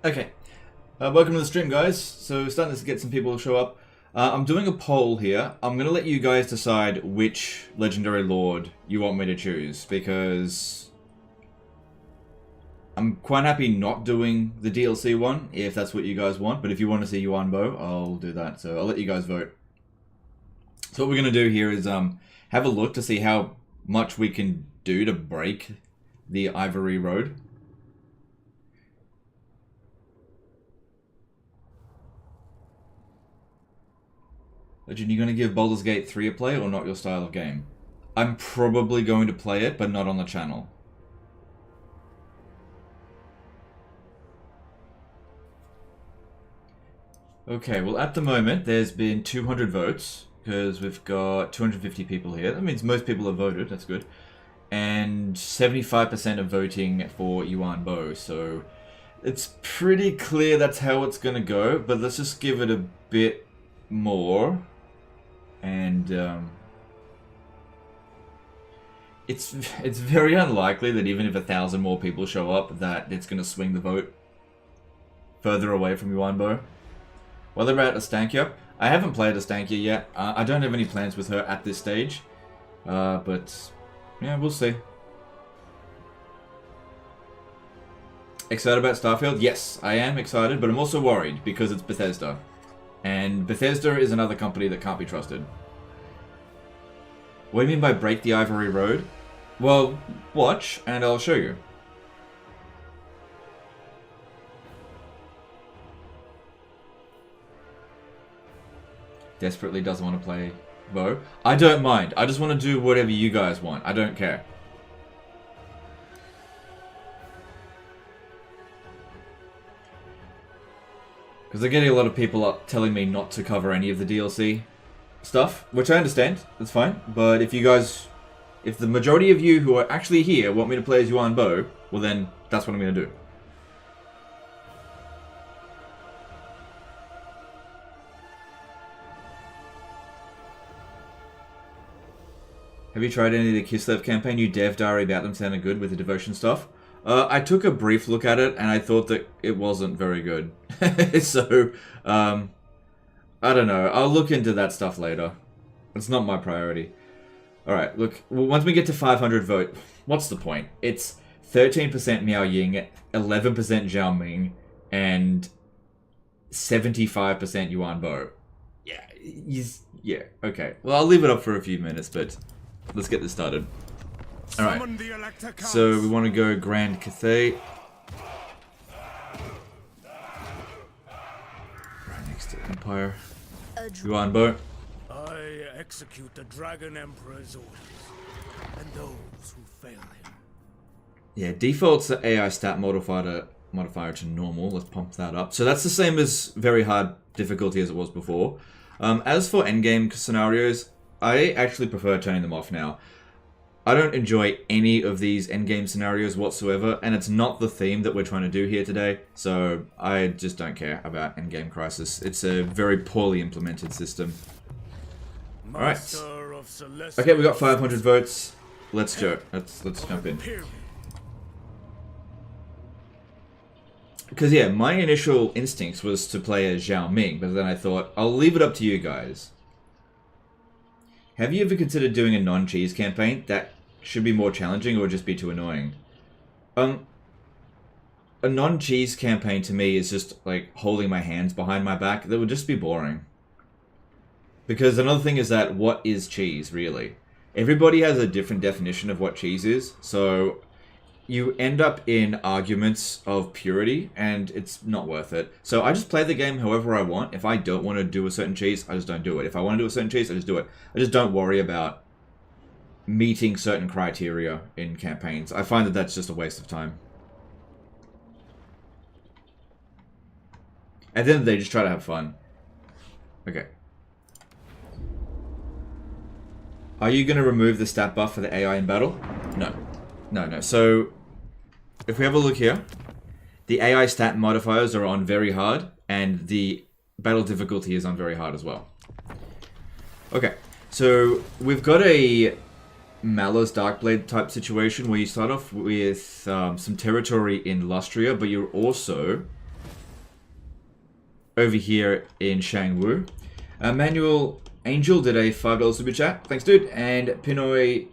Okay, welcome to the stream, guys. So starting to get some people to show up. I'm doing a poll here. I'm going to let you guys decide which Legendary Lord you want me to choose, because I'm quite happy not doing the DLC one, if that's what you guys want, but if you want to see Yuan Bo, I'll do that, so I'll let you guys vote. So what we're going to do here is have a look to see how much we can do to break the Ivory Road. Legend, you going to give Baldur's Gate 3 a play or not your style of game? I'm probably going to play it, but not on the channel. Okay, well at the moment there's been 200 votes, because we've got 250 people here. That means most people have voted, that's good. And 75% of voting for Yuan Bo, so it's pretty clear that's how it's going to go, but let's just give it a bit more. And it's very unlikely that even if 1,000 more people show up, that it's going to swing the vote further away from Yuan Bo. While they're at Astankia, I haven't played Astankia yet. I don't have any plans with her at this stage, but yeah, we'll see. Excited about Starfield? Yes, I am excited, but I'm also worried because it's Bethesda. And Bethesda is another company that can't be trusted. What do you mean by break the Ivory Road? Well, watch, and I'll show you. Desperately doesn't want to play Bo. I don't mind. I just want to do whatever you guys want. I don't care. Because I'm getting a lot of people telling me not to cover any of the DLC stuff, which I understand, that's fine. But if you guys, if the majority of you who are actually here want me to play as Yuan Bo, well then, that's what I'm going to do. Have you tried any of the Kislev campaign? New dev diary about them sounded good with the devotion stuff. I took a brief look at it, and I thought that it wasn't very good. So, I don't know. I'll look into that stuff later. It's not my priority. Alright, look. Once we get to 500 vote, what's the point? It's 13% Miao Ying, 11% Zhao Ming, and 75% Yuan Bo. Yeah, yeah, okay. Well, I'll leave it up for a few minutes, but let's get this started. Alright, so we want to go Grand Cathay. Right next to Empire. Yuan Bo. I execute the Dragon Emperor's orders, and those who fail him. Yeah, defaults the AI stat modifier to normal. Let's pump that up. So that's the same as very hard difficulty as it was before. As for endgame scenarios, I actually prefer turning them off now. I don't enjoy any of these endgame scenarios whatsoever, and it's not the theme that we're trying to do here today, so I just don't care about endgame crisis. It's a very poorly implemented system. Alright. Okay, we got 500 votes. Let's go. Let's jump in. Because yeah, my initial instincts was to play as Zhao Ming, but then I thought, I'll leave it up to you guys. Have you ever considered doing a non-cheese campaign? That should be more challenging or just be too annoying. A non-cheese campaign to me is just like holding my hands behind my back. That would just be boring. Because another thing is that what is cheese really? Everybody has a different definition of what cheese is, so you end up in arguments of purity and it's not worth it. So I just play the game however I want. If I don't want to do a certain cheese, I just don't do it. If I want to do a certain cheese, I just do it. I just don't worry about meeting certain criteria in campaigns. I find that that's just a waste of time. At the end of the day, just try to have fun. Okay. Are you going to remove the stat buff for the AI in battle? No. No. So, if we have a look here, the AI stat modifiers are on very hard, and the battle difficulty is on very hard as well. Okay, so we've got a Malus Darkblade type situation where you start off with some territory in Lustria, but you're also over here in Shangwu. Manuel Angel did a $5 super chat. Thanks, dude. And Pinoy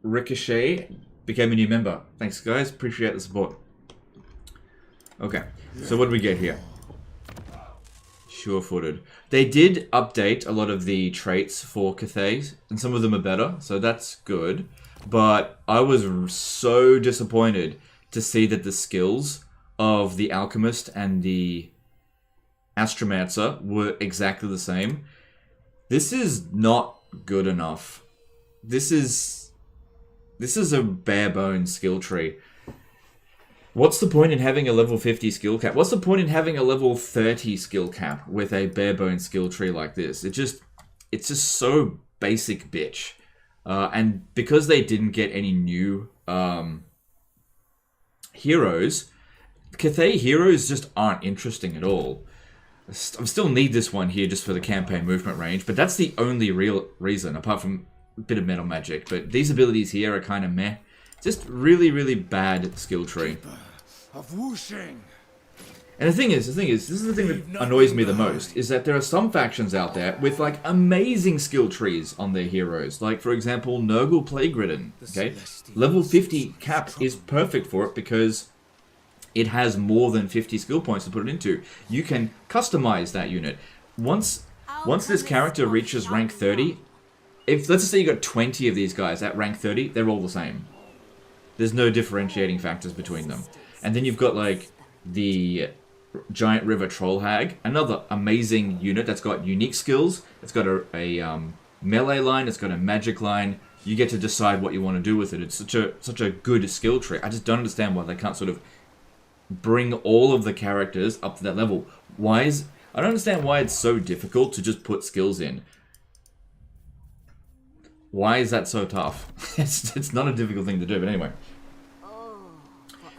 Ricochet became a new member. Thanks, guys. Appreciate the support. Okay, so what do we get here? Sure-footed. They did update a lot of the traits for Cathay, and some of them are better, so that's good. But I was so disappointed to see that the skills of the Alchemist and the Astromancer were exactly the same. This is not good enough. This is a bare bones skill tree. What's the point in having a level 50 skill cap? What's the point in having a level 30 skill cap with a bare bones skill tree like this? It's just so basic bitch. And because they didn't get any new heroes, Cathay heroes just aren't interesting at all. I still need this one here just for the campaign movement range, but that's the only real reason, apart from a bit of metal magic. But these abilities here are kind of meh. Just really, really bad skill tree. Of whooshing. And the thing is, this is the thing that annoys me the most, is that there are some factions out there with, like, amazing skill trees on their heroes. Like, for example, Nurgle Plague-Ridden, okay? Level 50 cap is perfect for it because it has more than 50 skill points to put it into. You can customize that unit. Once this character reaches rank 30, if let's just say you got 20 of these guys at rank 30, they're all the same. There's no differentiating factors between them. And then you've got, like, the Giant River Troll Hag, another amazing unit that's got unique skills. It's got a melee line, it's got a magic line. You get to decide what you want to do with it. It's such a good skill tree. I just don't understand why they can't sort of bring all of the characters up to that level. I don't understand why it's so difficult to just put skills in. Why is that so tough? It's not a difficult thing to do, but anyway.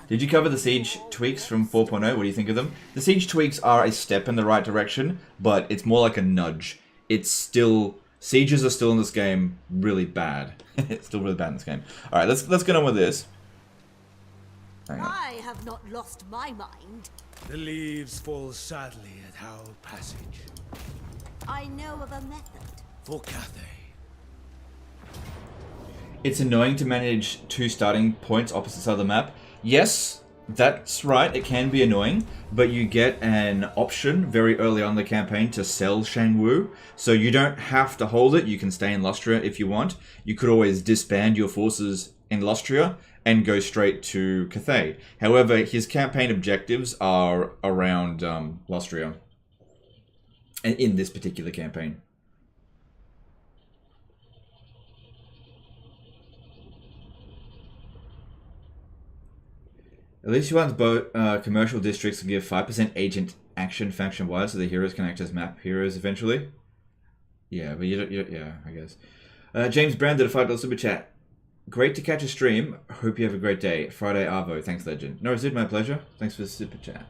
Did you cover the siege tweaks from 4.0? What do you think of them? The siege tweaks are a step in the right direction, but it's more like a nudge. It's still... Sieges are still in this game really bad. It's still really bad in this game. Alright, let's get on with this. Hang on. I have not lost my mind. The leaves fall sadly at our passage. I know of a method. For Cathay. It's annoying to manage two starting points opposite sides of the map. Yes, that's right, it can be annoying, but you get an option very early on in the campaign to sell Shangwu, so you don't have to hold it. You can stay in Lustria if you want. You could always disband your forces in Lustria and go straight to Cathay. However, his campaign objectives are around Lustria, and in this particular campaign. At least you want both commercial districts to give 5% agent action faction-wise, so the heroes can act as map heroes eventually. Yeah, but you don't, yeah, I guess. James Brown did a $5 super chat. Great to catch a stream. Hope you have a great day. Friday Arvo. Thanks, legend. No, it's my pleasure. Thanks for the super chat.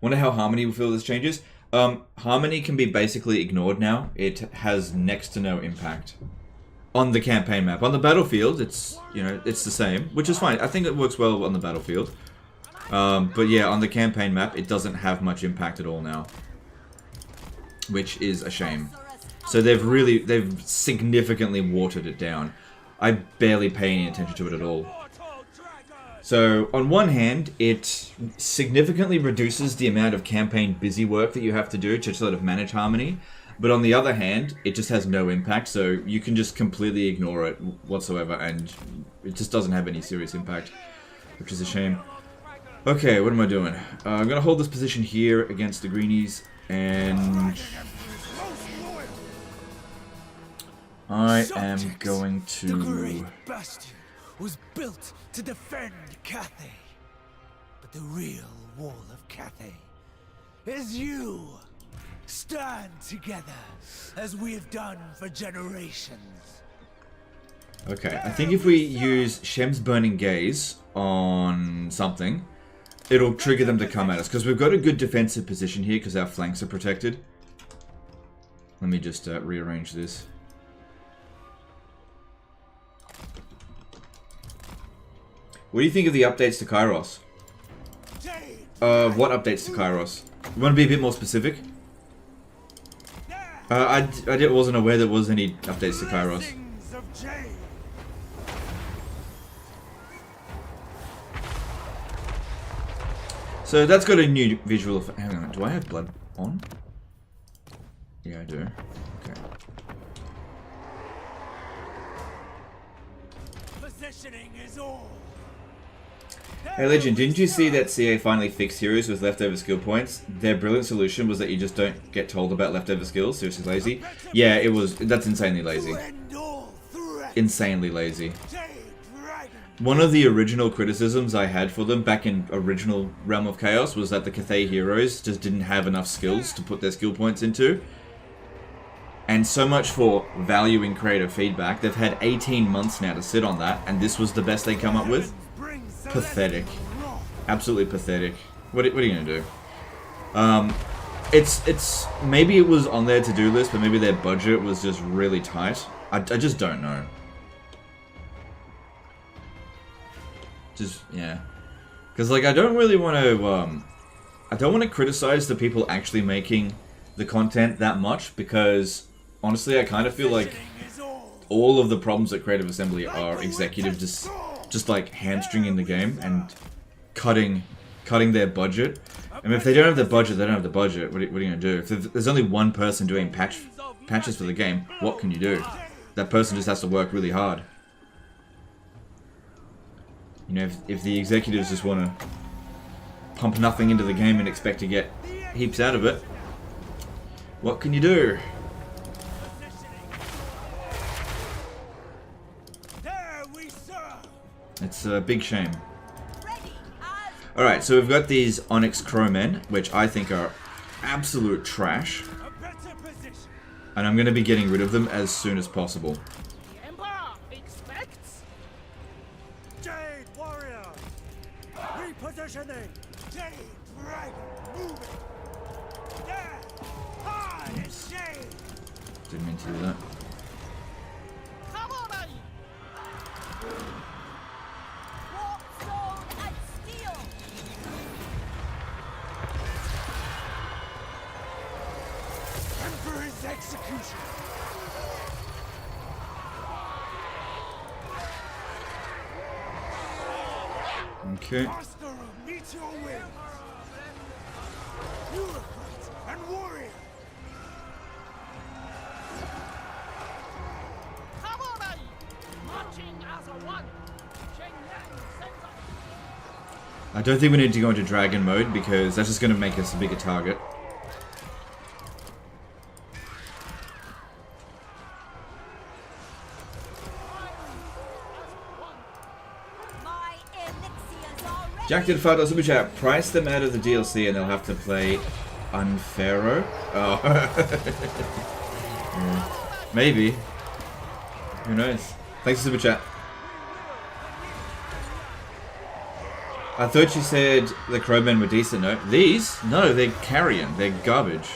Wonder how Harmony will feel this changes. Harmony can be basically ignored now. It has next to no impact on the campaign map. On the battlefield, it's, you know, it's the same, which is fine. I think it works well on the battlefield. But yeah, on the campaign map, it doesn't have much impact at all now, which is a shame. So they've significantly watered it down. I barely pay any attention to it at all. So on one hand, it significantly reduces the amount of campaign busy work that you have to do to sort of manage Harmony. But on the other hand, it just has no impact, so you can just completely ignore it whatsoever, and it just doesn't have any serious impact, which is a shame. Okay, what am I doing? I'm going to hold this position here against the greenies, and I am going to... The great bastion was built to defend Cathay, but the real wall of Cathay is you. Stand together, as we have done for generations. Okay, I think if we use Shem's Burning Gaze on something, it'll trigger them to come at us, because we've got a good defensive position here, because our flanks are protected. Let me just rearrange this. What do you think of the updates to Kairos? What updates to Kairos? You want to be a bit more specific? I wasn't aware there was any updates to Kairos. Blessings of Jade. So that's got a new visual effect. Hang on, do I have blood on? Yeah, I do. Okay. Positioning is all. Hey Legend, didn't you see that CA finally fixed heroes with leftover skill points? Their brilliant solution was that you just don't get told about leftover skills. Seriously lazy. Yeah, it was. That's insanely lazy. End all threats. Insanely lazy. Jade Dragon. One of the original criticisms I had for them back in original Realm of Chaos was that the Cathay heroes just didn't have enough skills to put their skill points into. And so much for valuing creative feedback. They've had 18 months now to sit on that, and this was the best they come up with. Pathetic. Absolutely pathetic. What are you gonna do? It's maybe it was on their to-do list, but maybe their budget was just really tight. I just don't know. Just yeah, because like I don't really want to criticize the people actually making the content that much, because honestly I kind of feel like all of the problems at Creative Assembly are executives just like hamstringing the game and cutting their budget. I mean, if they don't have the budget, they don't have the budget. What are you going to do? If there's only one person doing patches for the game, what can you do? That person just has to work really hard. You know, if the executives just want to pump nothing into the game and expect to get heaps out of it, what can you do? It's a big shame. Alright, so we've got these Onyx Crowmen, which I think are absolute trash. And I'm going to be getting rid of them as soon as possible. The Emperor expects. Jade Warrior. Repositioning. Jade Dragon. Moving. There. High as Jade. Didn't mean to do that. Execution. Okay. Master of meteor winds. Bureaucrat and warrior. Marching as a one. I don't think we need to go into dragon mode because that's just going to make us a bigger target. Jack did $5 super chat. Price them out of the DLC and they'll have to play Unpharaoh. Oh. Yeah. Maybe. Who knows? Thanks for super chat. I thought you said the Crowmen were decent. No, these? No, they're carrion. They're garbage.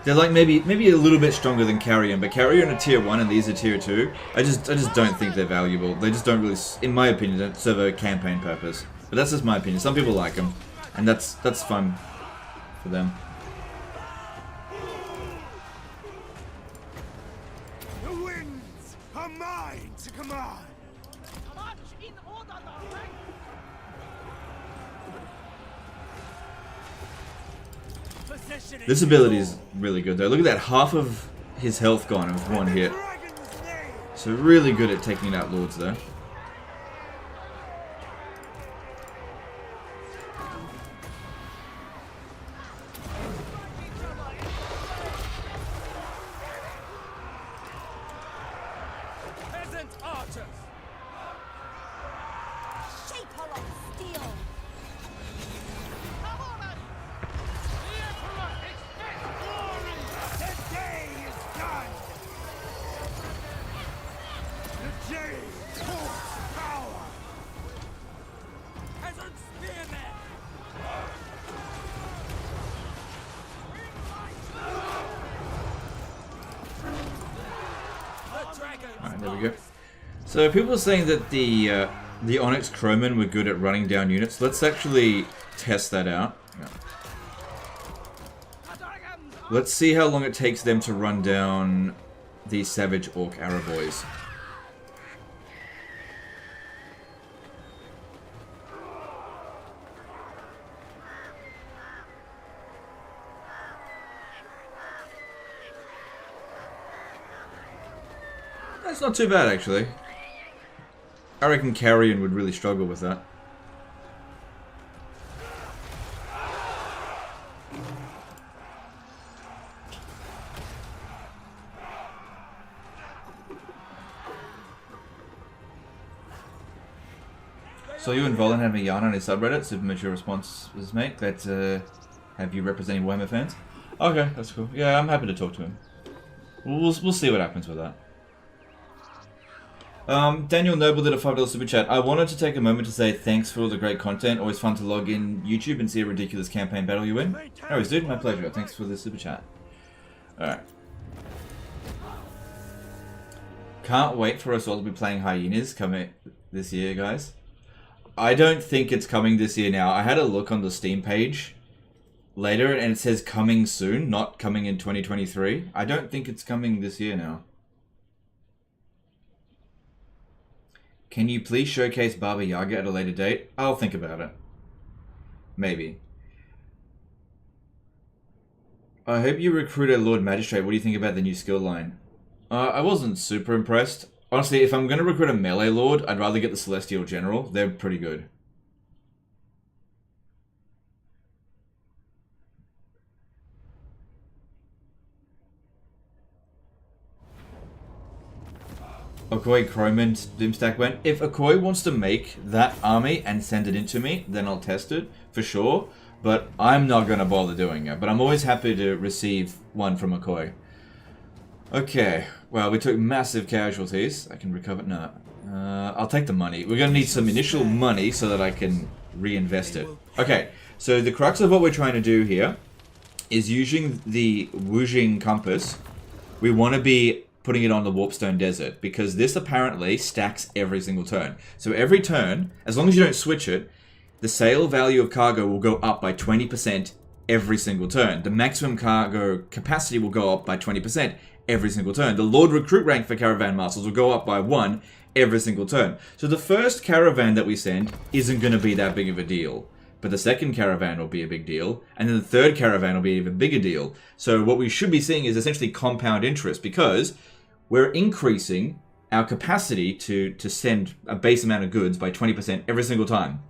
They're like maybe a little bit stronger than Carrion, but Carrion are tier 1 and these are tier 2. I just don't think they're valuable. They just don't really, in my opinion, don't serve a campaign purpose. But that's just my opinion. Some people like them, and that's fun for them. The winds are mine to command. This ability is really good though. Look at that, half of his health gone with one hit. So really good at taking out lords there. So people are saying that the Onyx Crowmen were good at running down units. Let's actually test that out. Yeah. Let's see how long it takes them to run down these Savage Orc Araboys. That's not too bad, actually. I reckon Carrion would really struggle with that. So you and Volan have a yarn on his subreddit. Super mature response was mate. That have you representing Warhammer fans? Okay, that's cool. Yeah, I'm happy to talk to him. We'll see what happens with that. Daniel Noble did a $5 super chat. I wanted to take a moment to say thanks for all the great content. Always fun to log in YouTube and see a ridiculous campaign battle you win. Anyways, dude, my pleasure. Thanks for the super chat. Alright. Can't wait for us all to be playing Hyenas coming this year, guys. I don't think it's coming this year now. I had a look on the Steam page later and it says coming soon, not coming in 2023. I don't think it's coming this year now. Can you please showcase Baba Yaga at a later date? I'll think about it. Maybe. I hope you recruit a Lord Magistrate. What do you think about the new skill line? I wasn't super impressed. Honestly, if I'm going to recruit a melee Lord, I'd rather get the Celestial General. They're pretty good. Okoye Crowman Doomstack went. If Okoye wants to make that army and send it into me, then I'll test it, for sure. But I'm not going to bother doing it. But I'm always happy to receive one from Okoye. Okay, well, we took massive casualties. I can recover. No, I'll take the money. We're going to need some initial money so that I can reinvest it. Okay, so the crux of what we're trying to do here is using the Wujing Compass. We want to be putting it on the Warpstone Desert because this apparently stacks every single turn. So every turn, as long as you don't switch it, the sale value of cargo will go up by 20% every single turn. The maximum cargo capacity will go up by 20% every single turn. The Lord Recruit rank for Caravan Masters will go up by 1 every single turn. So the first caravan that we send isn't going to be that big of a deal. But the second caravan will be a big deal. And then the third caravan will be an even bigger deal. So what we should be seeing is essentially compound interest because we're increasing our capacity to send a base amount of goods by 20% every single time.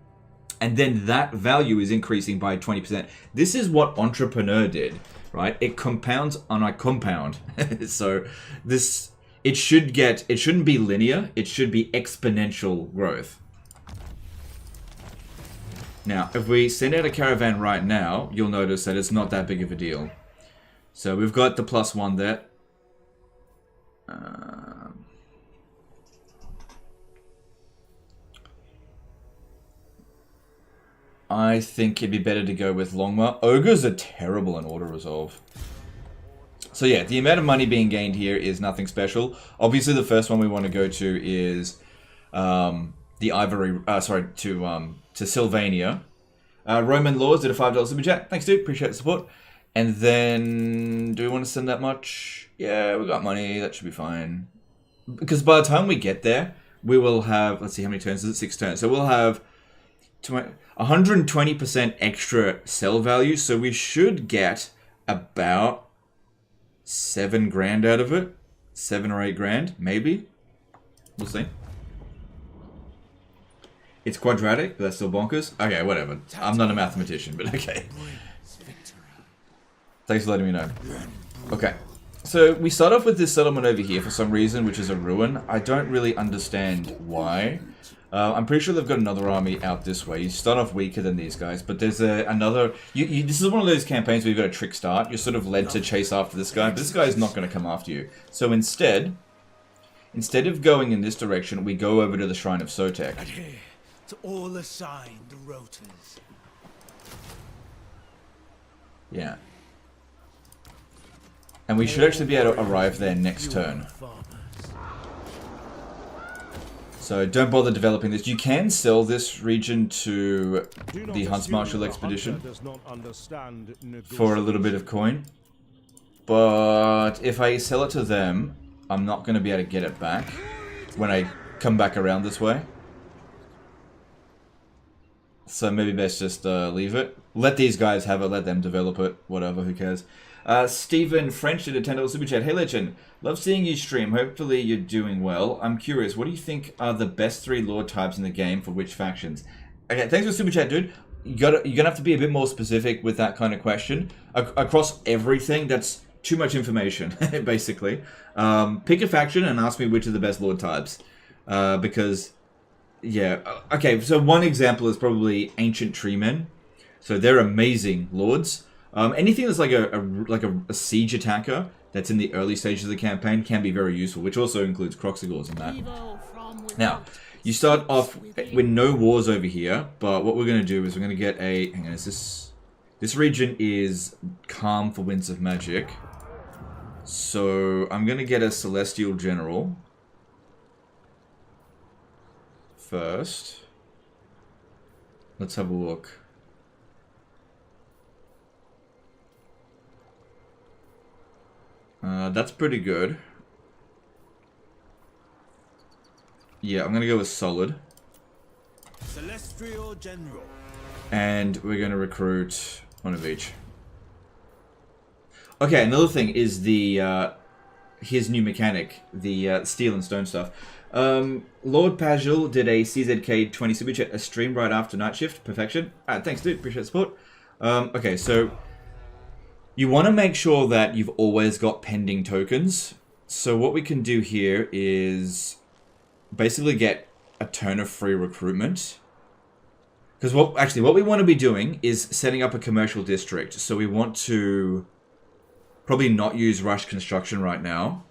And then that value is increasing by 20%. This is what Entrepreneur did, right? It compounds on a compound. So this, it shouldn't be linear. It should be exponential growth. Now, if we send out a caravan right now, you'll notice that it's not that big of a deal. So we've got the +1 there. I think it'd be better to go with Longma. Ogres are terrible in auto-resolve. So yeah, the amount of money being gained here is nothing special. Obviously, the first one we want to go to is the Ivory... to Sylvania. Roman Laws did a $5 super chat. Thanks, dude. Appreciate the support. And then... do we want to send that much? Yeah, we got money. That should be fine. Because by the time we get there, we will have... let's see, how many turns is it? 6 turns. So we'll have 120% extra sell value. So we should get about 7 grand out of it. 7 or 8 grand, maybe. We'll see. It's quadratic, but that's still bonkers. Okay, whatever. I'm not a mathematician, but okay. Thanks for letting me know. Okay. So we start off with this settlement over here for some reason, which is a ruin. I don't really understand why. I'm pretty sure they've got another army out this way. You start off weaker than these guys, but there's another... this is one of those campaigns where you've got a trick start. You're sort of led to chase after this guy, but this guy is not going to come after you. So instead of going in this direction, we go over to the Shrine of Sotek. To all assigned rotors. Yeah. And we should actually be able to arrive there next turn. So don't bother developing this. You can sell this region to the Hunts Marshal expedition for a little bit of coin. But if I sell it to them, I'm not going to be able to get it back when I come back around this way. So maybe best just leave it. Let these guys have it, let them develop it, whatever, who cares. Stephen French did a $10 super chat. Hey Legend, love seeing you stream. Hopefully you're doing well. I'm curious, what do you think are the best 3 lord types in the game for which factions? Okay, thanks for the super chat, dude. You're gonna have to be a bit more specific with that kind of question. Across everything, that's too much information, basically. Pick a faction and ask me which are the best lord types. Because, yeah. Okay, so one example is probably Ancient Treemen. So they're amazing lords. Anything that's like a siege attacker that's in the early stages of the campaign can be very useful, which also includes Croxigors and that. Now, you start off with no wars over here, but what we're going to do is we're going to get a... Hang on, is this... This region is calm for Winds of Magic. So I'm going to get a Celestial General first. Let's have a look. That's pretty good. Yeah, I'm gonna go with solid. Celestial General. And we're gonna recruit one of each. Okay, another thing is the his new mechanic, the steel and stone stuff. Lord Pajul did a CZK 20 super chat, a stream right after night shift. Perfection. Alright, thanks dude, appreciate the support. Okay, so you want to make sure that you've always got pending tokens. So what we can do here is basically get a turn of free recruitment. Because what we want to be doing is setting up a commercial district. So we want to probably not use rush construction right now.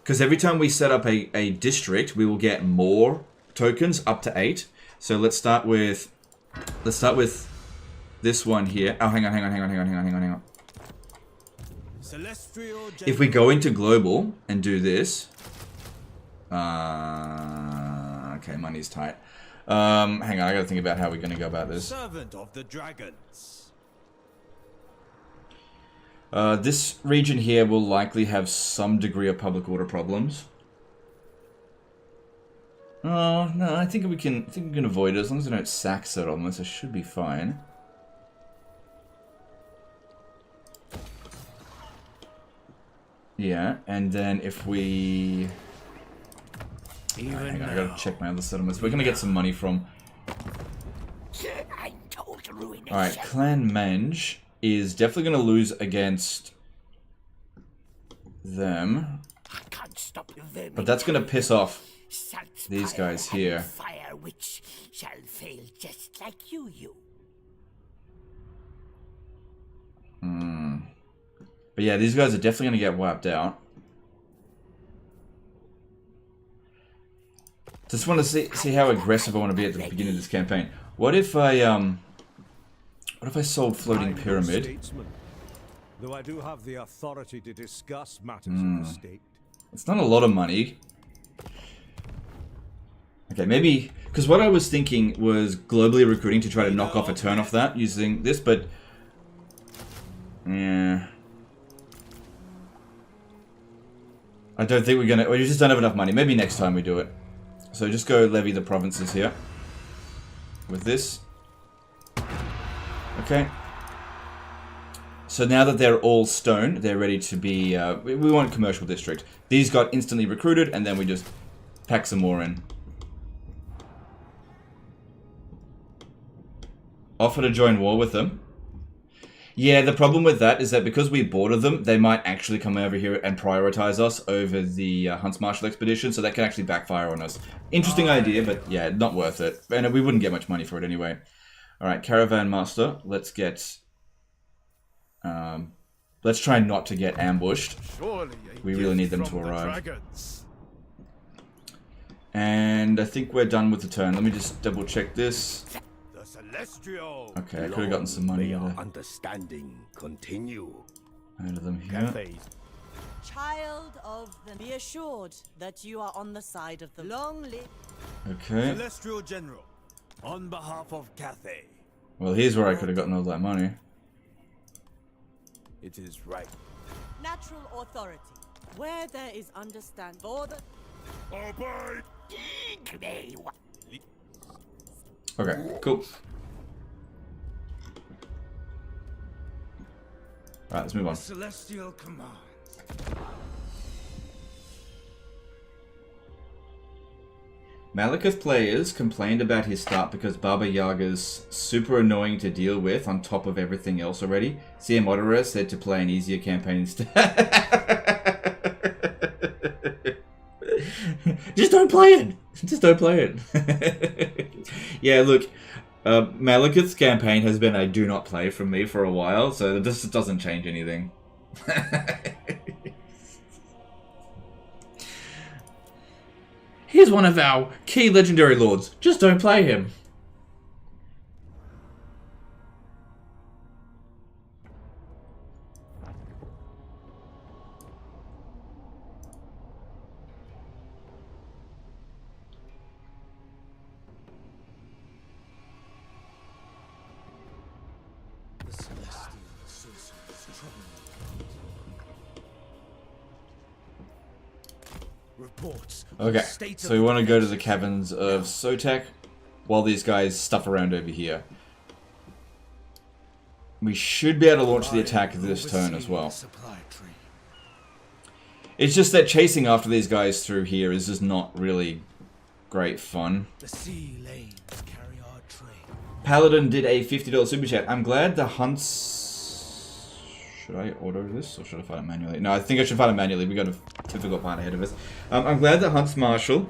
Because every time we set up a district, we will get more tokens, up to 8. So let's start with this one here. Oh, hang on. If we go into global and do this, okay, money's tight. Hang on, I gotta think about how we're gonna go about this. Servant of the Dragons. This region here will likely have some degree of public order problems. Oh no, I think we can avoid it as long as we don't sack settlements. It should be fine. Yeah, and then if we... Hang on, I gotta check my other settlements. We're gonna get some money from... Alright, Clan Mange is definitely gonna lose against them. But that's gonna piss off these guys here. Fire which shall fail just like you. But yeah, these guys are definitely going to get wiped out. Just want to see how aggressive I want to be at the beginning of this campaign. What if I sold Floating Pyramid? Though I do have the authority to discuss matters of the state. It's not a lot of money. Okay, maybe because what I was thinking was globally recruiting to try to knock off a turn off that using this, but yeah. I don't think we just don't have enough money. Maybe next time we do it. So just go levy the provinces here. With this. Okay. So now that they're all stone, they're ready to be... we want commercial district. These got instantly recruited, and then we just pack some more in. Offer to join war with them. Yeah, the problem with that is that because we border them, they might actually come over here and prioritize us over the Hunts Marshal expedition, so that can actually backfire on us. Interesting idea, but yeah, not worth it. And we wouldn't get much money for it anyway. Alright, Caravan Master, let's get... let's try not to get ambushed. We really need them to arrive. And I think we're done with the turn. Let me just double check this. Okay, I could have gotten some money out of understanding continue. them here. Child of the... Be assured that you are on the side of the long live. Okay. Celestial General, on behalf of Cathay, Well, here's where I could have gotten all that money. it is right. Natural authority. Where there is understand for the... Obey! Okay, cool. Alright, let's move on. Celestial commands. Malekith players complained about his start because Baba Yaga's super annoying to deal with on top of everything else already. CM Moderators said to play an easier campaign instead. Just don't play it! Just don't play it. Yeah, look, Malekith's campaign has been a do not play from me for a while, so this doesn't change anything. Here's one of our key legendary lords. Just don't play him. The celestial sorcerer's trouble. Reports. Okay, so we want to go to the caverns of Sotek while these guys stuff around over here. We should be able to launch the attack this turn as well. It's just that chasing after these guys through here is just not really great fun. The sea lanes carry our trade. Paladin did a $50 super chat. I'm glad the hunts... Should I auto this or should I fight it manually? No, I think I should fight it manually. We got a difficult part ahead of us. I'm glad that Hunt's Marshal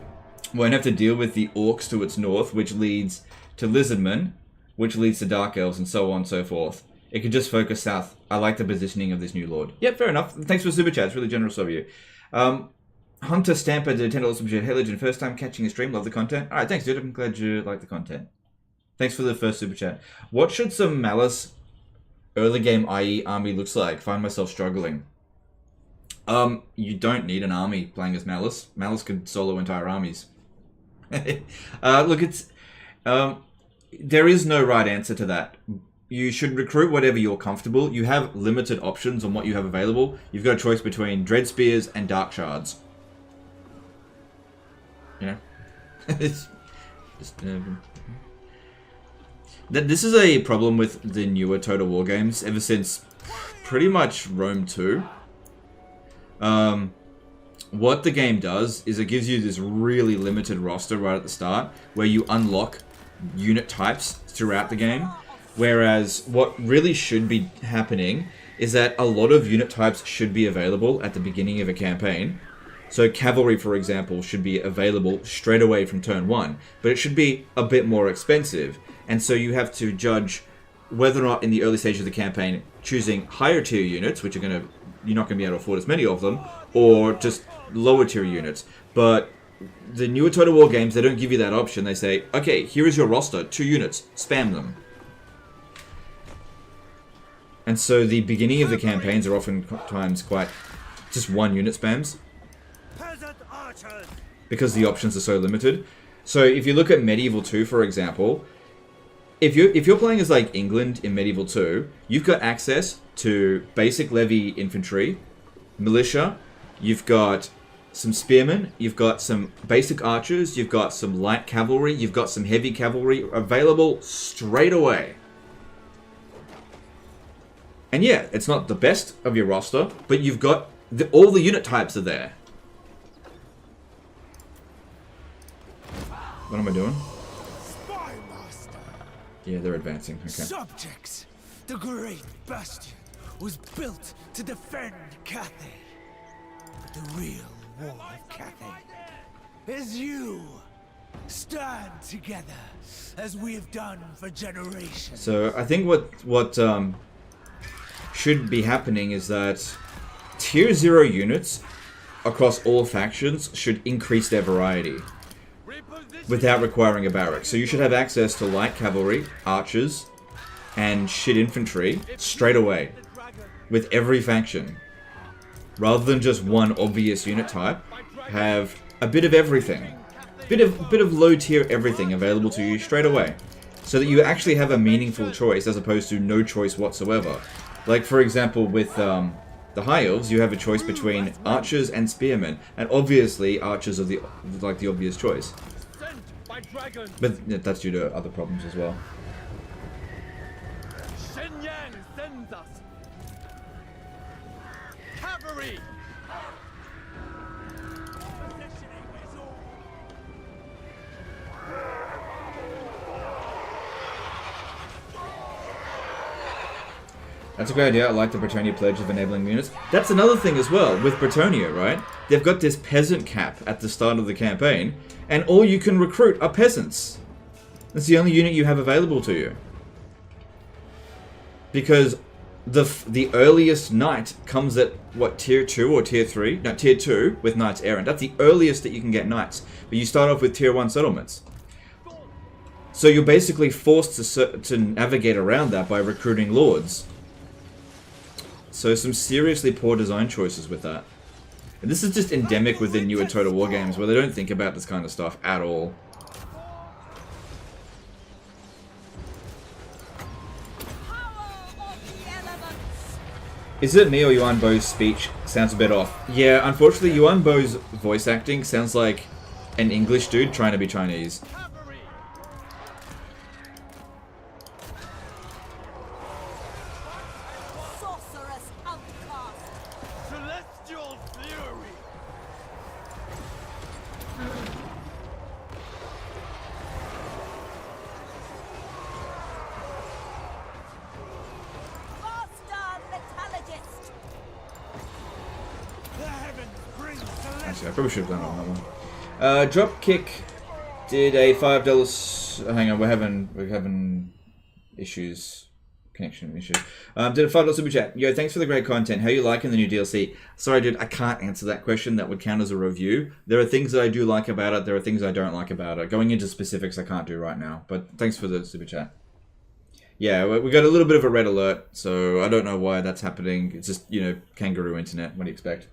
won't have to deal with the orcs to its north, which leads to Lizardmen, which leads to Dark Elves, and so on and so forth. It could just focus south. I like the positioning of this new lord. Yep, fair enough. Thanks for the super chat. It's really generous of you. Hunter Stamper did a $10 super chat. Hey, Legend, first time catching a stream. Love the content. Alright, thanks, dude. I'm glad you like the content. Thanks for the first super chat. What should some Malice early game IE army looks like? Find myself struggling. You don't need an army playing as Malice. Malice could solo entire armies. Look, it's... there is no right answer to that. You should recruit whatever you're comfortable. You have limited options on what you have available. You've got a choice between Dread Spears and Dark Shards. You know? It's just... This is a problem with the newer Total War games ever since pretty much Rome 2. What the game does is it gives you this really limited roster right at the start where you unlock unit types throughout the game. Whereas what really should be happening is that a lot of unit types should be available at the beginning of a campaign. So cavalry, for example, should be available straight away from turn 1, but it should be a bit more expensive. And so you have to judge whether or not in the early stage of the campaign choosing higher tier units, which you're not going to be able to afford as many of them, or just lower tier units. But the newer Total War games, they don't give you that option. They say, okay, here is your roster, 2 units, spam them. And so the beginning of the campaigns are oftentimes quite just 1 unit spams, because the options are so limited. So if you look at Medieval 2, for example, if you're playing as like England in Medieval 2, you've got access to basic levy infantry, militia, you've got some spearmen, you've got some basic archers, you've got some light cavalry, you've got some heavy cavalry available straight away. And yeah, it's not the best of your roster, but you've got all the unit types are there. What am I doing? Spy master. Yeah, they're advancing. Okay. Subjects. The great bastion was built to defend Cathay. But the real war of Cathay is you. Stand together as we have done for generations. So I think what should be happening is that tier 0 units across all factions should increase their variety without requiring a barrack. So you should have access to light cavalry, archers, and shit infantry straight away with every faction. rather than just one obvious unit type, have a bit of everything. Bit of low tier everything available to you straight away. So that you actually have a meaningful choice as opposed to no choice whatsoever. Like for example with the High Elves, you have a choice between archers and spearmen. And obviously archers are the obvious choice. But that's due to other problems as well. Sends us. Cavalry. That's a great idea. I like the Bretonnia pledge of enabling units. That's another thing as well with Bretonnia, right? They've got this peasant cap at the start of the campaign, and all you can recruit are peasants. That's the only unit you have available to you. Because the earliest knight comes at, what, tier 2 or tier 3? No, tier 2 with knights errant. That's the earliest that you can get knights. But you start off with tier 1 settlements. So you're basically forced to navigate around that by recruiting lords. So some seriously poor design choices with that. And this is just endemic within newer Total War games where they don't think about this kind of stuff at all. Is it me or Yuan Bo's speech sounds a bit off? Yeah, unfortunately Yuan Bo's voice acting sounds like an English dude trying to be Chinese. I probably should have done it on that one. Dropkick did a $5. Hang on, we're having issues, connection issues. Did a $5 super chat. Yo, thanks for the great content. How you liking the new DLC? Sorry, dude, I can't answer that question. That would count as a review. There are things that I do like about it. There are things I don't like about it. Going into specifics, I can't do right now. But thanks for the super chat. Yeah, we got a little bit of a red alert, so I don't know why that's happening. It's just, you know, kangaroo internet. What do you expect?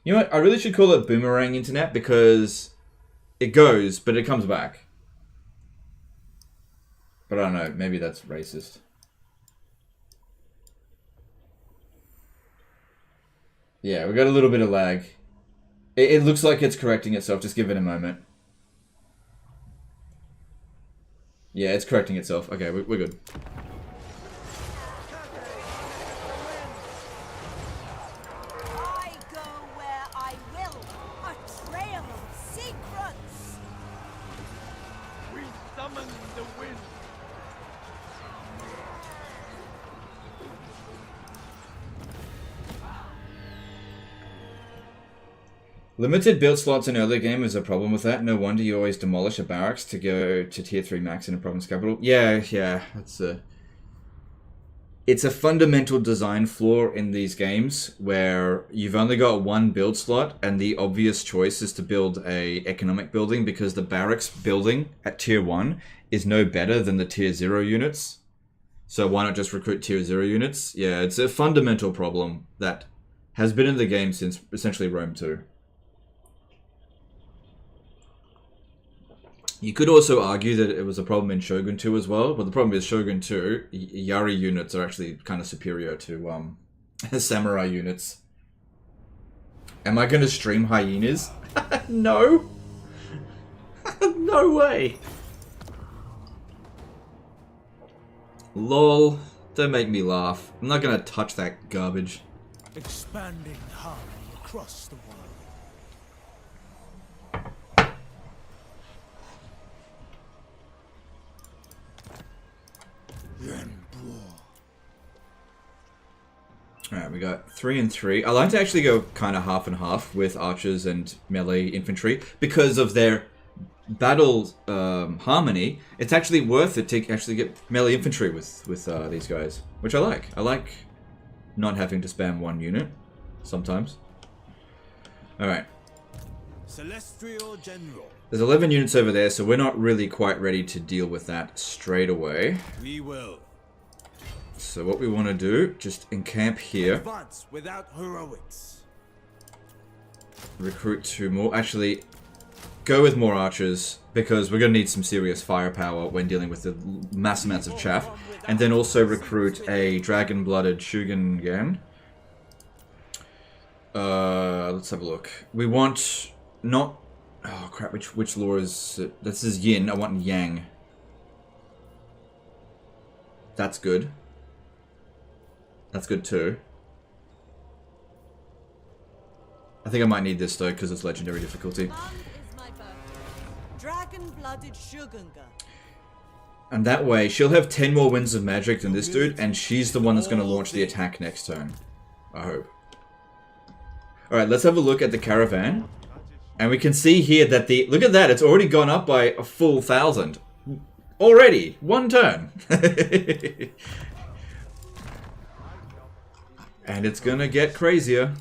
You know what? I really should call it boomerang internet because it goes, but it comes back. But I don't know. Maybe that's racist. Yeah, we got a little bit of lag. It looks like it's correcting itself. Just give it a moment. Yeah, it's correcting itself. Okay, we're good. Limited build slots in early game is a problem with that. No wonder you always demolish a barracks to go to tier 3 max in a province capital. Yeah, it's a fundamental design flaw in these games where you've only got one build slot and the obvious choice is to build a economic building because the barracks building at tier 1 is no better than the tier 0 units. So why not just recruit tier 0 units? Yeah, it's a fundamental problem that has been in the game since essentially Rome 2. You could also argue that it was a problem in Shogun 2 as well, but the problem is Shogun 2, Yari units are actually kind of superior to Samurai units. Am I going to stream hyenas? No! No way! LOL, don't make me laugh. I'm not going to touch that garbage. Expanding harmony across the world. Alright, we got 3 and 3. I like to actually go kind of half and half with archers and melee infantry because of their battle harmony. It's actually worth it to actually get melee infantry with these guys, which I like. I like not having to spam one unit sometimes. Alright. Celestial General. There's 11 units over there, so we're not really quite ready to deal with that straight away. We will. So what we want to do, just encamp here. Advance without heroics. Recruit 2 more. Actually, go with more archers, because we're going to need some serious firepower when dealing with the mass amounts of chaff. And then also recruit a dragon-blooded Shugengan. Let's have a look. We want not... Oh crap, which lore is it? This is Yin. I want Yang. That's good. That's good too. I think I might need this though, because it's legendary difficulty. Dragon-blooded Shugunga. And that way, she'll have 10 more winds of magic than this dude, and she's the one that's going to launch the attack next turn. I hope. Alright, let's have a look at the caravan. And we can see here that the... Look at that, it's already gone up by a full 1,000. Already! One turn! And it's gonna get crazier.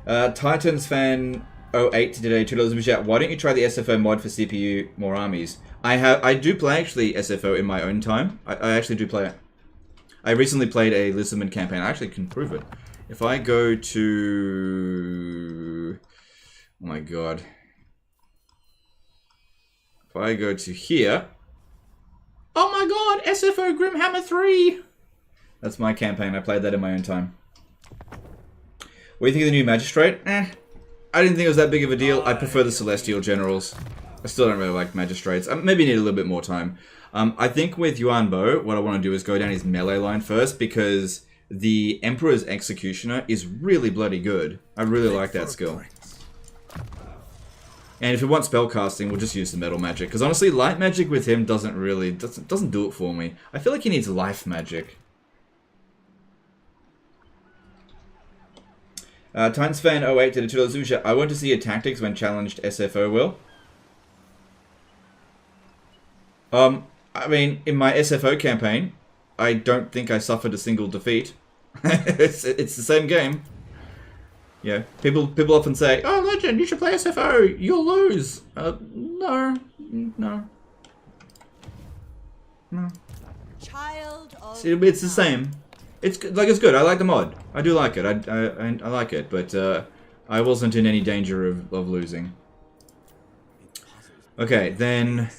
Titans fan 08 today, $2 super chat. Why don't you try the SFO mod for CPU more armies? I do play actually SFO in my own time. I actually do play it. I recently played a Lissaman campaign. I actually can prove it. If I go to... Oh my god. If I go to here... Oh my god! SFO Grimhammer 3! That's my campaign. I played that in my own time. What do you think of the new Magistrate? I didn't think it was that big of a deal. I prefer the Celestial Generals. I still don't really like Magistrates. Maybe need a little bit more time. I think with Yuan Bo, what I want to do is go down his melee line first, because the Emperor's Executioner is really bloody good. I really like that skill. And if we want spellcasting, we'll just use the metal magic. Because honestly, light magic with him doesn't really... doesn't do it for me. I feel like he needs life magic. Titans fan 08 did a $2 super chat. I want to see your tactics when challenged SFO, Will. I mean, in my SFO campaign, I don't think I suffered a single defeat. it's the same game. Yeah, people often say, "Oh, Legend, you should play SFO. You'll lose." No. Child of See, it's the same. It's good. I like the mod. I do like it. I like it, but I wasn't in any danger of losing. Okay, then.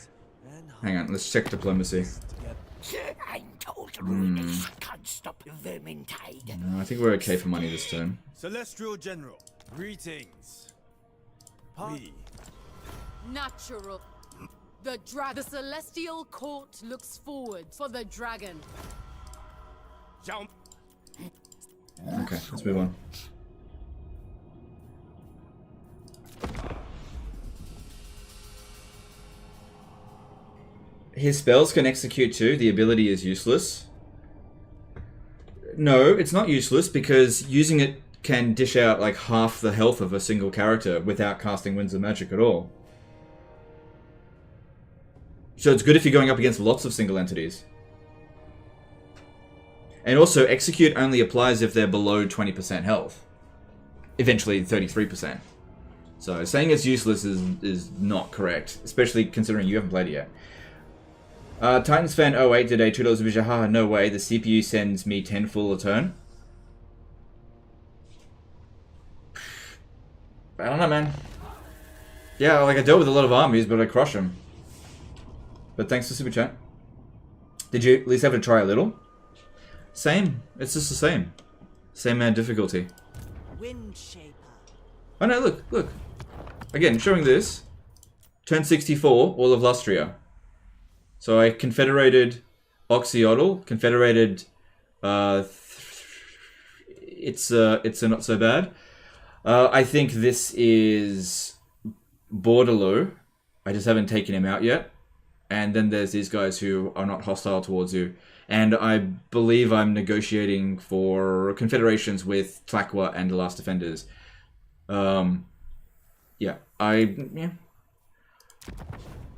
Hang on. Let's check diplomacy. I'm told rudeness can't stop Vermintide. No, I think we're okay for money this turn. Celestial General, greetings. Me. Natural. The Celestial Court looks forward for the dragon. Jump. Okay, let's move on. His spells can execute too. The ability is useless. No, it's not useless because using it can dish out like half the health of a single character without casting Winds of Magic at all. So it's good if you're going up against lots of single entities. And also, execute only applies if they're below 20% health. Eventually 33%. So saying it's useless is not correct, especially considering you haven't played it yet. Titans fan 08 did a $2 vision. Haha, no way. The CPU sends me 10 full a turn. I don't know, man. Yeah, like I dealt with a lot of armies, but I crush them. But thanks for super chat. Did you at least have to try a little? Same. It's just the same. Same amount of difficulty. Wind Shaper. Oh no, look. Again, showing this. Turn 64, all of Lustria. So I confederated Oxyotl, confederated it's not so bad. I think this is Bordelot. I just haven't taken him out yet. And then there's these guys who are not hostile towards you. And I believe I'm negotiating for confederations with Tlaqua and the Last Defenders. Yeah.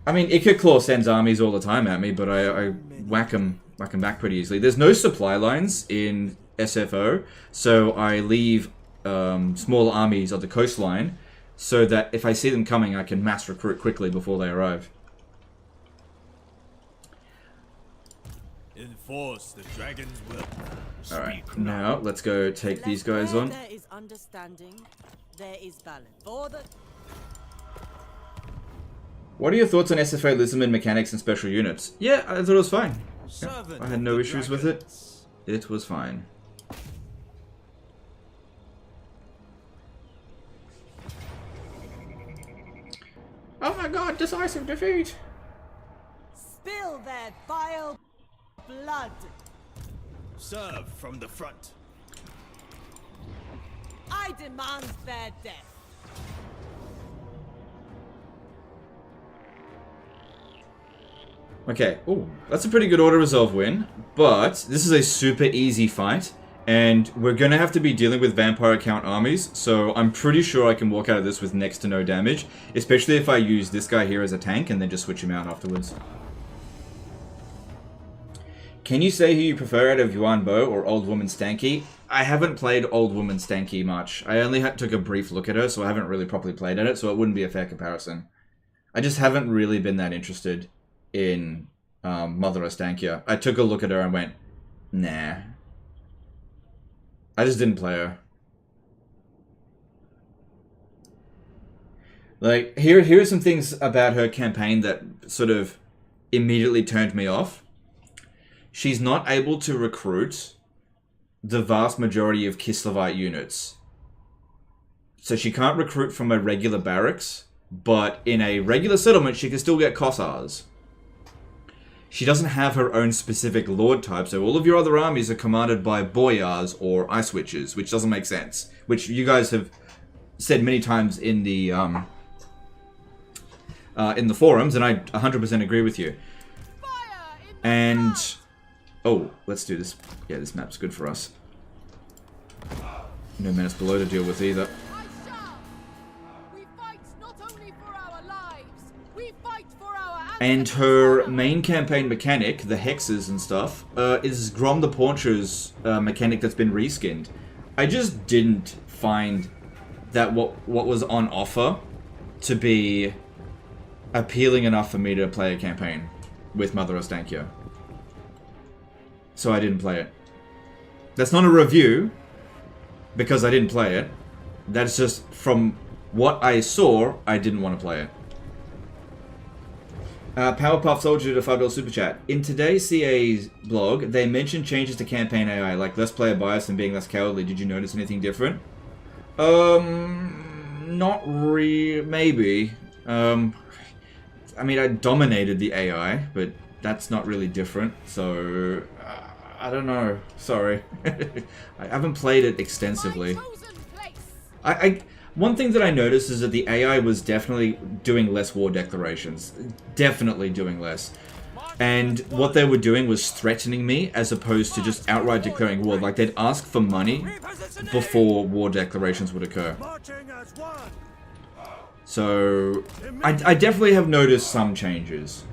I mean, Ikka sends armies all the time at me, but I whack them back pretty easily. There's no supply lines in SFO, so I leave small armies on the coastline so that if I see them coming, I can mass recruit quickly before they arrive. force, the dragons will. Alright, now let's go take these guys on. There is understanding, there is balance. For the What are your thoughts on SFA Lissaman mechanics and special units? Yeah, I thought it was fine. Yeah, I had no issues with it. It was fine. Oh my god, decisive defeat! spill their vile blood. Serve from the front. I demand their death. Okay, ooh, that's a pretty good auto resolve win, but this is a super easy fight, and we're gonna have to be dealing with vampire count armies, so I'm pretty sure I can walk out of this with next to no damage, especially if I use this guy here as a tank and then just switch him out afterwards. Can you say who you prefer out of Yuan Bo or Old Woman Stanky? I haven't played Old Woman Stanky much. I only took a brief look at her, so I haven't really properly played at it, so it wouldn't be a fair comparison. I just haven't really been that interested in Mother Ostankia. I took a look at her and went, nah. I just didn't play her. Like, here are some things about her campaign that sort of immediately turned me off. She's not able to recruit the vast majority of Kislevite units. So she can't recruit from a regular barracks, but in a regular settlement she can still get Kossars. She doesn't have her own specific lord type, so all of your other armies are commanded by Boyars or Ice Witches, which doesn't make sense. Which you guys have said many times in the forums, and I 100% agree with you. And oh, let's do this. Yeah, this map's good for us. No menace below to deal with either. And her main campaign mechanic, the hexes and stuff, is Grom the Pauncher's mechanic that's been reskinned. I just didn't find that what was on offer to be appealing enough for me to play a campaign with Mother Ostankia. So I didn't play it. That's not a review, because I didn't play it. That's just from what I saw, I didn't want to play it. Powerpuff Soldier did a $5 super chat. In today's CA's blog, they mentioned changes to campaign AI, like less player bias and being less cowardly. Did you notice anything different? Not maybe. I mean, I dominated the AI, but that's not really different, so I don't know. Sorry. I haven't played it extensively. One thing that I noticed is that the AI was definitely doing less war declarations. Definitely doing less. And what they were doing was threatening me as opposed to just outright declaring war. Like, they'd ask for money before war declarations would occur. So, I definitely have noticed some changes.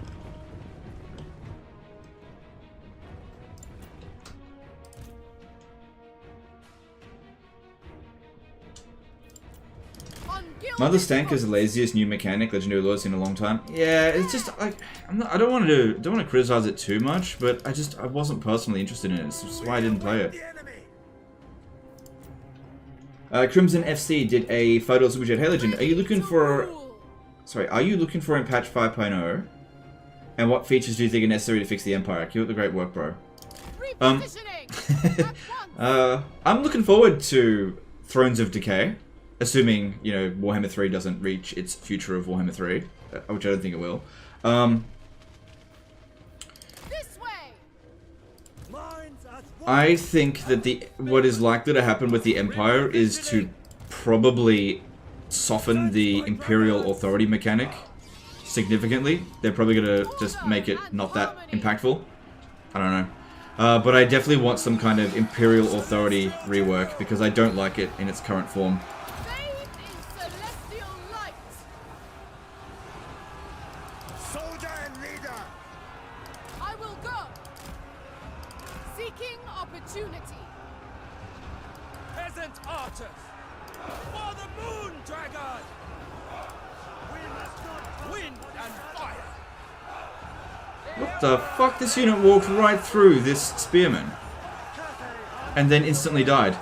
Mother Stanker's the laziest new mechanic Legendary Lord's seen in a long time. Yeah, it's just like I don't want to criticize it too much, but I wasn't personally interested in it. That's why I didn't play it. Crimson FC did a $5 super chat. Hey Legend, are you looking for in patch 5.0? And what features do you think are necessary to fix the Empire? Keep up the great work, bro. I'm looking forward to Thrones of Decay. Assuming, you know, Warhammer 3 doesn't reach its future of Warhammer 3, which I don't think it will. This way. I think that what is likely to happen with the Empire is to probably soften the Imperial Authority mechanic significantly. They're probably going to just make it not that impactful. I don't know. But I definitely want some kind of Imperial Authority rework because I don't like it in its current form. the fuck? This unit walked right through this spearman. And then instantly died.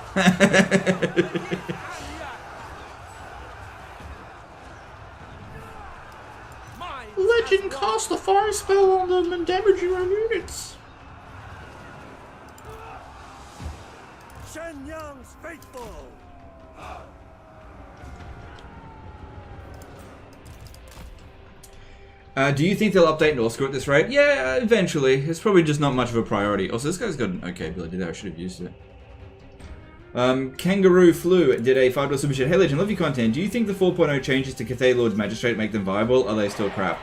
Legend cast a fire spell on them and damage your own units. Shen Yang's faithful. Do you think they'll update Northcore at this rate? Yeah, eventually. It's probably just not much of a priority. Also, this guy's got an okay ability there. I should have used it. Kangaroo Flu did a $5 super chat. Hey Legend, love your content. Do you think the 4.0 changes to Cathay Lord's Magistrate make them viable? Or are they still crap?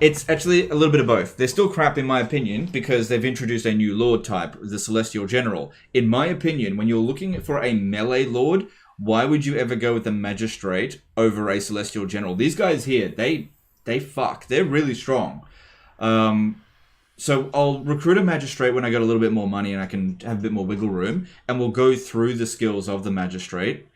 It's actually a little bit of both. They're still crap in my opinion because they've introduced a new Lord type, the Celestial General. In my opinion, when you're looking for a melee Lord, why would you ever go with a Magistrate over a Celestial General? These guys here, they fuck. They're really strong. So I'll recruit a Magistrate when I got a little bit more money and I can have a bit more wiggle room, and we'll go through the skills of the Magistrate,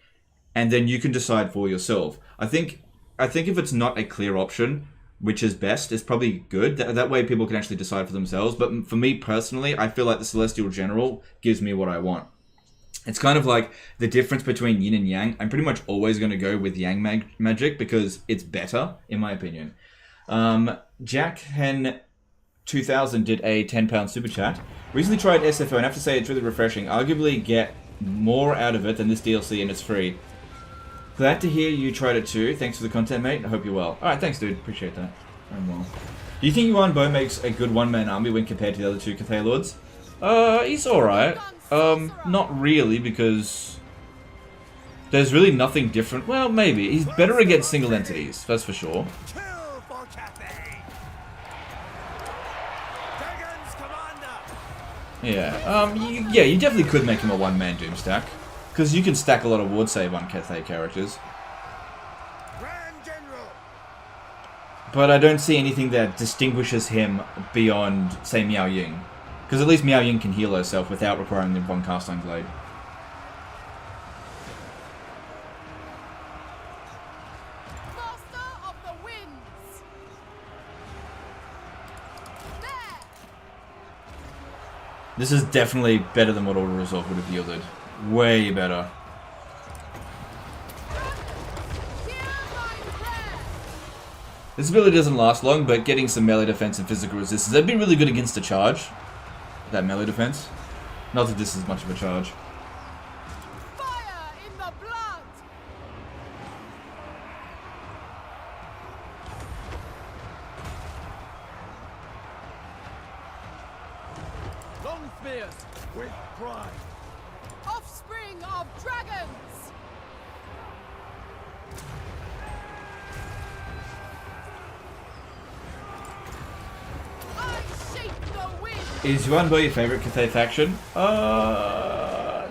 and then you can decide for yourself. I think if it's not a clear option, which is best, it's probably good. That way people can actually decide for themselves. But for me personally, I feel like the Celestial General gives me what I want. It's kind of like the difference between yin and yang. I'm pretty much always going to go with yang magic because it's better, in my opinion. Jack Hen 2000 did a £10 super chat. Recently tried SFO and I have to say it's really refreshing. Arguably get more out of it than this DLC and it's free. Glad to hear you tried it too. Thanks for the content, mate. I hope you're well. Alright, thanks, dude. Appreciate that. I'm well. Do you think Yuan Bo makes a good one-man army when compared to the other two Cathay Lords? He's alright. Not really, because there's really nothing different. Well, maybe. He's better against single entities, that's for sure. Kill for Cathay. Dragon's commander. Yeah, yeah, you definitely could make him a one-man Doom stack. Because you can stack a lot of ward save on Cathay characters. Grand General. But I don't see anything that distinguishes him beyond, say, Miao Ying. Because at least Miao Ying can heal herself without requiring the one cast iron blade. Master of the winds. There. This is definitely better than what Order Resolve would have yielded. Way better. This ability doesn't last long, but getting some melee defense and physical resistance, that'd be really good against a charge. That melee defense. Not that this is much of a charge. Fire in the blood. Long spears. With pride. Offspring of dragons. I shape the wind. Is Yuan Bo your favorite Cathay faction? I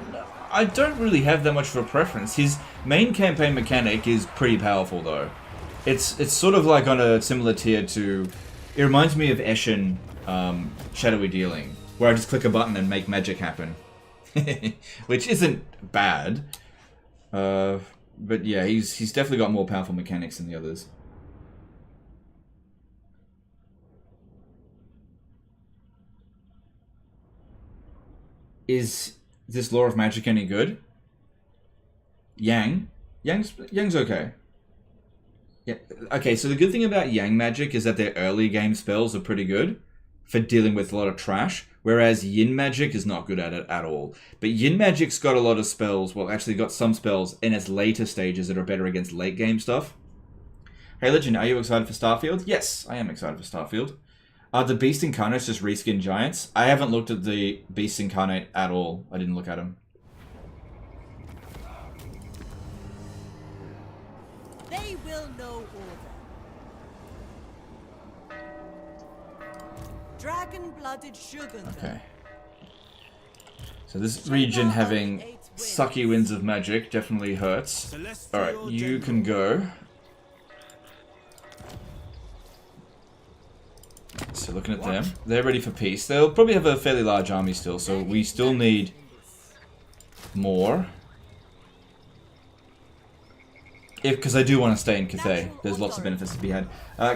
don't really have that much of a preference. His main campaign mechanic is pretty powerful though. It's sort of like on a similar tier to... It reminds me of Eshin Shadowy Dealing, where I just click a button and make magic happen. Which isn't bad. But yeah, he's definitely got more powerful mechanics than the others. Is this Law of Magic any good? Yang's okay. Yeah. Okay, so the good thing about Yang magic is that their early game spells are pretty good for dealing with a lot of trash, whereas Yin magic is not good at it at all. But Yin magic's got a lot of spells, well actually got some spells in its later stages that are better against late game stuff. Hey Legend, are you excited for Starfield? Yes, I am excited for Starfield. Are the Beast Incarnates just reskin giants? I haven't looked at the Beast Incarnate at all. I didn't look at them. They will know order. Dragon-blooded sugar. Okay. So this region having sucky winds of magic definitely hurts. Alright, you can go. So looking at them, they're ready for peace. They'll probably have a fairly large army still, so we still need more. Because I do want to stay in Cathay. There's lots of benefits to be had.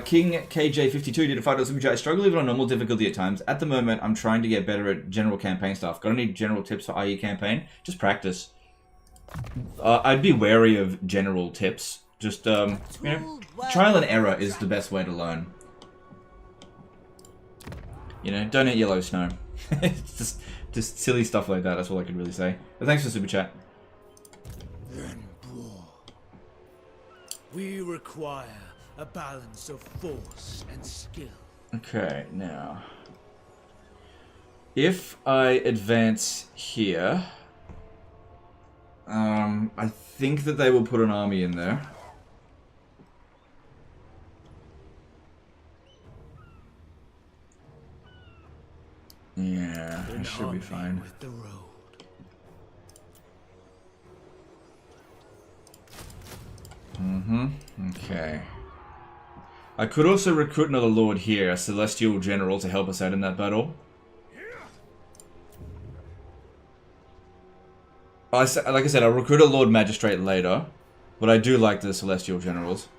King KJ52 did a $5 super chat. I struggle even on normal difficulty at times. At the moment, I'm trying to get better at general campaign stuff. Got any general tips for IE campaign? Just practice. I'd be wary of general tips. Just, you know, trial and error is the best way to learn. You know, don't eat yellow snow. It's just silly stuff like that. That's all I could really say. But thanks for the super chat. Then, bro, we require a balance of force and skill. Okay, now, if I advance here, I think that they will put an army in there. Yeah, it should be fine. With the road. Okay. I could also recruit another lord here, a celestial general, to help us out in that battle. Like I said, I'll recruit a lord magistrate later, but I do like the celestial generals.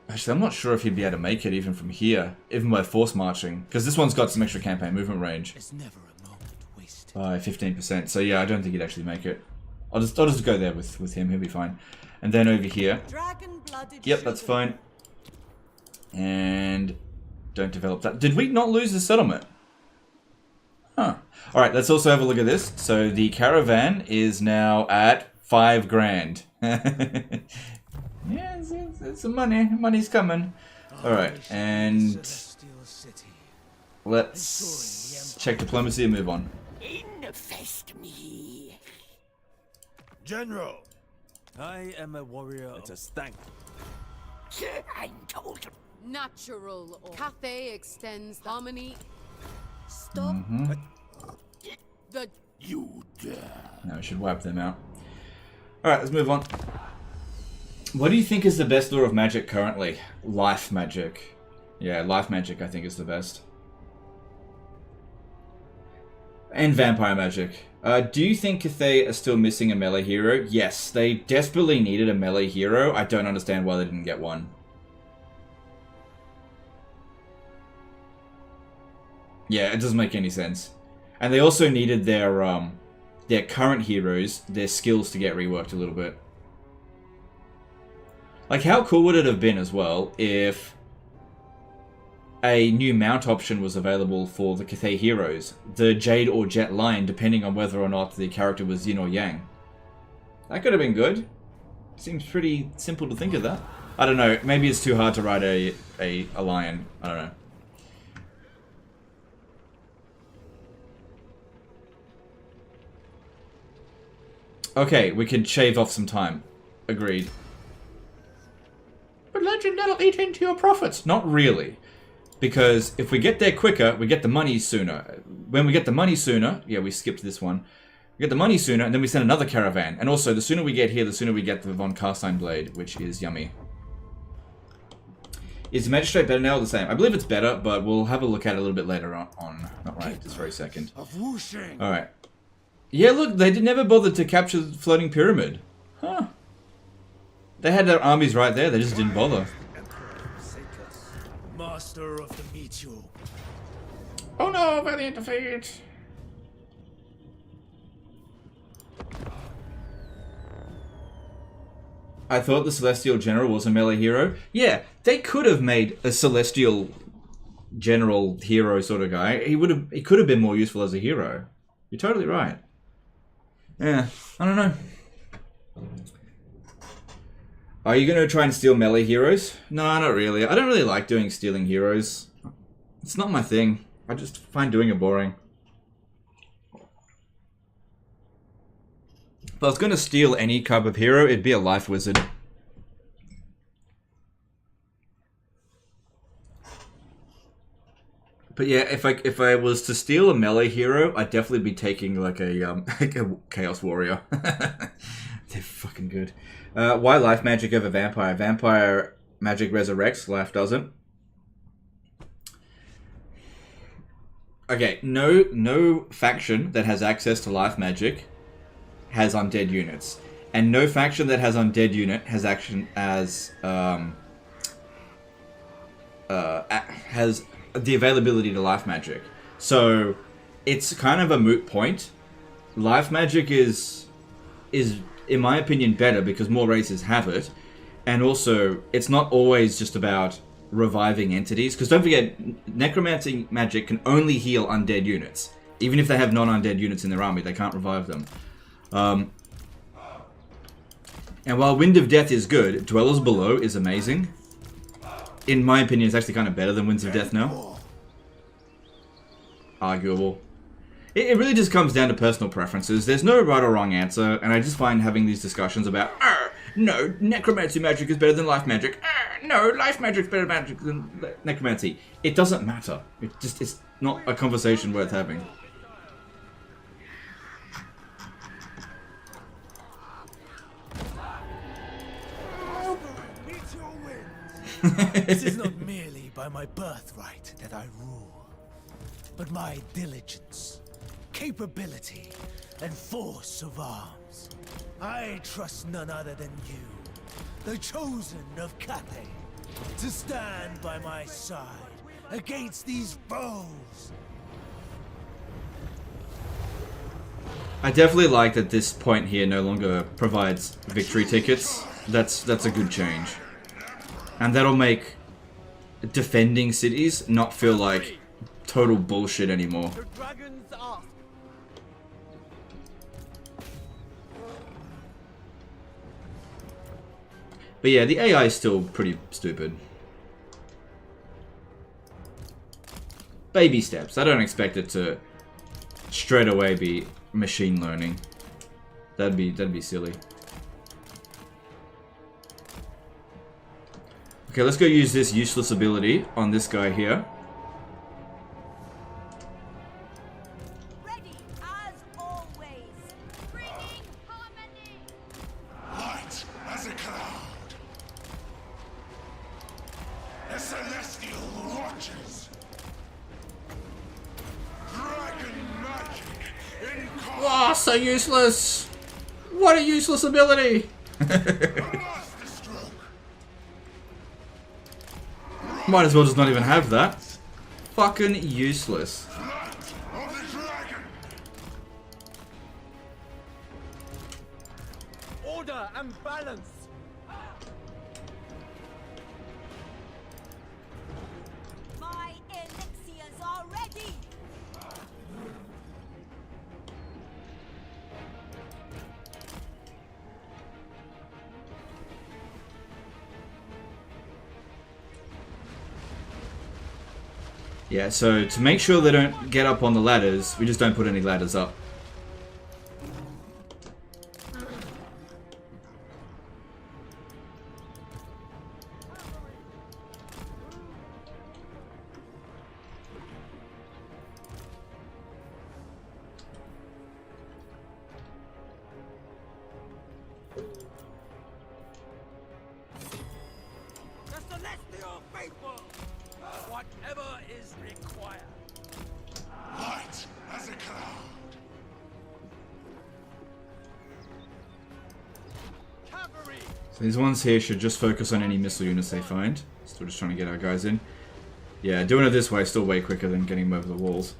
Actually, I'm not sure if he'd be able to make it even from here, even by force marching, because this one's got some extra campaign movement range. There's never a moment wasted. By 15%, so yeah, I don't think he'd actually make it. I'll just go there with him, he'll be fine. And then over here, yep, that's fine. And don't develop that. Did we not lose the settlement? Huh. Alright, let's also have a look at this. So the caravan is now at 5 grand. Yeah, it's some money. Money's coming. Alright, and let's check diplomacy and move on. Infest me. General, I am a warrior. It's a stank. I'm told. Natural or Cathay extends harmony. Stop. The You dare. No, we should wipe them out. Alright, let's move on. What do you think is the best lore of magic currently? Life magic. Yeah, life magic I think is the best. And vampire magic. Do you think Cathay are still missing a melee hero? Yes, they desperately needed a melee hero. I don't understand why they didn't get one. Yeah, it doesn't make any sense. And they also needed their current heroes, their skills to get reworked a little bit. Like, how cool would it have been as well if a new mount option was available for the Cathay heroes, the Jade or Jet line, depending on whether or not the character was Yin or Yang. That could have been good. Seems pretty simple to think of that. I don't know, maybe it's too hard to write a lion. I don't know. Okay, we can shave off some time. Agreed. But legend, that'll eat into your profits. Not really. Because if we get there quicker, we get the money sooner. When we get the money sooner, yeah, we skipped this one. We get the money sooner, and then we send another caravan. And also, the sooner we get here, the sooner we get the Von Carstein Blade, which is yummy. Is the Magistrate better now or the same? I believe it's better, but we'll have a look at it a little bit later on. Not right this very second. Alright. Yeah, look, they never bothered to capture the floating pyramid. Huh. They had their armies right there, they just didn't bother. Master of the Meteor. Oh no, valiant defeat! I thought the Celestial General was a melee hero. Yeah, they could have made a Celestial General hero sort of guy. He could have been more useful as a hero. You're totally right. Yeah, I don't know. Are you going to try and steal melee heroes? No, not really. I don't really like doing stealing heroes. It's not my thing. I just find doing it boring. If I was going to steal any type of hero, it'd be a life wizard. But yeah, if I was to steal a melee hero, I'd definitely be taking like a Chaos Warrior. They're fucking good. Why life magic over vampire? Vampire magic resurrects, life doesn't. Okay, no faction that has access to life magic has undead units, and no faction that has undead unit has has the availability to life magic. So it's kind of a moot point. Life magic is in my opinion better because more races have it, and also it's not always just about reviving entities, because don't forget, necromancy magic can only heal undead units. Even if they have non-undead units in their army, they can't revive them. And while Wind of Death is good, Dwellers Below is amazing. In my opinion, it's actually kind of better than Winds of Death now. Arguable. It really just comes down to personal preferences. There's no right or wrong answer, and I just find having these discussions about, no, necromancy magic is better than life magic. No, life magic's better magic than necromancy. It doesn't matter. It's not a conversation worth having. This is not merely by my birthright that I rule, but my diligence, capability, and force of arms. I trust none other than you, the chosen of Cathay, to stand by my side against these foes. I definitely like that this point here no longer provides victory tickets. That's a good change. And that'll make defending cities not feel like total bullshit anymore. The dragons ask. But yeah, the AI is still pretty stupid. Baby steps. I don't expect it to straight away be machine learning. That'd be silly. Okay, let's go use this useless ability on this guy here. Ready as always. Bringing harmony. Light as a cloud. The celestial watches. Dragon magic in Oh, so useless! What a useless ability! Might as well just not even have that. Fucking useless. of the dragon. Order and balance. My elixirs are ready. Yeah, so to make sure they don't get up on the ladders, we just don't put any ladders up. The celestial faithful, whatever is required. Light as a cloud. Cavalry. So these ones here should just focus on any missile units they find. Still just trying to get our guys in. Yeah, doing it this way is still way quicker than getting them over the walls.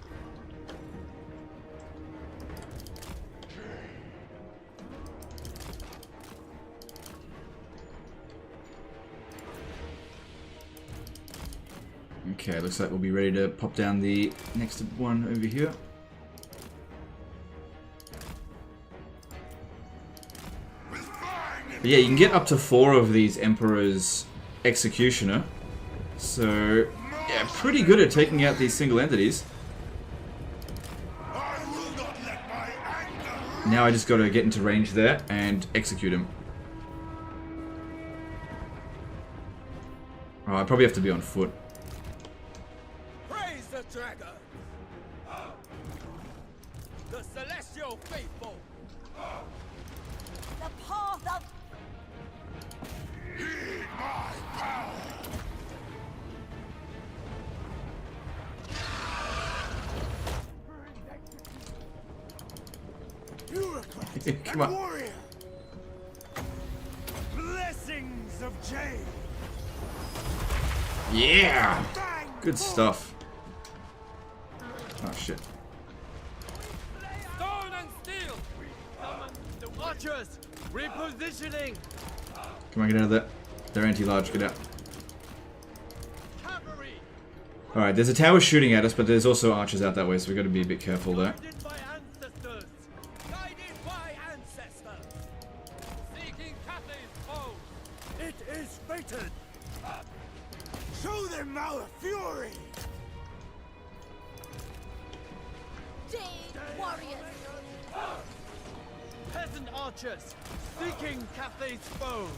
Okay, looks like we'll be ready to pop down the next one over here. But yeah, you can get up to 4 of these Emperor's Executioner. So, yeah, pretty good at taking out these single entities. I will not let my anger. Now I just gotta get into range there and execute him. Oh, I probably have to be on foot. Praise the dragon. The celestial faithful. The path of You bureaucrat Come and on. warrior. Blessings of Jade. Yeah! Bang Good stuff. Oh shit. Stone and steel! We summon the Watchers! Repositioning! Come on, get out of there. They're anti-large, get out. Cavalry! Alright, there's a tower shooting at us, but there's also archers out that way, so we've got to be a bit careful there. Guided by ancestors! Guided by ancestors! Seeking Cathay's foe! It is fated. Show them our fury. Jade warriors. Peasant archers! Seeking Cathay's foes!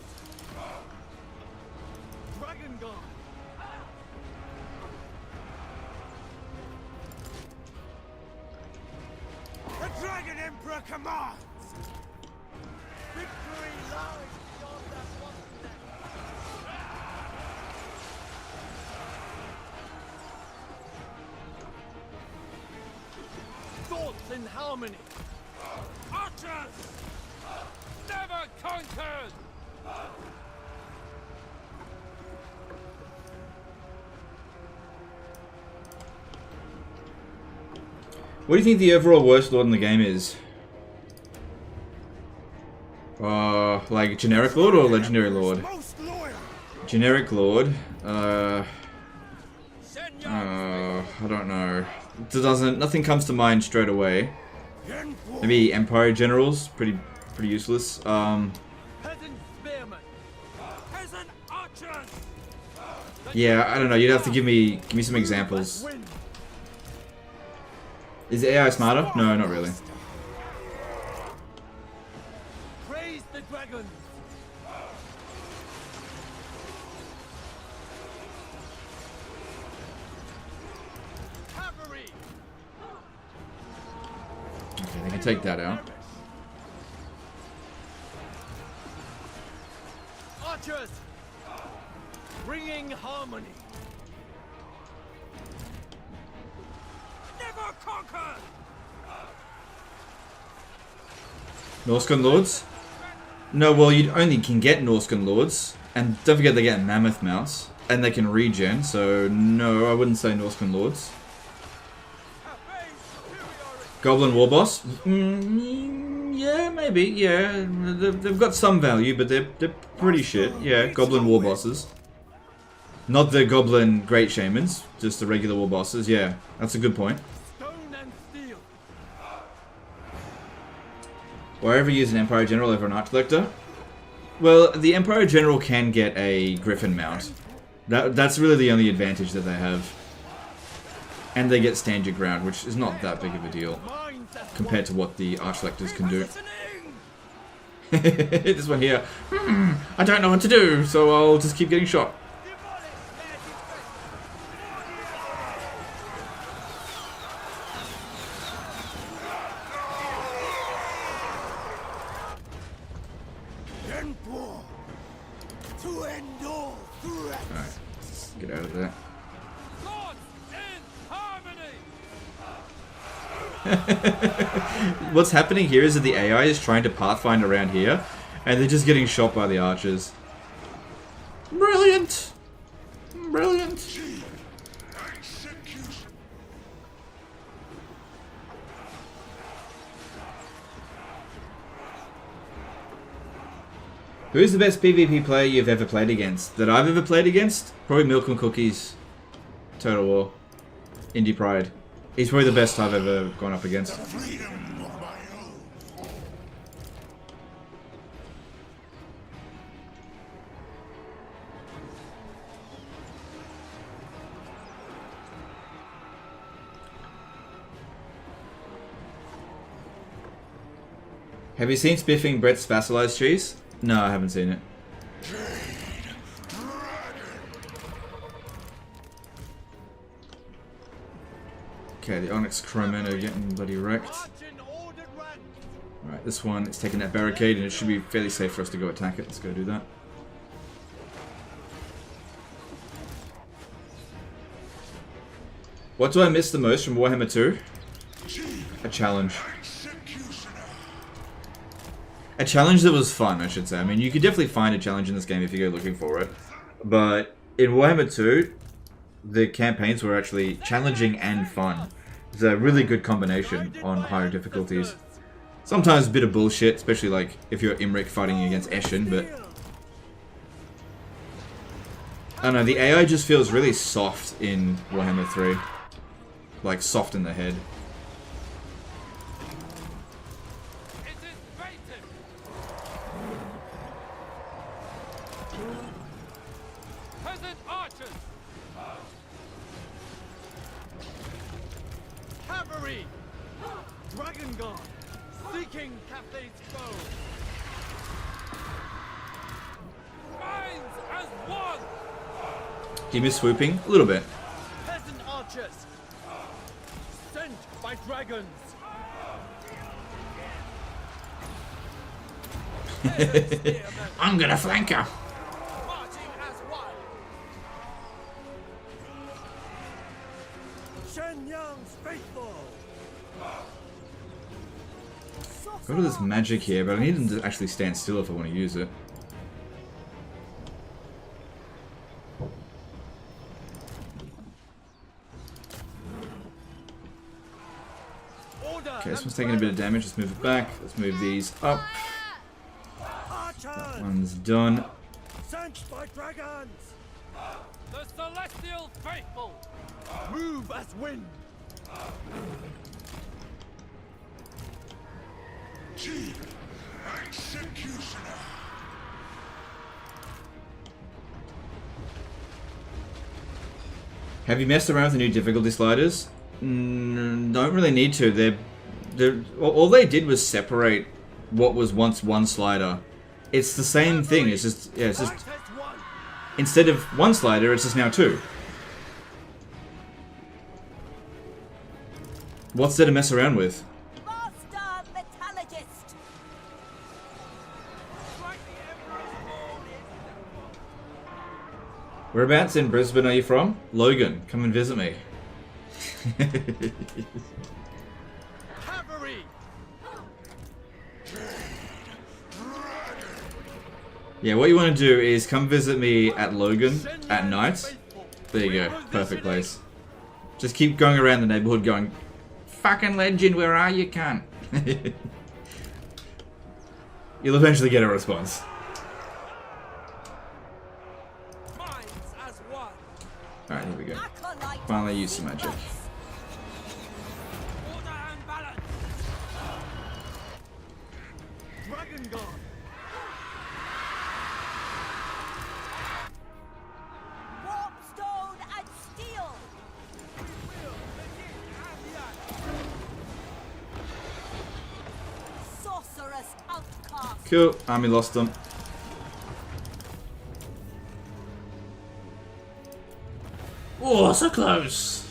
Dragon Guard! The Dragon Emperor commands. Victory lies beyond that bottleneck! Thoughts in harmony! Archers! Never conquered! What do you think the overall worst lord in the game is? Like generic lord or legendary lord? Most loyal. Generic lord. I don't know. Nothing comes to mind straight away. Maybe Empire generals, pretty useless. Peasant spearmen! Peasant archers! Yeah, I don't know. You'd have to give me some examples. Is the AI smarter? No, not really. Praise the dragon! Cavalry! Okay, they can take that out. Archers! Bringing harmony! Never conquer! Norscan lords? No, well, you only can get Norscan lords, and don't forget they get mammoth mounts, and they can regen. So no, I wouldn't say Norscan lords. Goblin war boss? Yeah, maybe. Yeah, they've got some value, but they're pretty shit. Yeah, goblin war bosses. Not the goblin great shamans, just the regular war bosses. Yeah, that's a good point. Stone and steel! Why ever use an Empire General over an Arch Lector? Well, the Empire General can get a Griffin mount. That's really the only advantage that they have. And they get stand your ground, which is not that big of a deal compared to what the Arch Lectors can do. This one here, I don't know what to do, so I'll just keep getting shot. To end all threats. Alright, get out of there. Swords in harmony! What's happening here is that the AI is trying to pathfind around here, and they're just getting shot by the archers. Brilliant! Brilliant! Execution. Who's the best PvP player you've ever played against? That I've ever played against? Probably Milk and Cookies. Total War. Indie Pride. He's probably the best I've ever gone up against. Freedom of my own. Have you seen Spiffing Brett's Vassalized Cheese? No, I haven't seen it. Okay, the Onyx Crowmen are getting bloody wrecked. Alright, this one is taking that barricade and it should be fairly safe for us to go attack it. Let's go do that. What do I miss the most from Warhammer 2? A challenge. a challenge that was fun, I should say. I mean, you could definitely find a challenge in this game if you go looking for it. But in Warhammer 2, the campaigns were actually challenging and fun. It's a really good combination on higher difficulties. Sometimes a bit of bullshit, especially like if you're Imric fighting against Eshin, but I don't know, the AI just feels really soft in Warhammer 3. Like, soft in the head. It is baited. Peasant archers. Cavalry. Dragon guard. Seeking Cathay's foe. Minds as one. Give me swooping? A little bit. Peasant archers. Sent by dragons. I'm gonna flank her. Marching as one. Shen Yang's faithful. Go to this magic here, but I need them to actually stand still if I want to use it. Okay, this one's taking a bit of damage. Let's move it back. Let's move these up. That one's done. Sent by dragons. The celestial faithful. Move as wind. Chief Executioner. Have you messed around with the new difficulty sliders? Don't really need to. All they did was separate what was once one slider. It's the same thing. It's just, yeah, it's just instead of one slider, it's just now two. What's there to mess around with? Master Metallurgist. Whereabouts in Brisbane are you from? Logan, come and visit me. Cavalry. Yeah, what you want to do is come visit me at Logan at night. There you go, perfect place. Just keep going around the neighborhood going, fucking legend, where are you, cunt? You'll eventually get a response. Minds as one. Alright, here we go. Finally use some magic. Order and balance. Dragon guard. Warp stone and steel. Sorceress outcast. Cool, army lost them. Oh, so close!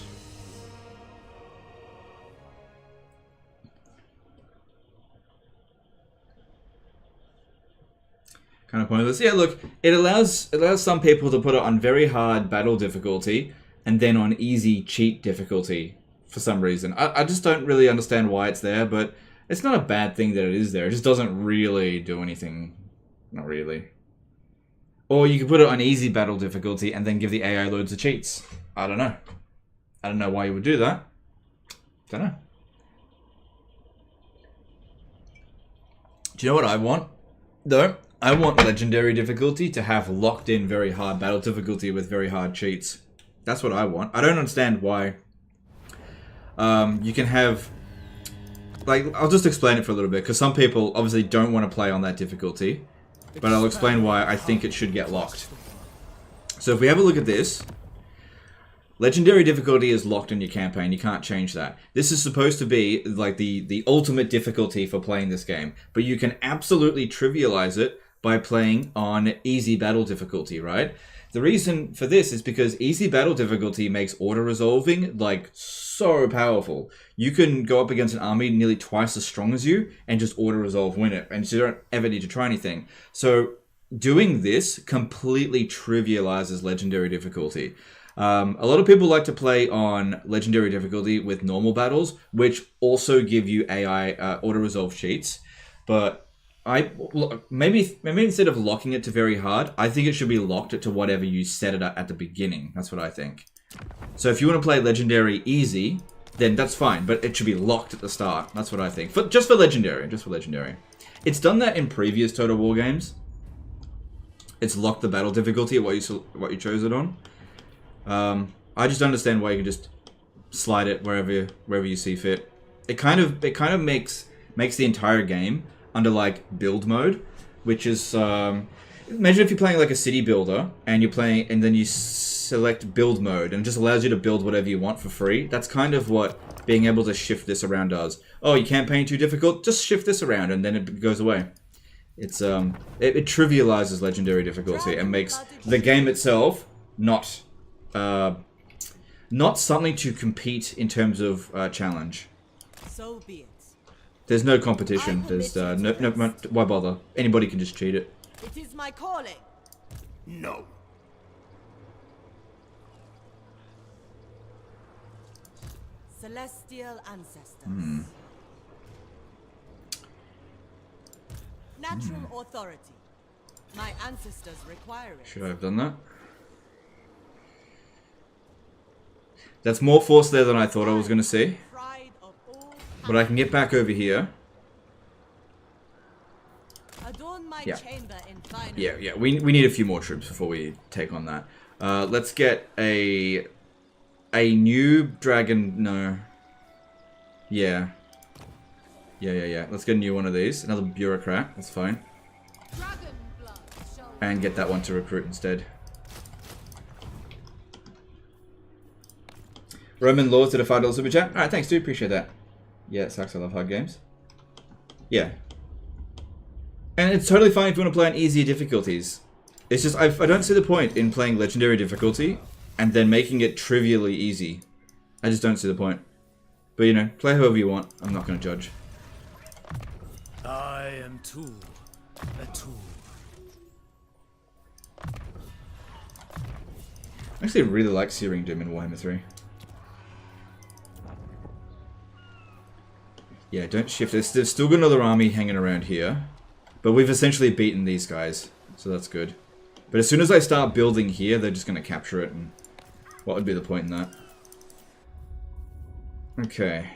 Kind of pointless. Yeah, look, it allows some people to put it on very hard battle difficulty and then on easy cheat difficulty for some reason. I just don't really understand why it's there, but it's not a bad thing that it is there. It just doesn't really do anything. Not really. Or you could put it on easy battle difficulty and then give the AI loads of cheats. I don't know. I don't know why you would do that. Don't know. Do you know what I want? Though, I want legendary difficulty to have locked in very hard battle difficulty with very hard cheats. That's what I want. I don't understand why. You can have... Like, I'll just explain it for a little bit, because some people obviously don't want to play on that difficulty. But I'll explain why I think it should get locked. So if we have a look at this, legendary difficulty is locked in your campaign. You can't change that. This is supposed to be like the ultimate difficulty for playing this game. But you can absolutely trivialize it by playing on easy battle difficulty, right? The reason for this is because easy battle difficulty makes auto-resolving like so powerful. You can go up against an army nearly twice as strong as you and just auto-resolve win it. And you don't ever need to try anything. So doing this completely trivializes legendary difficulty. A lot of people like to play on legendary difficulty with normal battles, which also give you AI auto-resolve cheats. But maybe instead of locking it to very hard, I think it should be locked to whatever you set it at the beginning. That's what I think. So if you want to play Legendary easy, then that's fine, but it should be locked at the start. That's what I think. Just for Legendary. It's done that in previous Total War games. It's locked the battle difficulty at what you chose it on. I just understand why you can just slide it wherever you see fit. It kind of makes the entire game under like build mode, which is imagine if you're playing like a city builder and then you select build mode and it just allows you to build whatever you want for free. That's kind of what being able to shift this around does. Oh, you campaign too difficult? Just shift this around and then it goes away. It's it trivializes legendary difficulty and makes the game itself not something to compete in terms of challenge. So be it. There's no competition. There's no why bother? Anybody can just cheat it. It is my calling. No. Celestial ancestors. Natural authority. My ancestors require it. Should I have done that? That's more force there than I thought I was going to see. But I can get back over here. Yeah. We need a few more troops before we take on that. Let's get a new dragon. No. Yeah. Let's get a new one of these. Another bureaucrat. That's fine. And get that one to recruit instead. Roman Laws did a $5 super chat. Alright, thanks dude. Appreciate that. Yeah, it sucks. I love hard games. Yeah. And it's totally fine if you want to play on easier difficulties. It's just, I don't see the point in playing legendary difficulty and then making it trivially easy. I just don't see the point. But you know, play however you want. I'm not going to judge. I am too a tool. I actually really like Searing Doom in Warhammer 3. Yeah, don't shift this. There's still got another army hanging around here. But we've essentially beaten these guys. So that's good. But as soon as I start building here, they're just going to capture it. And what would be the point in that? Okay.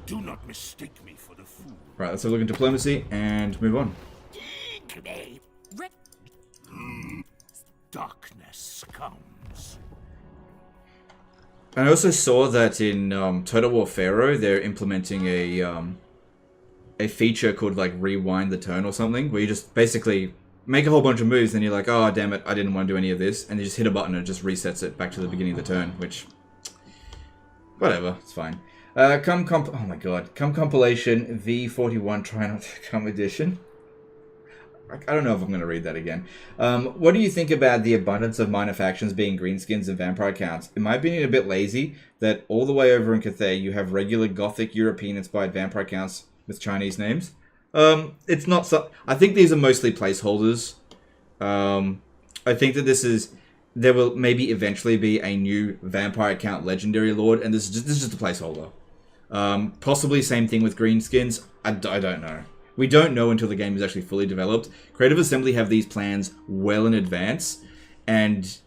Do not mistake me for the fool. Right, let's have a look at diplomacy and move on. Darkness comes. I also saw that in Total War Pharaoh, they're implementing a feature called like Rewind the Turn or something, where you just basically make a whole bunch of moves, and you're like, oh damn it, I didn't want to do any of this, and you just hit a button and it just resets it back to the beginning of the turn, which, whatever, it's fine. Oh my god, come compilation V41 Try Not to Come edition. I don't know if I'm going to read that again. What do you think about the abundance of minor factions being greenskins and vampire counts? In my opinion, a bit lazy that all the way over in Cathay you have regular Gothic European-inspired vampire counts with Chinese names. It's not so. I think these are mostly placeholders. I think that there will maybe eventually be a new vampire count legendary lord, and this is just a placeholder. Possibly same thing with greenskins. I don't know. We don't know until the game is actually fully developed. Creative Assembly have these plans well in advance, and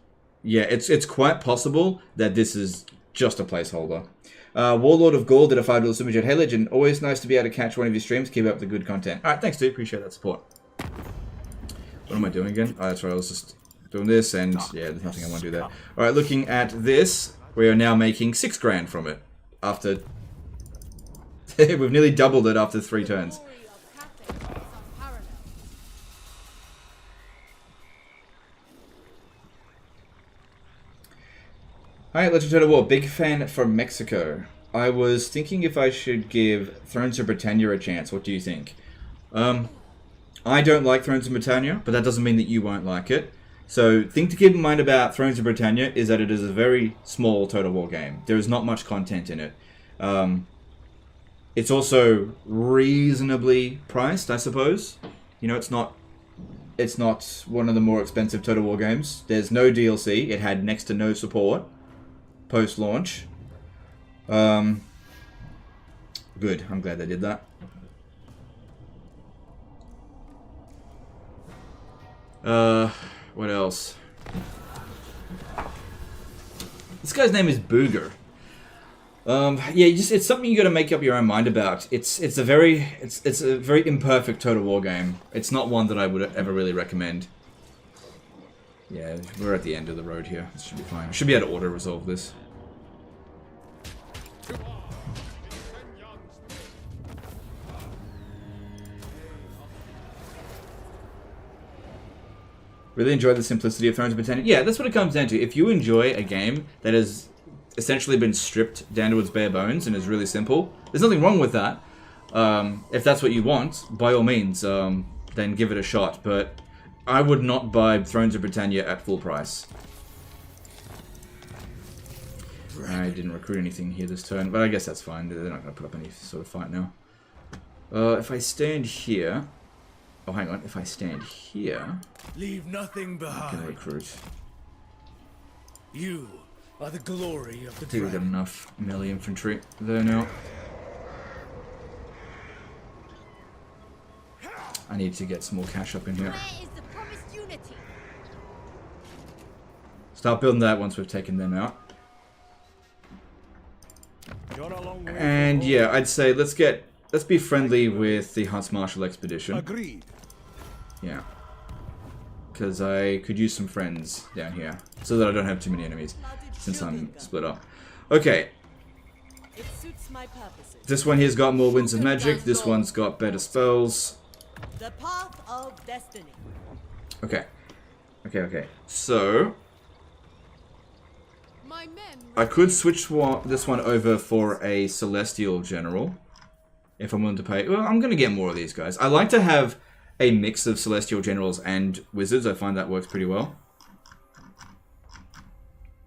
yeah, it's quite possible that this is just a placeholder. Warlord of Gaul did a $5 super chat. Hey Legend, always nice to be able to catch one of your streams. Keep up the good content. Alright, thanks dude, appreciate that support. What am I doing again? Oh, that's right, I was just doing this, and yeah, there's nothing I want to do there. Alright, looking at this, we are now making 6 grand from it. After... we've nearly doubled it after 3 turns. Hi, Legend Total War. Big fan from Mexico. I was thinking if I should give Thrones of Britannia a chance. What do you think? I don't like Thrones of Britannia, but that doesn't mean that you won't like it. So, thing to keep in mind about Thrones of Britannia is that it is a very small Total War game. There is not much content in it. It's also reasonably priced, I suppose. You know, it's not one of the more expensive Total War games. There's no DLC. It had next to no support post-launch. Good, I'm glad they did that. What else? This guy's name is Booger. Yeah, it's something you got to make up your own mind about. It's a very imperfect Total War game. It's not one that I would ever really recommend. Yeah, we're at the end of the road here. This should be fine. Should be able to auto resolve this. Really enjoy the simplicity of Thrones of Britannia. Yeah, that's what it comes down to. If you enjoy a game that has essentially been stripped down to its bare bones and is really simple, there's nothing wrong with that. If that's what you want, by all means, then give it a shot. But I would not buy Thrones of Britannia at full price. I didn't recruit anything here this turn, but I guess that's fine. They're not going to put up any sort of fight now. If I stand here... Oh, hang on. If I stand here... Leave nothing behind. I can recruit. You are the glory of the I think we've got enough melee infantry there now. I need to get some more cash up in here. Where is the promised unity? Start building that once we've taken them out. And yeah, I'd say let's be friendly with the Hunts Marshal expedition. Agreed. Yeah. Because I could use some friends down here. So that I don't have too many enemies. Since I'm split up. Okay. It suits my purposes. This one here's got more Winds of Magic. This one's got better spells. The path of destiny. Okay. Okay. So... I could switch this one over for a Celestial General. If I'm willing to pay... Well, I'm going to get more of these guys. I like to have a mix of Celestial Generals and Wizards. I find that works pretty well.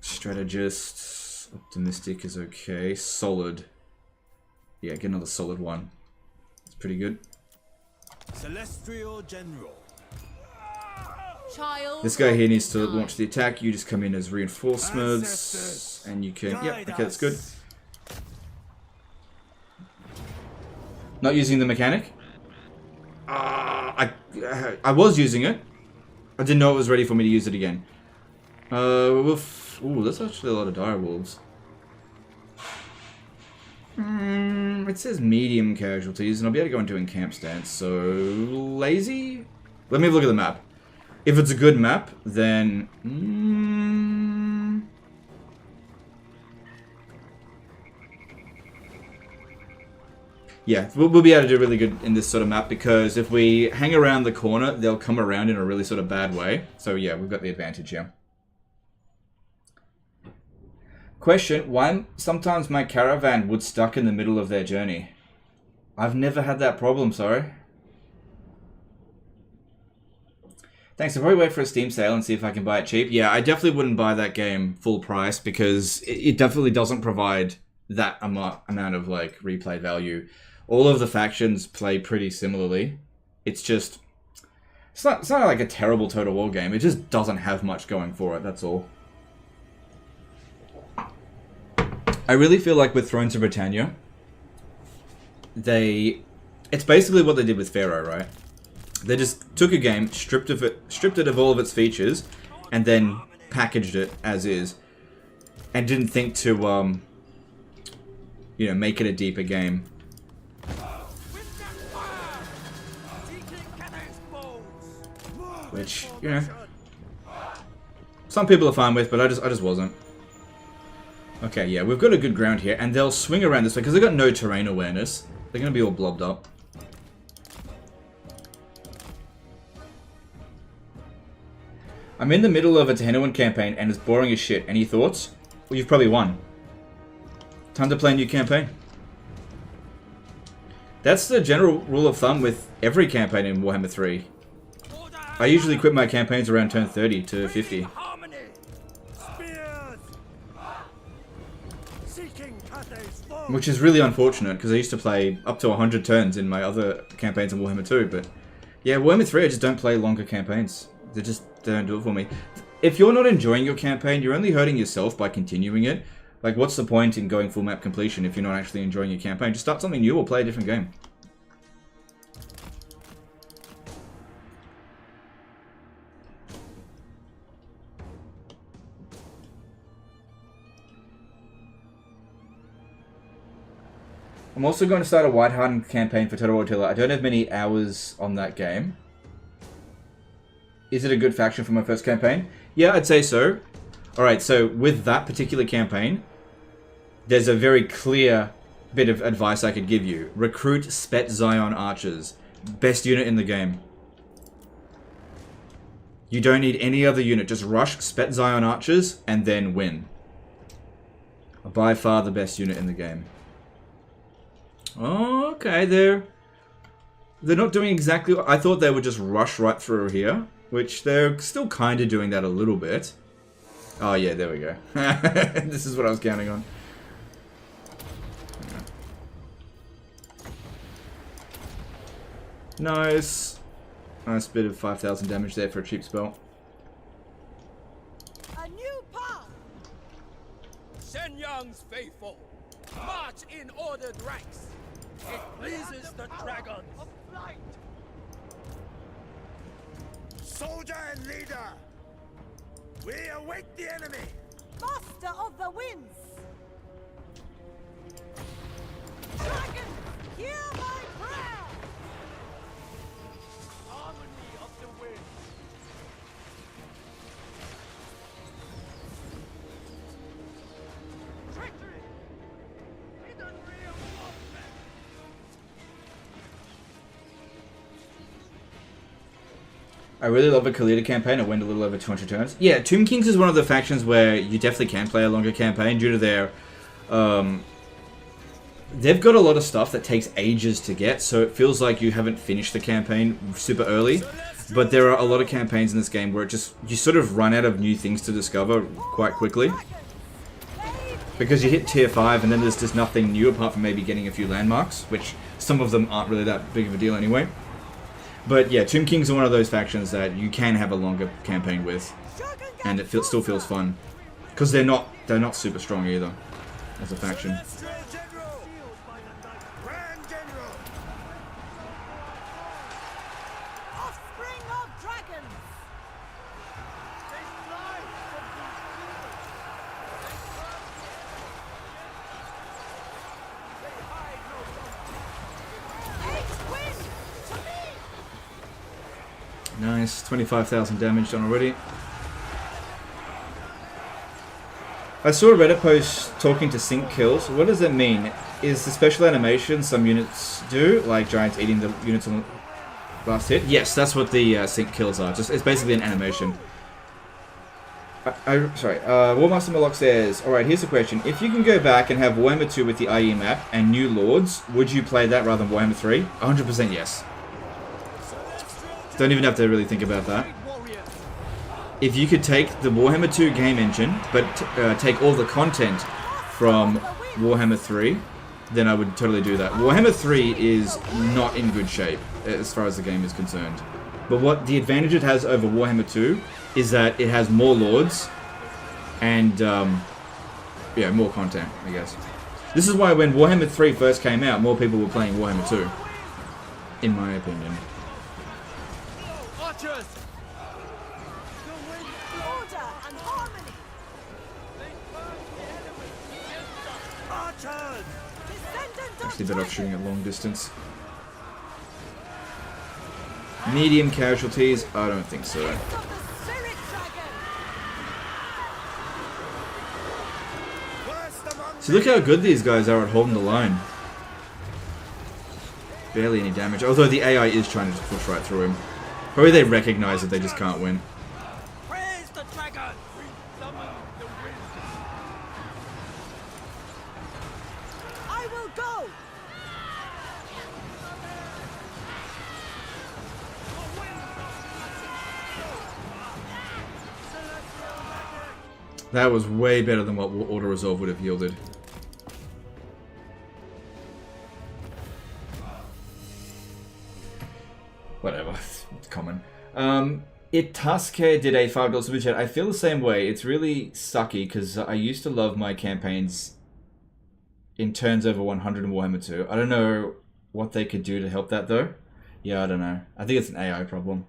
Strategist. Optimistic is okay. Solid. Yeah, get another solid one. It's pretty good. Celestial General. Child. This guy here needs to launch the attack. You just come in as reinforcements. And you can... Yep, okay, that's good. Not using the mechanic. I was using it. I didn't know it was ready for me to use it again. Ooh, that's actually a lot of dire wolves. It says medium casualties, and I'll be able to go into encamp stance. So lazy. Let me have a look at the map. If it's a good map, then yeah, we'll be able to do really good in this sort of map, because if we hang around the corner, they'll come around in a really sort of bad way. So yeah, we've got the advantage here. Question, why sometimes my caravan would stuck in the middle of their journey? I've never had that problem, sorry. Thanks, I'll probably wait for a Steam sale and see if I can buy it cheap. Yeah, I definitely wouldn't buy that game full price, because it definitely doesn't provide that amount of like replay value. All of the factions play pretty similarly. It's just... It's not like a terrible Total War game. It just doesn't have much going for it, that's all. I really feel like with Thrones of Britannia, it's basically what they did with Pharaoh, right? They just took a game, stripped it of all of its features, and then packaged it as is, and didn't think to, you know, make it a deeper game. Which, you know, some people are fine with, but I just wasn't. Okay, yeah, we've got a good ground here, and they'll swing around this way, because they've got no terrain awareness. They're going to be all blobbed up. I'm in the middle of a Tehenoan campaign, and it's boring as shit. Any thoughts? Well, you've probably won. Time to play a new campaign. That's the general rule of thumb with every campaign in Warhammer 3. I usually quit my campaigns around turn 30 to 50. Which is really unfortunate, because I used to play up to 100 turns in my other campaigns in Warhammer 2, but... Yeah, Warhammer 3, I just don't play longer campaigns. They don't do it for me. If you're not enjoying your campaign, you're only hurting yourself by continuing it. Like, what's the point in going full map completion if you're not actually enjoying your campaign? Just start something new or play a different game. I'm also going to start a White Hardened campaign for Total War Tiller. I don't have many hours on that game. Is it a good faction for my first campaign? Yeah, I'd say so. Alright, so with that particular campaign, there's a very clear bit of advice I could give you. Recruit Spet Zion Archers. Best unit in the game. You don't need any other unit. Just rush Spet Zion Archers and then win. By far the best unit in the game. Oh, okay, they're not doing exactly what I thought. They would just rush right through here, which they're still kind of doing that a little bit. Oh yeah, there we go. This is what I was counting on. Nice. Nice bit of 5,000 damage there for a cheap spell. A new path. Shen Yang's faithful, march in ordered ranks. It pleases the dragons. Soldier and leader, we await the enemy. Master of the winds. Dragon, hear my prayer. Harmony of the wind. Treachery. Hidden reinforcement. I really love a Khalida campaign. It went a little over 200 turns. Yeah, Tomb Kings is one of the factions where you definitely can play a longer campaign due to their... they've got a lot of stuff that takes ages to get, so it feels like you haven't finished the campaign super early. But there are a lot of campaigns in this game where it just... you sort of run out of new things to discover quite quickly. Because you hit tier 5 and then there's just nothing new apart from maybe getting a few landmarks, which some of them aren't really that big of a deal anyway. But yeah, Tomb Kings are one of those factions that you can have a longer campaign with, and it still feels fun, because they're not super strong either as a faction. Offspring of dragons. Nice, 25,000 damage done already. I saw a Reddit post talking to sync kills. What does that mean? Is the special animation some units do, like giants eating the units on the last hit? Yes, that's what the sync kills are. It's basically an animation. Sorry, Warmaster Malok says, alright, here's the question. If you can go back and have Warhammer 2 with the IE map and new lords, would you play that rather than Warhammer 3? 100% yes. Don't even have to really think about that. If you could take the Warhammer 2 game engine, but take all the content from Warhammer 3, then I would totally do that. Warhammer 3 is not in good shape as far as the game is concerned. But what the advantage it has over Warhammer 2 is that it has more lords and yeah, more content, I guess. This is why when Warhammer 3 first came out, more people were playing Warhammer 2, in my opinion. Archers. Order and harmony. Archers! Descendant of Actually better off shooting dragons. at long distance. Medium casualties? I don't think so. Of the spirit dragon. First among See, look how good these guys are at holding the line. Barely any damage, although the AI is trying to just push right through him. Probably they recognize that they just can't win. Praise the dragon. We summon the wind. I will go. That was way better than what Auto Resolve would have yielded. Whatever, it's common. Ituske did a $5 super chat. I feel the same way. It's really sucky because I used to love my campaigns in turns over 100 in Warhammer 2. I don't know what they could do to help that though. Yeah, I don't know. I think it's an AI problem.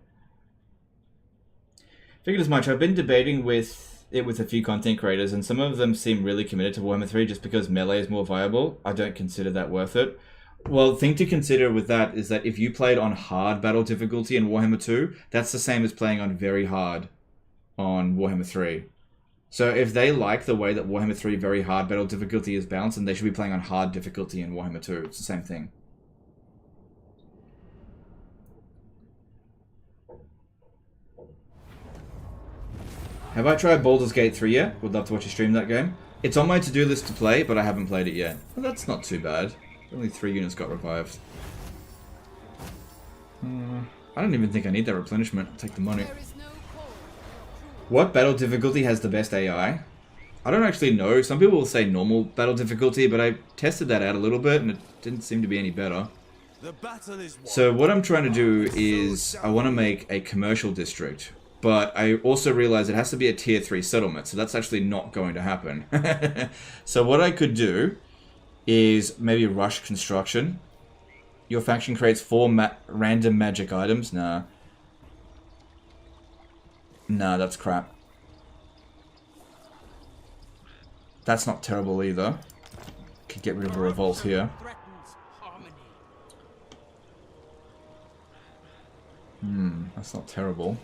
Figured as much. I've been debating with a few content creators, and some of them seem really committed to Warhammer 3 just because melee is more viable. I don't consider that worth it. Well, thing to consider with that is that if you played on hard battle difficulty in Warhammer 2, that's the same as playing on very hard on Warhammer 3. So if they like the way that Warhammer 3 very hard battle difficulty is balanced, then they should be playing on hard difficulty in Warhammer 2. It's the same thing. Have I tried Baldur's Gate 3 yet? Would love to watch you stream that game. It's on my to-do list to play, but I haven't played it yet. Well, that's not too bad. Only 3 units got revived. I don't even think I need that replenishment. I'll take the money. What battle difficulty has the best AI? I don't actually know. Some people will say normal battle difficulty, but I tested that out a little bit and it didn't seem to be any better. So what I'm trying to do is I want to make a commercial district, but I also realize it has to be a tier 3 settlement, so that's actually not going to happen. So what I could do is maybe rush construction. Your faction creates 4 random magic items. Nah, that's crap. That's not terrible either. Could get rid of a revolt here. That's not terrible.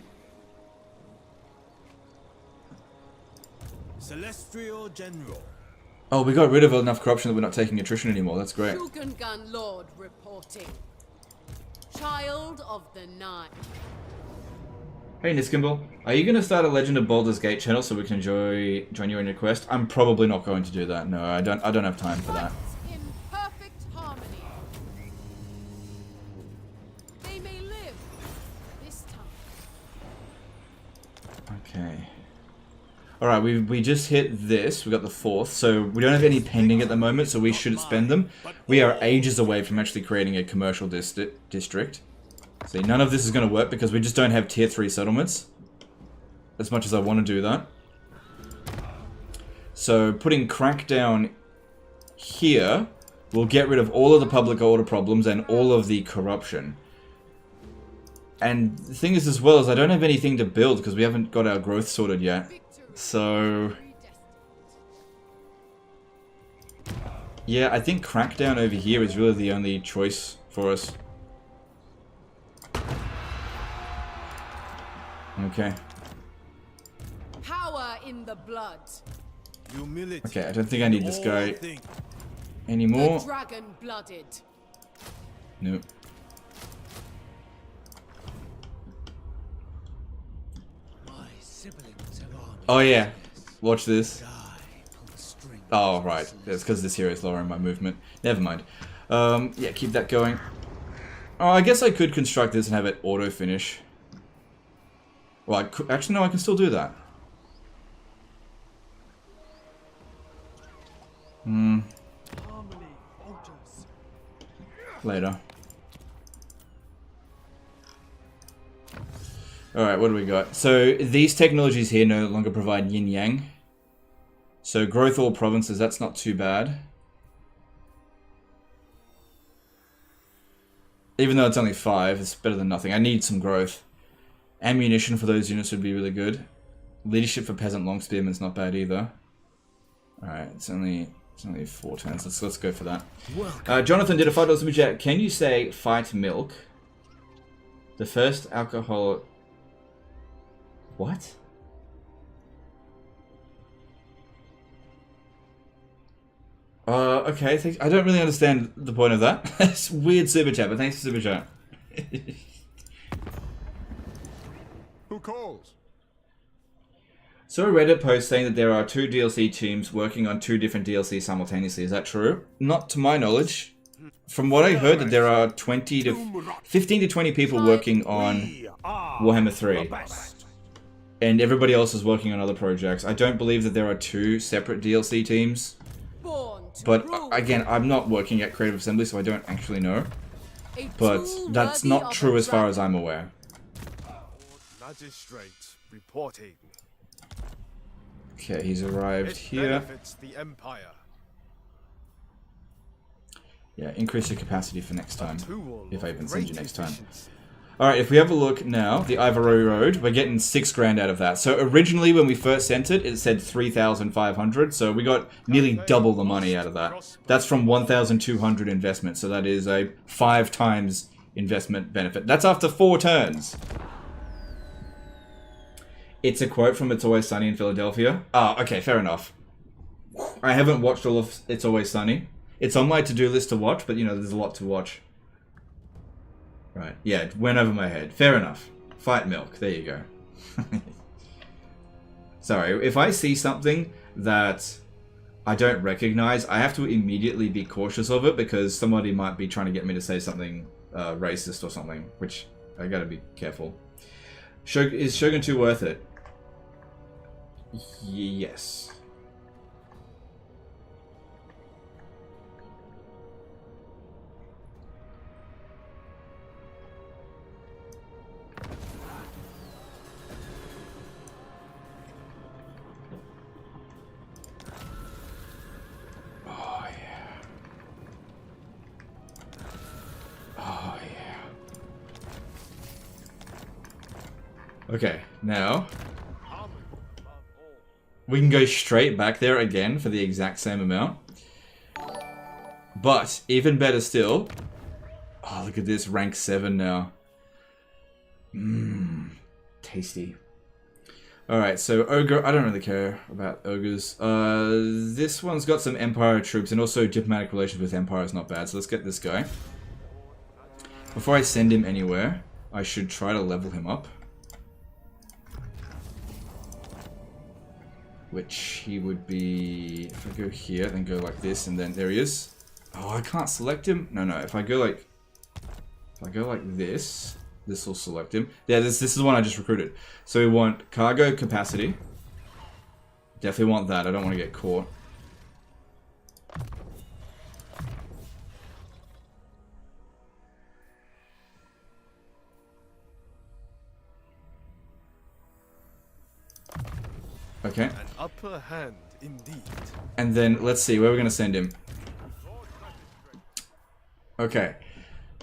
Celestial General. Oh, we got rid of enough corruption that we're not taking attrition anymore. That's great. Shugengan Lord reporting. Child of the Night. Hey Niskimble, are you going to start a Legend of Baldur's Gate channel so we can join you on your quest? I'm probably not going to do that. No, I don't have time for that. In perfect harmony. They may live this time. Okay. Alright, we just hit this. We got the 4th, so we don't have any pending at the moment, so we shouldn't spend them. We are ages away from actually creating a commercial district. See, none of this is going to work because we just don't have tier 3 settlements. As much as I want to do that. So, putting Crackdown here will get rid of all of the public order problems and all of the corruption. And the thing is as well is I don't have anything to build because we haven't got our growth sorted yet. So... yeah, I think Crackdown over here is really the only choice for us. Okay. Power in the blood. Humility. Okay, I don't think I need this guy anymore. The dragon blooded. Nope. My siblings have armies. Oh yeah, watch this. Oh right, it's because this hero is lowering my movement. Never mind. Yeah, keep that going. Oh, I guess I could construct this and have it auto finish. Well, I could, actually no, I can still do that. Later. Alright, what do we got? So, these technologies here no longer provide yin-yang. So, growth all provinces, that's not too bad. Even though it's only 5, it's better than nothing. I need some growth. Ammunition for those units would be really good. Leadership for peasant long spearmen's not bad either. Alright, it's only 4 turns. Let's go for that. Jonathan did a $5 super chat. Can you say fight milk? The first alcohol. What? Okay. I don't really understand the point of that. It's weird super chat, but thanks for super chat. Who calls? Saw a Reddit post saying that there are 2 DLC teams working on 2 different DLCs simultaneously. Is that true? Not to my knowledge. From what I heard, that there are 15 to 20 people working on Warhammer 3. And everybody else is working on other projects. I don't believe that there are 2 separate DLC teams. But again, I'm not working at Creative Assembly, so I don't actually know. But that's not true as far as I'm aware. Magistrate reporting. Okay, he's arrived It here. benefits the Empire. Yeah, increase your capacity for next time. Tool If I of even send you great next time. efficiency. Alright, if we have a look now, the Ivory Road, we're getting 6 grand out of that. So originally when we first sent it, it said 3,500, so we got nearly double the money out of that. That's from 1,200 investment, so that is a 5 times investment benefit. That's after 4 turns. It's a quote from It's Always Sunny in Philadelphia. Ah, okay, fair enough. I haven't watched all of It's Always Sunny. It's on my to-do list to watch, but you know, there's a lot to watch. Right, yeah, it went over my head. Fair enough. Fight milk, there you go. Sorry, if I see something that I don't recognize, I have to immediately be cautious of it because somebody might be trying to get me to say something racist or something, which I gotta be careful. Is Shogun 2 worth it? Yes. Oh yeah. Oh yeah. Okay, now we can go straight back there again for the exact same amount. But even better still, oh look at this, rank 7 now. Mmm, tasty. Alright, so Ogre, I don't really care about Ogres. This one's got some Empire troops and also diplomatic relations with Empire is not bad, so let's get this guy. Before I send him anywhere, I should try to level him up. Which he would be, if I go here, then go like this, and then there he is. Oh, I can't select him? No, if I go like this, this will select him. Yeah, this is the one I just recruited. So we want cargo capacity. Definitely want that, I don't want to get caught. Okay. An upper hand indeed. And then let's see where we're gonna send him. Okay.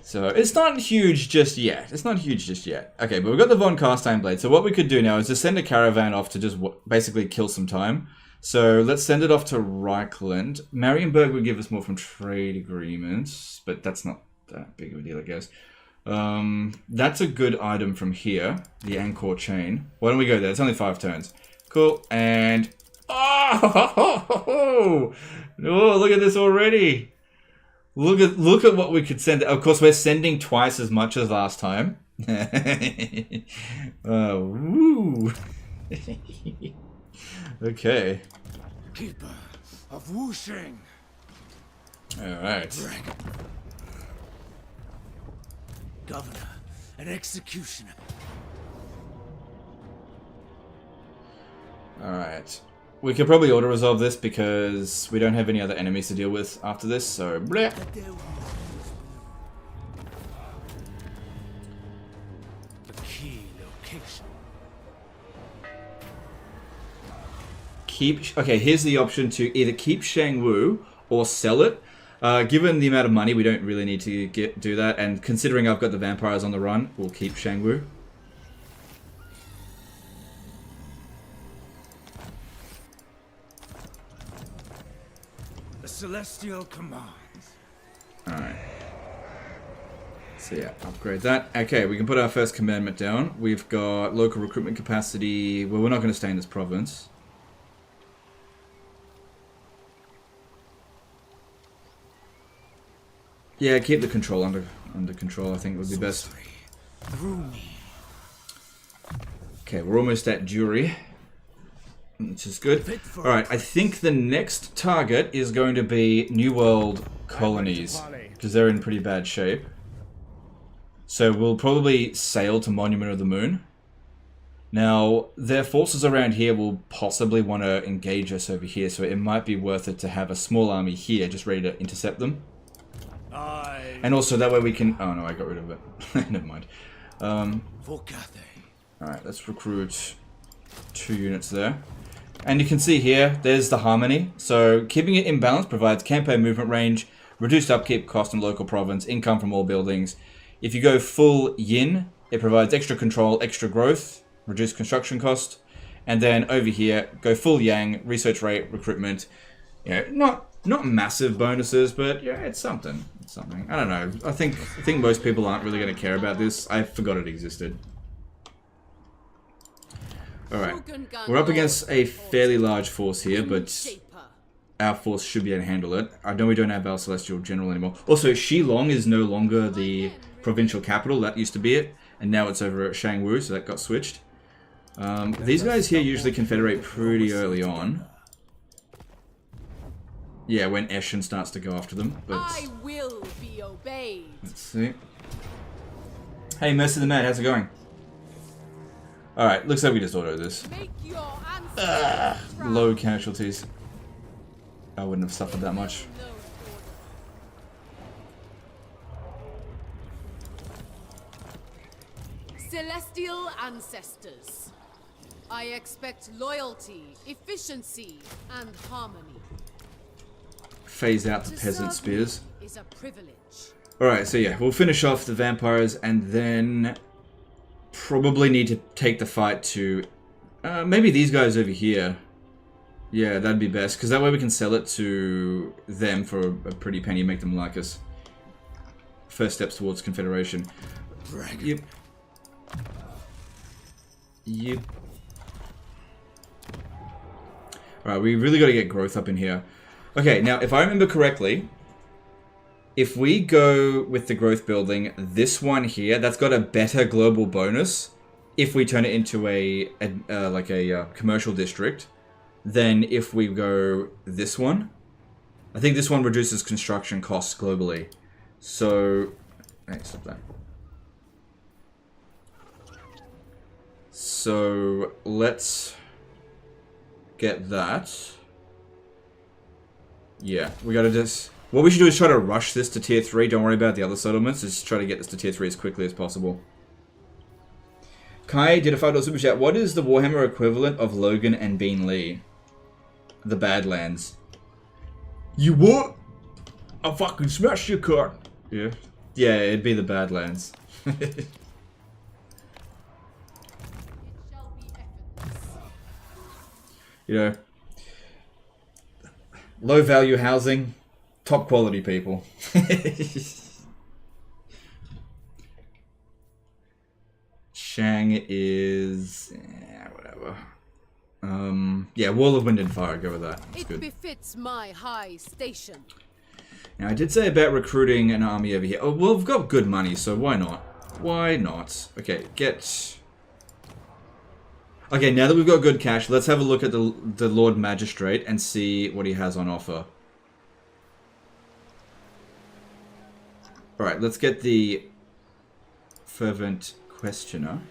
So it's not huge just yet. It's not huge just yet. Okay, but we've got the Von Carstein Blade. So what we could do now is just send a caravan off to just basically kill some time. So let's send it off to Reichland. Marienburg would give us more from trade agreements, but that's not that big of a deal, I guess. That's a good item from here, the Angkor chain. Why don't we go there? It's only 5 turns. Cool, and oh, look at this already. Look at what we could send. Of course, we're sending twice as much as last time. Woo. Okay. Keeper of Wuxing. All right. Governor and executioner. Alright. We could probably auto-resolve this because we don't have any other enemies to deal with after this, so bleh. The key location. Okay, here's the option to either keep Shangwu or sell it. Given the amount of money, we don't really need to do that, and considering I've got the vampires on the run, we'll keep Shangwu. Celestial commands. Alright. So yeah, upgrade that. Okay, we can put our first commandment down. We've got local recruitment capacity. Well, we're not going to stay in this province. Yeah, keep the control under control, I think would be best. Okay, we're almost at Jewry. Which is good. Alright, I think the next target is going to be New World colonies, because they're in pretty bad shape. So we'll probably sail to Monument of the Moon. Now, their forces around here will possibly want to engage us over here, so it might be worth it to have a small army here, just ready to intercept them. And also that way we can... Oh no, I got rid of it. Never mind. For Cathay. Alright, let's recruit 2 units there. And you can see here, there's the harmony. So keeping it in balance provides campaign movement range, reduced upkeep cost in local province, income from all buildings. If you go full yin, it provides extra control, extra growth, reduced construction cost. And then over here, go full yang, research rate, recruitment. You know, not massive bonuses, but yeah, it's something. It's something. I don't know. I think most people aren't really going to care about this. I forgot it existed. Alright, we're up against a fairly large force here, but our force should be able to handle it. I know we don't have our Celestial General anymore. Also, Shilong is no longer the provincial capital. That used to be it, and now it's over at Shangwu, so that got switched. These guys here usually confederate pretty early on. Yeah, when Eshin starts to go after them, but... I will be obeyed. Let's see. Hey, Mercy the Man, how's it going? Alright, looks like we just auto this. Make your ancestors proud. Low casualties. I wouldn't have suffered that much. Celestial ancestors. I expect loyalty, efficiency, and harmony. Phase out the To peasant serve me spears. is a privilege. Alright, so yeah, we'll finish off the vampires and then probably need to take the fight to maybe these guys over here. Yeah, that'd be best, because that way we can sell it to them for a pretty penny, make them like us. First steps towards Confederation. Yep. Yep. Alright, we really got to get growth up in here. Okay, now if I remember correctly, if we go with the growth building, this one here, that's got a better global bonus if we turn it into a commercial district than if we go this one. I think this one reduces construction costs globally. So, hey, stop that. So, let's get that. Yeah, we gotta just... What we should do is try to rush this to tier 3. Don't worry about the other settlements. Just try to get this to tier 3 as quickly as possible. Kai did a $5 super chat. What is the Warhammer equivalent of Logan and Bean Lee? The Badlands. You what? I fucking smashed your car. Yeah. Yeah, it'd be the Badlands. It shall be effortless. You know, low value housing, top quality people. Shang is... whatever. Yeah, Wall of Wind and Fire, go with that. That's It good. befits my high station. Now, I did say about recruiting an army over here. Oh, well, we've got good money, so why not? Why not? Okay, get... Okay, now that we've got good cash, let's have a look at the Lord Magistrate and see what he has on offer. Alright, let's get the Fervent Questioner.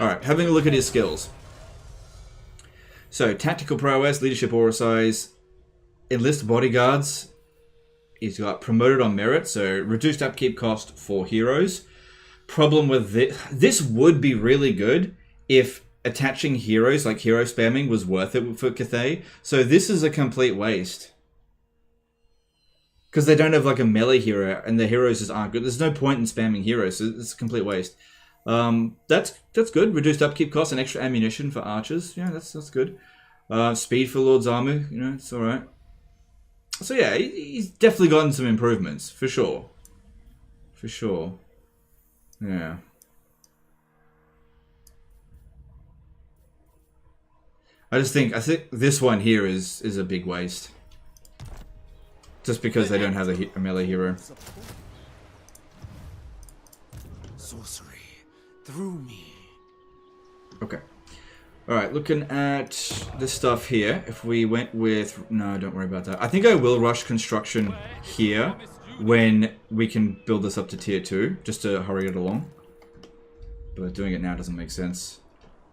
Alright, having a look at his skills. So, Tactical Prowess, Leadership Aura Size, Enlist Bodyguards. He's got Promoted on Merit, so reduced upkeep cost for heroes. Problem with this would be really good if attaching heroes, like hero spamming, was worth it for Cathay. So this is a complete waste. Because they don't have like a melee hero, and the heroes just aren't good. There's no point in spamming heroes, so it's a complete waste. That's good. Reduced upkeep costs and extra ammunition for archers. Yeah, that's good. Speed for Lord's Armor, you know, it's alright. So yeah, he's definitely gotten some improvements, for sure. For sure. Yeah. I think this one here is a big waste. Just because they don't have a melee hero. Sorcery through me. Okay. Alright, looking at this stuff here. If we went with... No, don't worry about that. I think I will rush construction here when we can build this up to tier 2. Just to hurry it along. But doing it now doesn't make sense.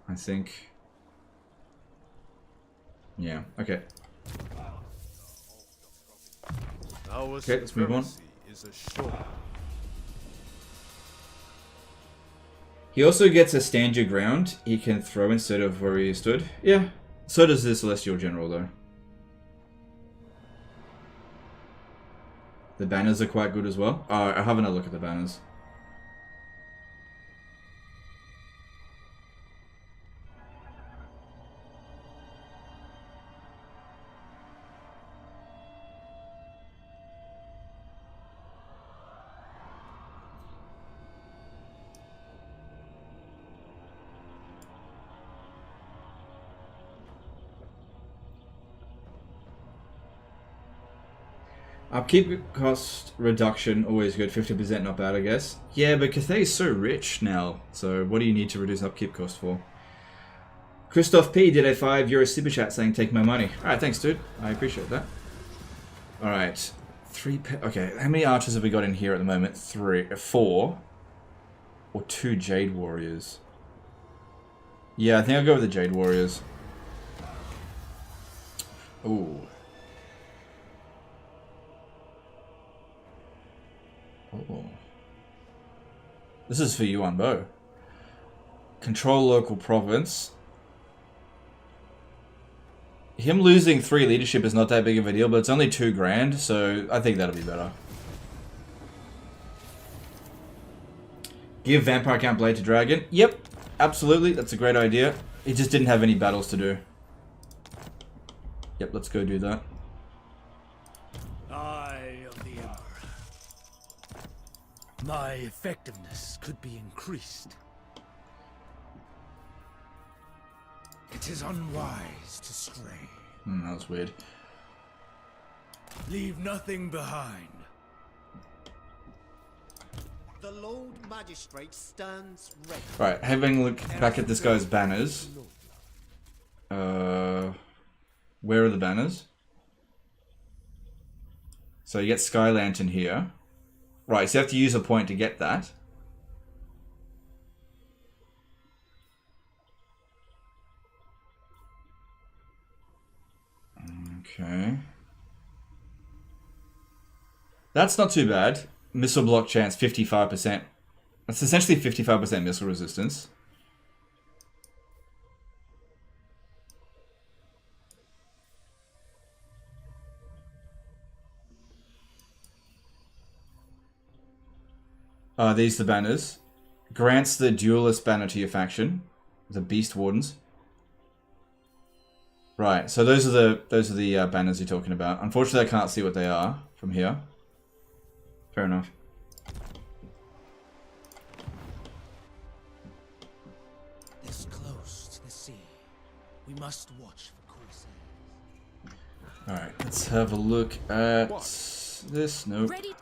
I think... Yeah, okay. Okay, let's move on. He also gets a stand your ground he can throw instead of where he stood. Yeah, so does the Celestial General though. The banners are quite good as well. I'll have another look at the banners. Upkeep cost reduction, always good. 50% not bad, I guess. Yeah, but Cathay is so rich now. So what do you need to reduce upkeep cost for? Christoph P did a €5 super chat saying take my money. Alright, thanks dude. I appreciate that. Alright. Okay, how many archers have we got in here at the moment? 4. Or 2 Jade Warriors. Yeah, I think I'll go with the Jade Warriors. Ooh. Oh. This is for Yuan Bo. Control local province. Him losing 3 leadership is not that big of a deal, but it's only 2 grand, so I think that'll be better. Give Vampire Count Blade to Dragon. Yep, absolutely, that's a great idea. He just didn't have any battles to do. Yep, let's go do that. My effectiveness could be increased. It is unwise to stray. That was weird. Leave nothing behind. The Lord Magistrate stands ready. Right, having a look back at this guy's banners. Where are the banners? So you get Sky Lantern here. Right, so you have to use a point to get that. Okay. That's not too bad. Missile block chance, 55%. That's essentially 55% missile resistance. These are the banners. Grants the Duelist banner to your faction. The Beast Wardens. Right, so those are the banners you're talking about. Unfortunately, I can't see what they are from here. Fair enough. This close to the sea, we must watch for corsairs. Alright, let's have a look at this. Nope. Ready?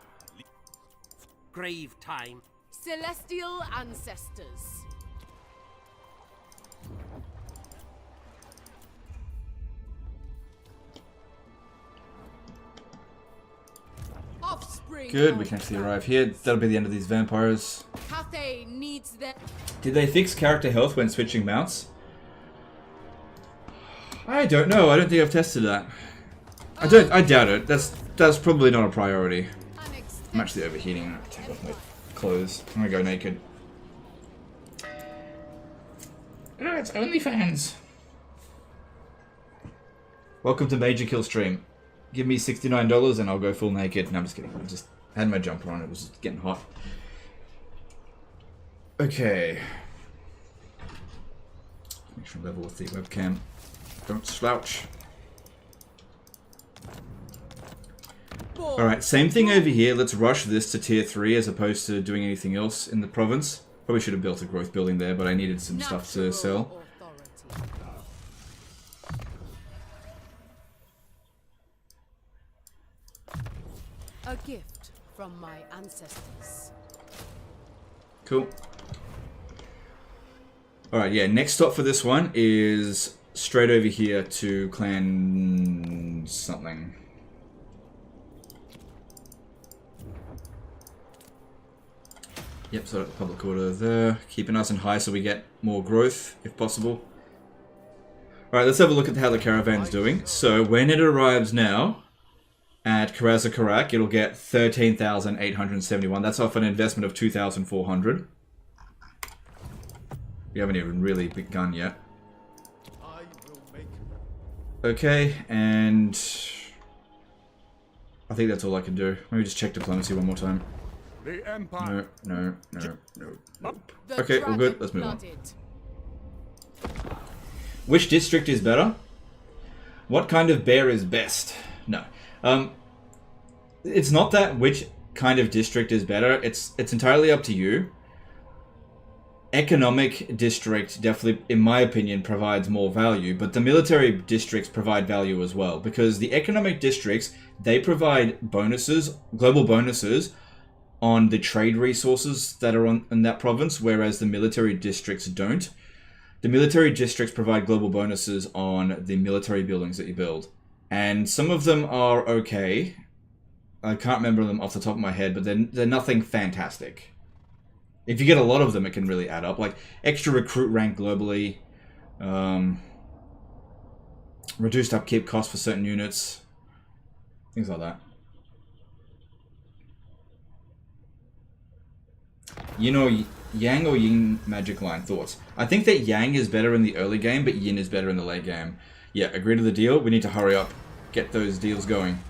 Grave time. Celestial ancestors. Offspring. Good, we can actually arrive here. That'll be the end of these vampires. Cathay needs them. Did they fix character health when switching mounts? I don't know. I don't think I've tested that. I doubt it. That's probably not a priority. I'm actually overheating. I'm gonna take off my clothes. I'm gonna go naked. Oh, it's OnlyFans. Welcome to Major Kill Stream. Give me $69 and I'll go full naked. No, I'm just kidding. I just had my jumper on. It was just getting hot. Okay. Make sure I'm level with the webcam. Don't slouch. Alright, same thing over here. Let's rush this to tier 3 as opposed to doing anything else in the province. Probably should have built a growth building there, but I needed some stuff to sell. A gift from my ancestors. Cool. Alright, yeah, next stop for this one is straight over here to clan something. Yep, so the public order there. Keep it nice and high so we get more growth, if possible. Alright, let's have a look at how the caravan's doing. So, when it arrives now, at Karazakarak, it'll get 13,871. That's off an investment of 2,400. We haven't even really begun yet. I will make Okay, and I think that's all I can do. Maybe just check diplomacy one more time. The Empire. No. The Okay, all good. Let's move on. dragon-blooded. Which district is better? What kind of bear is best? No. It's not that which kind of district is better. It's entirely up to you. Economic district definitely, in my opinion, provides more value, but the military districts provide value as well, because the economic districts, they provide bonuses, global bonuses, on the trade resources that are in that province, whereas the military districts don't. The military districts provide global bonuses on the military buildings that you build. And some of them are okay. I can't remember them off the top of my head, but they're nothing fantastic. If you get a lot of them, it can really add up. Like extra recruit rank globally, reduced upkeep cost for certain units, things like that. You know, Yang or Yin magic line thoughts? I think that Yang is better in the early game, but Yin is better in the late game. Yeah, agree to the deal. We need to hurry up, get those deals going.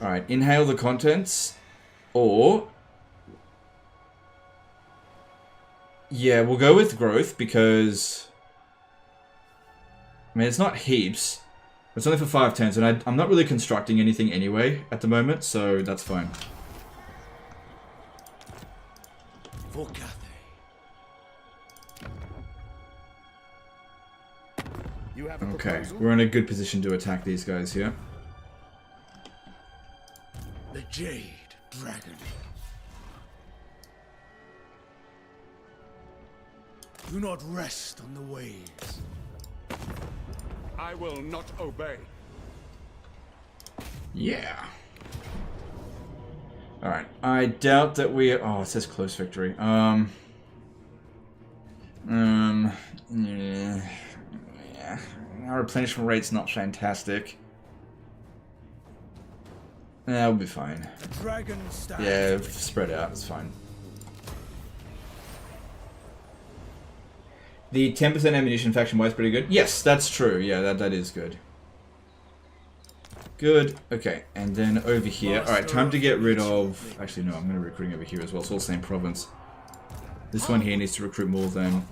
All right, inhale the contents, or yeah, we'll go with growth because I mean it's not heaps. It's only for 5 turns, and I'm not really constructing anything anyway at the moment, so that's fine. For Cathay. You have a Okay, proposal? we're in a good position to attack these guys here. The Jade Dragon. Do not rest on the waves. I will not obey. Yeah. Alright, I doubt that we... Oh, it says close victory. Yeah. Our replenishment rate's not fantastic. We'll be fine. The dragon stands. Yeah, spread out, it's fine. The 10% ammunition faction-wise pretty good? Yes, that's true. Yeah, that is good. Good. Okay, and then over here. Alright, time to get rid of... Actually, no, I'm going to recruiting over here as well. It's all the same province. This one here needs to recruit more than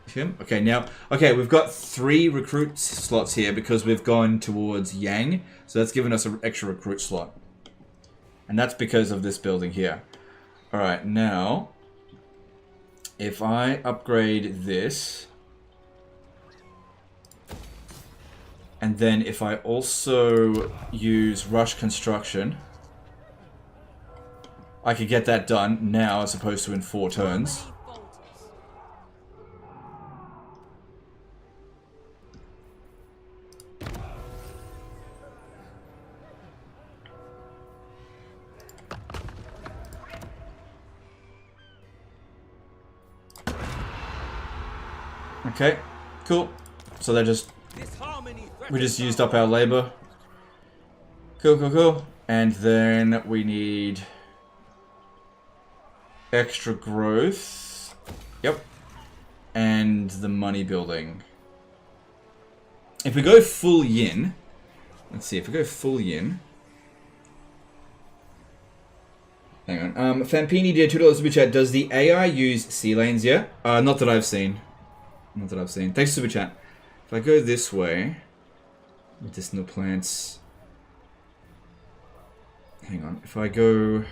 him. Okay, now... Okay, we've got 3 recruit slots here because we've gone towards Yang. So that's given us an extra recruit slot. And that's because of this building here. Alright, now... If I upgrade this... And then if I also use rush construction, I could get that done now as opposed to in 4 turns. Okay, cool. So they're just... We just used up our labor. Cool. And then we need extra growth. Yep. And the money building. If we go full yin, let's see, if we go full yin. Hang on. Fampini did $2 super chat. Does the AI use sea lanes yet? Not that I've seen. Not that I've seen. Thanks, super chat. If I go this way, medicinal plants. Hang on. If I go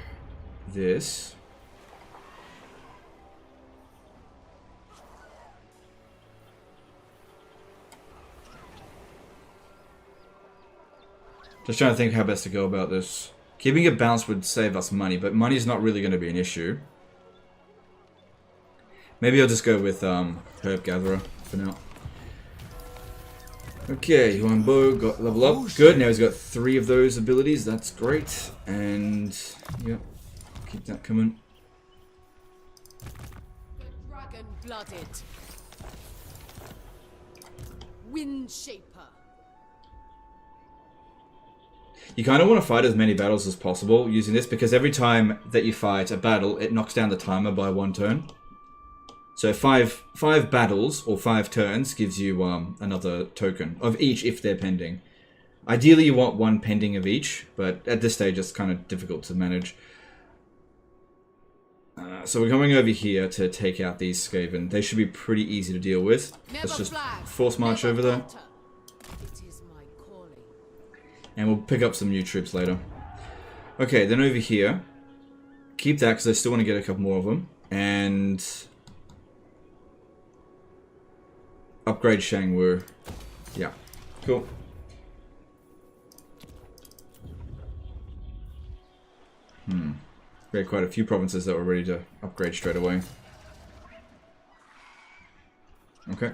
this. Just trying to think how best to go about this. Keeping it balanced would save us money, but money's not really going to be an issue. Maybe I'll just go with Herb Gatherer for now. Okay, Yuan Bo got level up. Good, now he's got 3 of those abilities. That's great. And, yep, keep that coming. The dragon-blooded. Windshaper. You kind of want to fight as many battles as possible using this, because every time that you fight a battle, it knocks down the timer by 1 turn. So five battles or 5 turns gives you another token of each if they're pending. Ideally, you want 1 pending of each, but at this stage, it's kind of difficult to manage. So we're coming over here to take out these Skaven. They should be pretty easy to deal with. Let's just force march over there. It is my calling. And we'll pick up some new troops later. Okay, then over here. Keep that, because I still want to get a couple more of them. And upgrade Shangwu. Yeah, cool. We had quite a few provinces that were ready to upgrade straight away. Okay,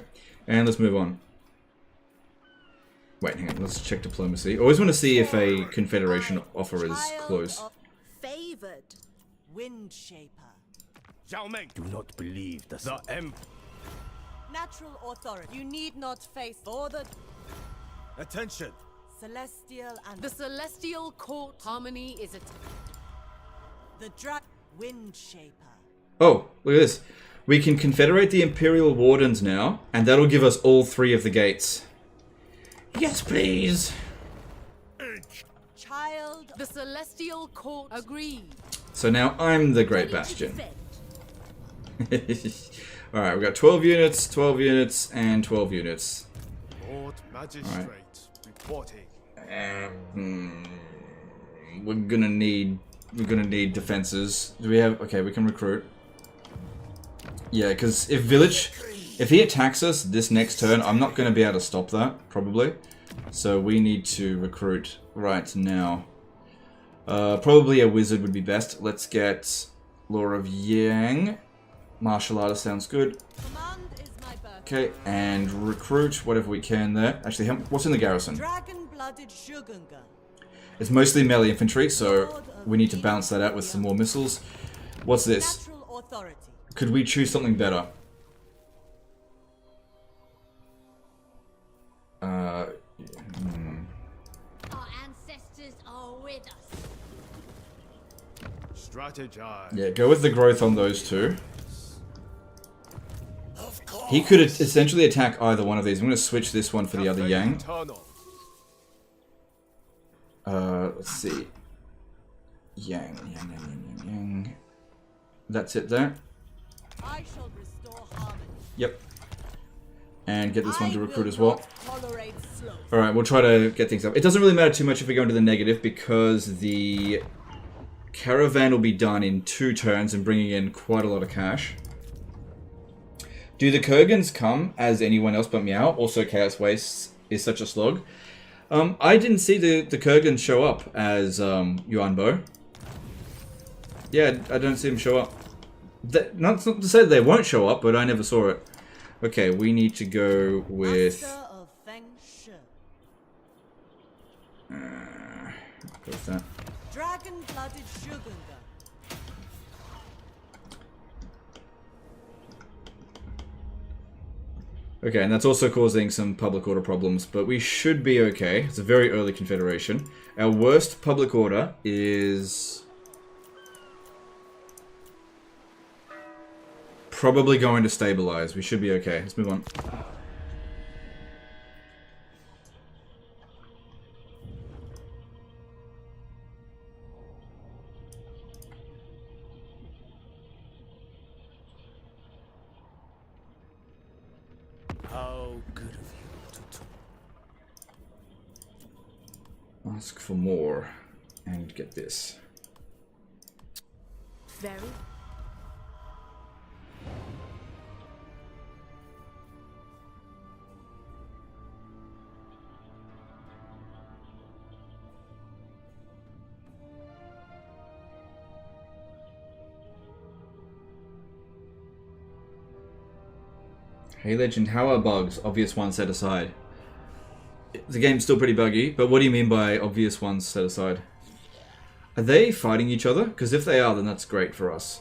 and let's move on. Wait, hang on, let's check diplomacy. Always want to see if a confederation offer is close. Favored wind shaper. Do not believe the Natural authority. You need not face for the Attention! celestial and The celestial court harmony is a the wind shaper. Oh, look at this. We can confederate the Imperial Wardens now, and that'll give us all 3 of the gates. Yes, please! Child. The celestial court agreed. So now I'm the Great Bastion. Alright, we've got 12 units, 12 units, and 12 units. Lord Magistrate reporting. We're gonna need defenses. Do we have... Okay, we can recruit. Yeah, because if he attacks us this next turn, I'm not gonna be able to stop that, probably. So we need to recruit right now. Probably a wizard would be best. Let's get Law of Yang. Martial artist sounds good. Command is my birth. Okay, and recruit whatever we can there. Actually, what's in the garrison? Dragon-blooded Shogunga. It's mostly melee infantry, so we need to balance that out with some more missiles. What's this? Natural authority. Could we choose something better? Our ancestors are with us. Strategize. Yeah, go with the growth on those 2. He could essentially attack either one of these. I'm going to switch this one for the other Yang. Eternal. Let's see. Yang. That's it there. I shall restore harmony. Yep. And get this one to recruit as well. Tolerate sloth. Alright, we'll try to get things up. It doesn't really matter too much if we go into the negative, because the caravan will be done in 2 turns and bringing in quite a lot of cash. Do the Kurgans come as anyone else but Meow? Also, Chaos Wastes is such a slog. I didn't see the Kurgans show up as Yuan Bo. Yeah, I don't see them show up. Not to say that they won't show up, but I never saw it. Okay, we need to go with... Master of Feng Shui. Go with that. Dragon-blooded Shogunga. Okay, and that's also causing some public order problems, but we should be okay. It's a very early confederation. Our worst public order is... probably going to stabilize. We should be okay. Let's move on. How good of you to talk. Ask for more. And get this. Very. Hey Legend, how are bugs? Obvious ones set aside. The game's still pretty buggy, but what do you mean by obvious ones set aside? Are they fighting each other? Because if they are, then that's great for us.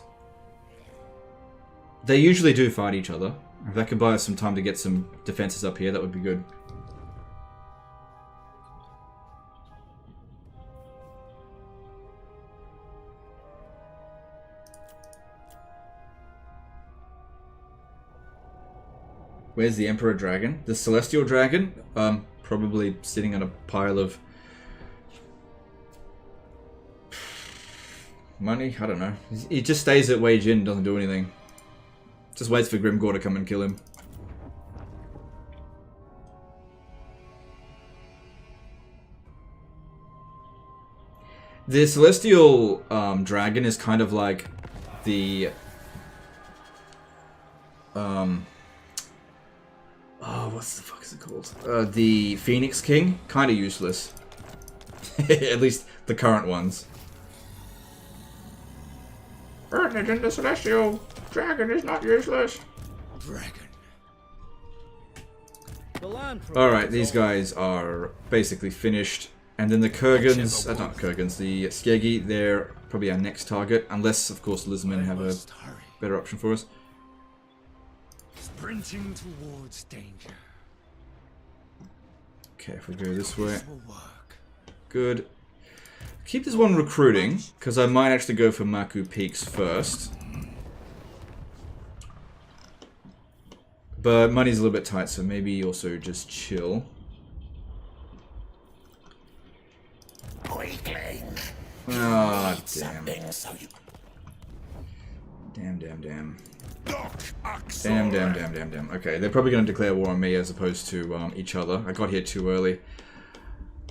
They usually do fight each other. If that could buy us some time to get some defenses up here, that would be good. Where's the Emperor Dragon? The Celestial Dragon? Probably sitting on a pile of money? I don't know. He just stays at Wage Inn, doesn't do anything. Just waits for Grimgor to come and kill him. The Celestial Dragon is kind of like the... oh, what's the fuck is it called? The Phoenix King? Kind of useless. At least the current ones. Bernard the Celestial Dragon is not useless. Dragon. Alright, these guys are basically finished. And then the Kurgans, not Kurgans, the Skeggi, they're probably our next target. Unless, of course, Lizmen have a better option for us. Sprinting towards danger. Okay, if we go this way. Good. Keep this one recruiting, because I might actually go for Maku Peaks first. But money's a little bit tight, so maybe also just chill. Ah, damn. Damn. Damn. Okay, they're probably going to declare war on me as opposed to each other. I got here too early.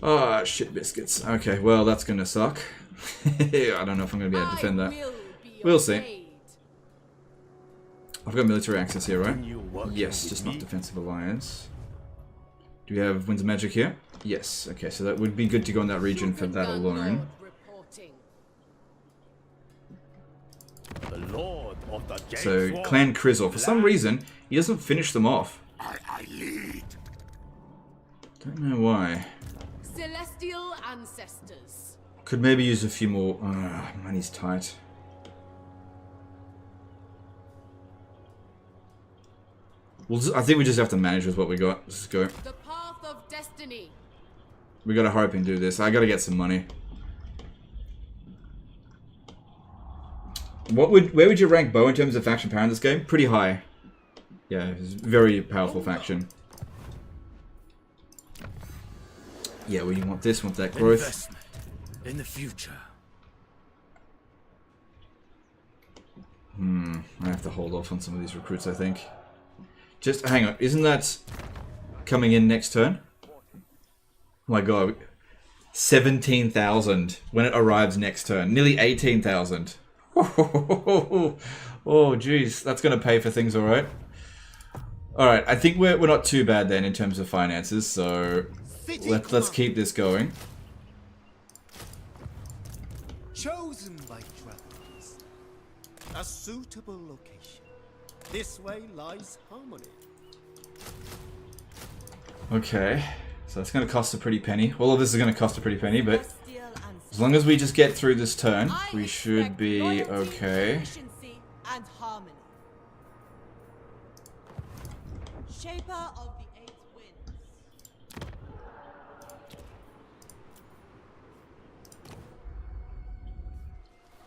Ah, shit biscuits. Okay, well, that's going to suck. I don't know if I'm going to be able to defend that. We'll see. I've got military access here, right? Yes, just not defensive alliance. Do we have Winds of Magic here? Yes. Okay, so that would be good to go in that region for that alone. So, Clan Krizzle. For some reason, he doesn't finish them off. I lead. Don't know why. Celestial ancestors. Could maybe use a few more. Money's tight. I think we just have to manage with what we got. Let's go. The path of destiny. We gotta hurry up and do this. I gotta get some money. Where would you rank Bo in terms of faction power in this game? Pretty high. Yeah, it's a very powerful faction. Yeah, well, you want this, want that growth. Investment in the future. I have to hold off on some of these recruits, I think. Just, hang on, isn't that coming in next turn? Oh my god. 17,000 when it arrives next turn. Nearly 18,000. Oh, jeez. That's going to pay for things, alright? Alright, I think we're not too bad then in terms of finances, so let's keep this going. Chosen by travelers. A suitable location. This way lies harmony. Okay, so that's going to cost a pretty penny. All of this is going to cost a pretty penny, but as long as we just get through this turn, we should be okay. And harmony. Shaper of the Eight Winds.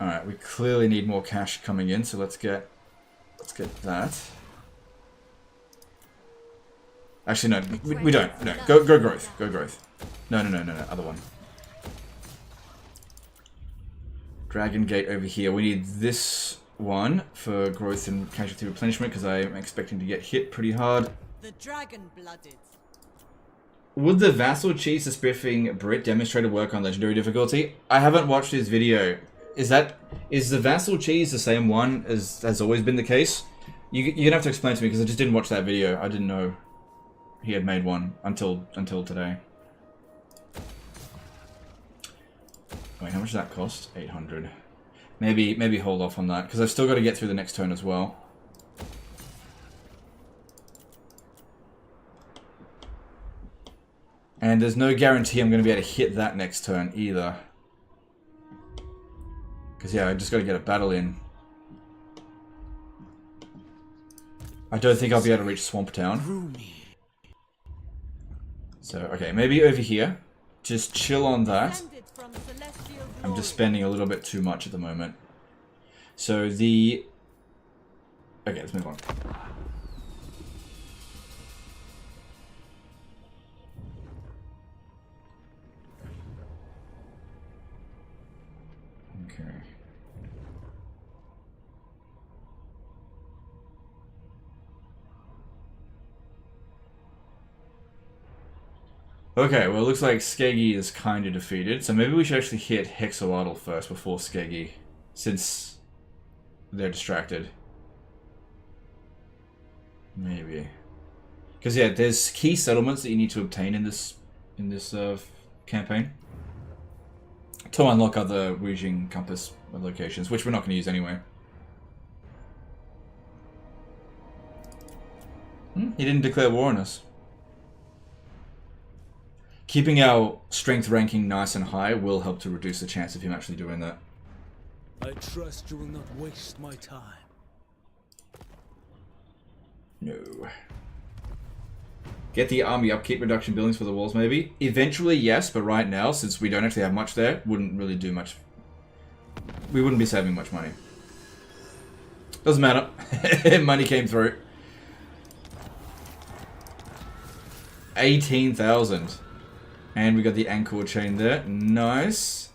Alright, we clearly need more cash coming in, so let's get that. Actually, no, we don't. No, go growth. Go growth. No, other one. Dragon Gate over here. We need this one for growth and casualty replenishment because I'm expecting to get hit pretty hard. The dragon-blooded. Would the Vassal Cheese the Spiffing Brit demonstrator work on legendary difficulty? I haven't watched his video. Is the Vassal Cheese the same one as has always been the case? You're gonna have to explain to me because I just didn't watch that video. I didn't know he had made one until today. Wait, how much does that cost? 800. Maybe hold off on that because I've still got to get through the next turn as well. And there's no guarantee I'm going to be able to hit that next turn either. Because yeah, I just got to get a battle in. I don't think I'll be able to reach Swamp Town. So, okay, maybe over here. Just chill on that. I'm just spending a little bit too much at the moment. So the... Okay, let's move on. Okay, well, it looks like Skeggy is kind of defeated, so maybe we should actually hit Hexawatl first before Skeggy, since they're distracted. Maybe. Because, yeah, there's key settlements that you need to obtain in this campaign to unlock other Wujing Compass locations, which we're not going to use anyway. He didn't declare war on us. Keeping our strength ranking nice and high will help to reduce the chance of him actually doing that. I trust you will not waste my time. No. Get the army upkeep reduction buildings for the walls, maybe? Eventually, yes, but right now, since we don't actually have much there, wouldn't really do much. We wouldn't be saving much money. Doesn't matter. Money came through. 18,000. And we got the Angkor chain there. Nice.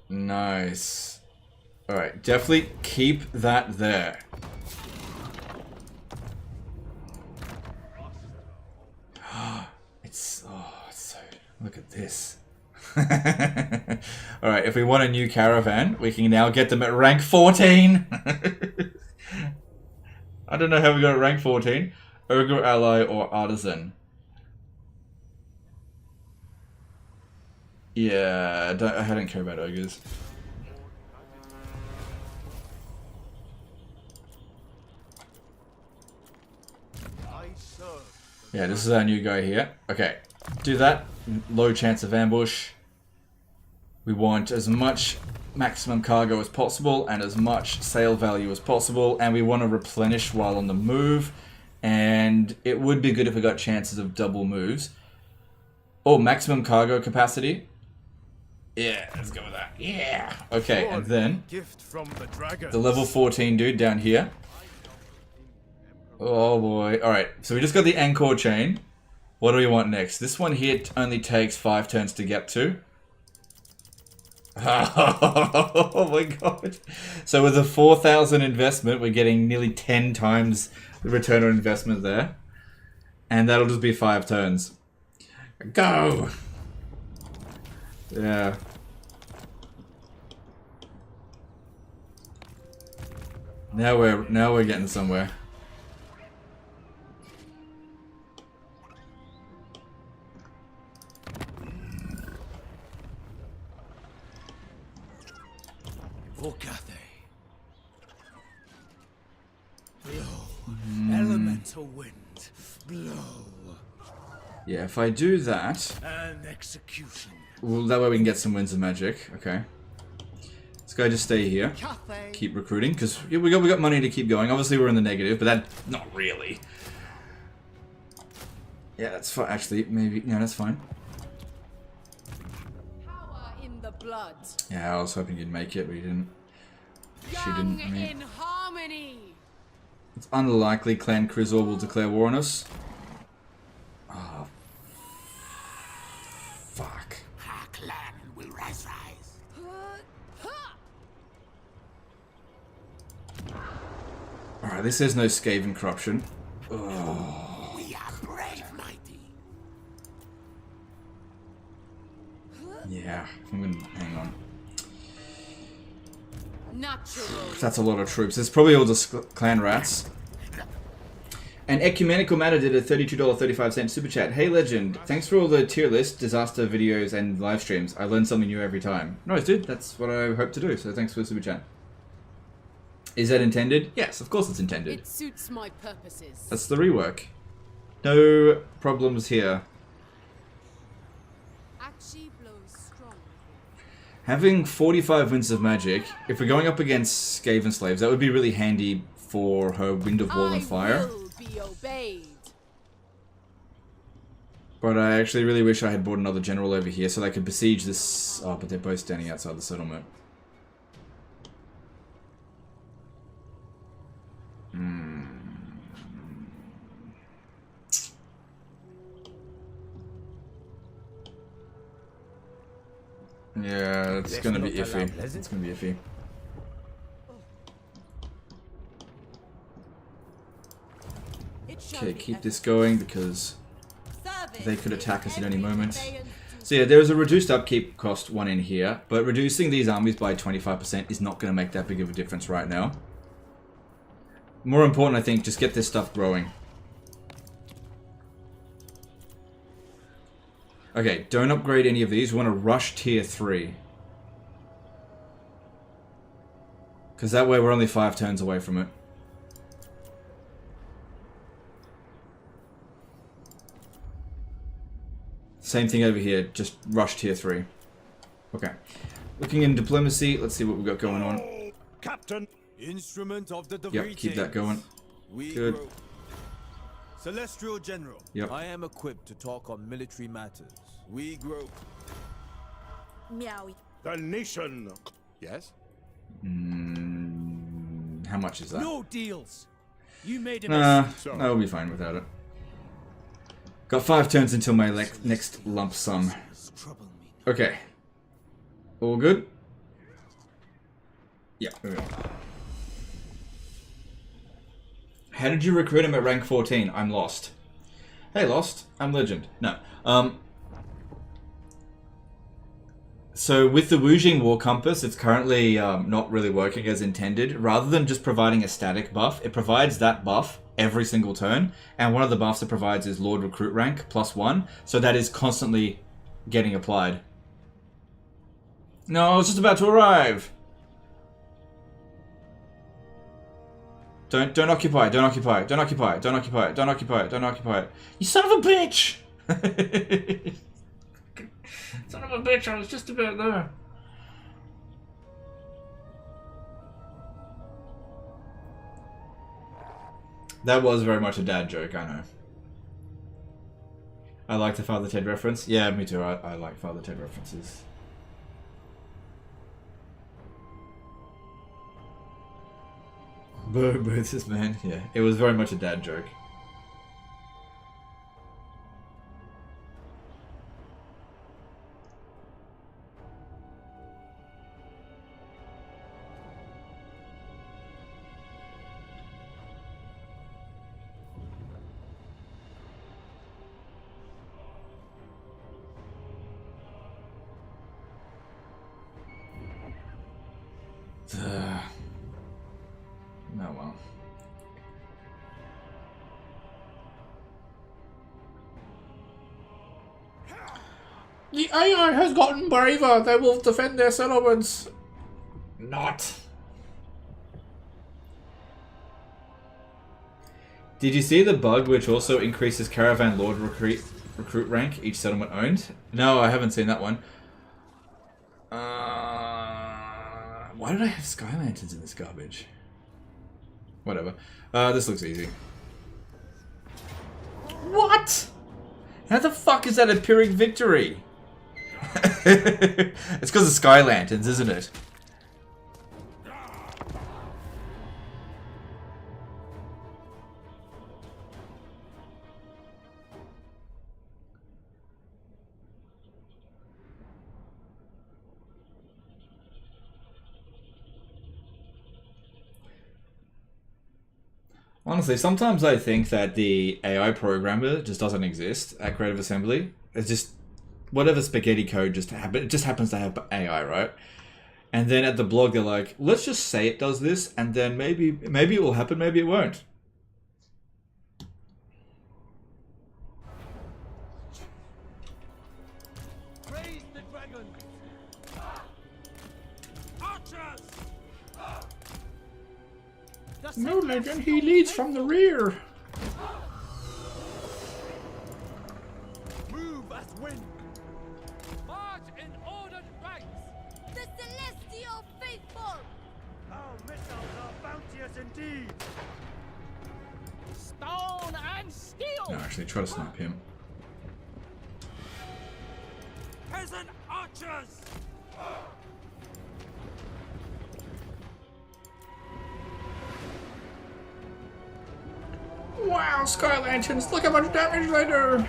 Nice. Alright, definitely keep that there. It's so... Look at this. Alright, if we want a new caravan, we can now get them at rank 14. I don't know how we got it rank 14. Ogre, ally, or artisan. Yeah, I don't care about ogres. Yeah, this is our new guy here. Okay, do that. Low chance of ambush. We want as much maximum cargo as possible and as much sale value as possible, and we want to replenish while on the move. And it would be good if we got chances of double moves. Oh, maximum cargo capacity. Yeah, let's go with that. Yeah. Okay, and then Gift from the the level 14 dude down here. Oh boy. Alright, so we just got the Angkor chain. What do we want next? This one here only takes 5 turns to get to. Oh my god. So with a 4,000 investment, we're getting nearly 10 times the return on investment there. And that'll just be 5 turns. Go! Yeah. Now we're getting somewhere. For Cathay. Blow. Elemental wind. Blow. Yeah, if I do that... And execution. Well, that way we can get some winds of magic. Okay. This guy just stay here. Cathay. Keep recruiting, because we got money to keep going. Obviously we're in the negative, but that... Not really. Yeah, that's fine. Actually, maybe... No, that's fine. Power in the blood. Yeah, I was hoping you'd make it, but you didn't. She Young didn't. I mean, in harmony. it's unlikely Clan Krizor will declare war on us. Oh. Fuck. Our clan will rise. Alright, this says no Skaven corruption. Oh. We are brave, mighty. Yeah, I'm gonna hang on. Natural. That's a lot of troops. It's probably all just clan rats. And Ecumenical Matter did a $32.35 super chat. Hey Legend, thanks for all the tier list, disaster videos, and live streams. I learn something new every time. Nice, dude. That's what I hope to do. So thanks for the super chat. Is that intended? Yes, of course it's intended. It suits my purposes. That's the rework. No problems here. Actually blows strong. Having 45 winds of magic, if we're going up against Skaven slaves, that would be really handy for her Wind of Wall and Fire. I will be obeyed. But I actually really wish I had brought another general over here so they could besiege this... Oh, but they're both standing outside the settlement. Yeah, it's gonna be iffy. It's gonna be iffy. It shall Okay, be keep this effortless. going because Service they could is attack us at any every moment. conveyance So yeah, there is a reduced upkeep cost one in here, but reducing these armies by 25% is not going to make that big of a difference right now. More important, I think, just get this stuff growing. Okay, don't upgrade any of these. We want to rush tier 3. Because that way we're only 5 turns away from it. Same thing over here, just rush tier 3. Okay. Looking in diplomacy, let's see what we've got going on. Captain. Instrument of the Yep, keep that going. We Good. grow. Celestial General. Yep. I am equipped to talk on military matters. We grow. Meow. The nation. Yes? How much is that? No deals. You made a Nah, mistake. I'll be fine without it. Got 5 turns until my next lump sum. Trouble me. Okay. All good? Yeah. Okay. How did you recruit him at rank 14? I'm lost. Hey, lost. I'm legend. No. So with the Wujing War Compass, it's currently not really working as intended. Rather than just providing a static buff, it provides that buff every single turn. And one of the buffs it provides is Lord Recruit rank +1. So that is constantly getting applied. No, I was just about to arrive. Don't occupy, don't occupy, don't occupy, don't occupy, don't occupy, don't occupy. You son of a bitch! Son of a bitch, I was just about there. That was very much a dad joke, I know. I like the Father Ted reference. Yeah, me too, I like Father Ted references. Boo, this man. Yeah, it was very much a dad joke. Oh well. The AI has gotten braver. They will defend their settlements. Not. Did you see the bug which also increases Caravan Lord recruit rank each settlement owned? No, I haven't seen that one. Why did I have Sky Lanterns in this garbage? Whatever. This looks easy. What? How the fuck is that a Pyrrhic victory? It's because of Sky Lanterns, isn't it? Honestly, sometimes I think that the AI programmer just doesn't exist at Creative Assembly. It's just whatever spaghetti code just it just happens to have AI, right? And then at the blog they're like, let's just say it does this, and then maybe it will happen, maybe it won't. Raise the dragon! Archers! No, Legend, he leads from the rear. Move as wind! March in ordered ranks! The Celestial Faithful! Our missiles are bounteous indeed! Stone and steel! No, actually, try to snipe him. Peasant archers! Wow, Sky Lanterns, look how much damage they do!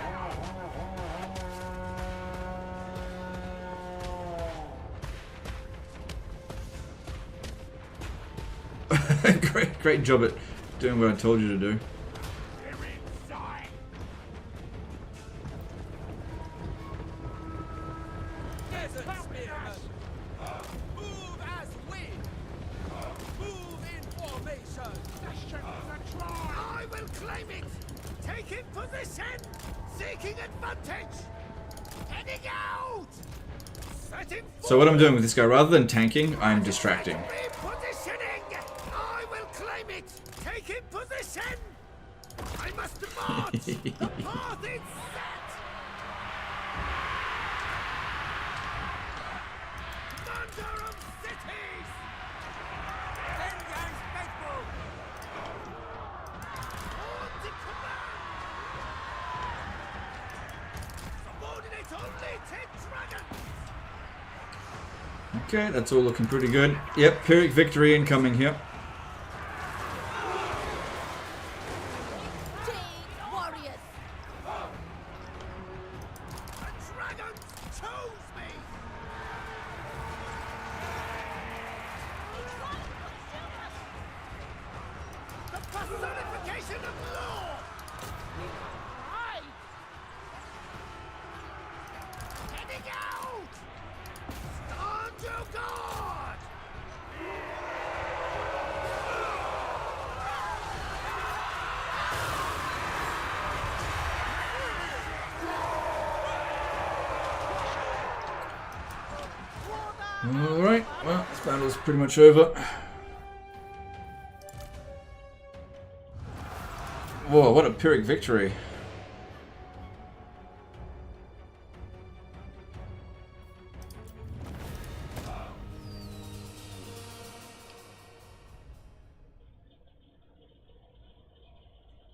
Great job at doing what I told you to do. position! Seeking advantage! Heading out! Setting So what I'm doing with this guy, rather than tanking, I'm distracting. repositioning! I will claim it! Taking position! I must march! The path is set! Commander of cities! Engage faithful! On to command! Subordinate only 10 dragons! Okay, that's all looking pretty good. Yep, Pyrrhic victory incoming here. Team warriors. The dragons chose me! The personification of law! Heading out! Stand your guard! Alright, well, this battle's pretty much over. Whoa, what a Pyrrhic victory.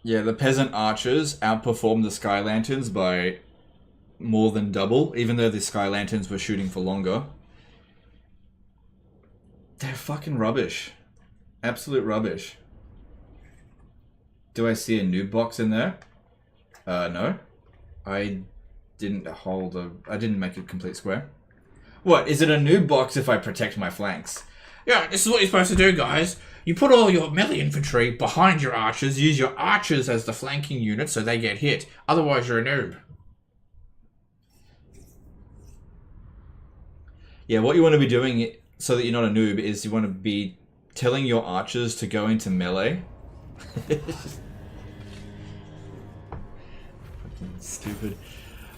Yeah, the peasant archers outperformed the sky lanterns by more than double, even though the sky lanterns were shooting for longer. They're fucking rubbish. Absolute rubbish. Do I see a noob box in there? No. I didn't I didn't make a complete square. What, is it a noob box if I protect my flanks? Yeah, this is what you're supposed to do, guys. You put all your melee infantry behind your archers, use your archers as the flanking unit so they get hit. Otherwise, you're a noob. Yeah, what you want to be doing so that you're not a noob is you want to be telling your archers to go into melee. Fucking stupid.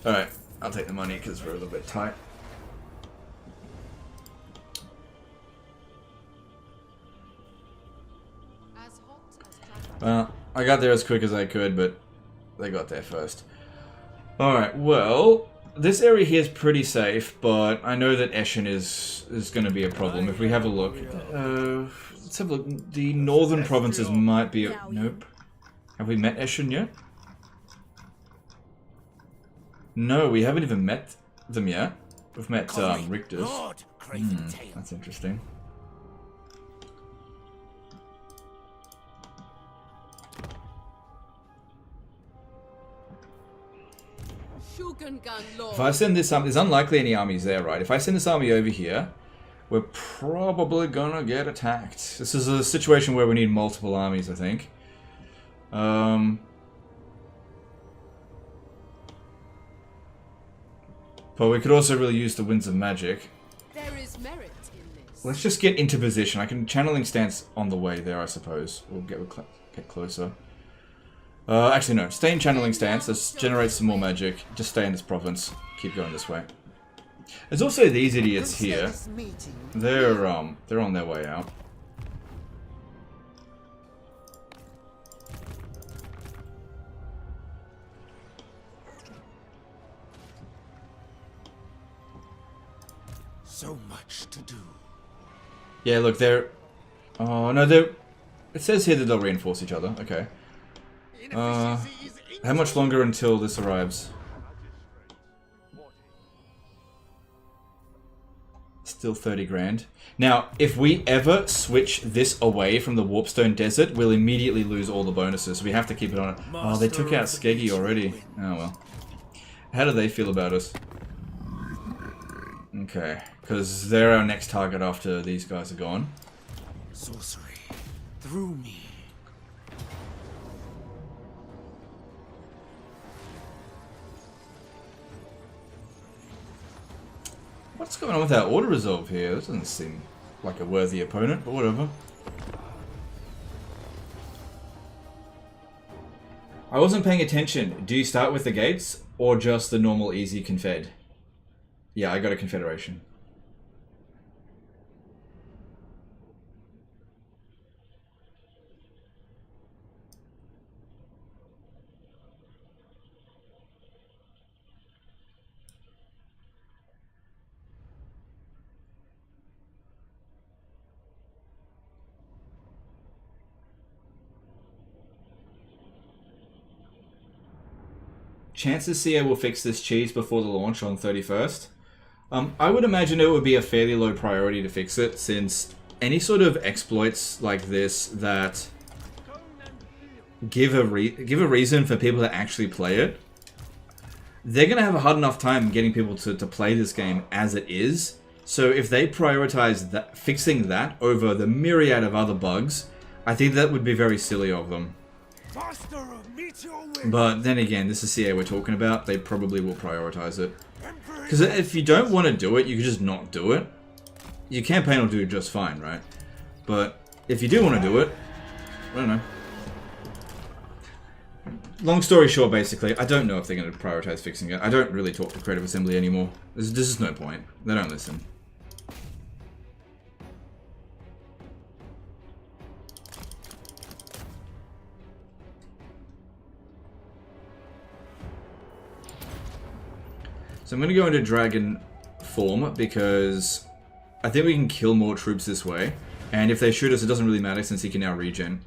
Alright, I'll take the money because we're a little bit tight. As hot as Well, I got there as quick as I could, but they got there first. Alright, well, this area here is pretty safe, but I know that Eschen is going to be a problem. If we have a look, let's have a look. The northern provinces might be a... Nope. Have we met Eschen yet? No, we haven't even met them yet. We've met Richter's. That's interesting. If I send this army, there's unlikely any armies there, right? If I send this army over here, we're probably gonna get attacked. This is a situation where we need multiple armies, I think. But we could also really use the Winds of Magic. There is merit in this. Let's just get into position. I can channeling stance on the way there, I suppose. We'll get closer. Actually, no. Stay in channeling stance. Let's generate some more magic. Just stay in this province. Keep going this way. There's also these idiots here. They're on their way out. So much to do. Yeah, look, they're... Oh, no, they're... It says here that they'll reinforce each other. Okay. How much longer until this arrives? Still 30 grand. Now, if we ever switch this away from the Warpstone Desert, we'll immediately lose all the bonuses. We have to keep it on it. Oh, they took out Skeggy already. Oh, well. How do they feel about us? Okay, because they're our next target after these guys are gone. Sorcery. Through me. What's going on with our auto resolve here? This doesn't seem like a worthy opponent, but whatever. I wasn't paying attention. Do you start with the gates or just the normal easy confed? Yeah, I got a confederation. Chances CA will fix this cheese before the launch on 31st. I would imagine it would be a fairly low priority to fix it, since any sort of exploits like this that give a reason for people to actually play it, they're going to have a hard enough time getting people to play this game as it is. So if they prioritize that, fixing that over the myriad of other bugs, I think that would be very silly of them. But then again, this is CA we're talking about. They probably will prioritize it. Because if you don't want to do it, you can just not do it. Your campaign will do just fine, right? But if you do want to do it, I don't know. Long story short, basically, I don't know if they're going to prioritize fixing it. I don't really talk to Creative Assembly anymore. There's just no point. They don't listen. So I'm going to go into Dragon form because I think we can kill more troops this way. And if they shoot us, it doesn't really matter since he can now regen.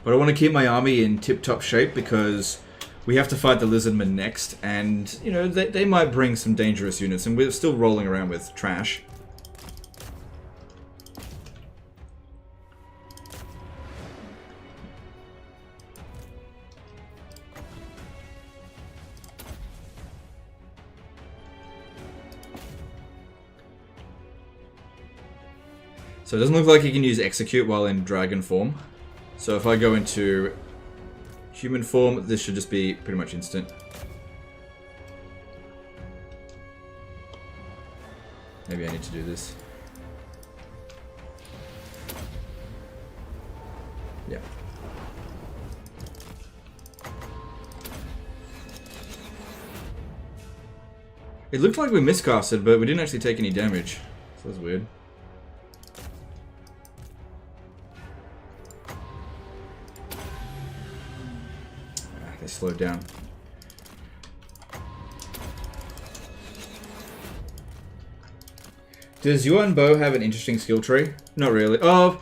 But I want to keep my army in tip-top shape because we have to fight the Lizardmen next. And, you know, they might bring some dangerous units. And we're still rolling around with trash. So it doesn't look like you can use execute while in dragon form. So if I go into human form, this should just be pretty much instant. Maybe I need to do this. Yeah. It looked like we miscasted, but we didn't actually take any damage. So that's weird. They slowed down. Does Yuan Bo have an interesting skill tree? Not really. Oh,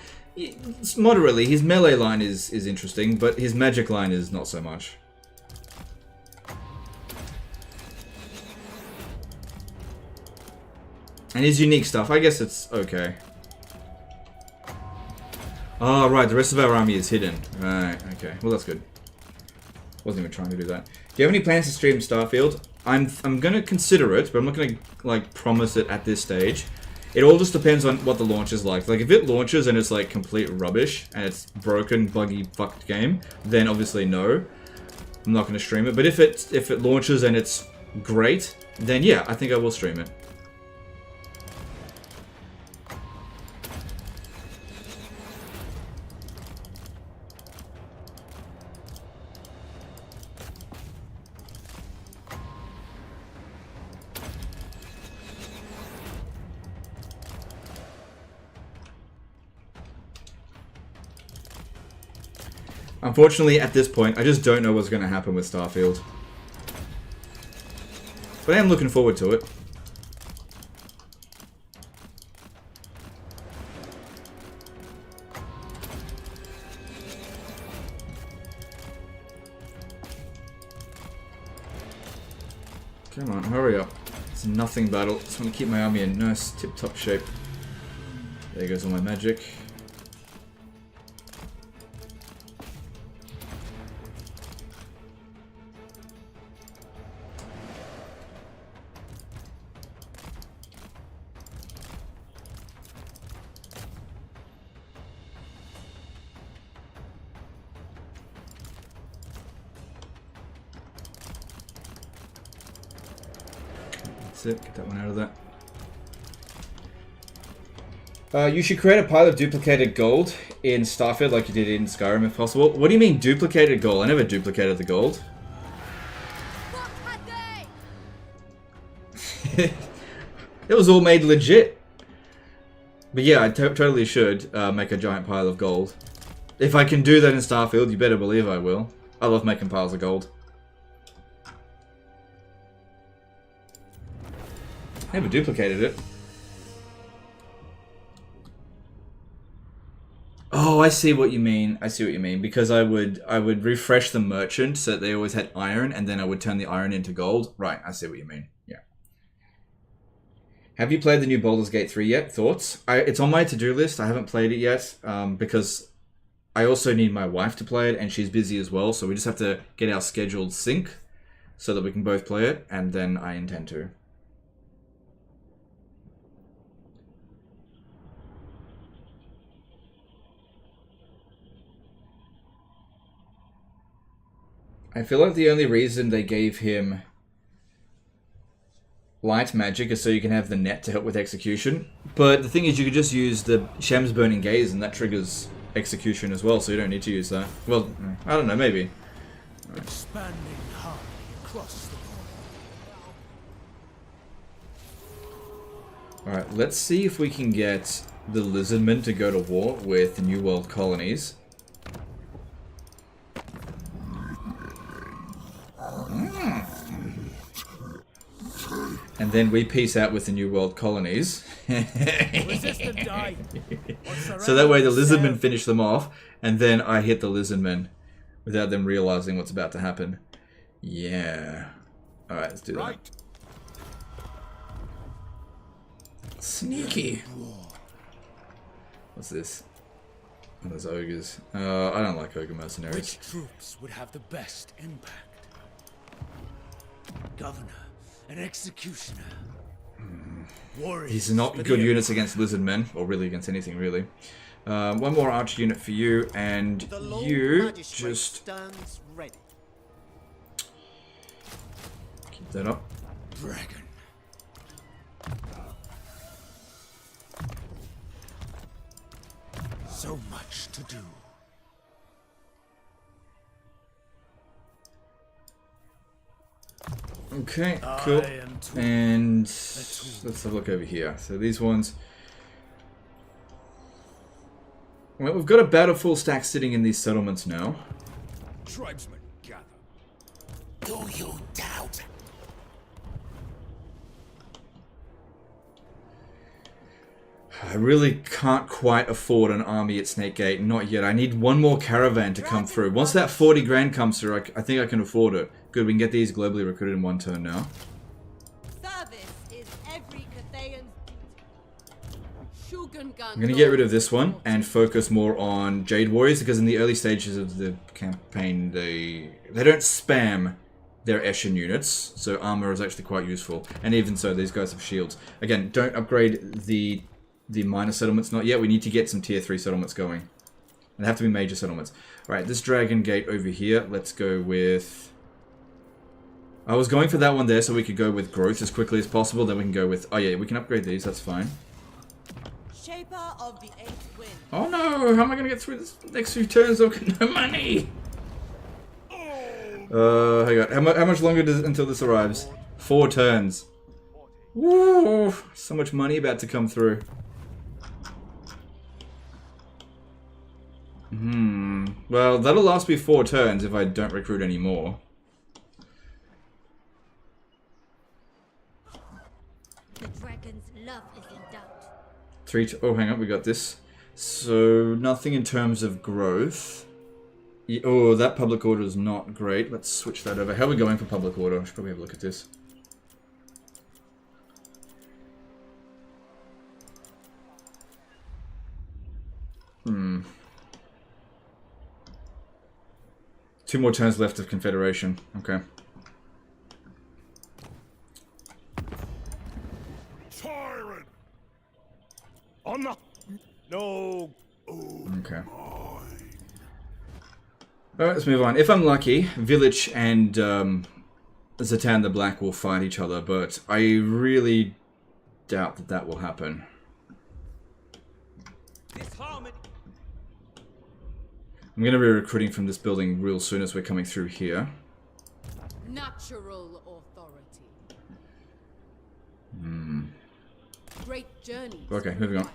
moderately. His melee line is interesting, but his magic line is not so much. And his unique stuff, I guess it's okay. Oh, right, the rest of our army is hidden. Right, okay. Well, that's good. Wasn't even trying to do that. Do you have any plans to stream Starfield? I'm gonna consider it, but I'm not gonna like promise it at this stage. It all just depends on what the launch is like. Like if it launches and it's like complete rubbish and it's broken, buggy, fucked game, then obviously no, I'm not gonna stream it. But if it launches and it's great, then yeah, I think I will stream it. Unfortunately, at this point, I just don't know what's going to happen with Starfield. But I am looking forward to it. Come on, hurry up. It's a nothing battle. Just want to keep my army in nice tip-top shape. There goes all my magic. That's it. Get that one out of that. You should create a pile of duplicated gold in Starfield like you did in Skyrim if possible. What do you mean duplicated gold? I never duplicated the gold. It was all made legit. But yeah, I totally should make a giant pile of gold. If I can do that in Starfield, you better believe I will. I love making piles of gold. Never duplicated it. Oh, I see what you mean. I see what you mean. Because I would refresh the merchant so that they always had iron, and then I would turn the iron into gold. Right, I see what you mean. Yeah. Have you played the new Baldur's Gate 3 yet? Thoughts? It's on my to-do list. I haven't played it yet because I also need my wife to play it, and she's busy as well. So we just have to get our scheduled sync so that we can both play it, and then I intend to. I feel like the only reason they gave him light magic is so you can have the net to help with execution. But the thing is, you could just use the Shem's Burning Gaze and that triggers execution as well, so you don't need to use that. Well, I don't know, maybe. Expanding high across the board. Alright, let's see if we can get the Lizardmen to go to war with the New World colonies. And then we peace out with the New World colonies. So that way the Lizardmen finish them off, and then I hit the Lizardmen without them realizing what's about to happen. Yeah. Alright, let's do that. Right. Sneaky. What's this? Oh, there's ogres. I don't like ogre mercenaries. Which troops would have the best impact? Governor. An executioner. He's not good units against lizardmen, or really against anything, really. One more archer unit for you, and you just stands ready. keep that up. Dragon. So much to do. Okay, cool. And let's have a look over here. So these ones. Well, we've got about a full stack sitting in these settlements now. Tribesmen, gather. Do you doubt? I really can't quite afford an army at Snake Gate. Not yet. I need one more caravan to come through. Once that 40 grand comes through, I think I can afford it. Good, we can get these globally recruited in one turn now. Service is every Cathayan's duty. I'm going to get rid of this one and focus more on Jade Warriors, because in the early stages of the campaign, they don't spam their Eshin units, so armor is actually quite useful. And even so, these guys have shields. Again, don't upgrade the minor settlements, not yet. We need to get some tier 3 settlements going. And they have to be major settlements. Alright, this Dragon Gate over here, let's go with... I was going for that one there so we could go with growth as quickly as possible, then we can go with... Oh yeah, we can upgrade these, that's fine. Shaper of the Eighth Wind. Oh no, how am I going to get through this next few turns? I've got no money! Hang on, how much longer does until this arrives? 4 turns. Woo! So much money about to come through. Well, that'll last me 4 turns if I don't recruit any more. The dragon's love is in doubt. 3 oh, hang on, we got this. So, nothing in terms of growth. Oh, that public order is not great. Let's switch that over. How are we going for public order? I should probably have a look at this. Two more turns left of Confederation. Okay. Tyrant! On the... No. Okay. Alright, let's move on. If I'm lucky, Village and Zatan the Black will fight each other, but I really doubt that that will happen. I'm going to be recruiting from this building real soon as we're coming through here. Natural authority. Great journey. Okay, moving on.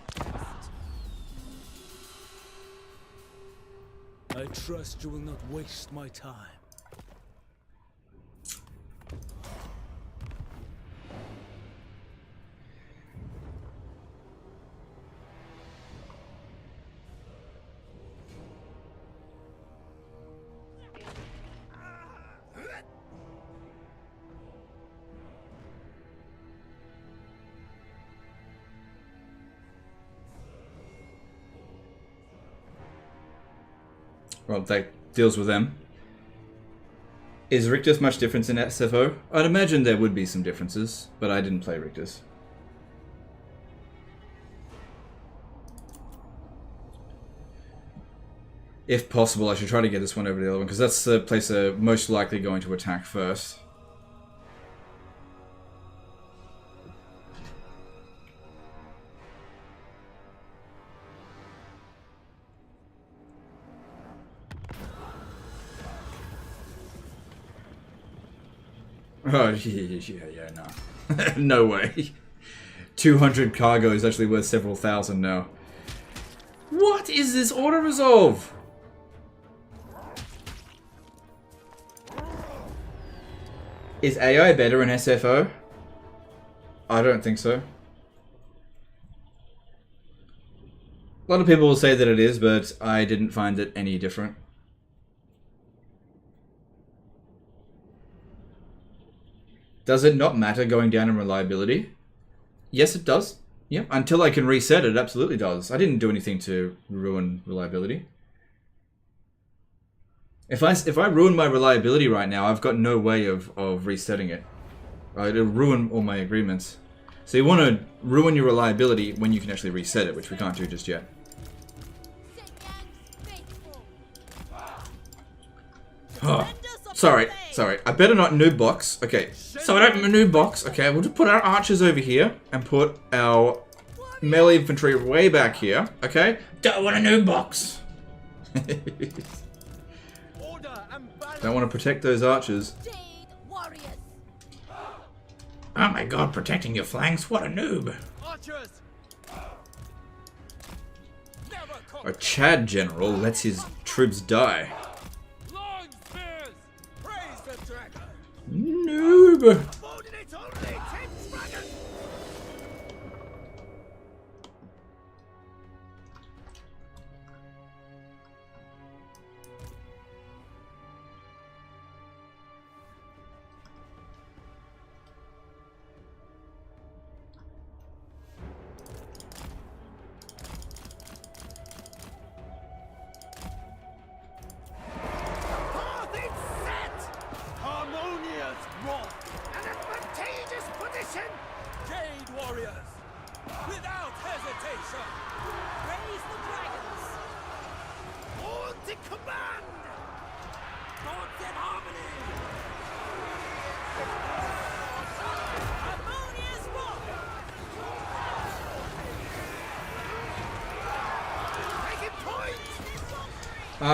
I trust you will not waste my time. Well, that deals with them. Is Rictus much difference in SFO? I'd imagine there would be some differences, but I didn't play Rictus. If possible, I should try to get this one over to the other one, because that's the place they're most likely going to attack first. Oh, yeah, no. No way. 200 cargo is actually worth several thousand now. What is this auto-resolve? Is AI better in SFO? I don't think so. A lot of people will say that it is, but I didn't find it any different. Does it not matter going down in reliability? Yes, it does. Yeah, until I can reset it, it absolutely does. I didn't do anything to ruin reliability. If I ruin my reliability right now, I've got no way of resetting it. It'll ruin all my agreements. So you want to ruin your reliability when you can actually reset it, which we can't do just yet. Oh, sorry. I better not noob box. Okay, so I don't noob box. Okay, we'll just put our archers over here and put our melee infantry way back here. Okay, don't want a noob box. Don't want to protect those archers. Oh my god, protecting your flanks? What a noob. A Chad general lets his troops die. Noob!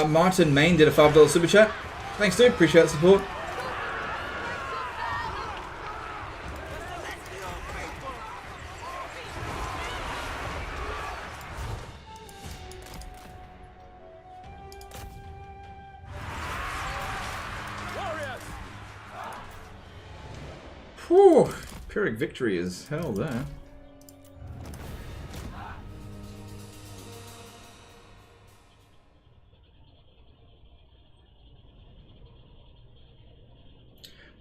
Martin Main did a $5 super chat. Thanks, dude. Appreciate the support. Whew. Pyrrhic victory is hell there.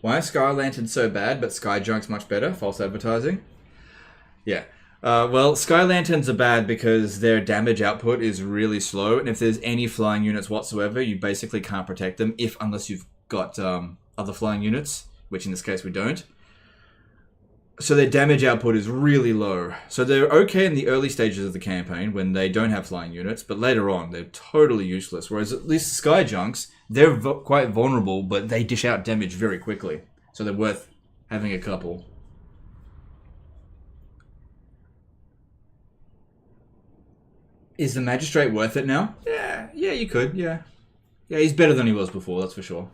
Why is Sky Lantern so bad, but Sky Junk's much better? False advertising? Yeah. Well, Sky Lanterns are bad because their damage output is really slow, and if there's any flying units whatsoever, you basically can't protect them, unless you've got other flying units, which in this case we don't. So their damage output is really low. So they're okay in the early stages of the campaign when they don't have flying units, but later on they're totally useless. Whereas at least Sky Junks, they're quite vulnerable, but they dish out damage very quickly. So they're worth having a couple. Is the Magistrate worth it now? Yeah, you could, yeah. Yeah, he's better than he was before, that's for sure.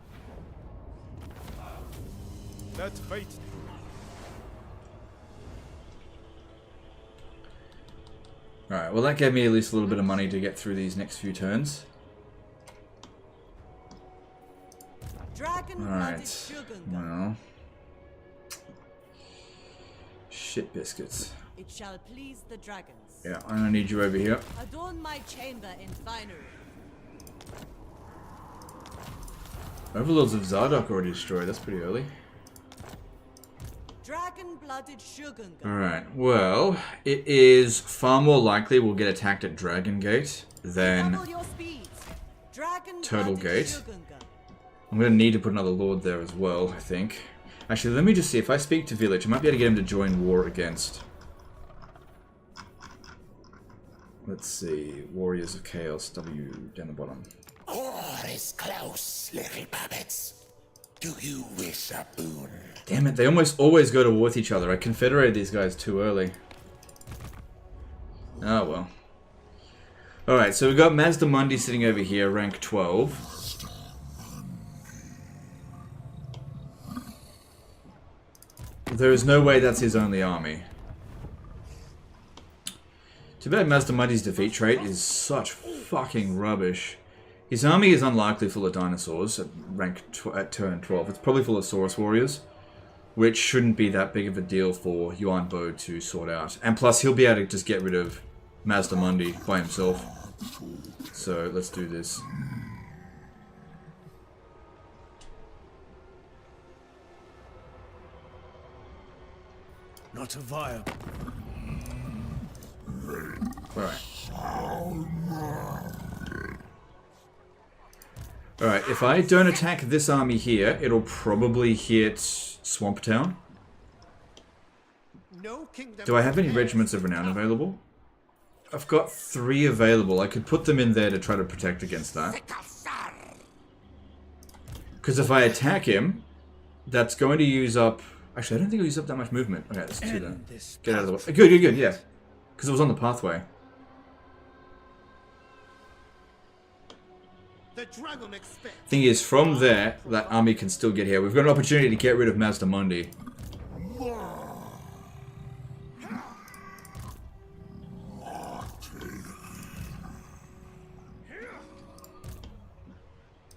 That's fate. Alright, well that gave me at least a little bit of money to get through these next few turns. Alright, well... Shit biscuits. It shall please the dragons. Yeah, I'm gonna need you over here. Adorn my chamber in finery. Overlords of Zardoz already destroyed, that's pretty early. Dragon-blooded Shogun. Alright, well, it is far more likely we'll get attacked at Dragon Gate than Double your speed. Turtle Gate. Shogun. I'm gonna need to put another lord there as well, I think. Actually, let me just see, if I speak to Village, I might be able to get him to join war against... Let's see, Warriors of Chaos, W down the bottom. War is close, little puppets. Do you wish a boon? Damn it, they almost always go to war with each other. I confederated these guys too early. Oh well. Alright, so we've got Mazda Mundi sitting over here, rank 12. There is no way that's his only army. Too bad Mazda Mundi's defeat trait is such fucking rubbish. His army is unlikely full of dinosaurs at at turn 12. It's probably full of Saurus warriors, which shouldn't be that big of a deal for Yuan Bo to sort out. And plus, he'll be able to just get rid of Mazda Mundi by himself. So let's do this. Not a viable. Alright. Alright, if I don't attack this army here, it'll probably hit Swamp Town. Do I have any regiments of renown available? I've got 3 available. I could put them in there to try to protect against that. Because if I attack him, that's going to use up... Actually, I don't think it'll use up that much movement. Okay, let's do that. Get out of the way. Good, yeah. Because it was on the pathway. Thing is, from there, that army can still get here. We've got an opportunity to get rid of Mazda Mundi.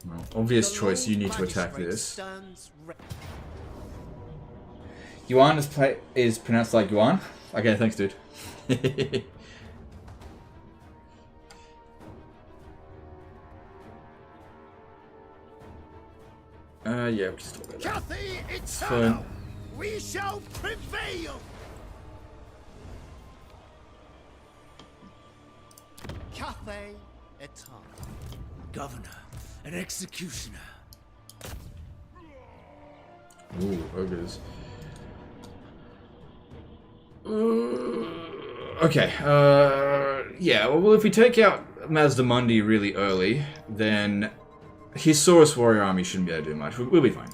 Well, obvious choice, you need to attack this. Yuan is pronounced like Yuan? Okay, thanks, dude. Yeah, we can just talk about that. Cathay eternal! We shall prevail! Cathay eternal. Governor and executioner. Ooh, ogres. Okay, yeah, well, if we take out Mazda Mundi really early, then his Saurus warrior army shouldn't be able to do much. We'll be fine.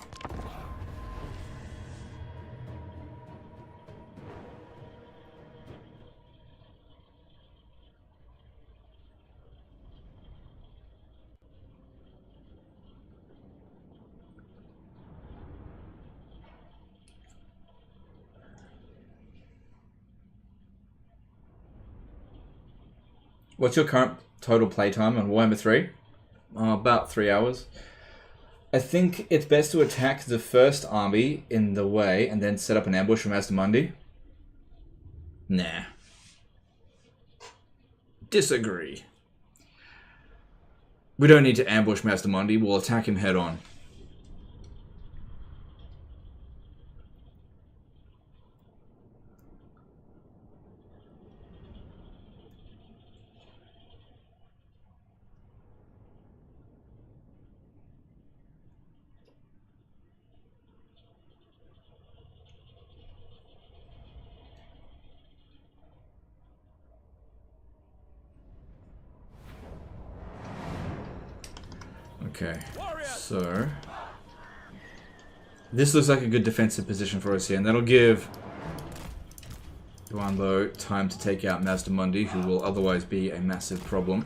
What's your current total playtime on Warhammer 3? About 3 hours. I think it's best to attack the first army in the way and then set up an ambush from Mazda Mundi. Nah. Disagree. We don't need to ambush Mazda Mundi, we'll attack him head on. Okay, so This looks like a good defensive position for us here, and that'll give Duanbo time to take out Mazdamundi, who will otherwise be a massive problem.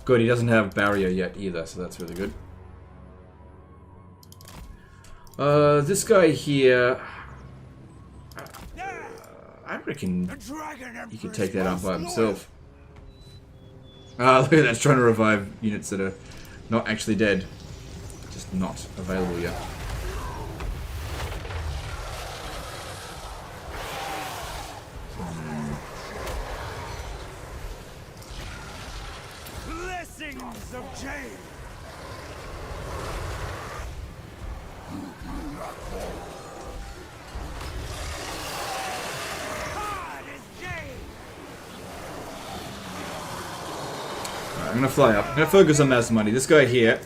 Good, he doesn't have barrier yet either, so that's really good. This guy here... I reckon he could take that out by himself. Look at that, it's trying to revive units that are not actually dead. Just not available yet. Blessings of Jade. I'm gonna fly up. I'm gonna focus on Mazdamundi. This guy here,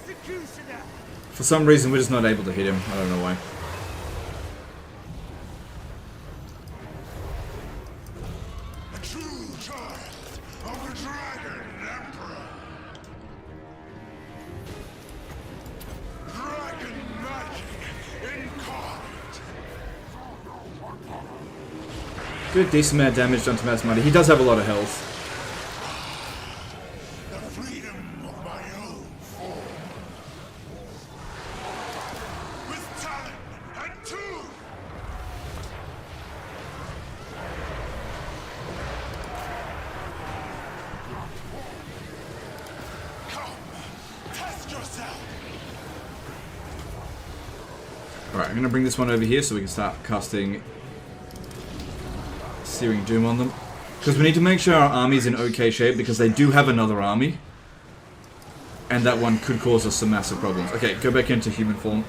for some reason, we're just not able to hit him. I don't know why. A true child of the Dragon Emperor. Dragon magic incarnate. Good, decent amount of damage done to Mazdamundi. He does have a lot of health. Alright, I'm going to bring this one over here so we can start casting Searing Doom on them. Because we need to make sure our army's in okay shape, because they do have another army. And that one could cause us some massive problems. Okay, go back into human form.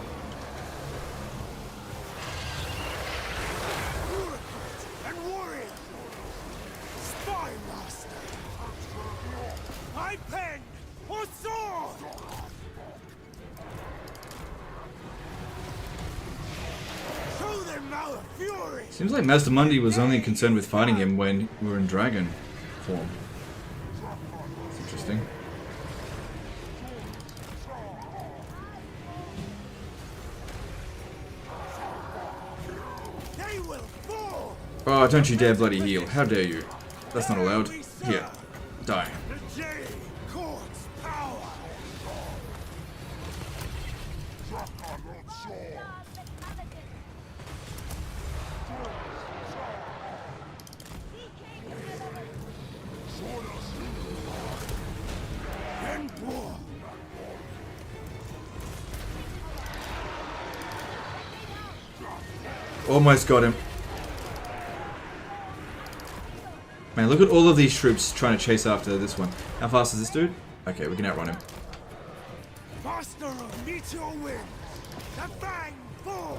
Seems like Mazdamundi was only concerned with fighting him when we were in dragon form. That's interesting. Oh, don't you dare bloody heal. How dare you. That's not allowed. Here. Die. Almost got him. Man, look at all of these troops trying to chase after this one. How fast is this dude? Okay, we can outrun him. Master of Meteor Wind, the Fang Fall.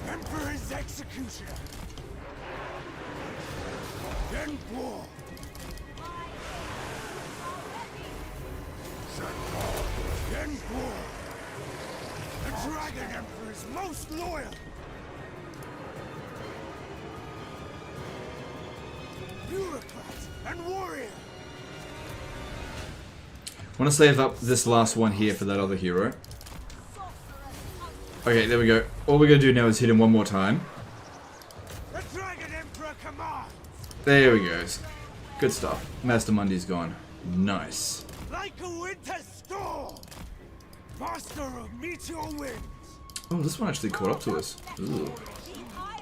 Emperor's Executioner. Then war. Then war. The Dragon Emperor is most loyal. Bureaucrat and warrior. I want to save up this last one here for that other hero. Okay, there we go. All we're going to do now is hit him one more time. The Dragon Emperor commands. There we go. Good stuff. Mazdamundi's gone. Nice. Like a winter storm. Master of Meteor Winds. Oh, this one actually caught up to us. Ooh.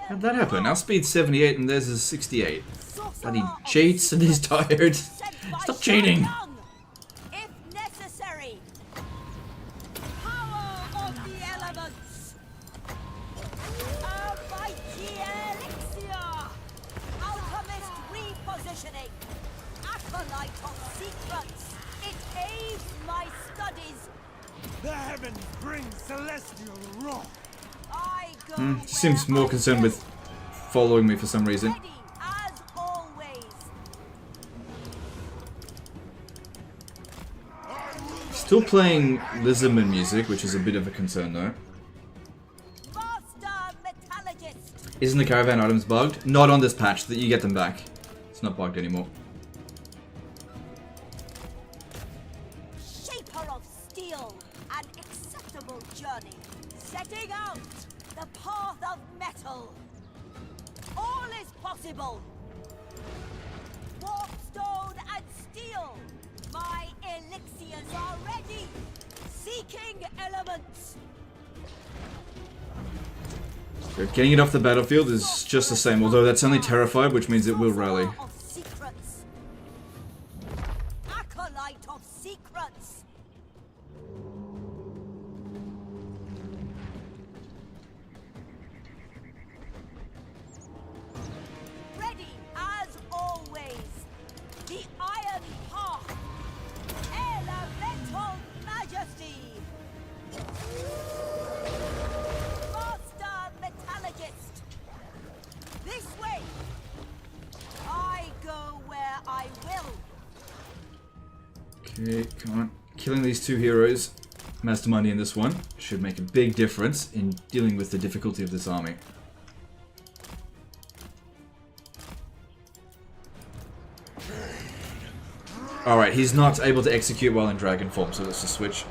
How'd that happen? Our speed's 78 and theirs is 68. Bloody cheats and he's tired. Stop cheating! If necessary. Power of the elements. A mighty elixir. Alchemist repositioning. Acolyte of secrets. It aids my studies. The heavens bring celestial wrath. I go She seems more concerned with following me for some reason. ready, as always. Still playing Lizardman music, which is a bit of a concern though. Master Metallurgist. Isn't the caravan items bugged? Not on this patch, that you get them back. It's not bugged anymore. Shaper of steel, an acceptable journey. Setting out the path of metal. All is possible. Warpstone and steel. My elixirs are ready. Seeking elements. So getting it off the battlefield is just the same, although that's only terrified, which means it will rally. Of secrets. Acolyte of secrets. Ready as always. The Iron Path. Elemental Majesty. Master Metallurgist. This way. I go where I will. Okay, come on. Killing these two heroes, masterminding in this one, should make a big difference in dealing with the difficulty of this army. Alright, he's not able to execute while in dragon form, so let's just switch.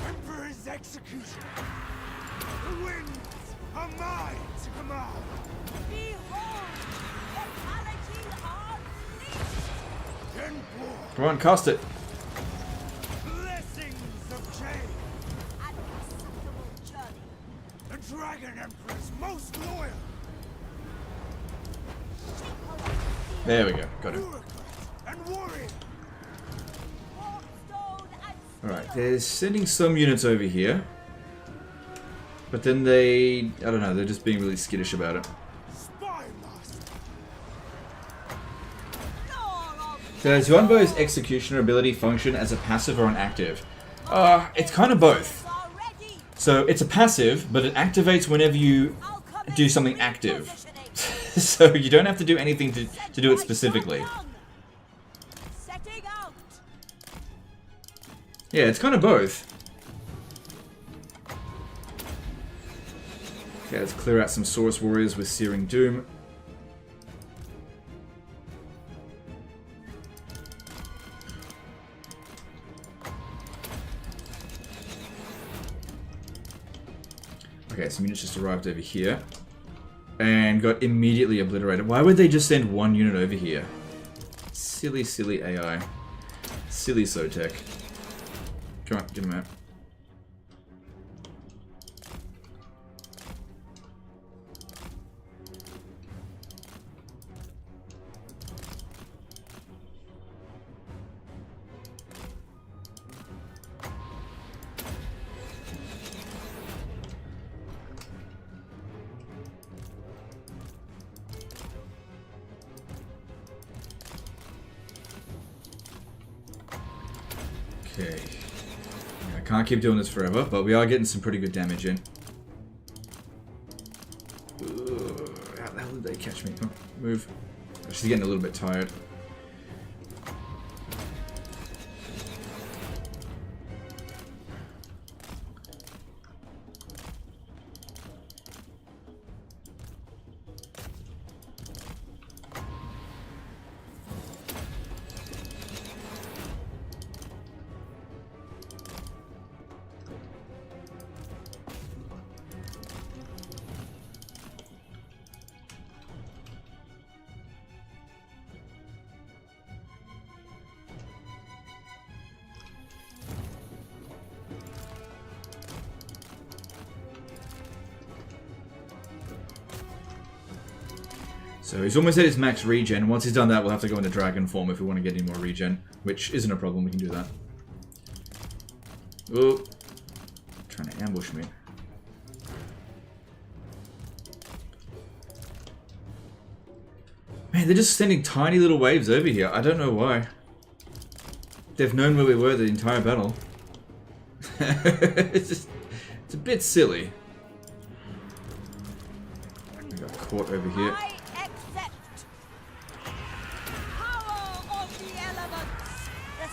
Emperor's execution. The winds are mine to command. Behold, fatality unleashed. Then pour Come on, cast it. blessings of change. An acceptable journey. The Dragon Emperor's most loyal. Shaper of steel. There we go, got it. Bureaucrat and warrior. Warpstone and steel. Alright, they're sending some units over here. But then they, I don't know, they're just being really skittish about it. Spy master. Lord of Does Yuanbo's executioner ability function as a passive or an active? It's kind of both. are ready. So it's a passive, but it activates whenever you Alchemist do something active. repositioning. So you don't have to do anything to do it specifically. Setting out. Yeah, it's kind of both. Okay, let's clear out some Saurus Warriors with Searing Doom. Okay, some units just arrived over here. And got immediately obliterated. Why would they just send one unit over here? Silly, silly AI. Silly Sotech. Come on, get him out. Okay. I can't keep doing this forever, but we are getting some pretty good damage in. Ugh, how the hell did they catch me? Oh, move. She's getting a little bit tired. So he's almost at his max regen. Once he's done that, we'll have to go into dragon form if we want to get any more regen, which isn't a problem. We can do that. Oh, trying to ambush me. Man, they're just sending tiny little waves over here. I don't know why. They've known where we were the entire battle. It's a bit silly. I got caught over here. I accept. Power of the elements. The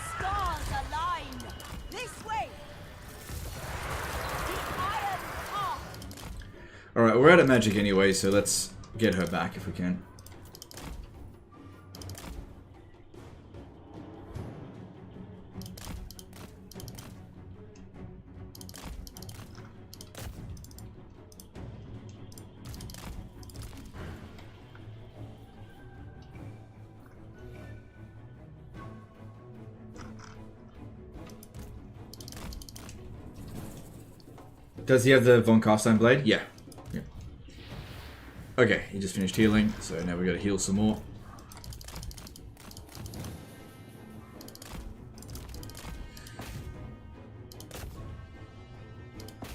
Alright, we're out of magic anyway, so let's get her back if we can. Does he have the Von Carstein blade? Yeah. Yeah. Okay, he just finished healing, so now we gotta heal some more.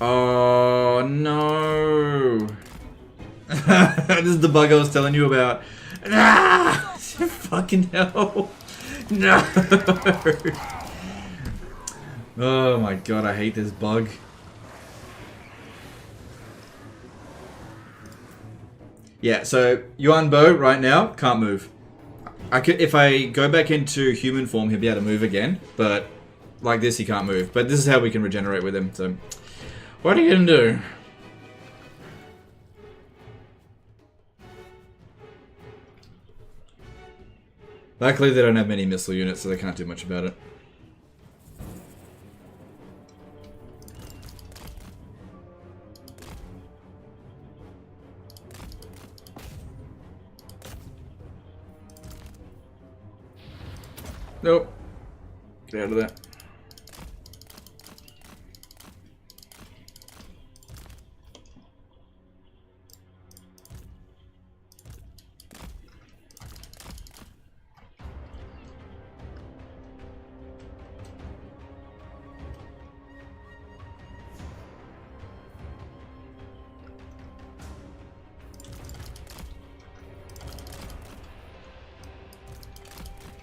Oh no! This is the bug I was telling you about. Ah! Fucking hell! No! Oh my god, I hate this bug. Yeah, so Yuan Bo right now can't move. I could, if I go back into human form, he'll be able to move again. But like this, he can't move. But this is how we can regenerate with him. So, what are you gonna do? Luckily, they don't have many missile units, so they can't do much about it. Nope. Get out of that.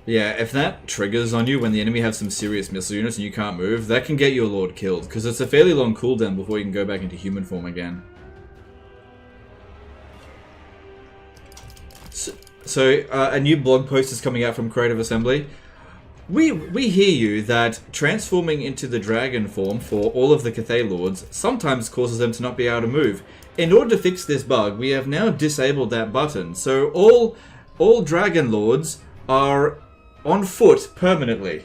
Yeah, if that triggers on you when the enemy has some serious missile units and you can't move, that can get your lord killed, because it's a fairly long cooldown before you can go back into human form again. So a new blog post is coming out from Creative Assembly. We hear you that transforming into the dragon form for all of the Cathay lords sometimes causes them to not be able to move. In order to fix this bug, we have now disabled that button, so all dragon lords are on foot permanently.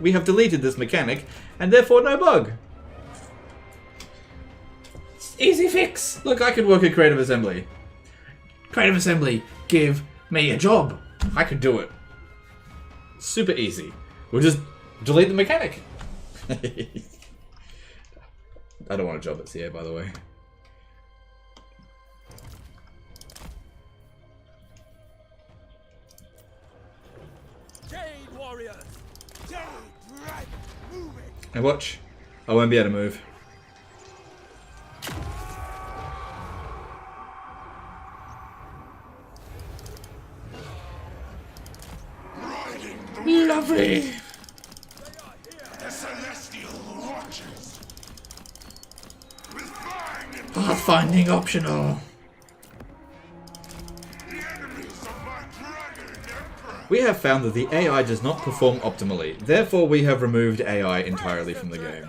We have deleted this mechanic, and therefore no bug. Easy fix! Look, I could work at Creative Assembly. Creative Assembly, give me a job. I could do it. Super easy. We'll just delete the mechanic. I don't want a job at CA, by the way. Now watch. I won't be able to move. Lovely! The celestial watches. Pathfinding optional. The enemies of my dragon emperor. We have found that the AI does not perform optimally. Therefore, we have removed AI entirely from the game.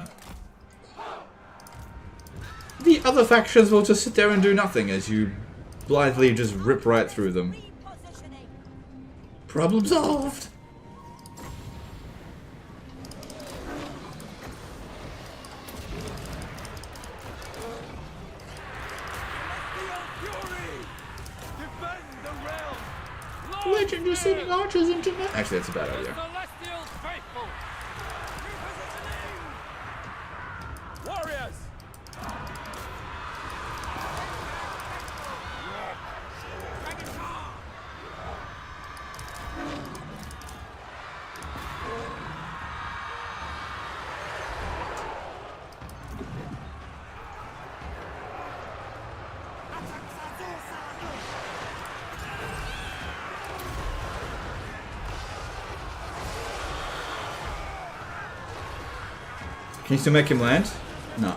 The other factions will just sit there and do nothing as you blithely just rip right through them. Problem solved! Legend is sending archers into my... Actually, that's a bad idea. Warriors! Can you still make him land? No.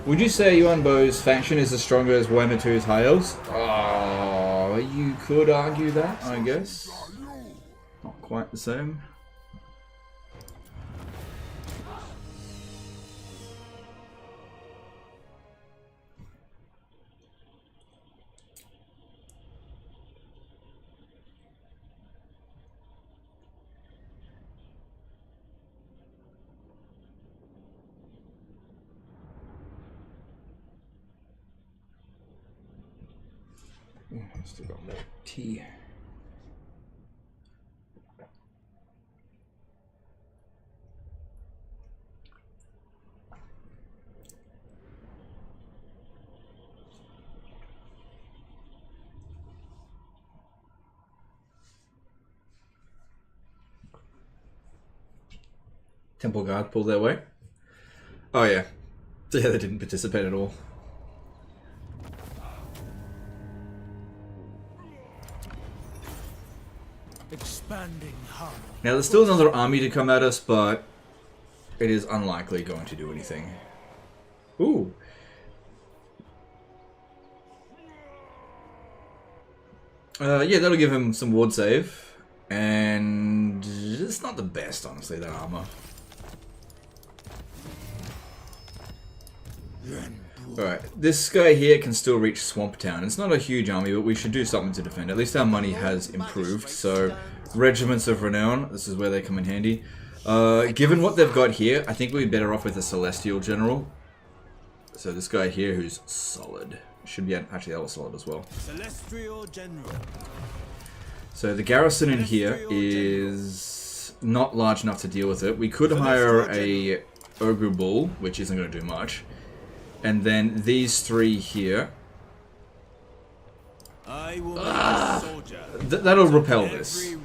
Would you say Yuan Bo's faction is as strong as Warhammer 2's High Elves? Oh, you could argue that, I guess. Not quite the same. Still got more tea. Temple Guard pulled their way. Oh yeah. So yeah, they didn't participate at all. Expanding harmony. Now there's still another army to come at us, but it is unlikely going to do anything. Ooh. Yeah, that'll give him some ward save. And it's not the best, honestly, that armor. Alright, this guy here can still reach Swamp Town. It's not a huge army, but we should do something to defend. At least our money has improved, so Regiments of Renown, this is where they come in handy. Given what they've got here, I think we'd be better off with a Celestial General. So this guy here, who's solid. Should be actually that was solid as well. Celestial General. So the garrison in here is not large enough to deal with it. We could hire a Ogre Bull, which isn't going to do much. And then these three here. That'll repel this.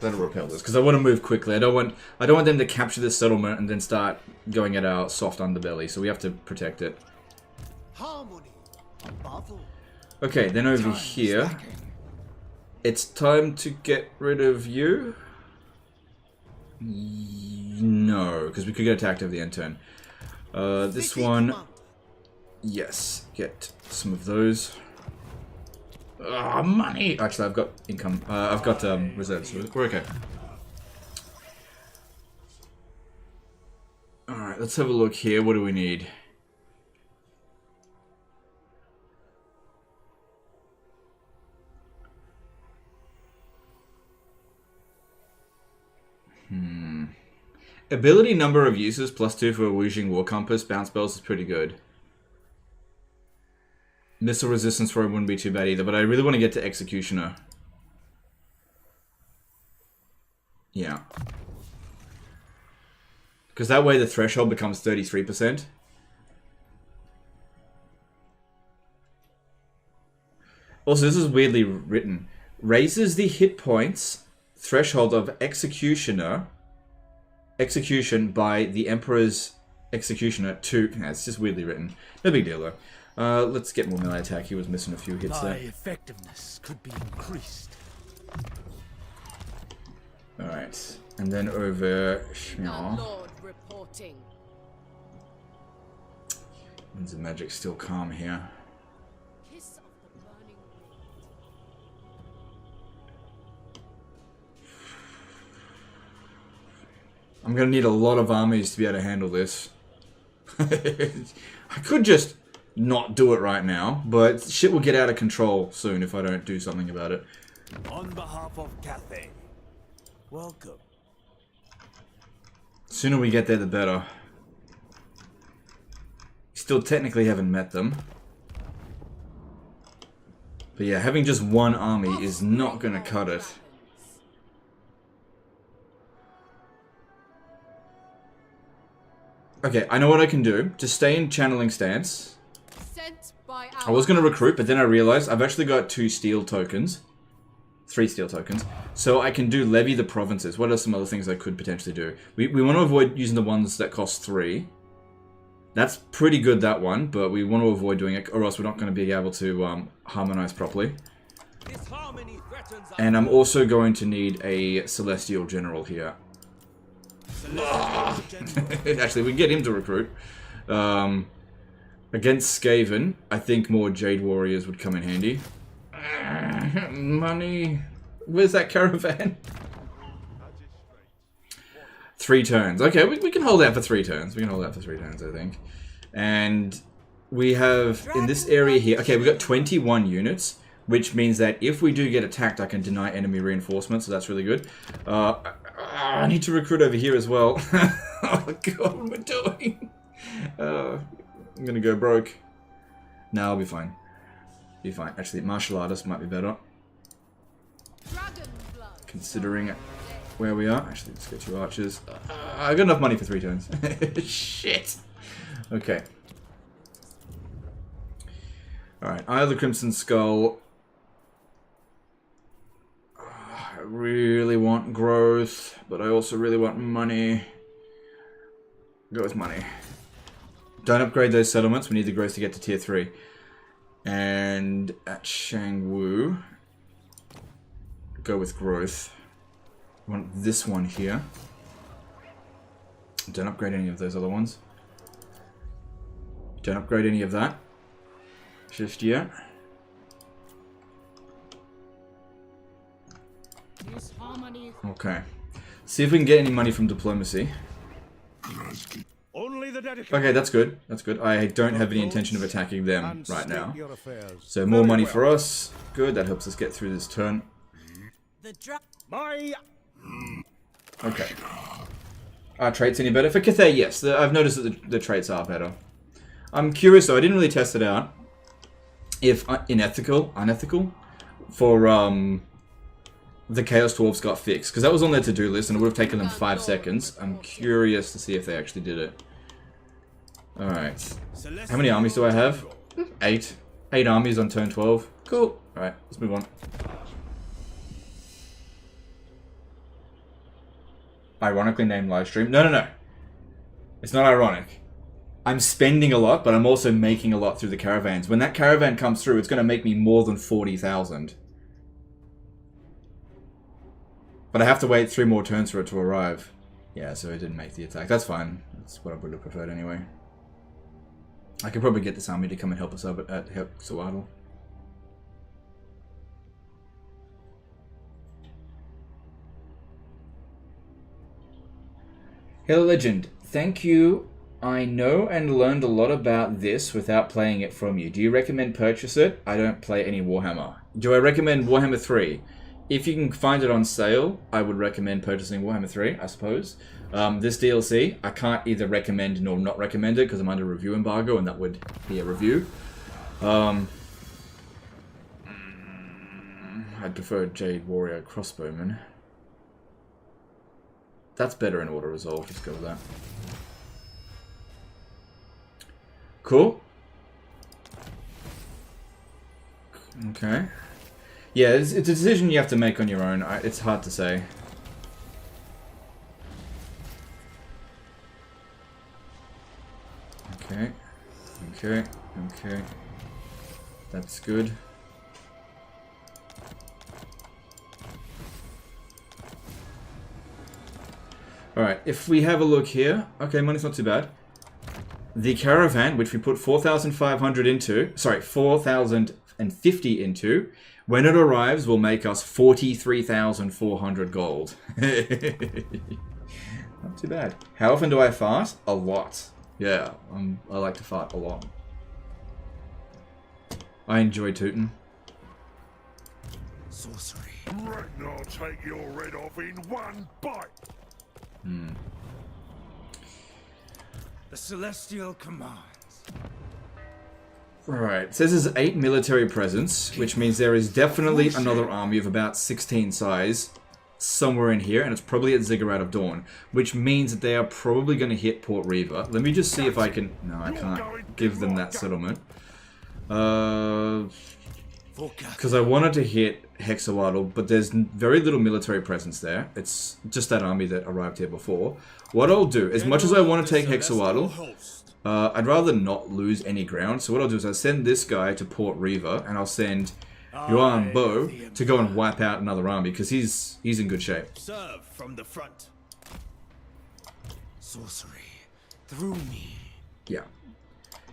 That'll repel this because I want to move quickly. I don't want them to capture this settlement and then start going at our soft underbelly. So we have to protect it. Okay, then over here, it's time to get rid of you. No, because we could get attacked over the end turn. This one. Yes, get some of those. Money! Actually, I've got income. I've got reserves. We're okay. Alright, let's have a look here. What do we need? Ability number of uses +2 for a Wujing War Compass. Bounce spells is pretty good. Missile resistance for it wouldn't be too bad either, but I really want to get to Executioner. Yeah. Because that way the threshold becomes 33%. Also, this is weirdly written. Raises the hit points threshold of Execution by the Emperor's Executioner to... Yeah, it's just weirdly written. No big deal though. Let's get more melee attack. He was missing a few hits there. My effectiveness could be increased. Alright. And then over... Lord reporting. Winds of Magic still calm here. Kiss of the burning wind. I'm gonna need a lot of armies to be able to handle this. I could just not do it right now, but shit will get out of control soon if I don't do something about it. On behalf of Cathay, welcome. Sooner we get there, the better. Still technically haven't met them. But yeah, having just one army is not gonna cut it. Okay, I know what I can do. Just stay in channeling stance. I was going to recruit, but then I realized I've actually got 2 steel tokens. 3 steel tokens. So I can do levy the provinces. What are some other things I could potentially do? We want to avoid using the ones that cost 3. That's pretty good, that one, but we want to avoid doing it, or else we're not going to be able to harmonize properly. And I'm also going to need a Celestial General here. Actually, we can get him to recruit. Against Skaven, I think more Jade Warriors would come in handy. Money. Where's that caravan? 3 turns. Okay, we can hold out for 3 turns. We can hold out for 3 turns, I think. And we have, in this area here, okay, we've got 21 units, which means that if we do get attacked, I can deny enemy reinforcements, so that's really good. I need to recruit over here as well. Oh god, what am I doing? I'm gonna go broke. No, I'll be fine. Be fine. Actually, martial artist might be better. Considering where we are. Actually, let's get 2 archers. I got enough money for 3 turns. Shit. Okay. Alright, Eye of the Crimson Skull. I really want growth, but I also really want money. Go with money. Don't upgrade those settlements. We need the growth to get to tier 3. And at Shangwu, go with growth. I want this one here. Don't upgrade any of those other ones. Don't upgrade any of that just yet. Okay. See if we can get any money from diplomacy. Okay, that's good. That's good. I don't have any intention of attacking them right now. So more money for us. Good. That helps us get through this turn. Okay. Are traits any better? For Cathay, yes. I've noticed that the traits are better. I'm curious though. I didn't really test it out. If unethical, for the Chaos Dwarves got fixed, because that was on their to-do list and it would have taken them 5 seconds. I'm curious to see if they actually did it. Alright. How many armies do I have? 8. 8 armies on turn 12. Cool. Alright, let's move on. Ironically named Livestream. No. It's not ironic. I'm spending a lot, but I'm also making a lot through the caravans. When that caravan comes through, it's going to make me more than 40,000. But I have to wait 3 more turns for it to arrive. Yeah, so it didn't make the attack. That's fine. That's what I would have preferred anyway. I could probably get this army to come and help us up at Hexawaddle. Hello Legend, thank you. I know and learned a lot about this without playing it from you. Do you recommend purchase it? I don't play any Warhammer. Do I recommend Warhammer 3? If you can find it on sale, I would recommend purchasing Warhammer 3, I suppose. This DLC, I can't either recommend nor not recommend it because I'm under review embargo and that would be a review. I'd prefer Jade Warrior Crossbowman. That's better in auto resolve. Let's go with that. Cool. Okay. Yeah, it's a decision you have to make on your own. It's hard to say. Okay. Okay. That's good. Alright, if we have a look here... Okay, money's not too bad. The caravan, which we put 4,500 into... Sorry, 4,050 into... When it arrives, will make us 43,400 gold. Not too bad. How often do I fart? A lot. Yeah, I like to fart a lot. I enjoy tootin'. Sorcery. Reckon I'll take your head off in one bite. The Celestial commands. Right, it says there's 8 military presence, which means there is definitely another army of about 16 size somewhere in here, and it's probably at Ziggurat of Dawn, which means that they are probably going to hit Port Reaver. Let me just see if I can... No, I can't give them that settlement. Because I wanted to hit Hexawaddle, but there's very little military presence there. It's just that army that arrived here before. What I'll do, as much as I want to take Hexawaddle, I'd rather not lose any ground. So what I'll do is I'll send this guy to Port Reaver, and I'll send Yuan Bo to go and wipe out another army, because he's in good shape. Serve from the front. Sorcery. Through me. Yeah.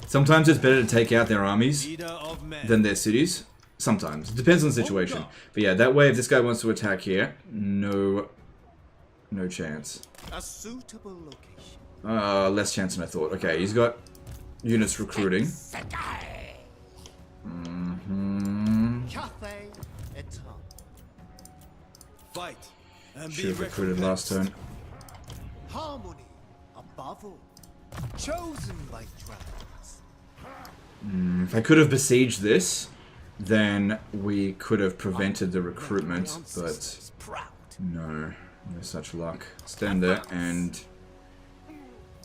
Sometimes it's better to take out their armies Leader of men. than their cities. Sometimes. It depends on the situation. But yeah, that way if this guy wants to attack here, no chance. A suitable location. Less chance than I thought. Okay, he's got units recruiting. Cathay et al. Fight and Should be have recruited last recompensed. turn. Harmony above all. Chosen by dragons. If I could have besieged this, then we could have prevented the recruitment, but no such luck. Stand there and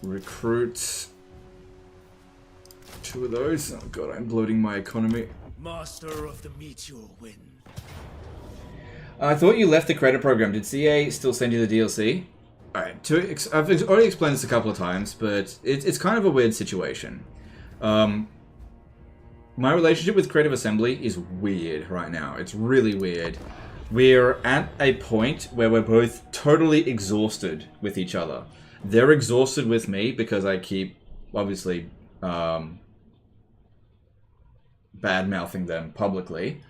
recruit 2 of those. Oh god, I'm bloating my economy. Master of the meteor wind. I thought you left the credit program. Did CA still send you the DLC? Alright, I've already explained this a couple of times, but it's kind of a weird situation. My relationship with Creative Assembly is weird right now. It's really weird. We're at a point where we're both totally exhausted with each other. They're exhausted with me because I keep, obviously, bad-mouthing them publicly.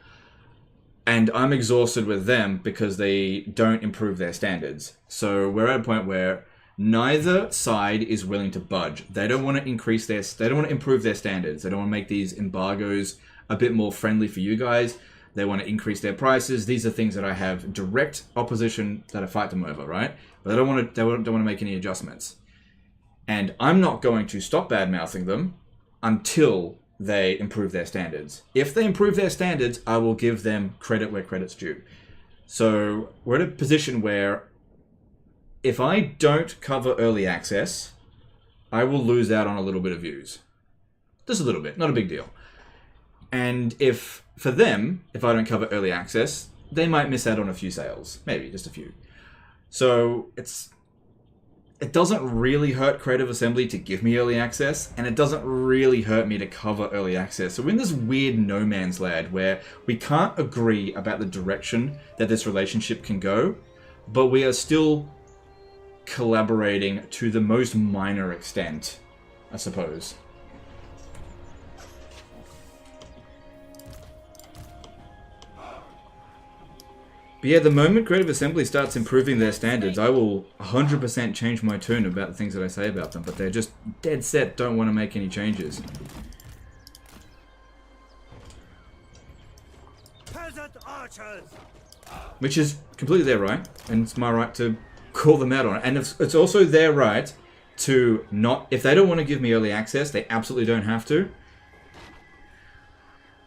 And I'm exhausted with them because they don't improve their standards. So we're at a point where neither side is willing to budge. They don't want to increase they don't want to improve their standards. They don't want to make these embargoes a bit more friendly for you guys. They want to increase their prices. These are things that I have direct opposition that I fight them over, right? But they don't want to make any adjustments. And I'm not going to stop bad-mouthing them until they improve their standards. If they improve their standards, I will give them credit where credit's due. So we're at a position where if I don't cover early access, I will lose out on a little bit of views. Just a little bit, not a big deal. And if, for them, if I don't cover early access, they might miss out on a few sales. Maybe, just a few. So it doesn't really hurt Creative Assembly to give me early access, and it doesn't really hurt me to cover early access. So we're in this weird no man's land where we can't agree about the direction that this relationship can go, but we are still collaborating to the most minor extent, I suppose. But yeah, the moment Creative Assembly starts improving their standards, I will 100% change my tune about the things that I say about them, but they're just dead set, don't want to make any changes. Peasant archers. Which is completely their right, and it's my right to call them out on it. And it's also their right to not... If they don't want to give me early access, they absolutely don't have to.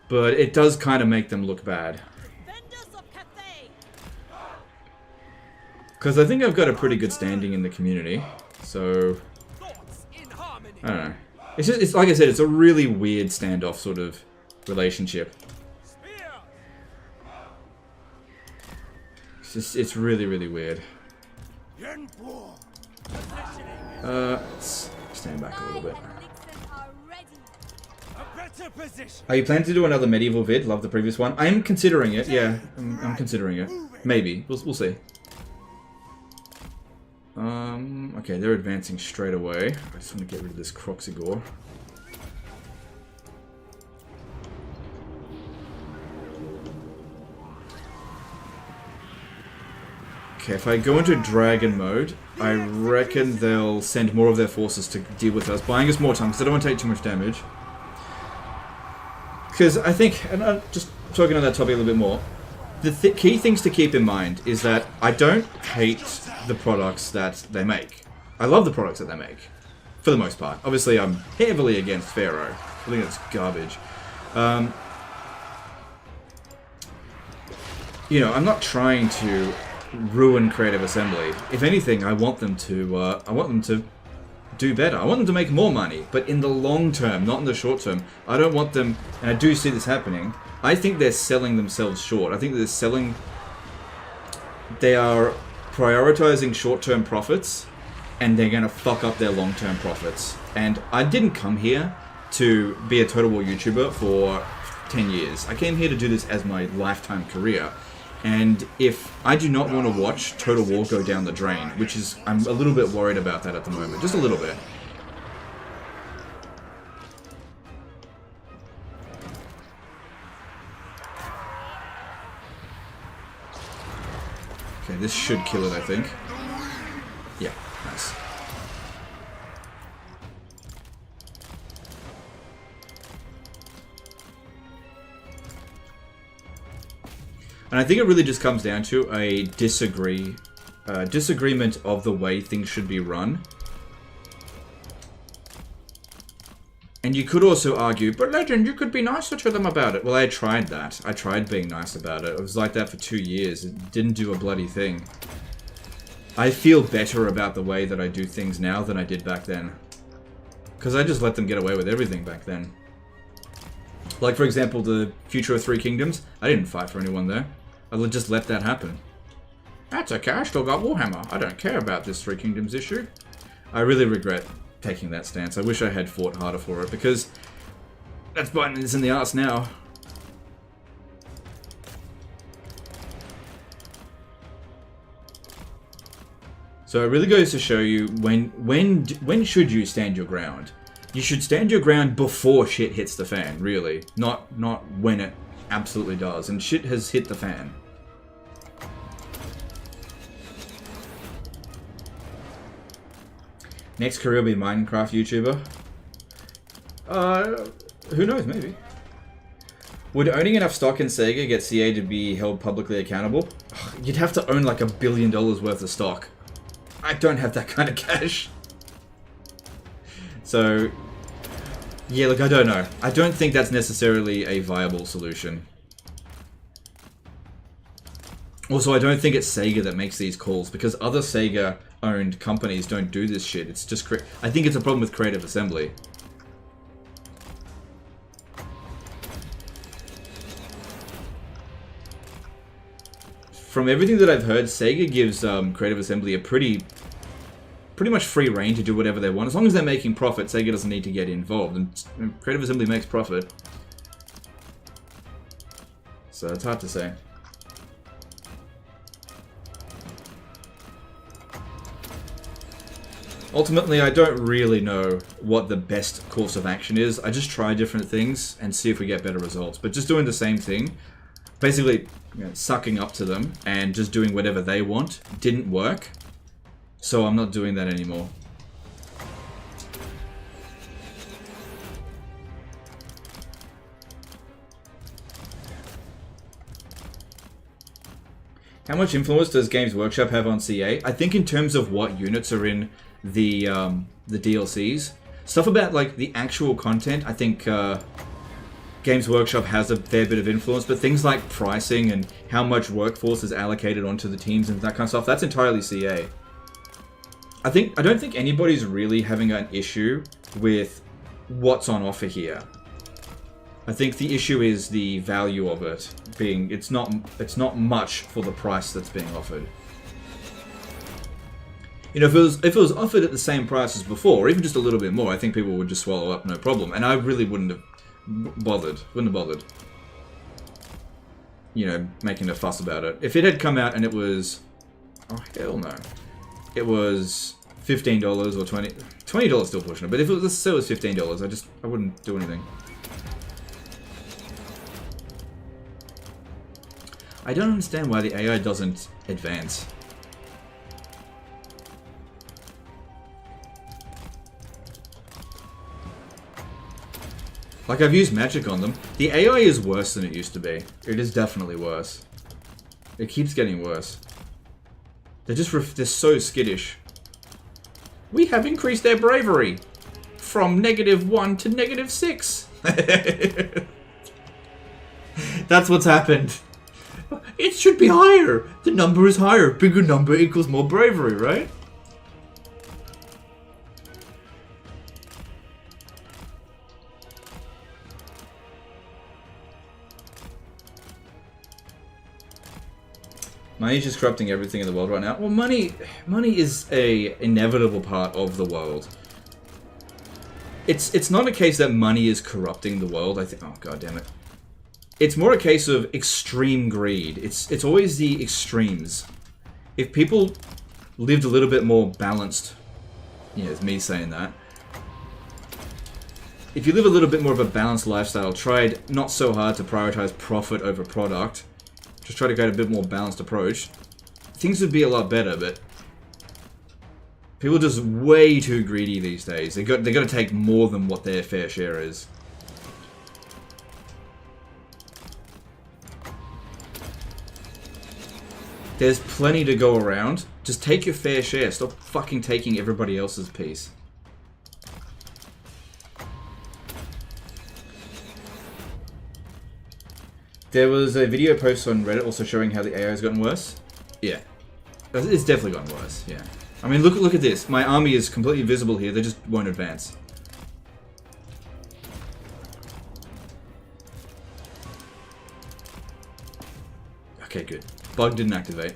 But it does kind of make them look bad. Defenders of Cathay. Because I think I've got a pretty good standing in the community. So... Thoughts in harmony. I don't know. It's like I said, it's a really weird standoff sort of relationship. It's really, really weird. Let's stand back a little bit. Are you planning to do another medieval vid? Love the previous one. I am considering it. Yeah, I'm considering it. Maybe. We'll see. Okay, they're advancing straight away. I just want to get rid of this Croxigore. Okay, if I go into dragon mode, I reckon they'll send more of their forces to deal with us, buying us more time, because I don't want to take too much damage. Because I think, and I'm just talking on that topic a little bit more, the key things to keep in mind is that I don't hate the products that they make. I love the products that they make, for the most part. Obviously, I'm heavily against Pharaoh. I think it's garbage. You know, I'm not trying to ruin Creative Assembly. If anything, I want them to do better. I want them to make more money, but in the long term, not in the short term. I don't want them, and I do see this happening. I think they're selling themselves short. I think they are prioritizing short-term profits, and they're gonna fuck up their long-term profits. And I didn't come here to be a Total War YouTuber for 10 years. I came here to do this as my lifetime career. And if I do not want to watch Total War go down the drain, which is, I'm a little bit worried about that at the moment, just a little bit. this should kill it, I think. Yeah, nice. And I think it really just comes down to a disagreement of the way things should be run. And you could also argue, but Legend, you could be nicer to them about it. Well, I tried that. I tried being nice about it. It was like that for 2 years. It didn't do a bloody thing. I feel better about the way that I do things now than I did back then. Because I just let them get away with everything back then. Like, for example, the Future of Three Kingdoms. I didn't fight for anyone there. I just let that happen. That's okay, I still got Warhammer. I don't care about this Three Kingdoms issue. I really regret taking that stance. I wish I had fought harder for it, because that's biting us in the arse now. So it really goes to show you when should you stand your ground. You should stand your ground before shit hits the fan, really. Not when it absolutely does. And shit has hit the fan. Next career will be Minecraft YouTuber. Who knows, maybe. Would owning enough stock in Sega get CA to be held publicly accountable? You'd have to own like $1 billion worth of stock. I don't have that kind of cash. So, yeah, look, I don't know. I don't think that's necessarily a viable solution. Also, I don't think it's Sega that makes these calls, because other Sega-owned companies don't do this shit. It's just I think it's a problem with Creative Assembly. From everything that I've heard, Sega gives Creative Assembly a pretty much free reign to do whatever they want. As long as they're making profit, Sega doesn't need to get involved. And Creative Assembly makes profit. So it's hard to say. Ultimately, I don't really know what the best course of action is. I just try different things and see if we get better results. But just doing the same thing, basically sucking up to them and just doing whatever they want, didn't work. So I'm not doing that anymore. How much influence does Games Workshop have on CA? I think in terms of what units are in the DLCs, stuff about like the actual content, I think Games Workshop has a fair bit of influence, but things like pricing and how much workforce is allocated onto the teams and that kind of stuff, that's entirely CA. I don't think anybody's really having an issue with what's on offer here. I think the issue is the value of it being it's not much for the price that's being offered. You know, if it was offered at the same price as before, or even just a little bit more, I think people would just swallow up no problem. And I really wouldn't have bothered. You know, making a fuss about it. If it had come out and it was, oh hell no, it was $15 or $20 still pushing it. But if it was, let's say it was $15, I wouldn't do anything. I don't understand why the AI doesn't advance. Like, I've used magic on them. The AI is worse than it used to be. It is definitely worse. It keeps getting worse. They're so skittish. We have increased their bravery from -1 to -6. That's what's happened. It should be higher. The number is higher. Bigger number equals more bravery, right? Money is just corrupting everything in the world right now. Well, money is a inevitable part of the world. It's not a case that money is corrupting the world. I think. Oh god damn it. It's more a case of extreme greed. It's always the extremes. If people lived a little bit more balanced, you know, it's me saying that. If you live a little bit more of a balanced lifestyle, tried not so hard to prioritize profit over product, just try to get a bit more balanced approach, things would be a lot better, but people are just way too greedy these days. They got to take more than what their fair share is. There's plenty to go around. Just take your fair share. Stop fucking taking everybody else's piece. There was a video post on Reddit also showing how the AI has gotten worse. Yeah. It's definitely gotten worse, yeah. I mean, look at this. My army is completely visible here. They just won't advance. Okay, good. Bug didn't activate.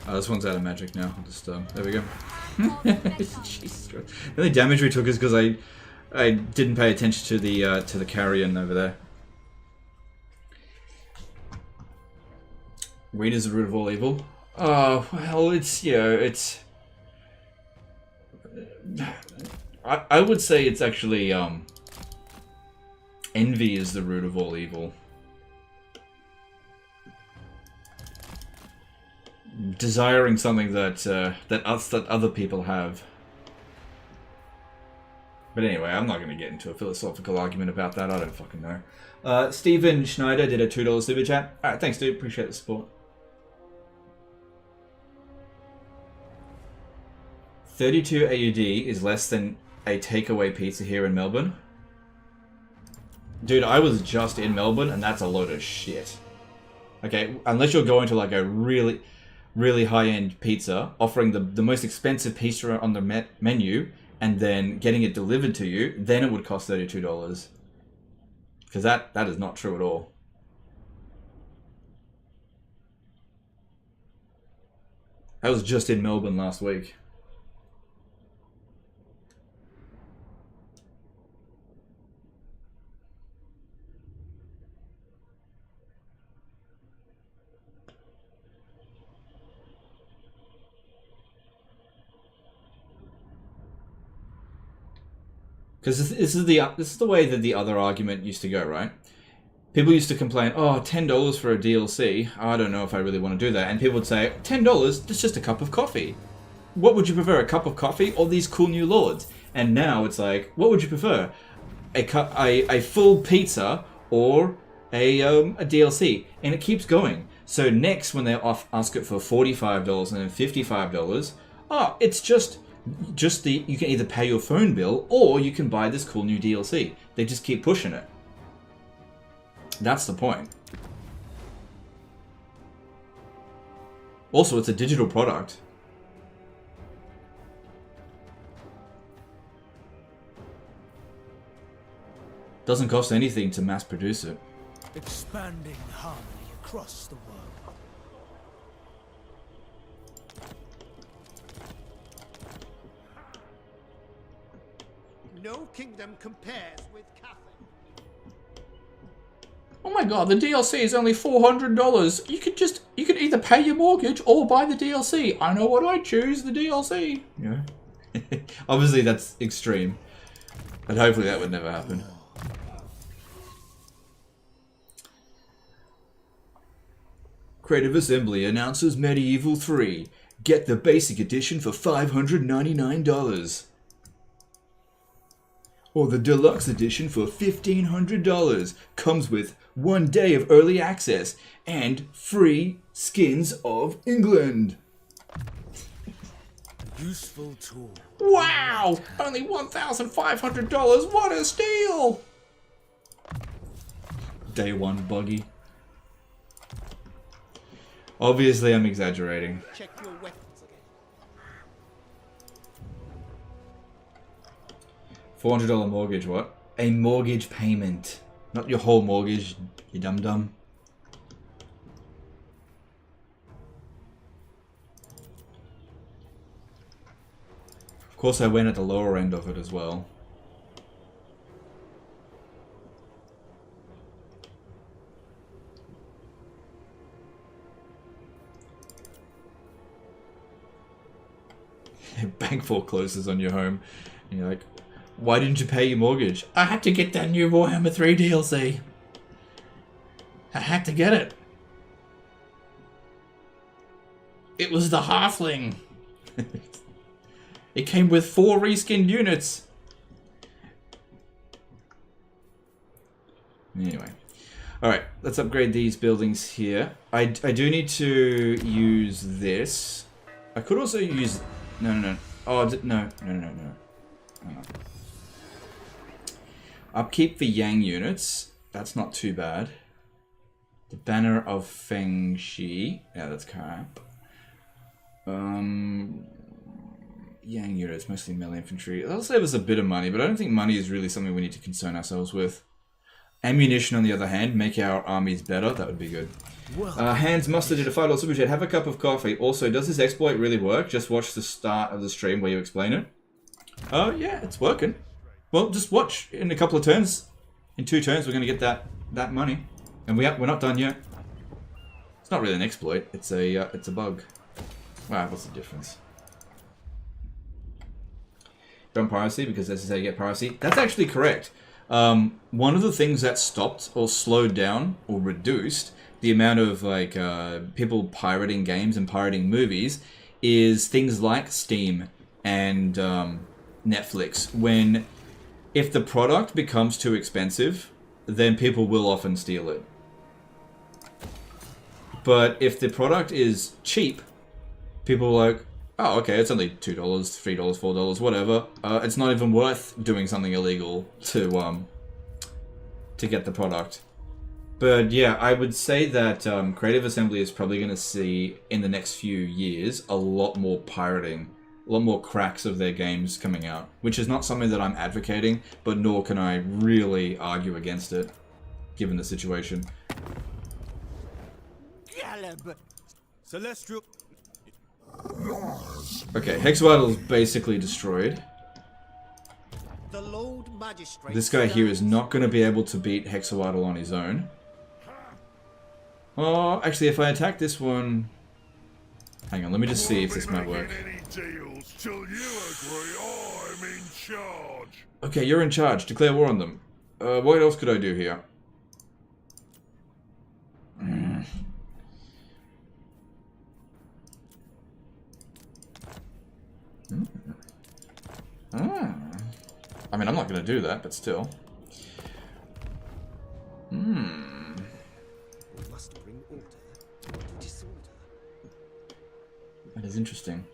This one's out of magic now. I'll just, there we go. Jesus Christ. The only damage we took is because I didn't pay attention to the carrion over there. Greed is the root of all evil. Oh, well, it's, you know, it's... I would say it's actually, envy is the root of all evil. Desiring something that other people have. But anyway, I'm not going to get into a philosophical argument about that. I don't fucking know. Stephen Schneider did a $2 super chat. Alright, thanks dude. Appreciate the support. 32 AUD is less than a takeaway pizza here in Melbourne. Dude, I was just in Melbourne and that's a load of shit. Okay, unless you're going to like a really high-end pizza, offering the most expensive pizza on the menu, and then getting it delivered to you, then it would cost $32. Because that is not true at all. I was just in Melbourne last week. Because this is the way that the other argument used to go, right? People used to complain, oh, $10 for a DLC. I don't know if I really want to do that. And people would say, $10, that's just a cup of coffee. What would you prefer, a cup of coffee or these cool new lords? And now it's like, what would you prefer? A full pizza or a DLC? And it keeps going. So next, when they ask it for $45 and then $55, oh, it's just you can either pay your phone bill or you can buy this cool new DLC. They just keep pushing it. That's the point. Also, it's a digital product. Doesn't cost anything to mass produce it. Expanding harmony across the world. No kingdom compares with Cathay. Oh my god, the DLC is only $400. You could either pay your mortgage or buy the DLC. I know what I choose, the DLC. Yeah. Obviously that's extreme. But hopefully that would never happen. Creative Assembly announces Medieval 3. Get the basic edition for $599. Or the deluxe edition for $1,500. Comes with 1 day of early access and free skins of England. Useful tool. Wow! Only $1,500. What a steal! Day one buggy. Obviously, I'm exaggerating. Check your weapons again. $400 mortgage, what? A mortgage payment. Not your whole mortgage, you dum-dum. course, I went at the lower end of it as well. Bank forecloses on your home. And you're like, why didn't you pay your mortgage? I had to get that new Warhammer 3 DLC. I had to get it. It was the halfling. It came with 4 reskinned units. Anyway. Alright, let's upgrade these buildings here. I do need to use this. I could also use... No. Oh, no. Hang on. Upkeep for Yang units. That's not too bad. The Banner of Feng Shi. Yeah, that's crap. Yang units, mostly melee infantry. That'll save us a bit of money, but I don't think money is really something we need to concern ourselves with. Ammunition, on the other hand, make our armies better. That would be good. Hans Mustard did a $5 super chat. Have a cup of coffee. Also, does this exploit really work? Just watch the start of the stream where you explain it. Oh, yeah, it's working. Well, just watch. In a couple of turns. In 2 turns, we're going to get that money. And we're not done yet. It's not really an exploit. It's a bug. Wow, what's the difference? Don't piracy, because this is how you get piracy. That's actually correct. One of the things that stopped or slowed down or reduced the amount of like people pirating games and pirating movies is things like Steam and Netflix. If the product becomes too expensive, then people will often steal it. But if the product is cheap, people are like, oh, okay, it's only $2, $3, $4, whatever. It's not even worth doing something illegal to get the product. But yeah, I would say that Creative Assembly is probably going to see, in the next few years, a lot more pirating, a lot more cracks of their games coming out, which is not something that I'm advocating, but nor can I really argue against it, given the situation. Celestial. Okay, Hexavital's basically destroyed. The Lord Magistrate. This guy here is not going to be able to beat Hexavital on his own. Oh, actually, if I attack this one... Hang on, let me just see if this might work. Okay, you're in charge. Declare war on them. What else could I do here? I mean, I'm not going to do that, but still. We must bring order to disorder. That is interesting.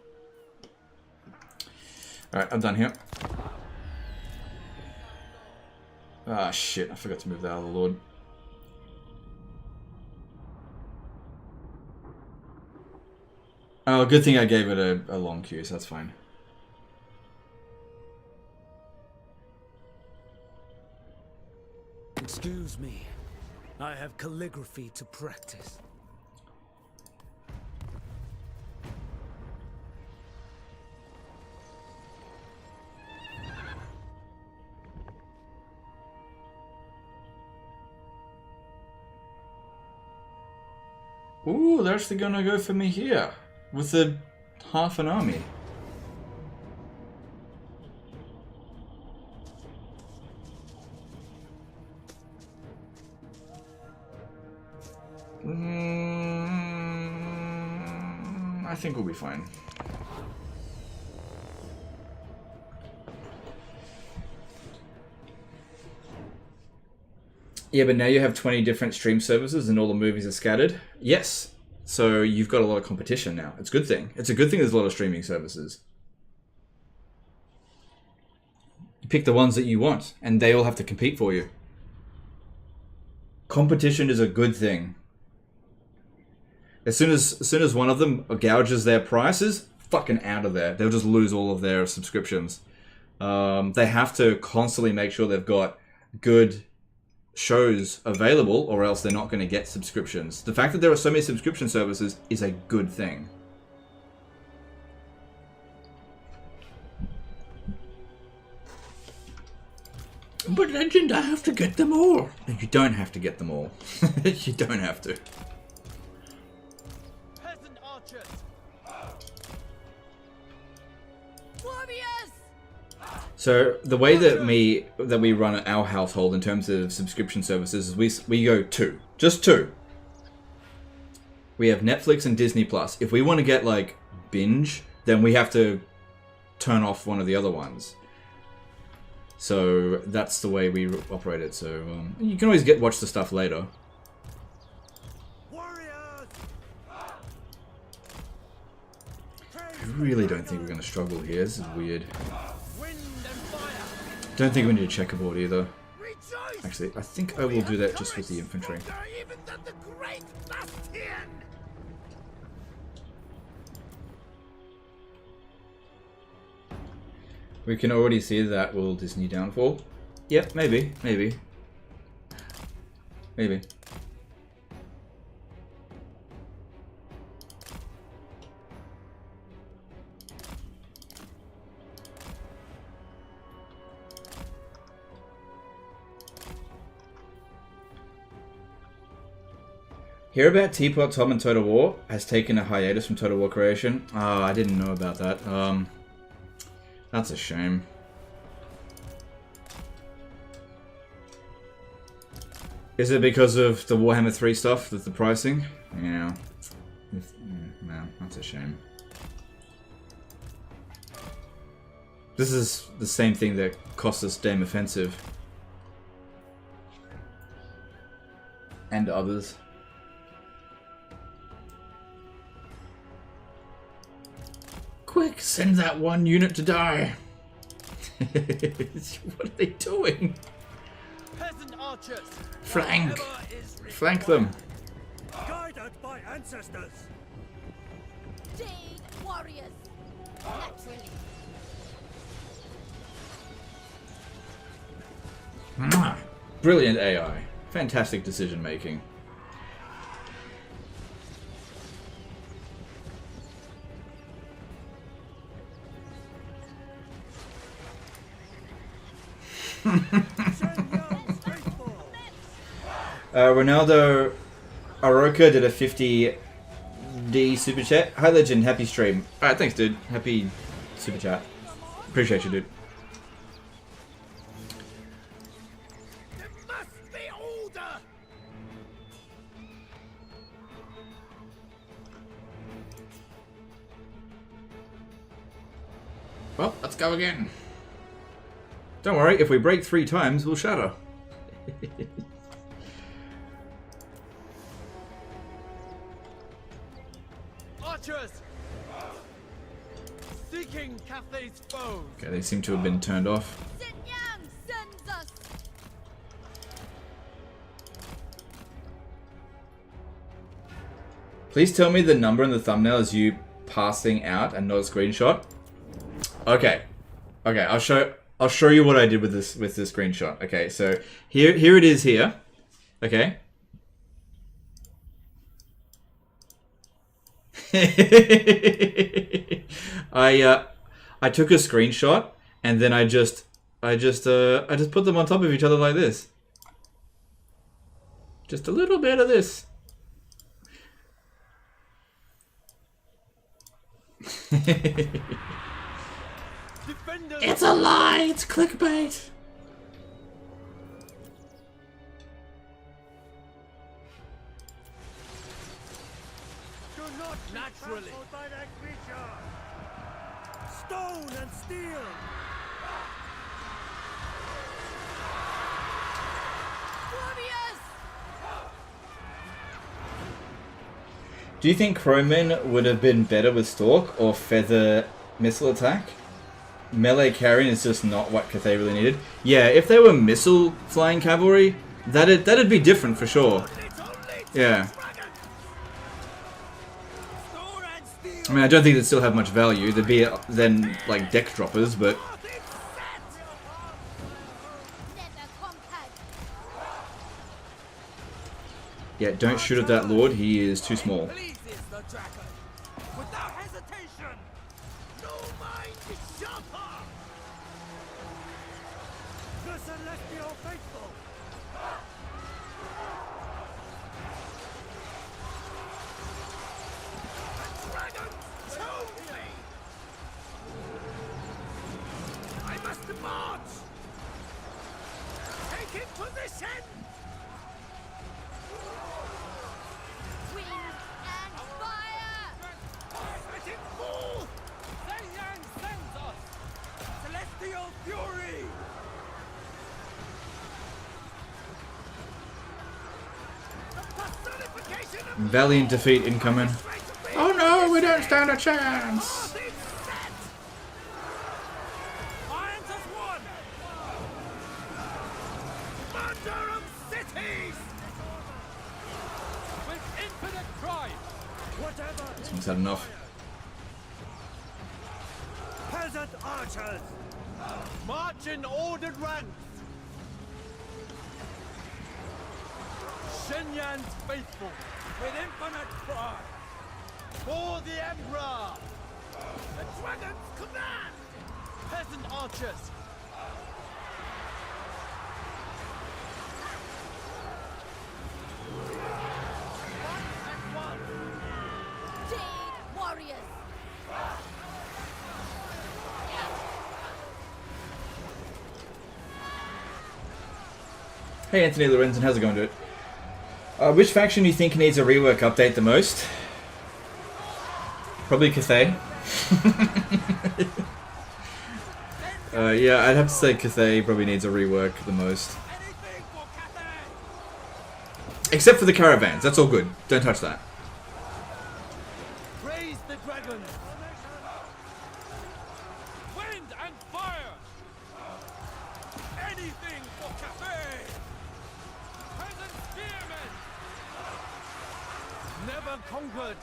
Alright, I'm done here. Ah, shit. I forgot to move that out of the Lord. Oh, good thing I gave it a long queue, so that's fine. Excuse me. I have calligraphy to practice. Ooh, they're actually gonna go for me here. With half an army. I think we'll be fine. Yeah, but now you have 20 different stream services and all the movies are scattered. Yes. So you've got a lot of competition now. It's a good thing. It's a good thing there's a lot of streaming services. You pick the ones that you want, and they all have to compete for you. Competition is a good thing. As soon as one of them gouges their prices, fucking out of there. They'll just lose all of their subscriptions. They have to constantly make sure they've got good shows available, or else they're not going to get subscriptions. The fact that there are so many subscription services is a good thing. But Legend, I have to get them all. You don't have to get them all. You don't have to. Peasant archers. Warriors! So the way that we run our household in terms of subscription services is we go two. Just two. We have Netflix and Disney Plus. If we want to get like binge, then we have to turn off one of the other ones. So that's the way we operate it. So you can always watch the stuff later. Warriors! I really don't think we're going to struggle here. This is weird. Wind and fire. Don't think we need a checkerboard either. Rejoice! Actually, I think I will do that just with the infantry. Even than the great Bastion. We can already see that will Disney downfall. Yep, maybe. Hear about Teapot Tom and Total War has taken a hiatus from Total War creation? Oh, I didn't know about that. That's a shame. Is it because of the Warhammer 3 stuff with the pricing? Yeah. No, that's a shame. This is the same thing that cost us Dame Offensive. And others. Quick, send that one unit to die. What are they doing? Peasant archers. Flank. Flank them. Guided by ancestors. Jade warriors! Naturally. Mwah. Brilliant AI. Fantastic decision making. Ronaldo Aroka did a 50D super chat. Hi Legend, happy stream. Alright, thanks dude. Happy super chat. Appreciate you, dude. There must be order. Well, let's go again. Don't worry, if we break 3 times, we'll shatter. Archers. Seeking Cathay's foes. Okay, they seem to have been turned off. Xinyan sends us! Please tell me the number in the thumbnail is you passing out and not a screenshot. Okay. Okay, I'll show you what I did with this screenshot. Okay, so here it is here. Okay. I took a screenshot and then I just put them on top of each other like this. Just a little bit of this. It's a lie! It's clickbait! Do not naturally. By that creature. Stone and steel. Warriors! Do you think Crowmen would have been better with Stalk or Feather Missile Attack? Melee carrying is just not what Cathay really needed. Yeah, if they were missile flying cavalry, that'd be different for sure. Yeah. I mean, I don't think they'd still have much value. They'd be then like deck droppers, but yeah, don't shoot at that lord. He is too small. Pleases the dragon. Without hesitation. No mind is sharper. The celestial faithful! The dragon told me! I must march! Take in position! Wind and fire! Let it fall! Yang sends us! Celestial fury! The personification of Valiant defeat incoming. Oh no, we don't stand a chance. Irons as one! Murder of cities! With infinite pride! Whatever He's had enough. peasant archers! March in ordered ranks. Shenyan's faithful. With infinite pride! For the Emperor. The dragon's command! Peasant archers. Jade warriors! Hey Anthony Lorenzen, how's it going, dude? Which faction do you think needs a rework update the most? Probably Cathay. Yeah, I'd have to say Cathay probably needs a rework the most. Anything for Cathay! Except for the caravans, that's all good. Don't touch that. Praise the dragon. Wind and fire! Anything for Cathay! Peasant spearmen! Never conquered.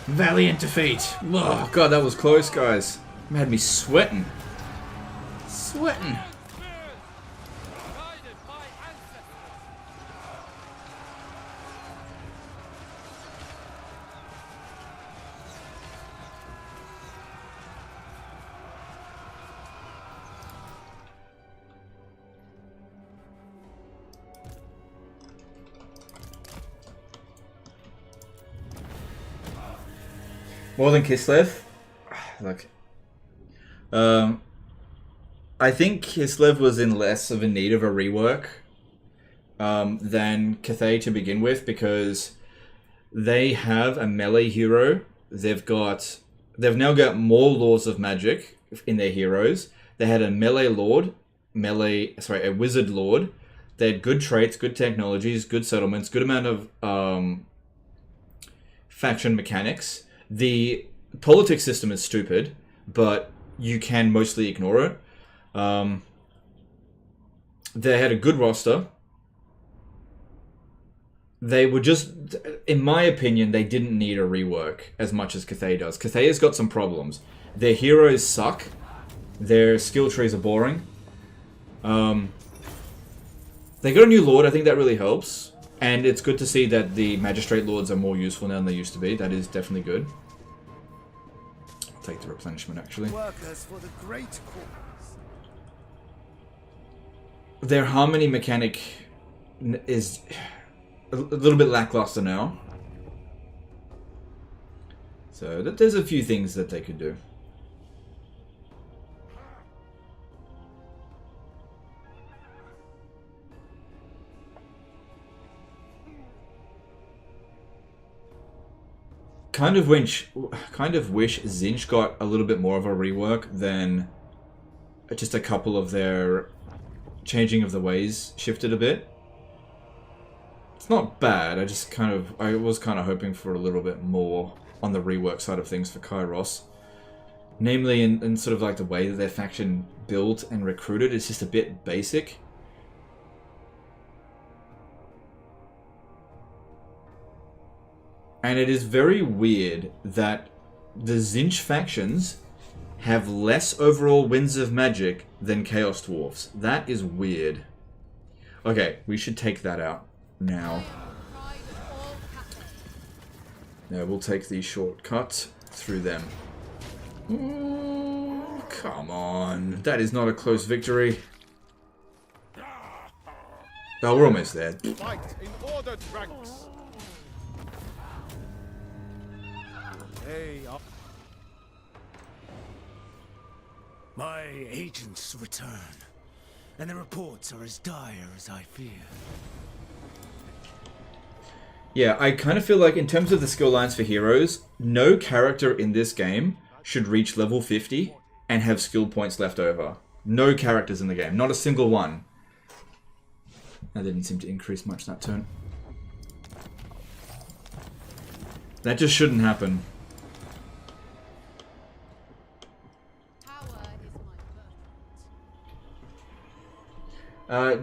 Valiant defeat. Oh god, that was close, guys. Had me sweating. Sweating. Spears! Guided by ancestors! More than Kislev? Look. I think Kislev was in less of a need of a rework than Cathay to begin with, because they have a melee hero. They've now got more Lords of Magic in their heroes. They had a melee lord, a wizard lord. They had good traits, good technologies, good settlements, good amount of faction mechanics. The politics system is stupid, but you can mostly ignore it. They had a good roster. They were just, in my opinion, they didn't need a rework as much as Cathay does. Cathay has got some problems. Their heroes suck. Their skill trees are boring. They got a new lord. I think that really helps. And it's good to see that the magistrate lords are more useful now than they used to be. That is definitely good. I'll take the replenishment, actually. Workers for the great cause. Their harmony mechanic is a little bit lackluster now. So there's a few things that they could do. Kind of wish Zinch got a little bit more of a rework than just a couple of their changing of the ways shifted a bit. It's not bad. I was kind of hoping for a little bit more on the rework side of things for Kairos. Namely, in sort of like the way that their faction built and recruited is just a bit basic. And it is very weird that the Zinch factions have less overall wins of magic than Chaos Dwarfs. That is weird. Okay, we should take that out now. Yeah, we'll take the shortcut through them. Come on. That is not a close victory. Oh, we're almost there. Fight in ordered ranks. Hey, up. My agents return, and the reports are as dire as I fear. Yeah, I kind of feel like in terms of the skill lines for heroes, no character in this game should reach level 50 and have skill points left over. No characters in the game. Not a single one. That didn't seem to increase much that turn. That just shouldn't happen.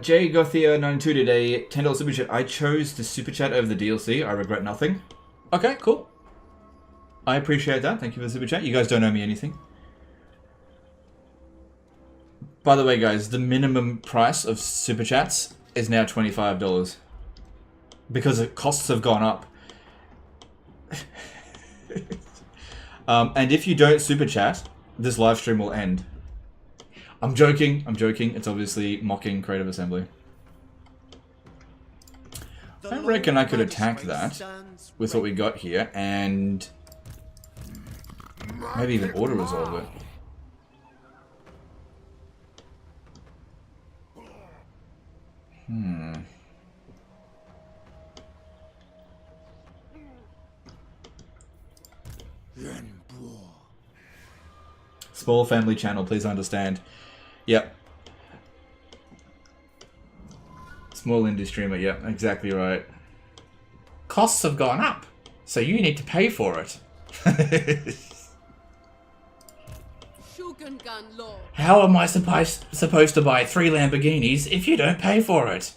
Jay Gothia 92 did a $10 super chat. I chose the super chat over the DLC. I regret nothing. Okay, cool. I appreciate that. Thank you for the super chat. You guys don't owe me anything. By the way, guys, the minimum price of super chats is now $25 because the costs have gone up. And if you don't super chat, this live stream will end. I'm joking. I'm joking. It's obviously mocking Creative Assembly. I reckon I could attack that with what we got here and maybe even auto-resolve it. Small family channel, please understand. Yep. Small indie streamer, yep, exactly right. Costs have gone up, so you need to pay for it. Lord. How am I supposed to buy 3 Lamborghinis if you don't pay for it?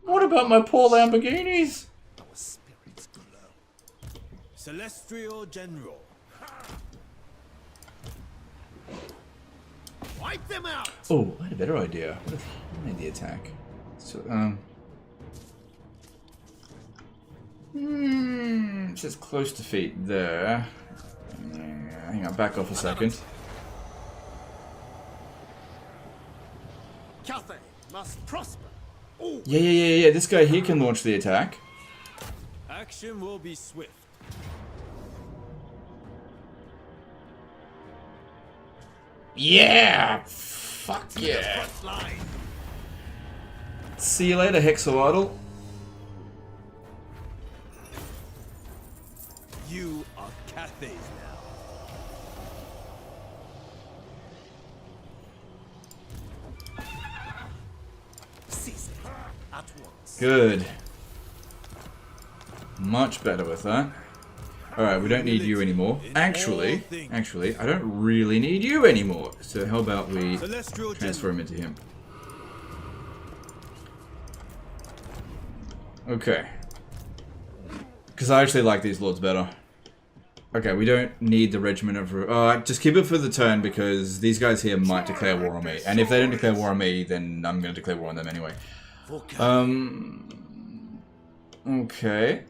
What about my poor Lamborghinis? Our spirits glow. Celestial General. Wipe them out. Oh, I had a better idea. What if he made the attack? So, it says close defeat there. Hang on, back off a second. Cathay must prosper. Yeah. This guy here can launch the attack. Action will be swift. Yeah! Fuck yeah! See you later, Hexawaddle. You are Cathay's now. Seize it at once. Good. Much better with that. Alright, we don't need you anymore. Actually, I don't really need you anymore. So how about we transfer him into him. Okay. Because I actually like these lords better. Okay, we don't need the regiment of... just keep it for the turn because these guys here might declare war on me. And if they don't declare war on me, then I'm going to declare war on them anyway. Okay.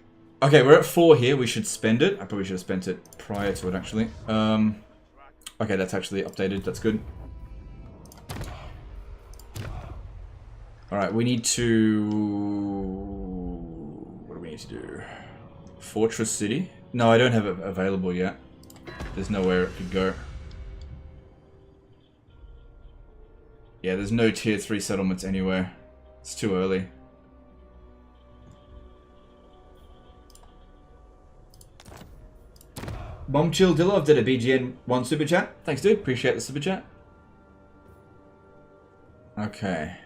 Okay, we're at 4 here. We should spend it. I probably should have spent it prior to it, actually. Okay, that's actually updated. That's good. Alright, we need to... What do we need to do? Fortress City? No, I don't have it available yet. There's nowhere it could go. Yeah, there's no tier 3 settlements anywhere. It's too early. Bombchill Dillov did a BGN1 super chat. Thanks, dude. Appreciate the super chat. Okay.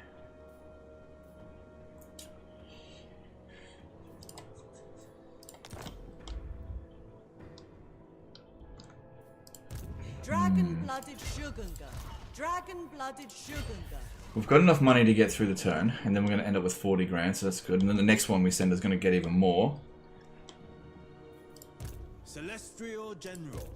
Dragon-blooded Shugunga. Dragon-blooded Shugunga. We've got enough money to get through the turn, and then we're going to end up with 40 grand, so that's good. And then the next one we send is going to get even more. Celestial General.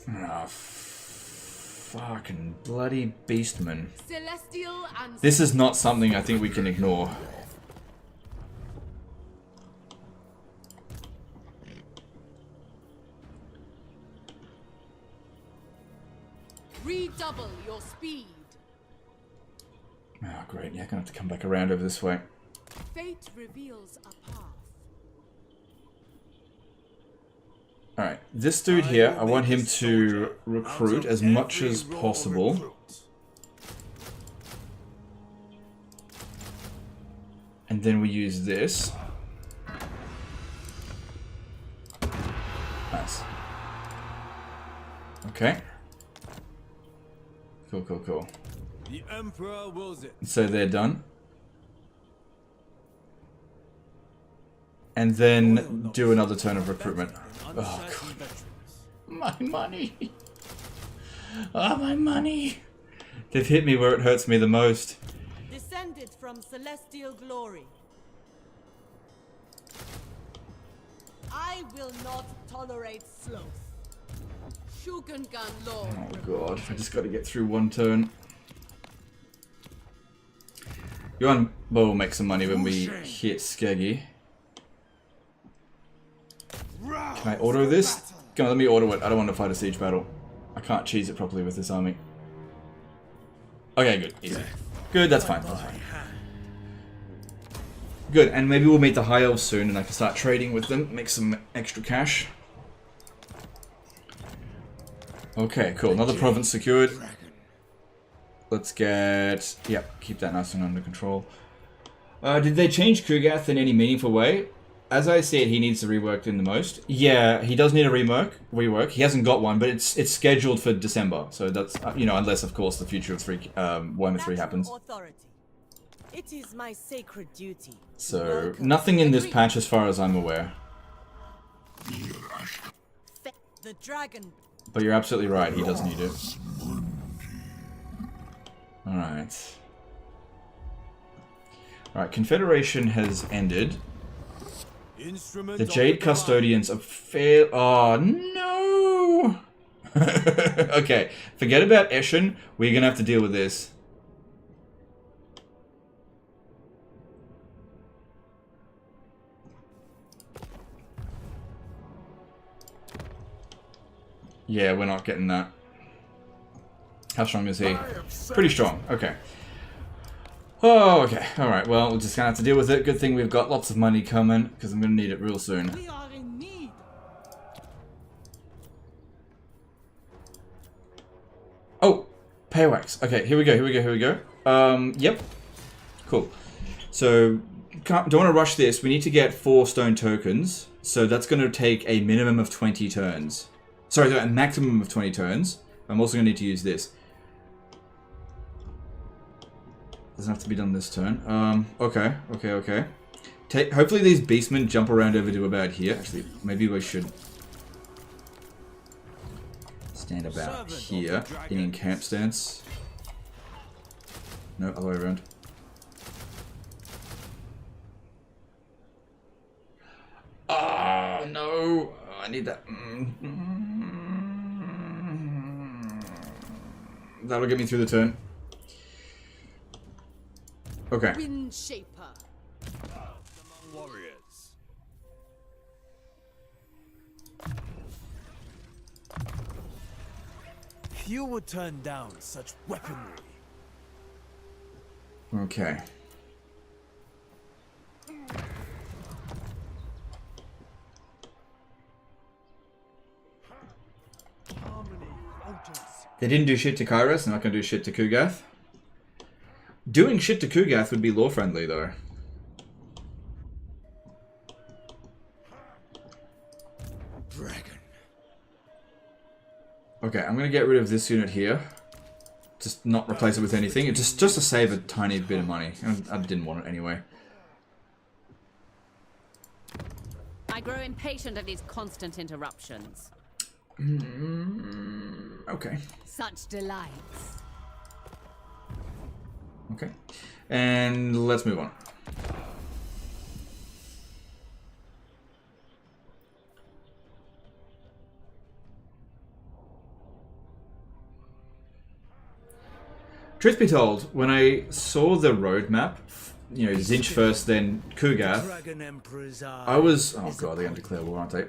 Ah, fucking bloody beastman. Celestial and This is not something I think we can ignore. Redouble your speed. Oh, great. Yeah, gonna have to come back around over this way. Fate reveals a path. Alright, this dude here, I want him to recruit as much as possible. And then we use this. Nice. Okay. Cool, cool, cool. The Emperor wills it. So they're done. And then do another turn of recruitment. Oh, God. My money. Oh, my money. They've hit me where it hurts me the most. Descended from celestial glory. I will not tolerate sloth. Shugengan Lord. Oh, God. I just got to get through one turn. Yuan will make some money when we hit Skeggy. Can I auto this? Come on, let me auto it. I don't want to fight a siege battle. I can't cheese it properly with this army. Okay, good. Easy. Good, that's fine. That's fine. Good, and maybe we'll meet the High Elves soon and I can start trading with them. Make some extra cash. Okay, cool. Another province secured. Let's get... Yep, keep that nice and under control. Did they change Kugath in any meaningful way? As I said, he needs to rework in the most. Yeah, he does need a rework. He hasn't got one, but it's scheduled for December. So that's, you know, unless, of course, the future of Warhammer 3 happens. Authority. It is my sacred duty. So, nothing in this patch as far as I'm aware. The dragon. But you're absolutely right, he does need it. Alright. Alright, Confederation has ended. The Jade Custodians are fair. Oh, no! Okay, forget about Eshin. We're gonna have to deal with this. Yeah, we're not getting that. How strong is he? Pretty strong. Okay. Oh, okay. Alright, well, we're just gonna have to deal with it. Good thing we've got lots of money coming, because I'm gonna need it real soon. We are in need. Oh! Paywax. Okay, here we go. Yep. Cool. So, don't want to rush this. We need to get 4 stone tokens. So that's going to take a minimum of 20 turns. Sorry, a maximum of 20 turns. I'm also going to need to use this. Doesn't have to be done this turn. Okay. Hopefully these beastmen jump around over to about here. Actually, maybe we should stand about here in camp stance. No, other way around. Oh, no. I need that. That'll get me through the turn. Okay. Wind Shaper. Warriors. Few would turn down such weaponry. Okay. They didn't do shit to Kairos, they're not going to do shit to Kugath. Doing shit to Kugath would be law-friendly, though. Dragon. Okay, I'm going to get rid of this unit here. Just not replace it with anything. Just to save a tiny bit of money. I didn't want it anyway. I grow impatient of these constant interruptions. Okay. Such delights. Okay. And let's move on. Truth be told, when I saw the roadmap, you know, Zinch first, then Kugath, I was... Oh god, they're going to declare war, aren't they?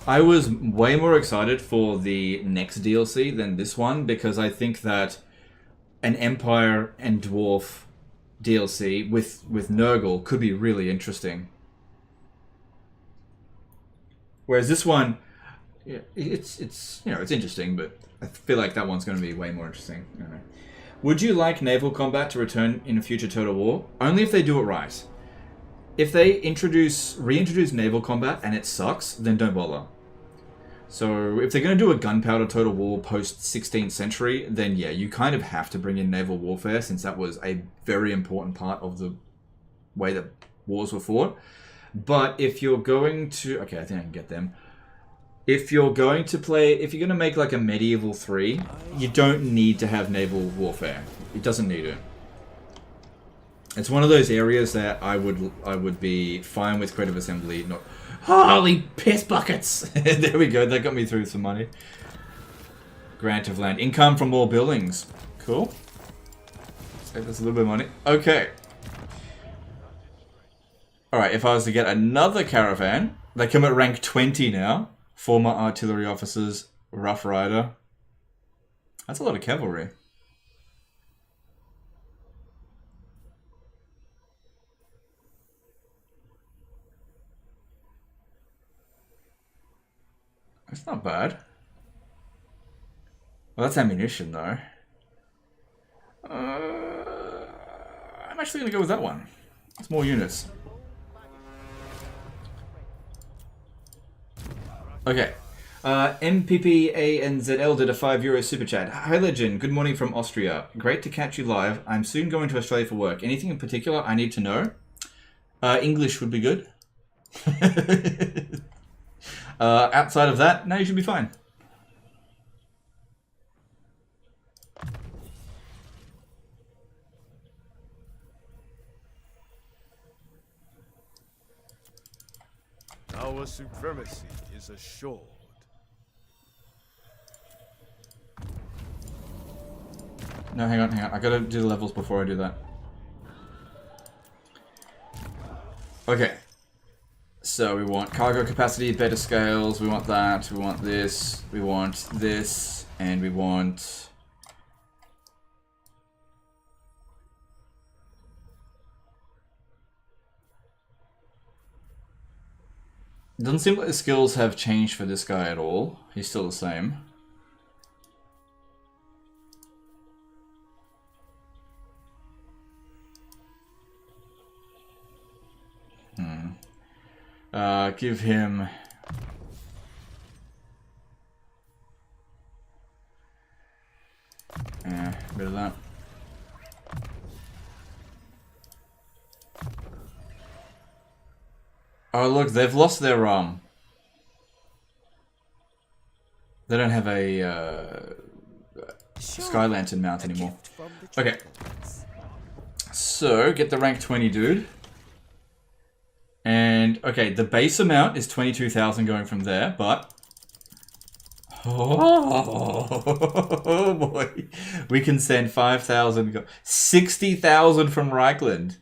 I was way more excited for the next DLC than this one because I think that an Empire and Dwarf DLC with Nurgle could be really interesting. Whereas this one, yeah, it's you know, it's interesting, but I feel like that one's going to be way more interesting. I don't know. Would you like naval combat to return in a future Total War? Only if they do it right. If they reintroduce naval combat and it sucks, then don't bother. So if they're going to do a gunpowder Total War post 16th century, then yeah, you kind of have to bring in naval warfare since that was a very important part of the way that wars were fought. But if you're going to... Okay, I think I can get them. If you're going to make like a Medieval 3, you don't need to have naval warfare. It doesn't need it. It's one of those areas that I would be fine with creative assembly. Not holy piss buckets. There we go. That got me through some money. Grant of land, income from more buildings. Cool. Save us a little bit of money. Okay. All right. If I was to get another caravan, they come at rank 20 now. Former artillery officers, Rough Rider. That's a lot of cavalry. That's not bad. Well, that's ammunition, though. I'm actually going to go with that one. It's more units. Okay. MPPANZL did a €5 super chat. Hi, Legend. Good morning from Austria. Great to catch you live. I'm soon going to Australia for work. Anything in particular I need to know? English would be good. Outside of that, no, you should be fine. Our supremacy is assured. No, hang on. I gotta do the levels before I do that. Okay. So we want cargo capacity, better scales, we want that, we want this, and we want... It doesn't seem like the skills have changed for this guy at all. He's still the same. Give him... Yeah, a bit of that. Oh look, they've lost their they don't have a Sky Lantern mount anymore. Okay. So, get the rank 20 dude. And, okay, the base amount is 22,000 going from there, but... Oh boy. We can send 5,000... 60,000 from Reichland.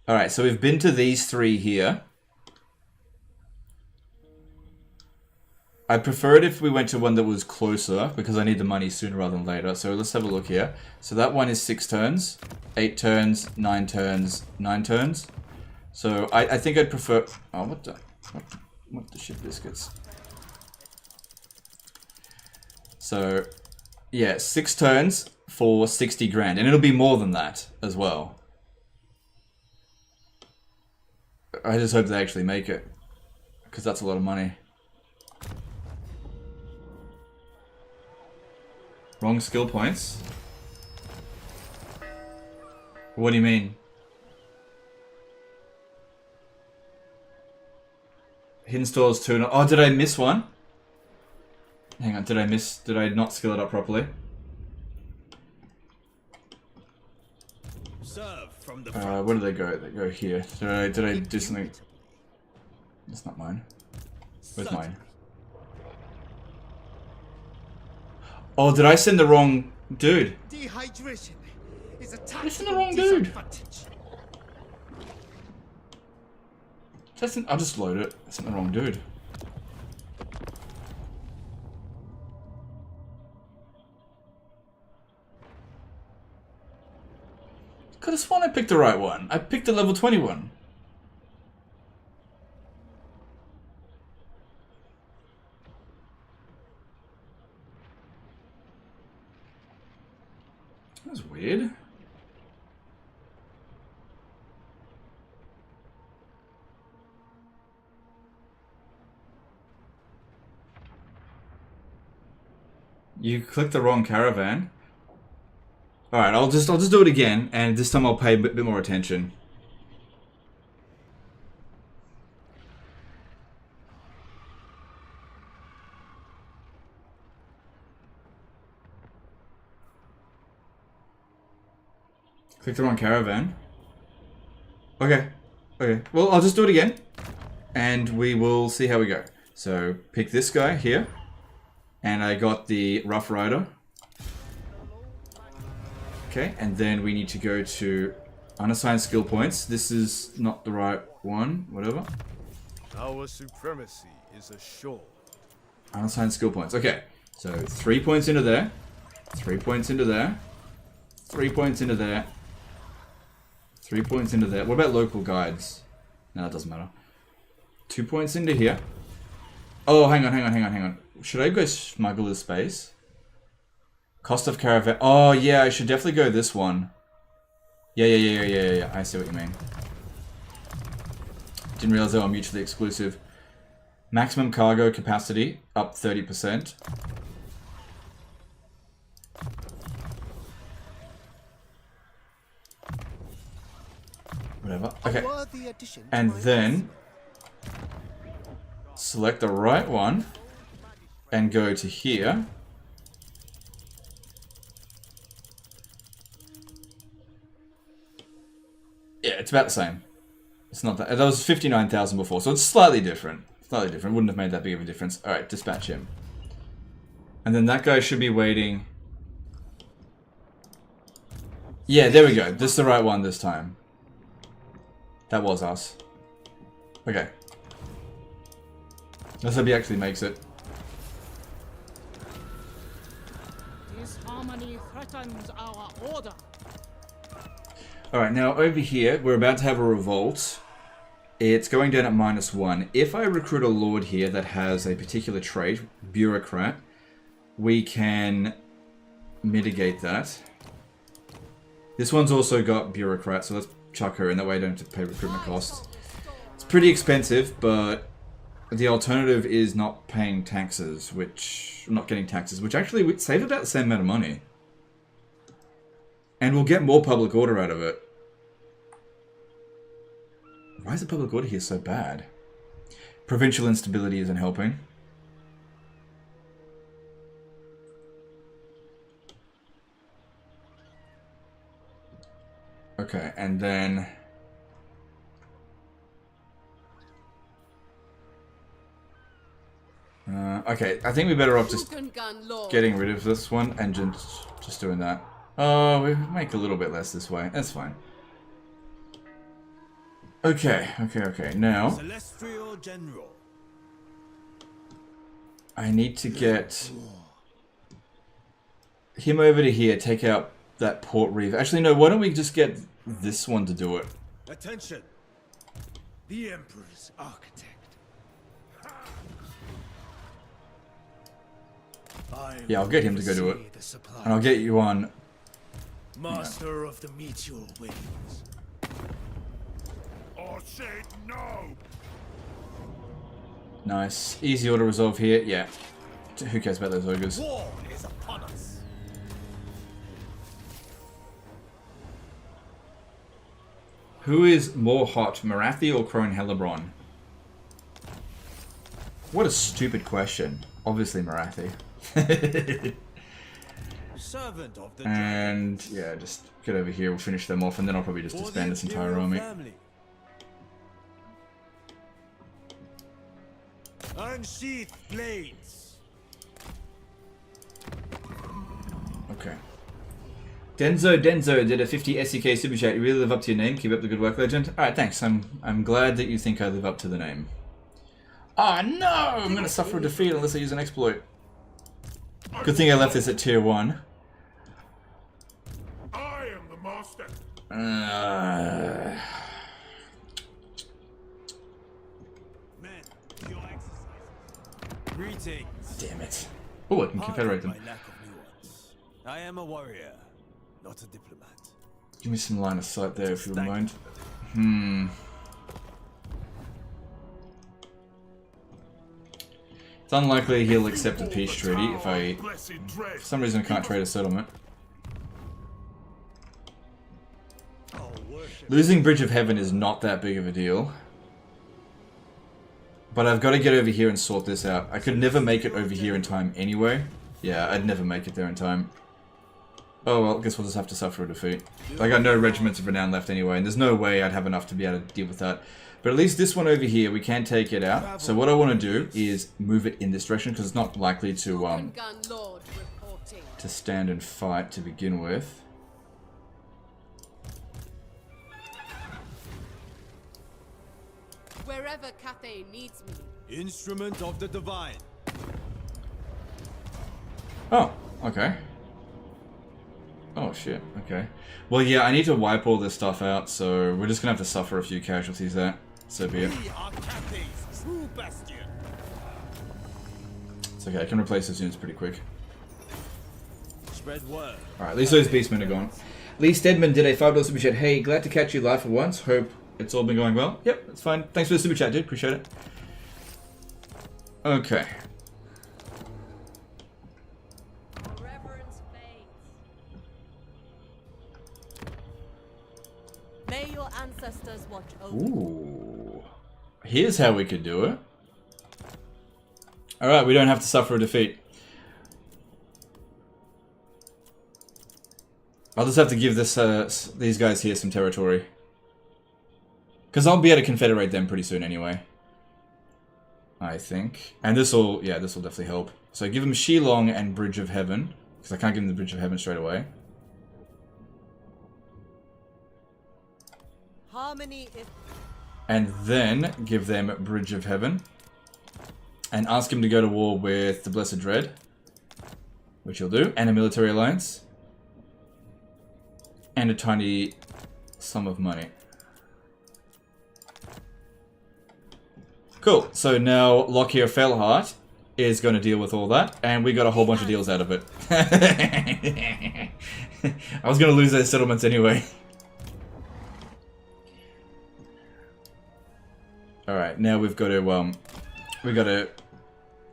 Alright, so we've been to these three here. I prefer it if we went to one that was closer, because I need the money sooner rather than later. So let's have a look here. So that one is 6 turns, 8 turns, 9 turns, 9 turns. So I think I'd prefer... Oh, what the shit biscuits. So, yeah, 6 turns for 60 grand. And it'll be more than that as well. I just hope they actually make it. Because that's a lot of money. Wrong skill points? What do you mean? Hidden stores 2. Oh, did I miss one? Hang on, did I not skill it up properly? Serve from the where do they go? They go here. Did I do something? That's not mine. Where's mine? Oh, did I send the wrong dude? Dehydration is a I sent the wrong dude. I'll just load it. That's not the wrong dude. Could have sworn I picked the right one. I picked the level 21. That was weird. You clicked the wrong caravan. Alright, I'll just do it again, and this time I'll pay a bit more attention. Click the wrong caravan. Okay. Okay. Well, I'll just do it again, and we will see how we go. So, pick this guy here, and I got the Rough Rider. Okay, and then we need to go to unassigned skill points. This is not the right one, whatever. Our supremacy is assured. Unassigned skill points. Okay, so 3 points into there, 3 points into there, 3 points into there, 3 points into there. What about local guides? No, that doesn't matter. 2 points into here. Oh, hang on. Should I go smuggler's space? Cost of caravan. Oh, yeah, I should definitely go this one. Yeah. I see what you mean. Didn't realize they were mutually exclusive. Maximum cargo capacity, up 30%. Whatever. Okay. And then select the right one and go to here. Yeah, it's about the same. It's not that. That was 59,000 before, so it's slightly different. Slightly different. Wouldn't have made that big of a difference. Alright, dispatch him. And then that guy should be waiting. Yeah, there we go. This is the right one this time. That was us. Okay. Let's hope he actually makes it. Disharmony threatens our order. Alright, now over here, we're about to have a revolt. It's going down at -1. If I recruit a lord here that has a particular trait, bureaucrat, we can mitigate that. This one's also got bureaucrat, so let's chuck her in. That way I don't have to pay recruitment costs. It's pretty expensive, but the alternative is not paying taxes, not getting taxes, which actually would save about the same amount of money. And we'll get more public order out of it. Why is the public order here so bad? Provincial instability isn't helping. Okay, and then... okay, I think we're better off just getting rid of this one and just doing that. Oh, we make a little bit less this way. That's fine. Okay. Now, Celestial General. I need to get him over to here. Take out that Port Reef. Actually, no. Why don't we just get this one to do it? Attention. The Emperor's architect. Yeah, I'll get him to go do it, and I'll get you on. Master of the Meteor Winds. I said no. Nice, easy auto resolve here. Yeah, who cares about those ogres? War is upon us. Who is more hot, Marathi or Crone Hellebron? What a stupid question. Obviously Marathi. Servant of the and yeah, just get over here. We'll finish them off, and then I'll probably just disband this entire army. Unsheath blades. Okay. Denzo did a 50 SEK super chat. You really live up to your name. Keep up the good work, legend. All right, thanks. I'm glad that you think I live up to the name. Ah, oh, no! I'm gonna suffer a defeat unless I use an exploit. Good thing I left this at tier 1. I am the master. Men, your exercises. Greetings. Damn it. Oh, I can confederate them. My lack of nuance. I am a warrior, not a diplomat. Give me some line of sight there if you wouldn't mind. It's unlikely he'll accept a peace treaty if I, for some reason, can't trade a settlement. Losing Bridge of Heaven is not that big of a deal. But I've got to get over here and sort this out. I could never make it over here in time anyway. Yeah, I'd never make it there in time. Oh well, I guess we'll just have to suffer a defeat. I got no regiments of renown left anyway, and there's no way I'd have enough to be able to deal with that. But at least this one over here, we can take it out. So what I want to do is move it in this direction, because it's not likely to stand and fight to begin with. Wherever Cathay needs me. Instrument of the divine. Oh, okay. Oh shit, okay. Well yeah, I need to wipe all this stuff out, so we're just gonna have to suffer a few casualties there. So be it. We are Cathay's true bastion. It's okay, I can replace those units pretty quick. Spread word. Alright, at least those beastmen are gone. Lee Stedman did a $5 super chat. Hey, glad to catch you live for once. Hope it's all been going well. Yep, that's fine. Thanks for the super chat, dude. Appreciate it. Okay. Reverence fades. May your ancestors watch over you. Ooh. Here's how we could do it. Alright, we don't have to suffer a defeat. I'll just have to give this these guys here some territory. Because I'll be able to confederate them pretty soon anyway. I think. And this'll, yeah, this'll definitely help. So give them Shilong and Bridge of Heaven. Because I can't give them the Bridge of Heaven straight away. Harmony is... And then give them Bridge of Heaven. And ask him to go to war with the Blessed Dread. Which he'll do. And a military alliance. And a tiny sum of money. Cool. So now Lockyer Fellheart is going to deal with all that. And we got a whole bunch of deals out of it. I was going to lose those settlements anyway. Alright, now we've got to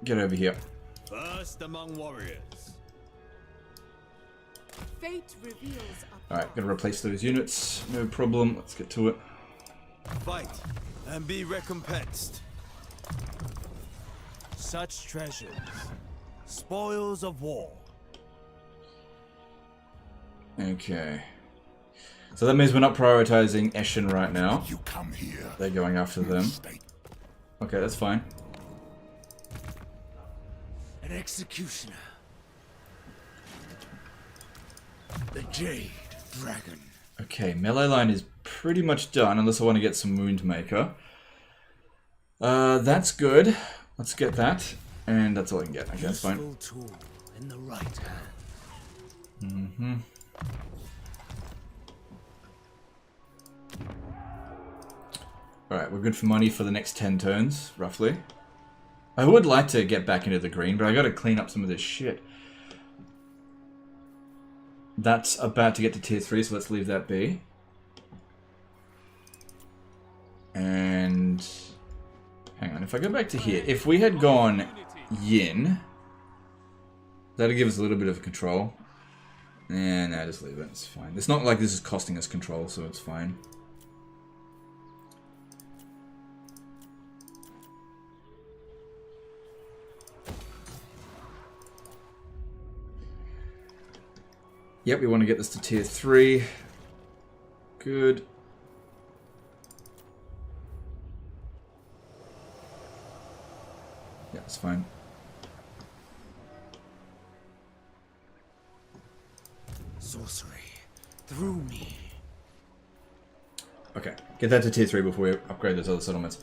get over here. First among warriors. Fate reveals a Alright, gotta replace those units. No problem. Let's get to it. Fight and be recompensed. Such treasures, spoils of war. Okay. So that means we're not prioritizing Eshin right now. You come here. They're going after them. Okay, that's fine. An executioner. The Jade Dragon. Okay, melee line is pretty much done, unless I want to get some Wound Maker. That's good. Let's get that. And that's all I can get. Okay, that's fine. Useful tool in the right hand. Alright, we're good for money for the next 10 turns, roughly. I would like to get back into the green, but I gotta clean up some of this shit. That's about to get to tier 3, so let's leave that be. And... hang on, if I go back to here, if we had gone yin, that'd give us a little bit of control. Nah, just leave it, it's fine. It's not like this is costing us control, so it's fine. Yep, we want to get this to tier 3. Good. Yeah, it's fine. Sorcery. through me. Okay, get that to tier 3 before we upgrade those other settlements.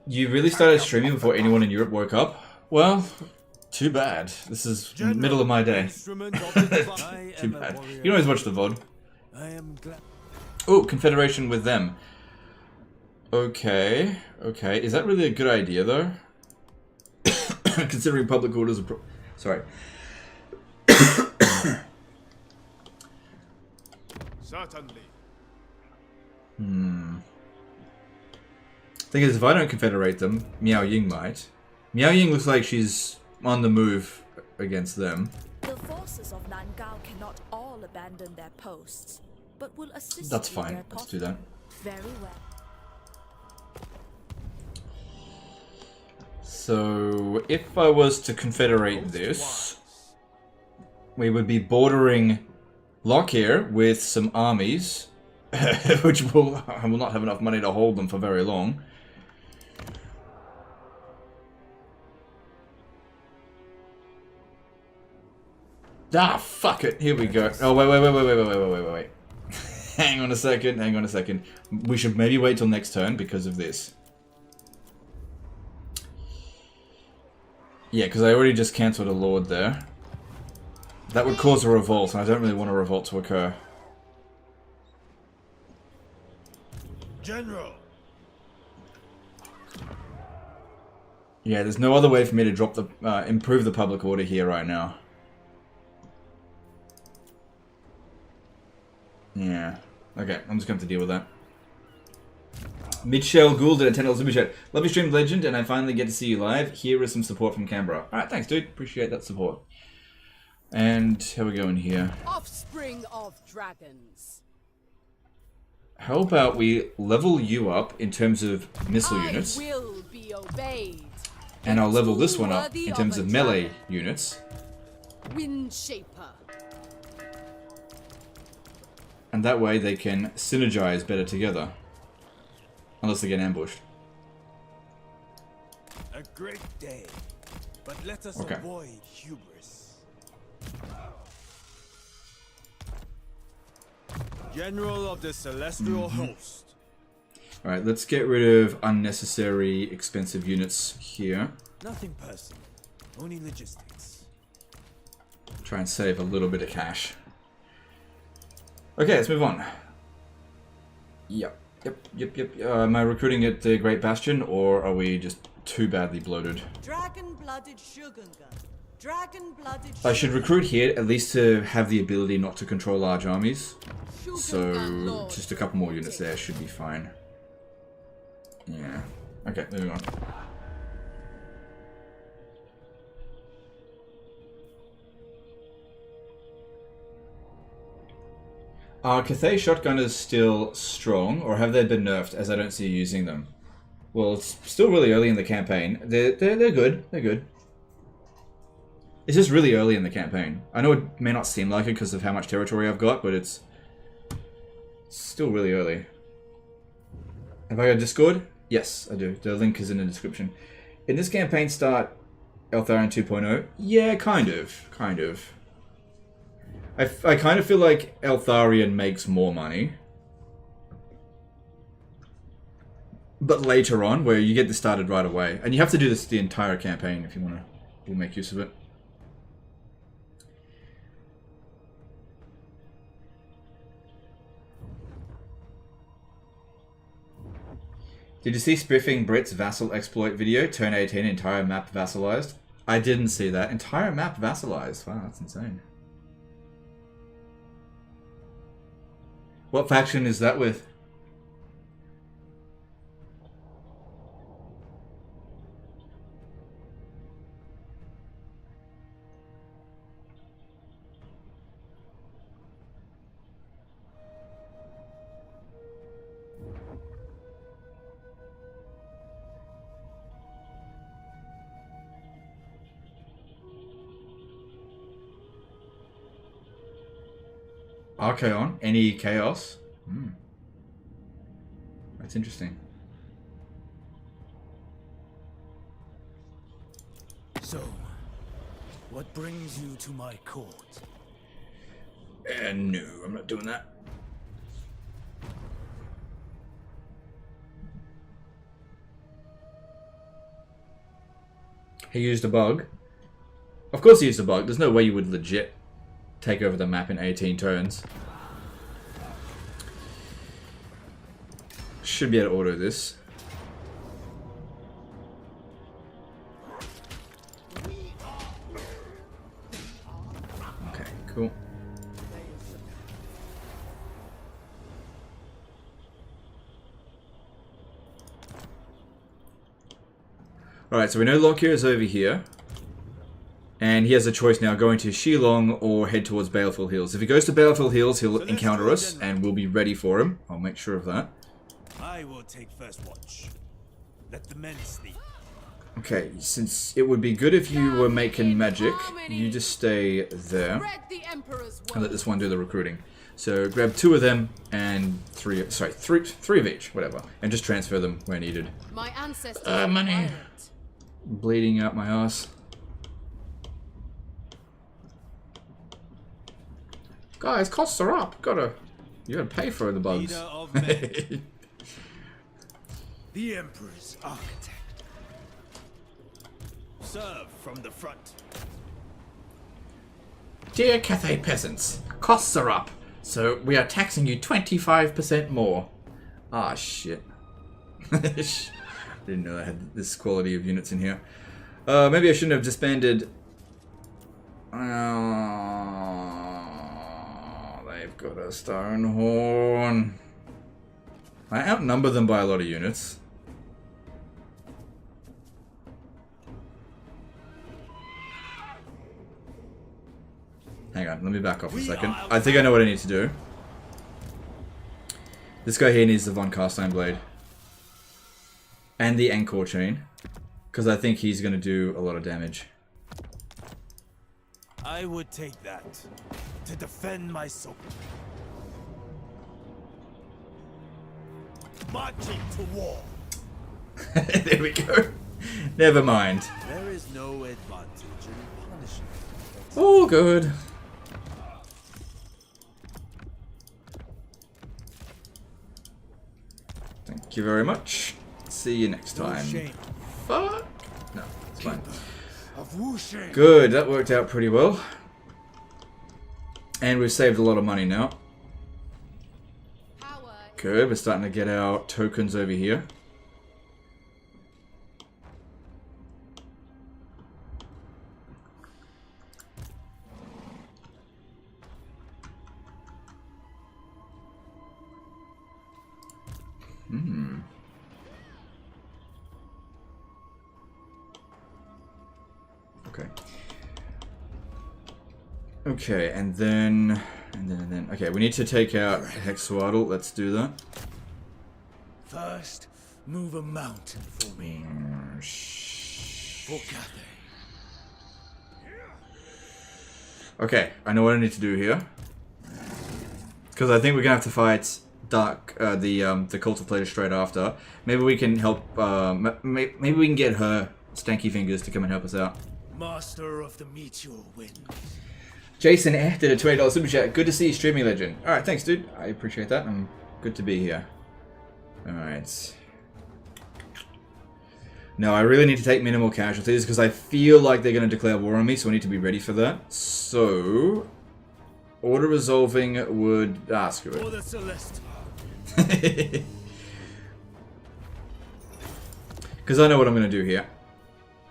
You really started streaming before anyone in Europe woke up? Well, too bad. This is middle of my day. Too bad. You can always watch the VOD. Oh, confederation with them. Okay, okay. Is that really a good idea, though? Considering public orders are... Sorry. Certainly. Thing is, if I don't confederate them, Miao Ying might. Miao Ying looks like she's on the move against them. The forces of Nangao cannot all abandon their posts, but will assist. That's fine. Let's do that. Very well. So, if I was to confederate this, we would be bordering Lockyer with some armies, which I will not have enough money to hold them for very long. Ah, fuck it. Here we go. Oh, wait. Hang on a second. We should maybe wait till next turn because of this. Yeah, because I already just cancelled a lord there. That would cause a revolt, and I don't really want a revolt to occur. General. Yeah, there's no other way for me to drop the improve the public order here right now. Yeah. Okay, I'm just going to have to deal with that. Mitchell Gould at a $10 super chat. Love your stream, legend, and I finally get to see you live. Here is some support from Canberra. Alright, thanks, dude. Appreciate that support. And how we going here? Offspring of dragons. How about we level you up in terms of missile units? I will be obeyed. And I'll level this one up in terms of melee units. Windshaper. And that way they can synergize better together. Unless they get ambushed. A great day, but let us avoid hubris. General of the Celestial Host. Alright, let's get rid of unnecessary expensive units here. Nothing personal, only logistics. Try and save a little bit of cash. Okay, let's move on. Yep. Am I recruiting at the Great Bastion, or are we just too badly bloated? Dragon-blooded Shogunga. Dragon-blooded. I should recruit here at least to have the ability not to control large armies. So just a couple more units there should be fine. Yeah. Okay, moving on. Are Cathay shotgunners still strong, or have they been nerfed as I don't see you using them? Well, it's still really early in the campaign. They're good. They're good. It's just really early in the campaign. I know it may not seem like it because of how much territory I've got, but it's still really early. Have I got Discord? Yes, I do. The link is in the description. In this campaign start Eltharion 2.0? Yeah, kind of. I kind of feel like Eltharion makes more money. But later on, where you get this started right away. And you have to do this the entire campaign if you want to make use of it. Did you see Spiffing Brit's vassal exploit video? Turn 18, entire map vassalized? I didn't see that. Entire map vassalized? Wow, that's insane. What faction is that with? Archaon? Any chaos? That's interesting. So, what brings you to my court? No, I'm not doing that. He used a bug. Of course he used a bug. There's no way you would legit take over the map in 18 turns. Should be able to auto this. Okay, cool. Alright, so we know Lockyer is over here. And he has a choice now, going to Shilong or head towards Baleful Hills. If he goes to Baleful Hills, he'll encounter us, and we'll be ready for him. I'll make sure of that. I will take first watch. Let the men sleep. Okay, since it would be good if you were making magic, you just stay there. And let this one do the recruiting. So grab 2 of them and 3 of each, whatever. And just transfer them where needed. My ancestors money. Bleeding out my ass. Guys, costs are up. You gotta pay for the bugs. Leader of men. The Emperor's architect. Serve from the front. Dear Cathay peasants, costs are up, so we are taxing you 25% more. Ah, shit. Didn't know I had this quality of units in here. Maybe I shouldn't have disbanded. They've got a stone horn. I outnumber them by a lot of units. Hang on, let me back off a second. I think I know what I need to do. This guy here needs the Von Carstein Blade. And the Anchor Chain. Because I think he's going to do a lot of damage. I would take that to defend my soul. Marching to war. There we go. Never mind. There is no advantage in punishment. All good. Thank you very much. See you next time. Fuck. No, it's fine. Good, that worked out pretty well. And we've saved a lot of money now. Good, we're starting to get our tokens over here. Okay. Okay, and then, okay, we need to take out Hexwaddle. Let's do that. First, move a mountain for me. For Cathay. Okay, I know what I need to do here. Because I think we're gonna have to fight Dark, the Cult of Plato straight after. Maybe we can help. Maybe we can get her Stanky Fingers to come and help us out. Master of the Meteor Wind. Jason did a $20 super chat. Good to see you, streaming legend. All right, thanks, dude. I appreciate that. I'm good to be here. All right. No, I really need to take minimal casualties because I feel like they're going to declare war on me, so I need to be ready for that. So, auto resolving would screw it. Order Celeste. Because I know what I'm going to do here.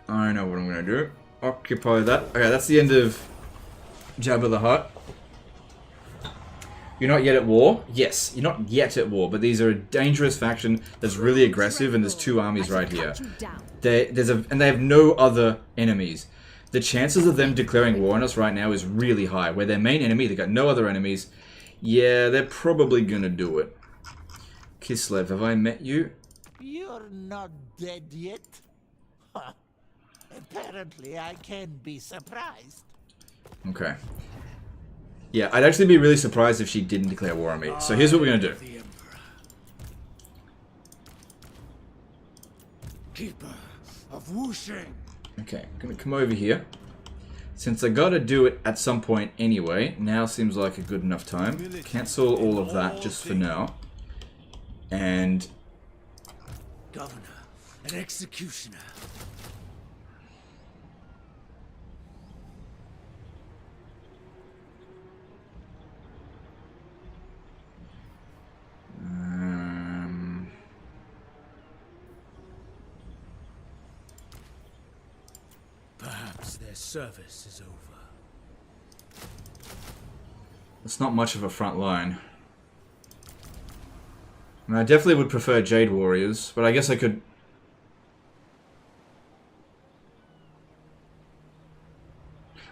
I know what I'm going to do. Occupy that. Okay, that's the end of Jabba the Hutt. You're not yet at war? Yes, you're not yet at war, but these are a dangerous faction that's really aggressive, and there's 2 armies right here. And they have no other enemies. The chances of them declaring war on us right now is really high. We're their main enemy, they've got no other enemies. Yeah, they're probably gonna do it. Kislev, have I met you? You're not dead yet? Huh. Apparently, I can be surprised. Okay. Yeah, I'd actually be really surprised if she didn't declare war on me. So here's what we're gonna do. Keeper of Wuxing. Okay, I'm gonna come over here. Since I gotta do it at some point anyway, now seems like a good enough time. Cancel all of that just for now. And... Governor, an executioner. Perhaps their service is over. It's not much of a front line. I mean, I definitely would prefer Jade Warriors, but I guess I could...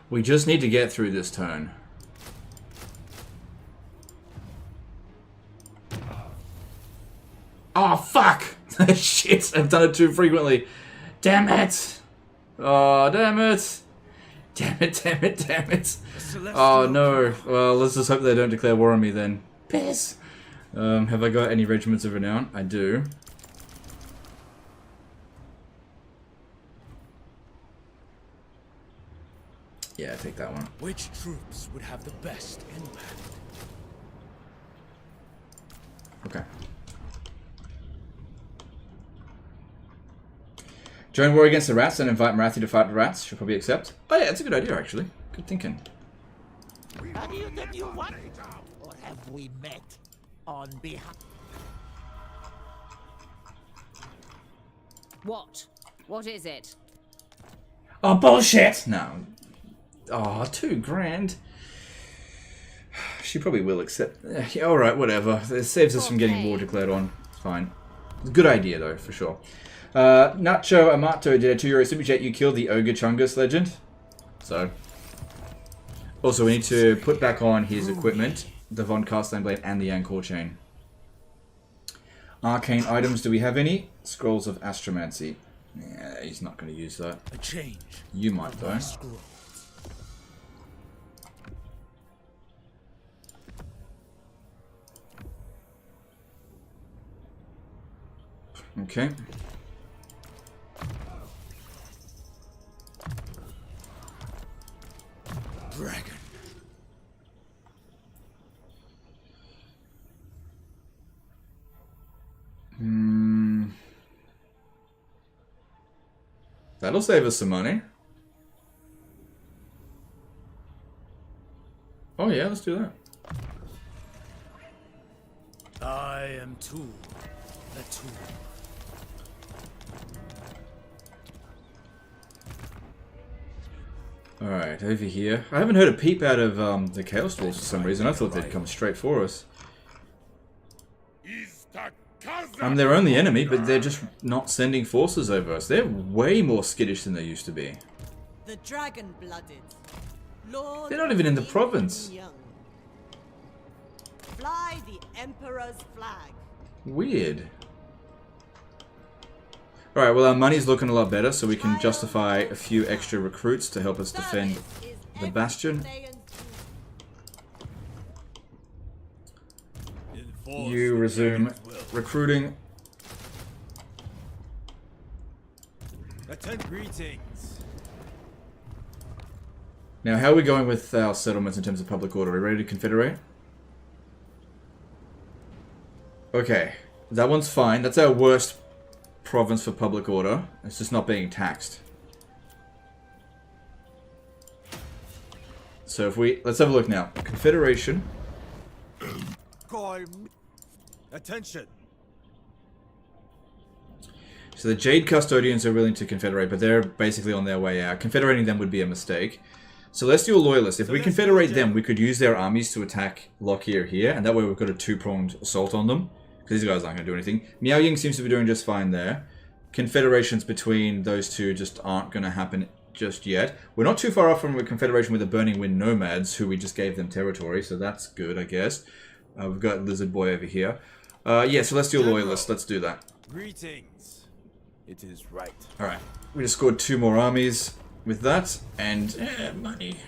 We just need to get through this turn. Oh, fuck! Shit, I've done it too frequently. Damn it! Oh, damn it! Damn it, damn it, damn it! Oh, no. Well, let's just hope they don't declare war on me then. Piss! Have I got any regiments of renown? I do. Yeah, take that one. Which troops would have the best impact? Okay. Join war against the rats and invite Marathi to fight the rats. She'll probably accept. Oh yeah, that's a good idea actually. Good thinking. Have you that you want? Or have we met on behalf? What? What is it? Oh, bullshit! No. Oh, $2,000. She probably will accept. Yeah, alright, whatever. It saves us from getting war declared on. It's fine. Good idea though, for sure. Nacho Amato did a €2 super chat. You killed the Ogre Chungus legend. So. Also, we need to put back on his equipment. The Von Castellan Blade and the Yankor Chain. Arcane items, do we have any? Scrolls of Astromancy. Yeah, he's not going to use that. A change. You might though. Okay. Dragon. That'll save us some money. Oh yeah, let's do that. I am Tool, the Tool. Alright, over here. I haven't heard a peep out of the Chaos Dwarves for some reason. I thought they'd come straight for us. I'm their only enemy, but they're just not sending forces over us. They're way more skittish than they used to be. The dragon-blooded. Lord They're not even in the province. Young. Fly the Emperor's flag. Weird. Alright, well our money's looking a lot better, so we can justify a few extra recruits to help us defend the Bastion. You resume recruiting. Attend greetings. Now, how are we going with our settlements in terms of public order? Are we ready to confederate? Okay, that one's fine. That's our worst province for public order. It's just not being taxed. So if we... Let's have a look now. Confederation. Attention. So the Jade Custodians are willing to confederate, but they're basically on their way out. Confederating them would be a mistake. Celestial Loyalists. If we confederate them, we could use their armies to attack Lockyer here, and that way we've got a two-pronged assault on them. Because these guys aren't going to do anything. Miao Ying seems to be doing just fine there. Confederations between those two just aren't going to happen just yet. We're not too far off from a confederation with the Burning Wind Nomads, who we just gave them territory, so that's good, I guess. We've got Lizard Boy over here. Yeah, Celestial Loyalists, let's do that. Greetings. It is right. Alright, we just scored 2 more armies with that, and money.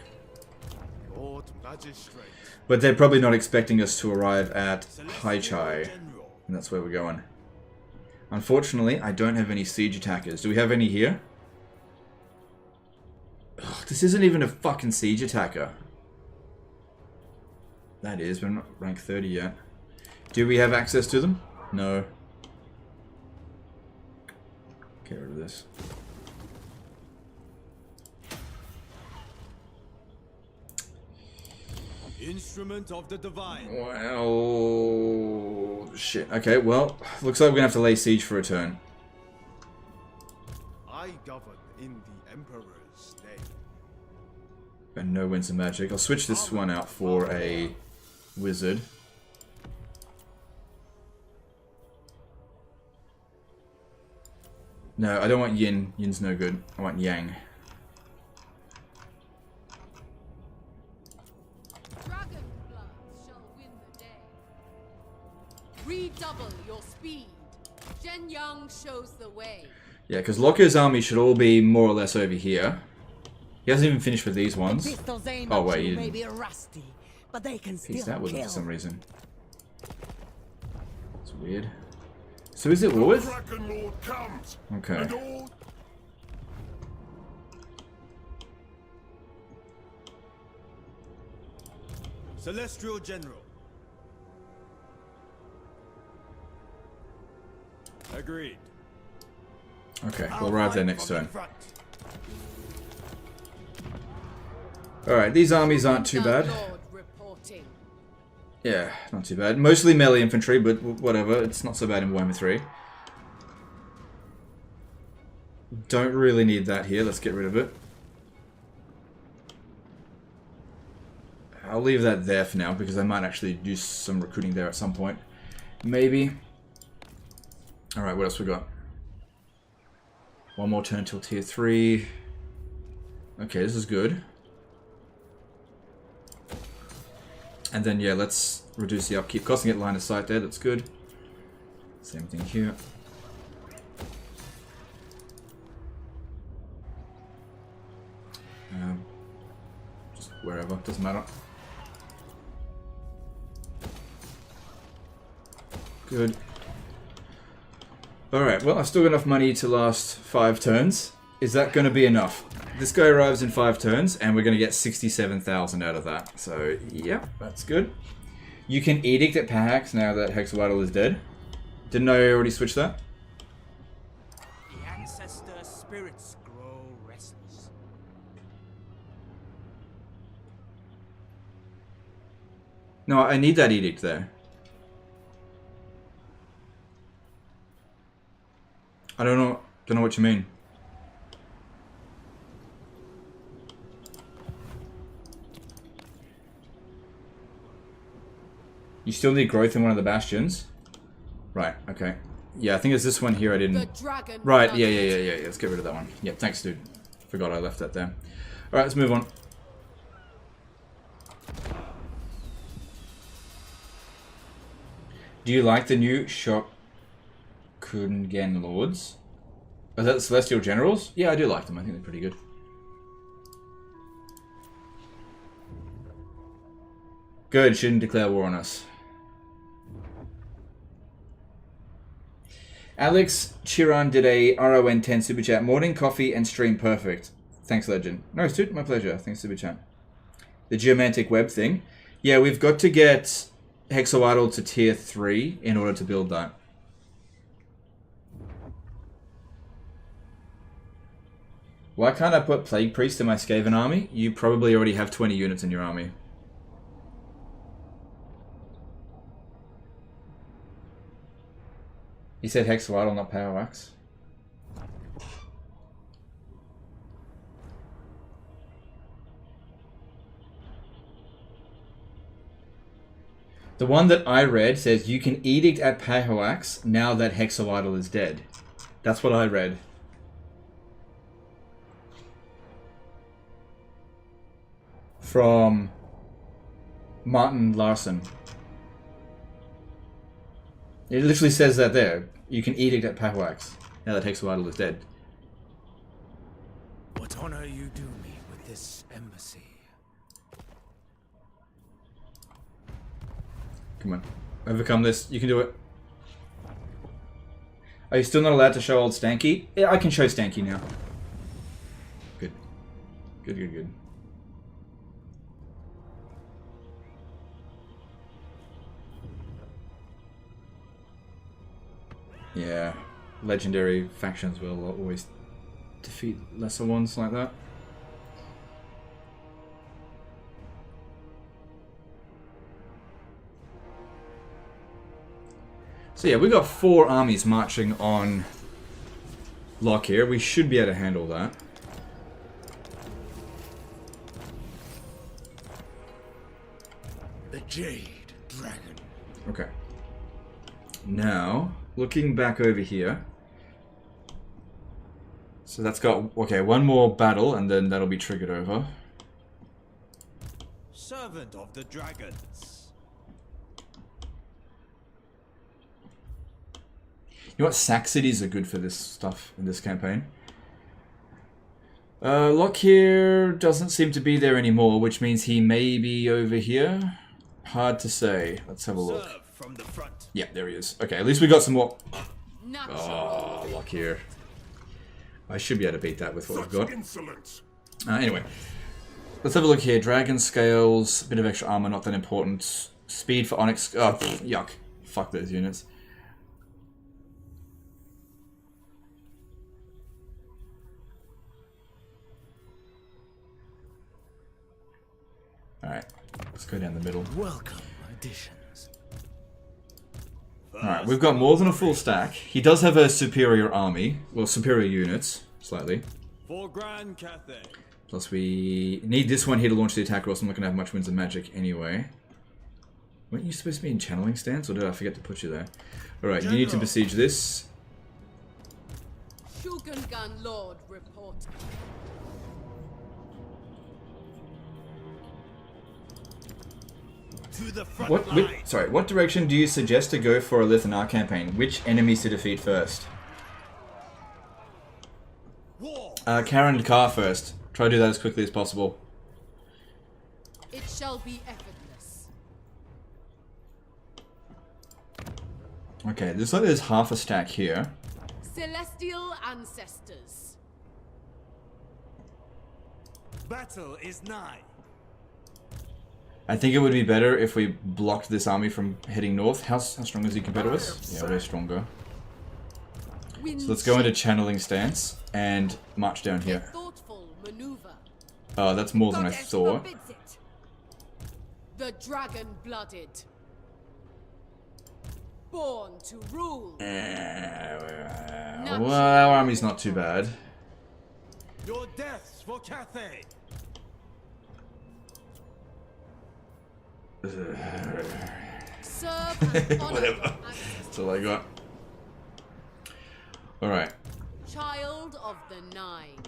Lord Magistrate. But they're probably not expecting us to arrive at Haichai, and that's where we're going. Unfortunately, I don't have any siege attackers. Do we have any here? Ugh, This isn't even a fucking siege attacker. That is, but I'm not rank 30 yet. Do we have access to them? No. Get rid of this. Instrument of the divine. Well, shit. Okay, well, looks like we're gonna have to lay siege for a turn. I govern in the Emperor's name. And no winds of magic. I'll switch this one out for a wizard. No, I don't want yin. Yin's no good. I want yang. Dragon blood shall win the day. Redouble your speed. Zhen Yang shows the way. Yeah, because Locker's army should all be more or less over here. He hasn't even finished with these ones. Oh wait, he didn't. Rusty, but they can Piece still that with it kill. for some reason. It's weird. So is it Lewis? Okay. Celestial General. Agreed. Okay, we'll arrive there next turn. Alright, these armies aren't too bad. Yeah, not too bad. Mostly melee infantry, but whatever. It's not so bad in Warhammer 3. Don't really need that here. Let's get rid of it. I'll leave that there for now, because I might actually do some recruiting there at some point. Maybe. Alright, what else we got? One more turn till tier 3. Okay, this is good. And then, yeah, let's reduce the upkeep cost and get line of sight there. That's good. Same thing here. Just wherever, doesn't matter. Good. Alright, well, I've still got enough money to last 5 turns. Is that going to be enough? This guy arrives in 5 turns, and we're going to get 67,000 out of that. So, yeah, that's good. You can Edict at Pahax now that Hexawattle is dead. Didn't know I already switched that? The ancestor spirits grow restless. No, I need that Edict there. I don't know what you mean. You still need growth in one of the bastions? Right, okay. Yeah, I think it's this one here I didn't... Right, yeah. Let's get rid of that one. Yeah, thanks, dude. Forgot I left that there. Alright, let's move on. Do you like the new Shokungen Lords? Is that the Celestial Generals? Yeah, I do like them. I think they're pretty good. Good, shouldn't declare war on us. Alex Chiran did a RON 10 super chat. Morning coffee and stream perfect. Thanks, Legend. No, dude, my pleasure. Thanks, super chat. The geomantic web thing. Yeah, we've got to get Hexawattle to tier 3 in order to build that. Why can't I put Plague Priest in my Skaven army? You probably already have 20 units in your army. He said Hexawattle, not Power Axe. The one that I read says you can Edict at Power Axe now that Hexawattle is dead. That's what I read. From Martin Larson. It literally says that there. You can Edict at Pahuax now that Hexawattle is dead. What honor you do me with this embassy. Come on. Overcome this. You can do it. Are you still not allowed to show old Stanky? Yeah, I can show Stanky now. Good. Good, good, good. Yeah, legendary factions will always defeat lesser ones like that. So yeah, we got 4 armies marching on Lock here. We should be able to handle that. The Jade Dragon. Okay. Now, looking back over here. So that's got, okay, one more battle and then that'll be triggered over. Servant of the Dragons. You know what? Sack cities are good for this stuff in this campaign. Lock here doesn't seem to be there anymore, which means he may be over here. Hard to say. Let's have a look. From the front. Yeah, there he is. Okay, at least we got some more. Oh, Lock here. I should be able to beat that with what we've got. Anyway, let's have a look here. Dragon scales, bit of extra armor, not that important. Speed for Onyx. Oh, yuck. Fuck those units. Alright, let's go down the middle. Welcome additions. Alright, we've got more than a full stack. He does have a superior army. Well, superior units, slightly. For Grand Cathay. Plus we need this one here to launch the attack, or else I'm not going to have much winds of magic anyway. Weren't you supposed to be in channeling stance, or did I forget to put you there? Alright, you need to besiege this. Shogungan Lord report. What direction do you suggest to go for a Lithanar campaign? Which enemies to defeat first? Karen Carr first. Try to do that as quickly as possible. It shall be effortless. Okay, looks like there's half a stack here. Celestial ancestors. Battle is nigh. I think it would be better if we blocked this army from heading north. How strong is he compared to us? Yeah, we're stronger. So let's go into channeling stance and march down here. Oh, that's more than I thought. The dragon-blooded. Born to rule. Well, our army's not too bad. Your deaths for Cathay. Whatever. That's all I got. Alright. Child of the Nine.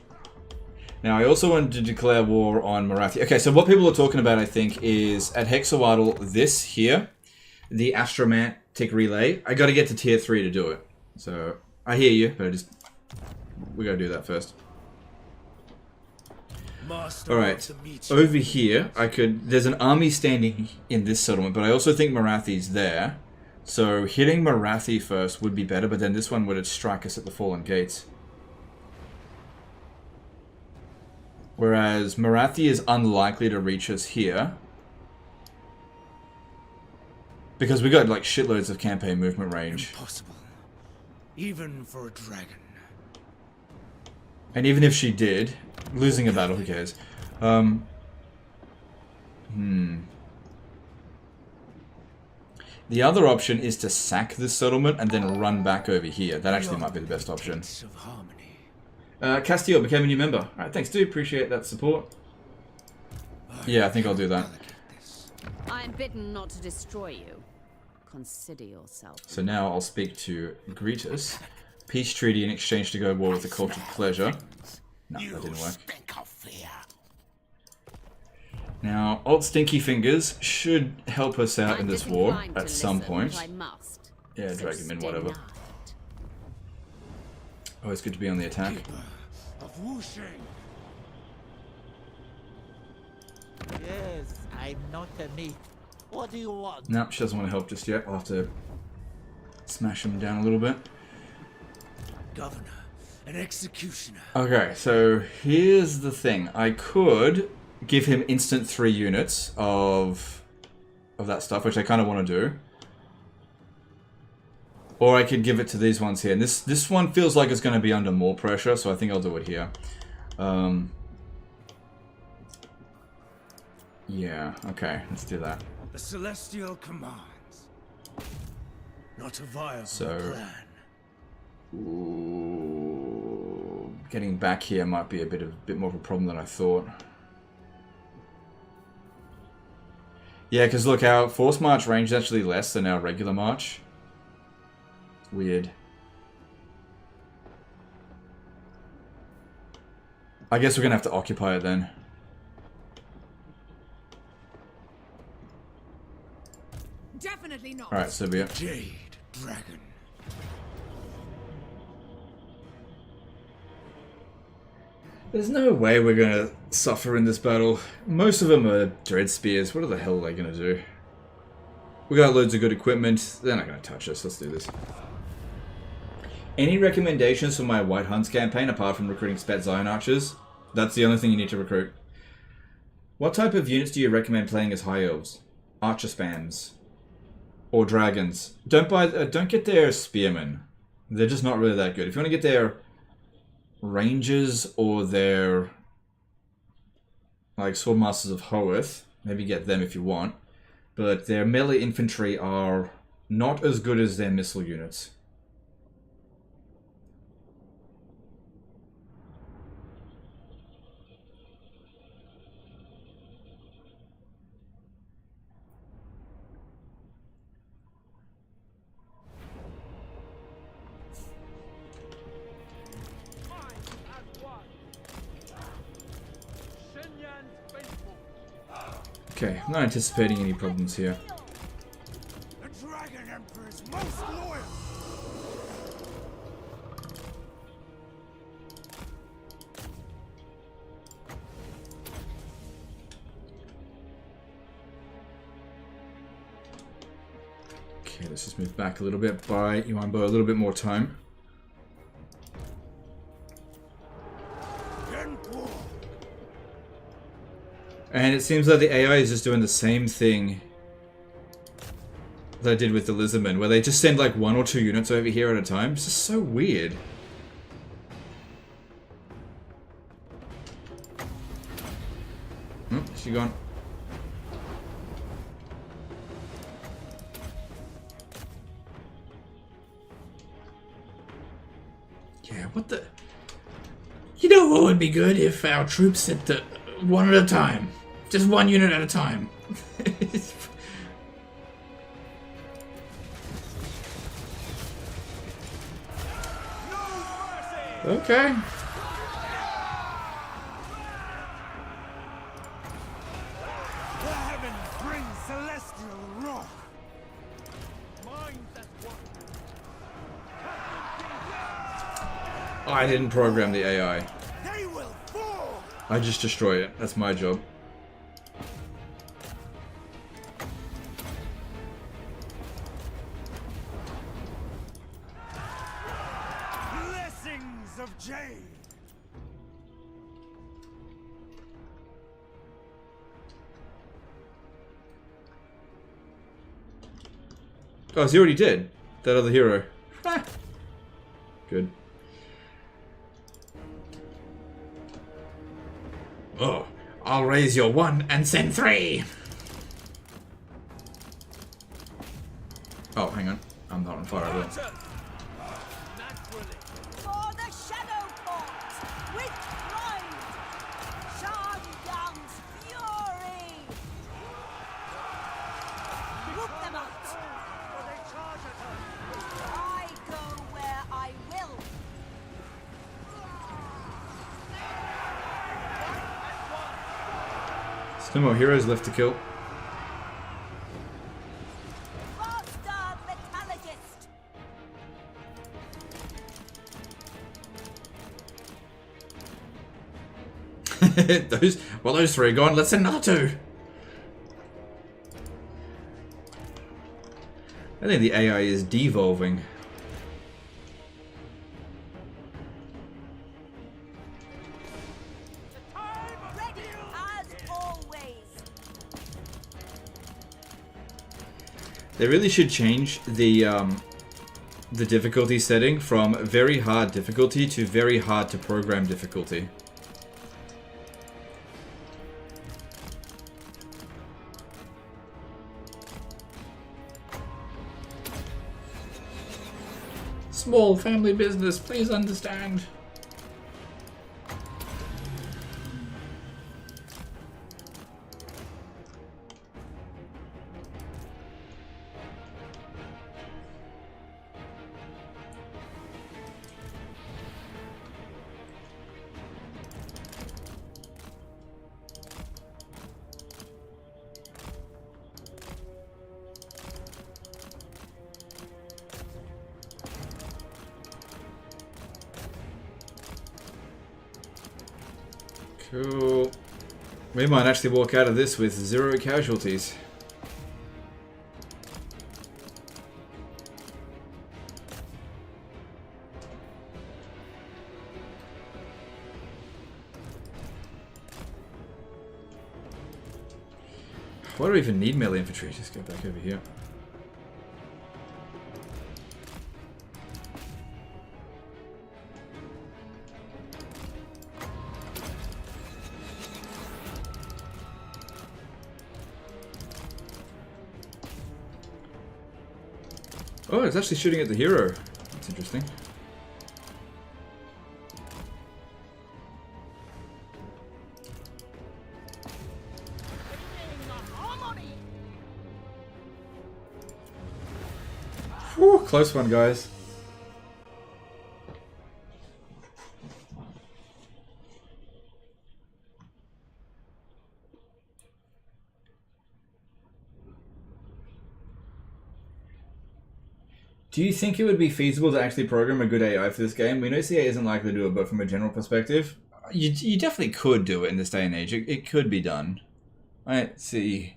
Now, I also wanted to declare war on Marathi. Okay, so what people are talking about, I think, is at Hexawaddle, this here, the Astromantic Relay. I gotta get to tier 3 to do it. So, I hear you, but we gotta do that first. Alright, over here, there's an army standing in this settlement, but I also think Marathi's there. So hitting Marathi first would be better, but then this one would strike us at the Fallen Gates. Whereas Marathi is unlikely to reach us here. Because we got like shitloads of campaign movement range. Impossible. Even for a dragon. And even if she did, losing a battle, who cares? The other option is to sack this settlement and then run back over here. That actually might be the best option. Castillo became a new member. Alright, thanks dude, appreciate that support. Yeah, I think I'll do that. I'm bidden not to destroy you. Consider yourself. So now I'll speak to Gretus. Peace treaty in exchange to go to war with the Cultured Pleasure. No, that didn't work. Now, old Stinky Fingers should help us out in this war at some point. Yeah, drag him in, whatever. Oh, it's good to be on the attack. Yes, I'm not a meat. What do you want? No, she doesn't want to help just yet. I'll have to smash him down a little bit. Governor, an executioner. Okay, so here's the thing. I could give him instant 3 units of that stuff, which I kind of want to do. Or I could give it to these ones here. And this one feels like it's going to be under more pressure, so I think I'll do it here. Yeah, okay, let's do that. The celestial commands. Not a viable plan. Ooh, getting back here might be a bit more of a problem than I thought. Yeah, because look, our force march range is actually less than our regular march. It's weird. I guess we're gonna have to occupy it then. Definitely not. Alright, Serbia. Jade Dragon. There's no way we're gonna suffer in this battle. Most of them are dread spears. What the hell are they gonna do? We got loads of good equipment. They're not gonna touch us. Let's do this. Any recommendations for my White Hunts campaign apart from recruiting Spet Zion Archers? That's the only thing you need to recruit. What type of units do you recommend playing as High Elves? Archer spams. Or dragons. Don't get their spearmen. They're just not really that good. If you want to get their rangers or their like Swordmasters of Hoeth, maybe get them if you want. But their melee infantry are not as good as their missile units. Okay, I'm not anticipating any problems here. The Dragon Emperor's most loyal. Okay, let's just move back a little bit, buy Yuanbo a little bit more time. And it seems like the AI is just doing the same thing that I did with the Lizardmen, where they just send like 1 or 2 units over here at a time. It's just so weird. She gone. Yeah, what the... You know what would be good if our troops sent the 1 at a time. Just 1 unit at a time. Okay. The heaven brings celestial rock. I didn't program the AI. They will fall. I just destroy it. That's my job. Blessings of Jade. Oh, he already did. That other hero. Ah. Good. Oh, I'll raise your 1 and send 3. Oh, hang on. I'm not on fire at all. For the Shadow Court, with pride, Shang Yang's fury. Whoop them out. I go where I will. Still more heroes left to kill. Master Metallurgist. those 3 are gone. Let's send another 2. I think the AI is devolving. They really should change the difficulty setting from very hard difficulty to very hard to program difficulty. Small family business, please understand. Cool. We might actually walk out of this with 0 casualties. Why do we even need melee infantry? Just go back over here. Oh, it's actually shooting at the hero. That's interesting. Whew, close one, guys. Do you think it would be feasible to actually program a good AI for this game? We know CA isn't likely to do it, but from a general perspective, you definitely could do it in this day and age. It could be done. Let's see.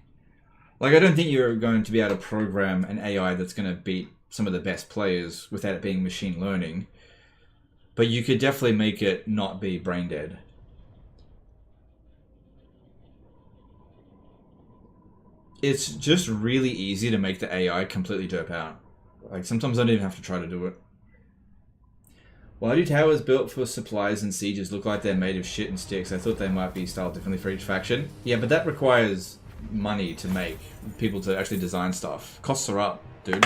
Like, I don't think you're going to be able to program an AI that's going to beat some of the best players without it being machine learning. But you could definitely make it not be brain dead. It's just really easy to make the AI completely dope out. Like, sometimes I don't even have to try to do it. Why do towers built for supplies and sieges look like they're made of shit and sticks? I thought they might be styled differently for each faction. Yeah, but that requires money to make. People to actually design stuff. Costs are up, dude.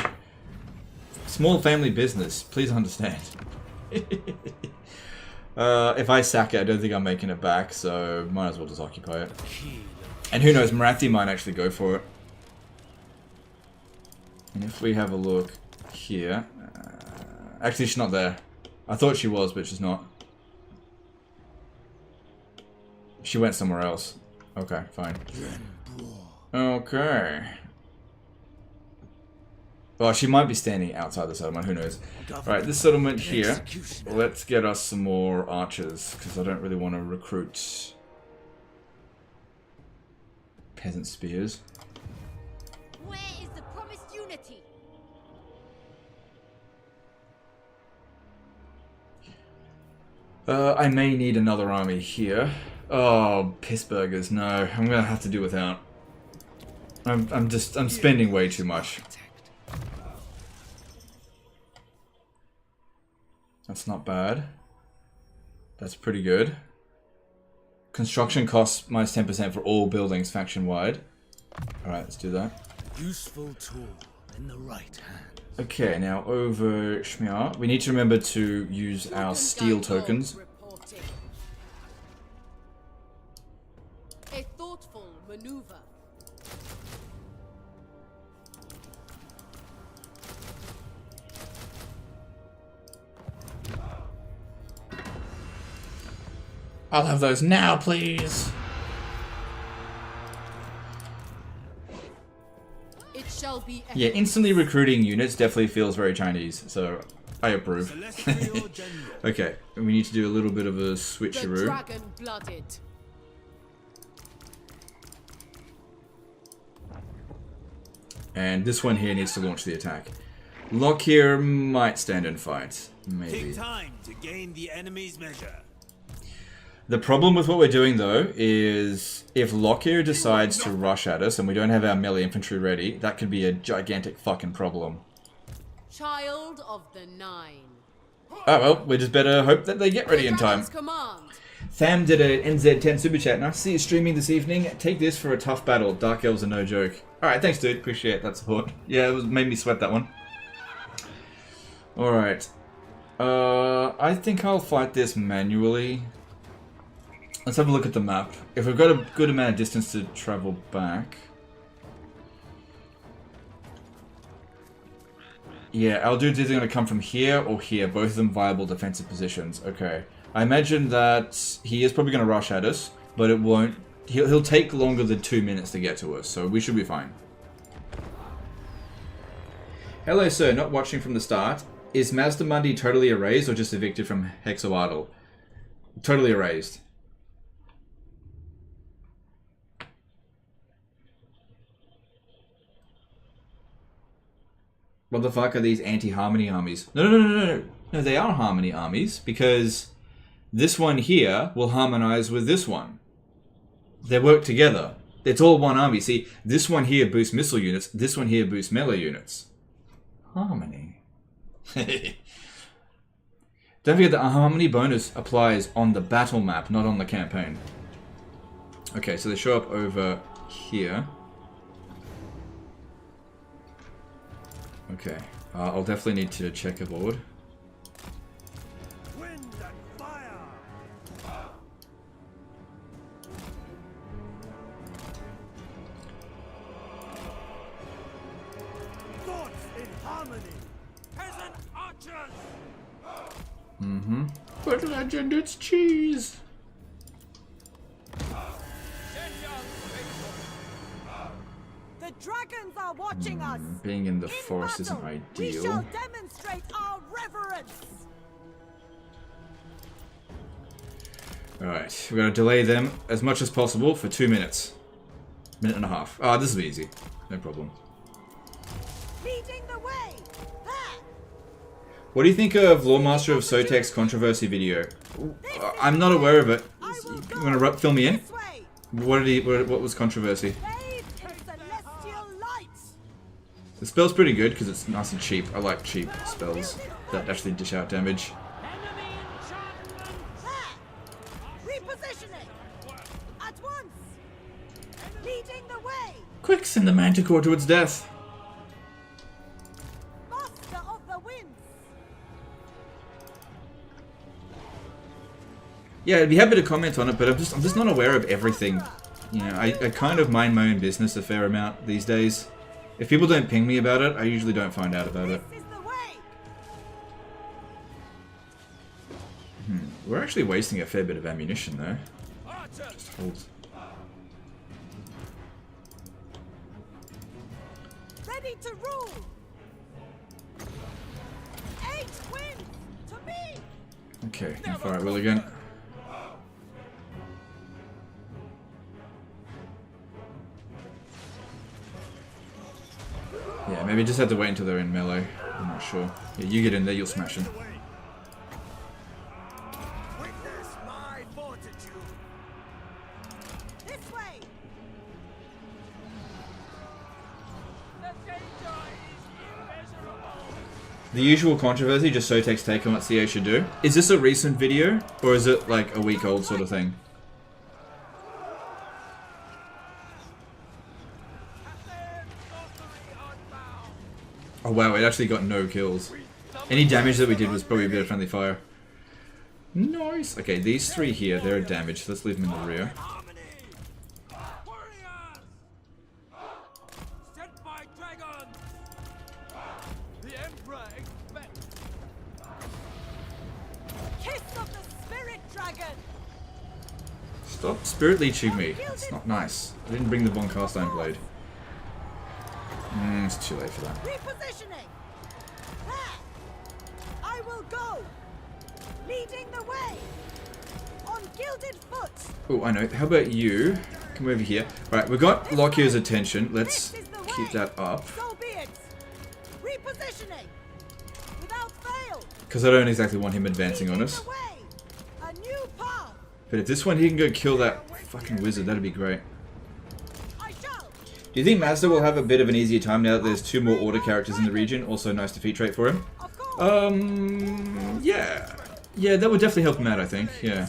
Small family business. Please understand. If I sack it, I don't think I'm making it back, so might as well just occupy it. And who knows, Marathi might actually go for it. And if we have a look here... actually, she's not there. I thought she was, but she's not. She went somewhere else. Okay, fine. Okay. Well, she might be standing outside the settlement, who knows. Alright, this settlement here. Let's get us some more archers, because I don't really want to recruit peasant spears. Where is the promised unity? I may need another army here. Oh, piss burgers, no. I'm gonna have to do without. I'm spending way too much. That's not bad. That's pretty good. Construction costs minus 10% for all buildings faction-wide. Alright, let's do that. Useful tool in the right hand. Okay, now over Shmiar. We need to remember to use our steel tokens. A thoughtful maneuver. I'll have those now, please. It shall be. Yeah, instantly recruiting units definitely feels very Chinese, so I approve. Okay, we need to do a little bit of a switcheroo. The dragon-blooded. And this one here needs to launch the attack. Lock here might stand and fight. Maybe. Take time to gain the enemy's measure. The problem with what we're doing, though, is if Lockyer decides to rush at us and we don't have our melee infantry ready, that could be a gigantic fucking problem. Child of the Nine. Oh, well, we just better hope that they get ready in time. Tham did a NZ10 Super Chat. Nice to see you streaming this evening. Take this for a tough battle. Dark Elves are no joke. Alright, thanks, dude. Appreciate that support. Yeah, it made me sweat that one. Alright. I think I'll fight this manually. Let's have a look at the map. If we've got a good amount of distance to travel back... Yeah, our dude's either going to come from here or here. Both of them viable defensive positions. Okay. I imagine that he is probably going to rush at us, but it won't... He'll take longer than 2 minutes to get to us, so we should be fine. Hello, sir. Not watching from the start. Is Mazda Mundi totally erased or just evicted from Hexoidal? Totally erased. What the fuck are these anti-harmony armies? No, they are harmony armies because this one here will harmonize with this one. They work together. It's all one army. See, this one here boosts missile units. This one here boosts melee units. Harmony. Don't forget that a harmony bonus applies on the battle map, not on the campaign. Okay, so they show up over here. Okay, I'll definitely need to check a board. Wind and fire. Thoughts in harmony. Peasant archers. Mm-hmm. But legend, it's cheese. The dragons are watching us. Being in the forest isn't ideal. We shall demonstrate our reverence. Alright, we're going to delay them as much as possible for 2 minutes. Minute and a half. Ah, this will be easy. No problem. Leading the way. What do you think of Lawmaster of Sotek's controversy video? I'm not aware of it. You want to fill me in? What was controversy? The spell's pretty good because it's nice and cheap. I like cheap spells that actually dish out damage. Repositioning. At once. Leading the way. Quick, send the Manticore to its death. Master of the winds. Yeah, I'd be happy to comment on it, but I'm just not aware of everything. You know, I kind of mind my own business a fair amount these days. If people don't ping me about it, I usually don't find out about it. We're actually wasting a fair bit of ammunition though. Just hold. Ready to rule. 8 wins to me. Okay, can fire at will again. Yeah, maybe just have to wait until they're in melee. I'm not sure. Yeah, you get in there, you'll smash them. Witness my fortitude. This way. The danger is immeasurable. The usual controversy, just Sotek's take on what CA should do. Is this a recent video, or is it like a week old sort of thing? Oh wow, it actually got no kills. Any damage that we did was probably a bit of friendly fire. Nice! Okay, these three here, they're damaged. Let's leave them in the rear. Kiss of the spirit dragon. Stop spirit leeching me. That's not nice. I didn't bring the Von Carstein blade. It's too late for that. Repositioning. There. I will go. Leading the way. On gilded foot. Oh, I know. How about you? Come over here. Alright, we've got Lockyer's attention. Let's keep that up. So be it. Repositioning. Without fail. Because I don't exactly want him advancing on us. A new path. But if this one he can go kill that fucking wizard, that'd be great. Do you think Mazda will have a bit of an easier time now that there's 2 more order characters in the region? Also nice defeat trait for him. Yeah. Yeah, that would definitely help him out, I think. Yeah.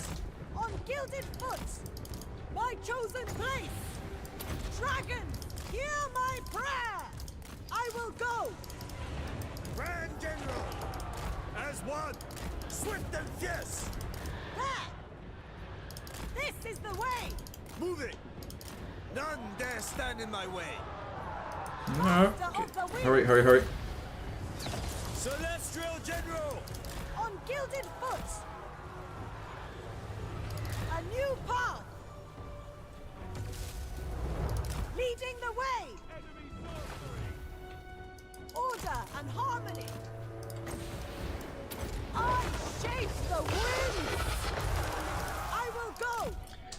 On gilded foot, my chosen place. Dragons, hear my prayer. I will go. Grand General, as one, swift and fierce. There. This is the way. Moving. None dare stand in my way. No. Okay. Hurry, hurry, hurry. Celestial General! On gilded foot! A new path! Leading the way! Order and harmony! I shape the winds! I will go!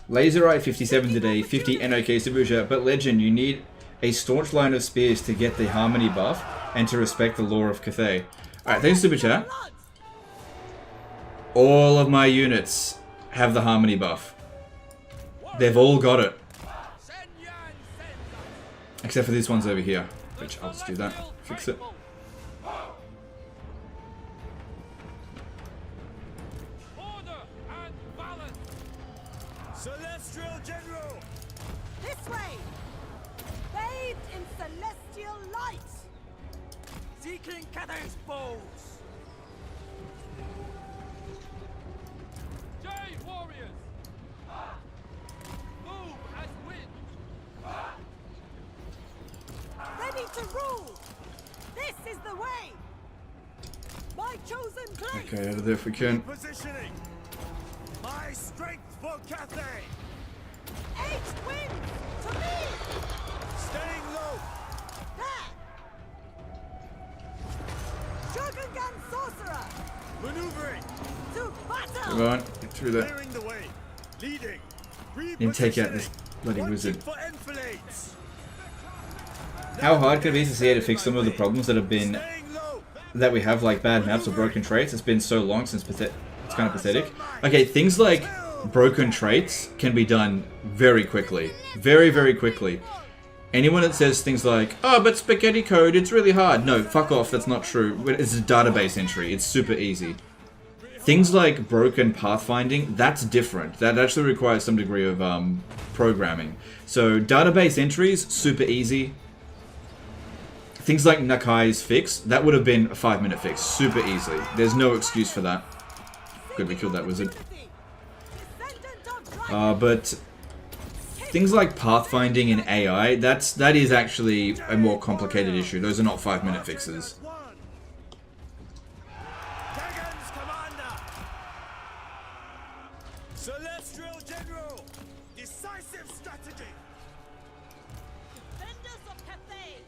Laser Eye 57 today, 50 NOK Superchat, but Legend, you need a staunch line of spears to get the harmony buff and to respect the lore of Cathay. Alright, thanks Superchat. All of my units have the harmony buff. They've all got it. Except for these ones over here, which I'll just do that. Fix it. Celestial General! This way! Bathed in celestial light! Seeking Cathay's bows! Jade warriors! Move as wind! Ready to rule! This is the way! My chosen place! Okay, out of there if we can. Positioning! My strength for Cathay! 8 winds to me! Staying low! There! Shogungan sorcerer! Maneuvering! To battle! Come on, get through that. Clearing the way! Leading! And take out this bloody wizard. For enfilades! How hard can it be to see how to fix some of the problems that have been that we have, like bad maps or broken traits? It's been so long since it's kind of pathetic. Okay, things like broken traits can be done very quickly. Very, very quickly. Anyone that says things like, oh, but spaghetti code, it's really hard. No, fuck off, that's not true. It's a database entry, it's super easy. Things like broken pathfinding, that's different. That actually requires some degree of programming. So database entries, super easy. Things like Nakai's fix, that would have been a 5-minute fix, super easily. There's no excuse for that. Good, we killed that wizard. But things like pathfinding and AI, that is actually a more complicated issue. Those are not 5-minute fixes. Celestial General! Decisive strategy! Defenders of Cathay!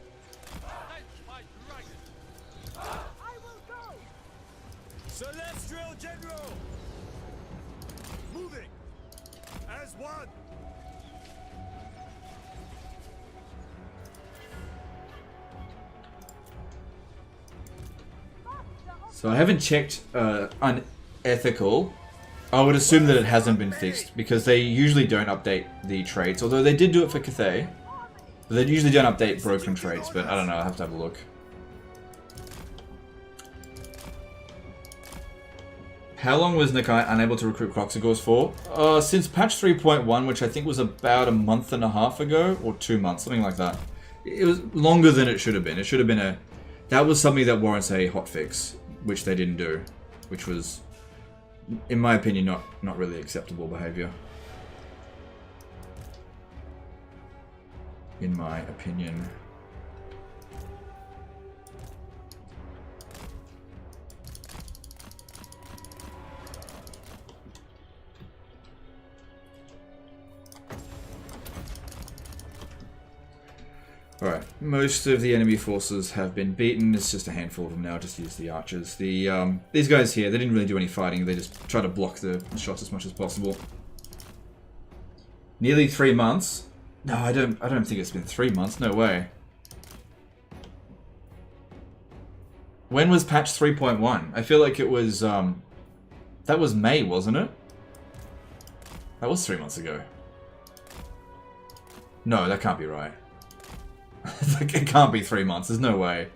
My dragon! I will go! Celestial General! Moving! As one! So I haven't checked unethical. I would assume that it hasn't been fixed because they usually don't update the traits, although they did do it for Cathay. They usually don't update broken traits, but I don't know, I'll have to have a look. How long was Nakai unable to recruit Croxigors for? Since patch 3.1, which I think was about a month and a half ago, or 2 months, something like that. It was longer than it should have been. It should have been a... That was something that warrants a hotfix, which they didn't do, which was, in my opinion, not really acceptable behavior. In my opinion. Alright, most of the enemy forces have been beaten. It's just a handful of them now. Just use the archers. These guys here, they didn't really do any fighting. They just try to block the shots as much as possible. Nearly 3 months. No, I don't think it's been 3 months. No way. When was patch 3.1? I feel like it was that was May, wasn't it? That was 3 months ago. No, that can't be right. It can't be 3 months. There's no way.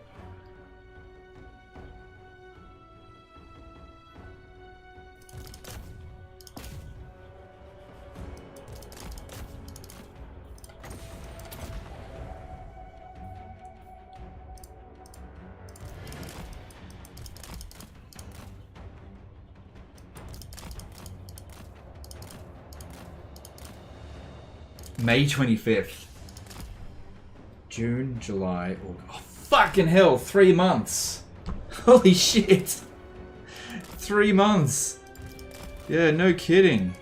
May 25th. June, July, August. Oh, fucking hell, 3 months. Holy shit. 3 months. Yeah, no kidding.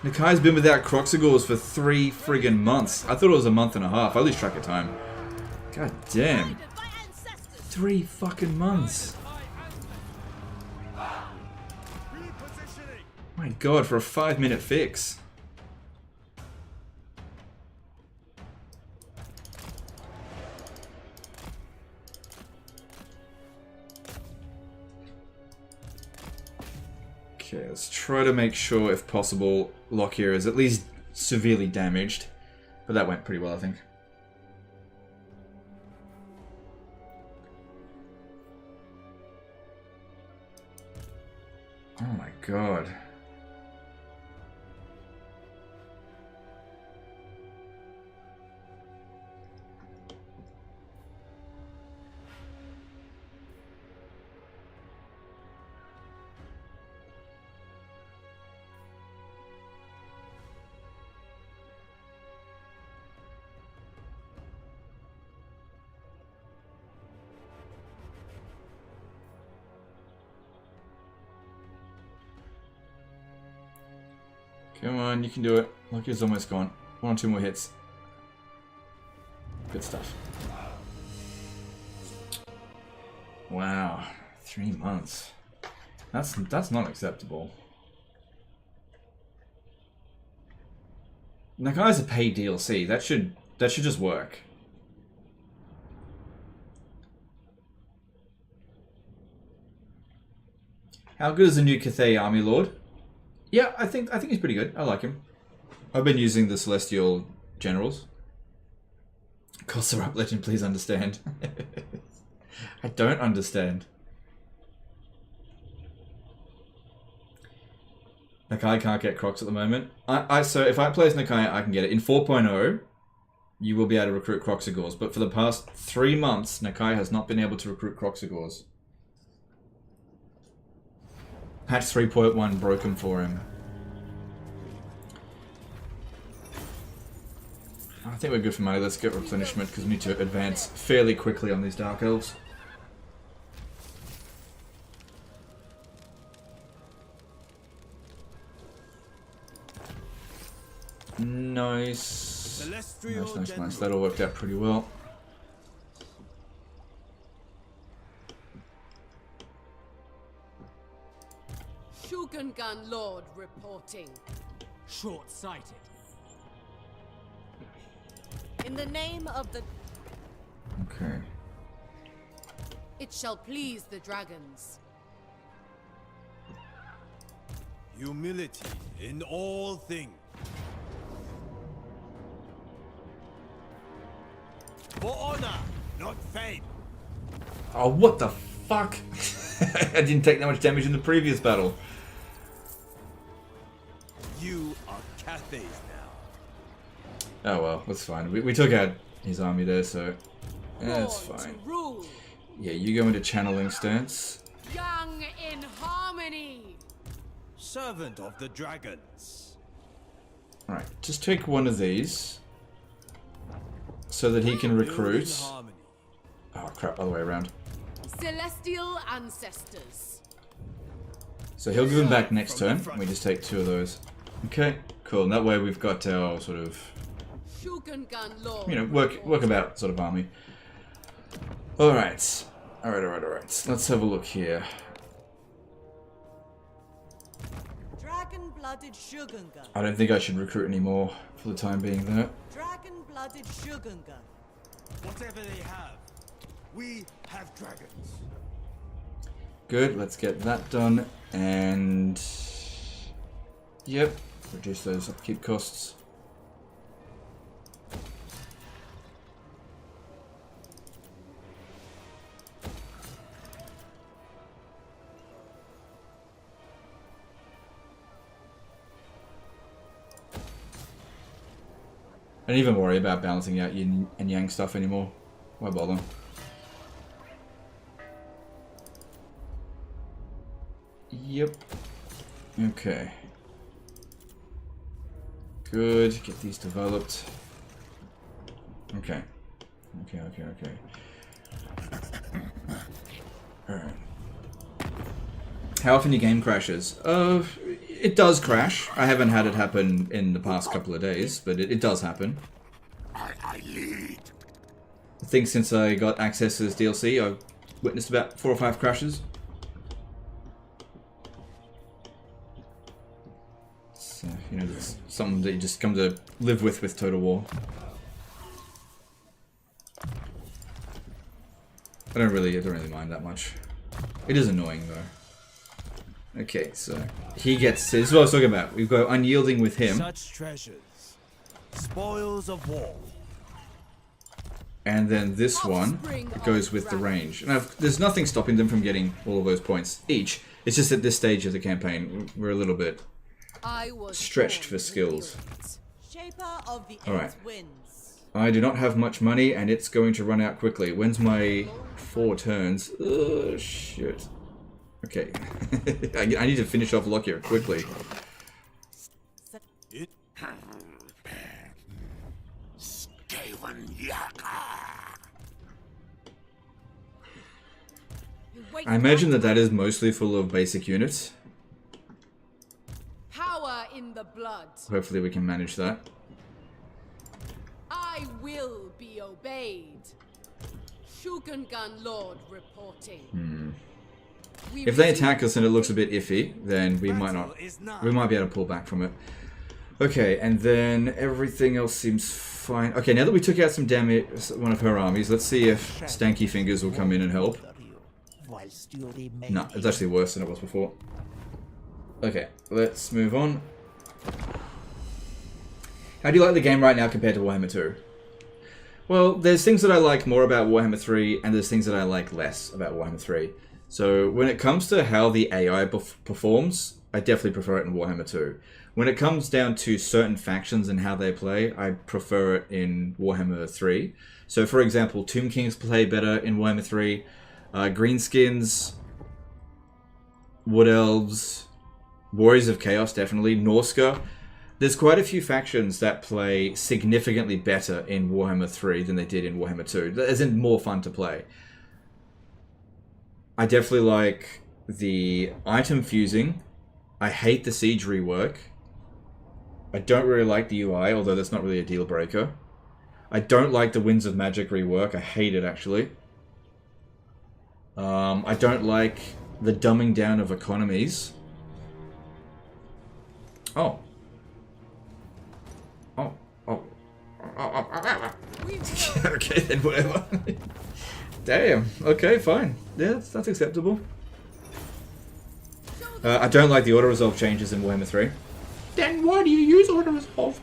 Nakai's been without Croxagores for 3 friggin' months. I thought it was a month and a half. I lose track of time. God damn. 3 fucking months. My god, for a 5-minute fix. Okay, let's try to make sure, if possible, Lockyer is at least severely damaged. But that went pretty well, I think. Oh my god. Come on, you can do it. Lucky's almost gone. 1 or 2 more hits. Good stuff. Wow, 3 months. That's not acceptable. Nakai's a paid DLC. That should just work. How good is the new Cathay Army Lord? Yeah, I think he's pretty good. I like him. I've been using the Celestial Generals. Costs are up, Legend, please understand. I don't understand. Nakai can't get Crocs at the moment. So if I play as Nakai, I can get it. In 4.0, you will be able to recruit Croxagores. But for the past 3 months, Nakai has not been able to recruit Croxagores. Patch 3.1 broke him for him. I think we're good for money. Let's get replenishment because we need to advance fairly quickly on these Dark Elves. Nice. Nice. That all worked out pretty well. Shogungan Lord reporting. Short-sighted. In the name of the... Okay. It shall please the dragons. Humility in all things. For honor, not fame. Oh, what the fuck? I didn't take that much damage in the previous battle. You are Cathay's now. Oh well, that's fine. We took out his army there, so that's fine. Yeah, you go into channeling stance. Young in harmony. Servant of the dragons. Alright, just take one of these so that he can recruit. Oh crap, other way around. Celestial ancestors. So he'll give him back next turn. We just take 2 of those. Okay, cool. And that way we've got our sort of, you know, work about sort of army. Alright. Alright. Let's have a look here. Dragon-blooded Shogungan. I don't think I should recruit any more for the time being though. Dragon-blooded Shogungan. Whatever they have, we have dragons. good. Let's get that done. And yep, reduce those upkeep costs. I don't even worry about balancing out yin and yang stuff anymore. Why bother? Yep. Okay. Good. Get these developed. Okay. Okay. Alright. How often your game crashes? It does crash. I haven't had it happen in the past couple of days, but it does happen. I lead. I think since I got access to this DLC, I've witnessed about 4 or 5 crashes. So, you know, it's something that you just come to live with Total War. I don't really mind that much. It is annoying though. Okay, so he gets. This is what I was talking about. We've got unyielding with him. Such treasures, spoils of war. And then this one goes with the range. And there's nothing stopping them from getting all of those points each. It's just at this stage of the campaign, we're a little bit stretched for skills. Alright. I do not have much money, and it's going to run out quickly. When's my 4 turns? Oh, shit. Okay. I need to finish off Lockyer quickly. I imagine that is mostly full of basic units. Power in the blood. Hopefully we can manage that. I will be obeyed. Shugengan Lord reporting. If they attack us and it looks a bit iffy, then we might not. We might be able to pull back from it. Okay, and then everything else seems fine. Okay, now that we took out some damage, one of her armies, let's see if Stanky Fingers will come in and help. No, it's actually worse than it was before. Okay, let's move on. How do you like the game right now compared to Warhammer 2? Well, there's things that I like more about Warhammer 3, and there's things that I like less about Warhammer 3. So when it comes to how the AI performs, I definitely prefer it in Warhammer 2. When it comes down to certain factions and how they play, I prefer it in Warhammer 3. So for example, Tomb Kings play better in Warhammer 3. Greenskins, Wood Elves, Warriors of Chaos definitely, Norska. There's quite a few factions that play significantly better in Warhammer 3 than they did in Warhammer 2. As in more fun to play. I definitely like the item fusing. I hate the siege rework. I don't really like the UI, although that's not really a deal breaker. I don't like the Winds of Magic rework. I hate it actually. I don't like the dumbing down of economies. Oh. Okay, then whatever. Damn. Okay, fine. Yeah, that's acceptable. I don't like the auto-resolve changes in Warhammer 3. Then why do you use auto-resolve?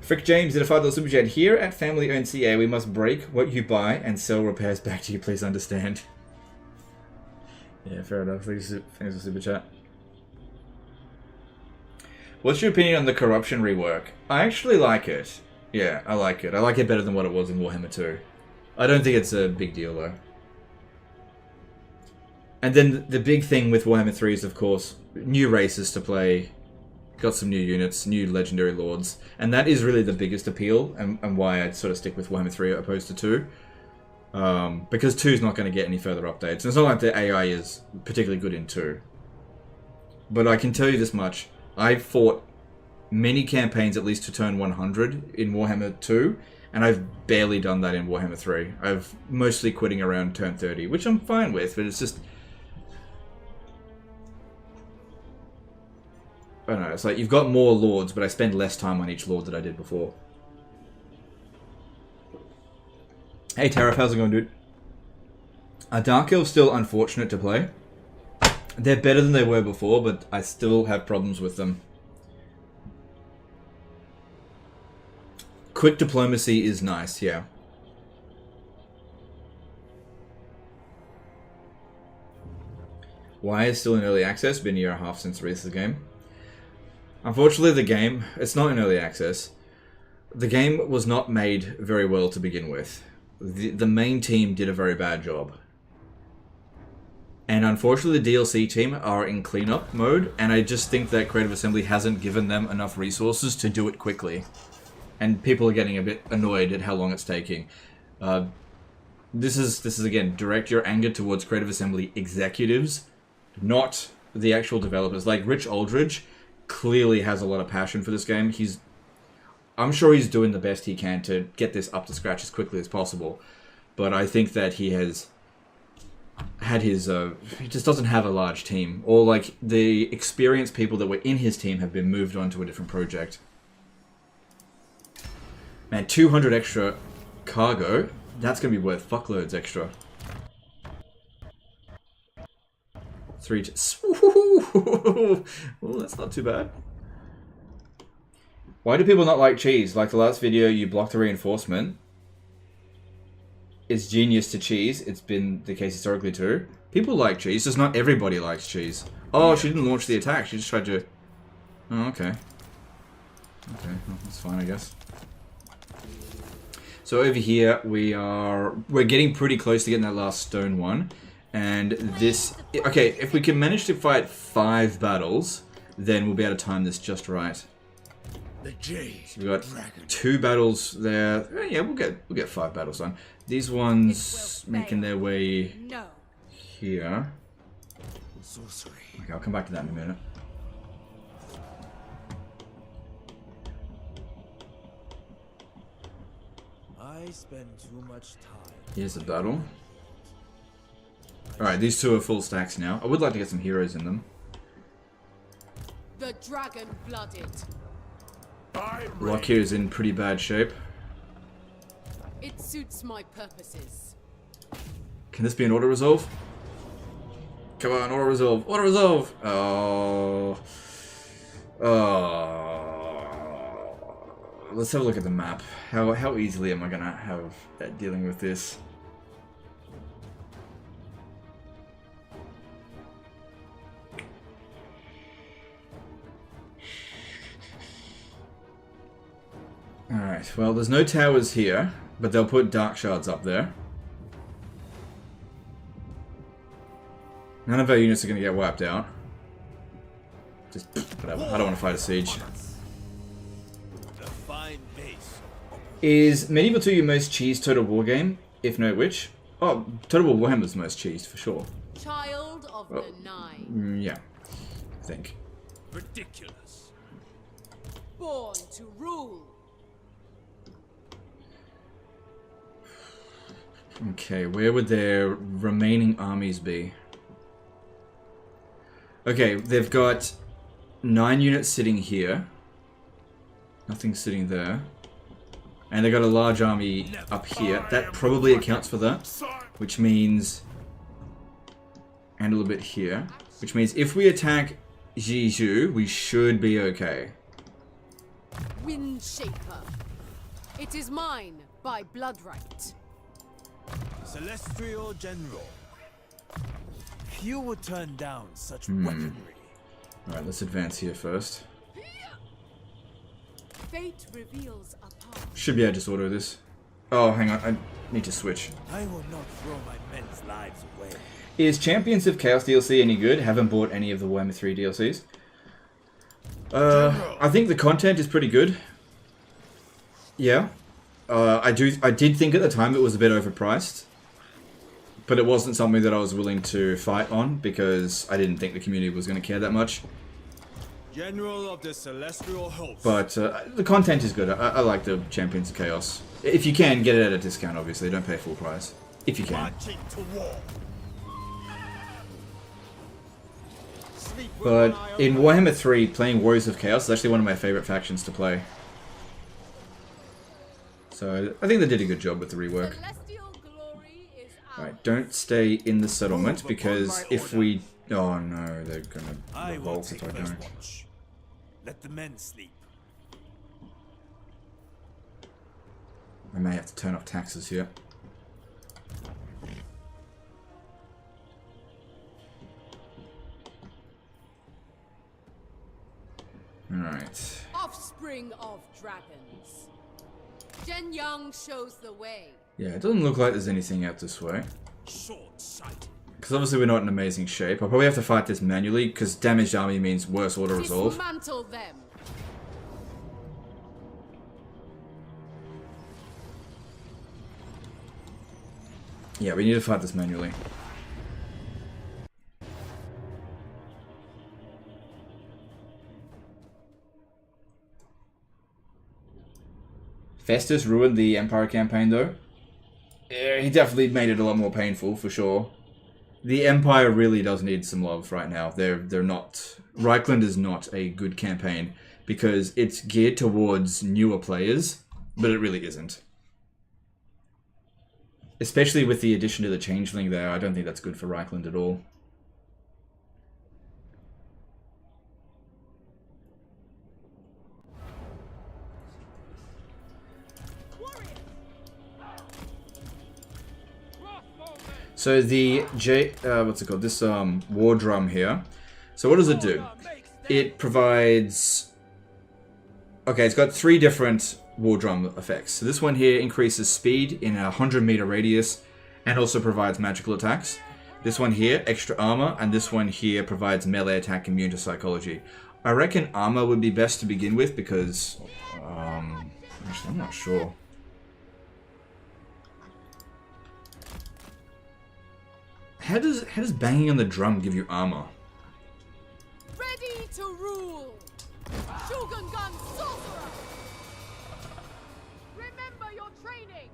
Frick James did a $5 super chat. Here at Family Owned CA, we must break what you buy and sell repairs back to you. Please understand. Yeah, fair enough. Thanks for super chat. What's your opinion on the corruption rework? I actually like it. Yeah, I like it. I like it better than what it was in Warhammer 2. I don't think it's a big deal, though. And then the big thing with Warhammer 3 is, of course, new races to play. Got some new units, new legendary lords. And that is really the biggest appeal, and why I'd sort of stick with Warhammer 3 opposed to 2. Because 2 is not going to get any further updates. And it's not like the AI is particularly good in 2. But I can tell you this much. I fought many campaigns at least to turn 100 in Warhammer 2, and I've barely done that in Warhammer 3. I've mostly quitting around turn 30, which I'm fine with, but it's just... I don't know, it's like you've got more lords, but I spend less time on each lord than I did before. Hey Tariff, how's it going, dude? Dark Elf's still unfortunate to play. They're better than they were before, but I still have problems with them. Quick diplomacy is nice, yeah. Why is still in early access? Been a year and a half since the release of the game. Unfortunately, the game, it's not in early access. The game was not made very well to begin with. The main team did a very bad job. And unfortunately, the DLC team are in cleanup mode, and I just think that Creative Assembly hasn't given them enough resources to do it quickly. And people are getting a bit annoyed at how long it's taking. This is again, direct your anger towards Creative Assembly executives, not the actual developers. Like, Rich Aldridge clearly has a lot of passion for this game. I'm sure he's doing the best he can to get this up to scratch as quickly as possible. But I think that he has had his... he just doesn't have a large team. Or, like, the experienced people that were in his team have been moved on to a different project. Man, 200 extra cargo. That's going to be worth fuckloads extra. 3... Oh, that's not too bad. Why do people not like cheese? Like the last video, you blocked the reinforcement. It's genius to cheese. It's been the case historically too. People like cheese, just not everybody likes cheese. Oh, she didn't launch the attack. She just tried to... Oh, okay. Okay, well, that's fine, I guess. So over here, we're getting pretty close to getting that last stone one. And this... Okay, if we can manage to fight 5 battles, then we'll be able to time this just right. The J. So we've got 2 battels there. Yeah, we'll get 5 battles done. These ones making their way here. Okay, I'll come back to that in a minute. I spend too much time. Here's the battle. Alright, these 2 are full stacks now. I would like to get some heroes in them. The dragon-blooded. Lock here is in pretty bad shape. It suits my purposes. Can this be an auto-resolve? Come on, auto-resolve! Auto-resolve! Oh. Oh. Let's have a look at the map. How easily am I gonna have dealing with this? Alright, well, there's no towers here, but they'll put dark shards up there. None of our units are going to get wiped out. Just, whatever. I don't want to fight a siege. Is Medieval 2 your most cheesed Total War game? If no, which? Oh, Total War Warhammer's most cheesed, for sure. Child of the Nine. Yeah, I think. Ridiculous. Born to rule. Okay, where would their remaining armies be? Okay, they've got 9 units sitting here. Nothing sitting there. And they've got a large army up here. That probably accounts for that. Which means... And a little bit here. Which means if we attack Jiju, we should be okay. Windshaper. It is mine by blood right. Celestial General. Few would turn down such weaponry. Alright, let's advance here first. Fate reveals a path. Should be able to just auto this. Oh, hang on, I need to switch. I will not throw my men's lives away. Is Champions of Chaos DLC any good? Haven't bought any of the Warhammer 3 DLCs. I think the content is pretty good. Yeah. I did think at the time it was a bit overpriced. But it wasn't something that I was willing to fight on because I didn't think the community was going to care that much. General of the Celestial Host. But the content is good. I like the Champions of Chaos. If you can, get it at a discount, obviously. Don't pay full price. If you can. Marching to war. But in Warhammer 3, playing Warriors of Chaos is actually one of my favorite factions to play. So I think they did a good job with the rework. Alright, don't stay in the settlement because if we Oh no, they're gonna I will revolt take if I first don't. watch. Let the men sleep. I may have to turn off taxes here. Alright. Offspring of dragons. Zhen Yang shows the way. Yeah, it doesn't look like there's anything out this way. Short-sighted. Because obviously we're not in amazing shape. I'll probably have to fight this manually, because damaged army means worse auto resolve. Dismantle them. Yeah, we need to fight this manually. Festus ruined the Empire campaign though. Yeah, he definitely made it a lot more painful for sure. The Empire really does need some love right now. They're not. Reichland is not a good campaign because it's geared towards newer players, but it really isn't. Especially with the addition of the Changeling there, I don't think that's good for Reichland at all. So the what's it called? This war drum here. So what does it do? It provides. Okay, it's got 3 different war drum effects. So this one here increases speed in a 100-meter radius, and also provides magical attacks. This one here, extra armor, and this one here provides melee attack immune to psychology. I reckon armor would be best to begin with because, actually I'm not sure. How does banging on the drum give you armor? Ready to rule. Shogungan sorcerer. Remember your training.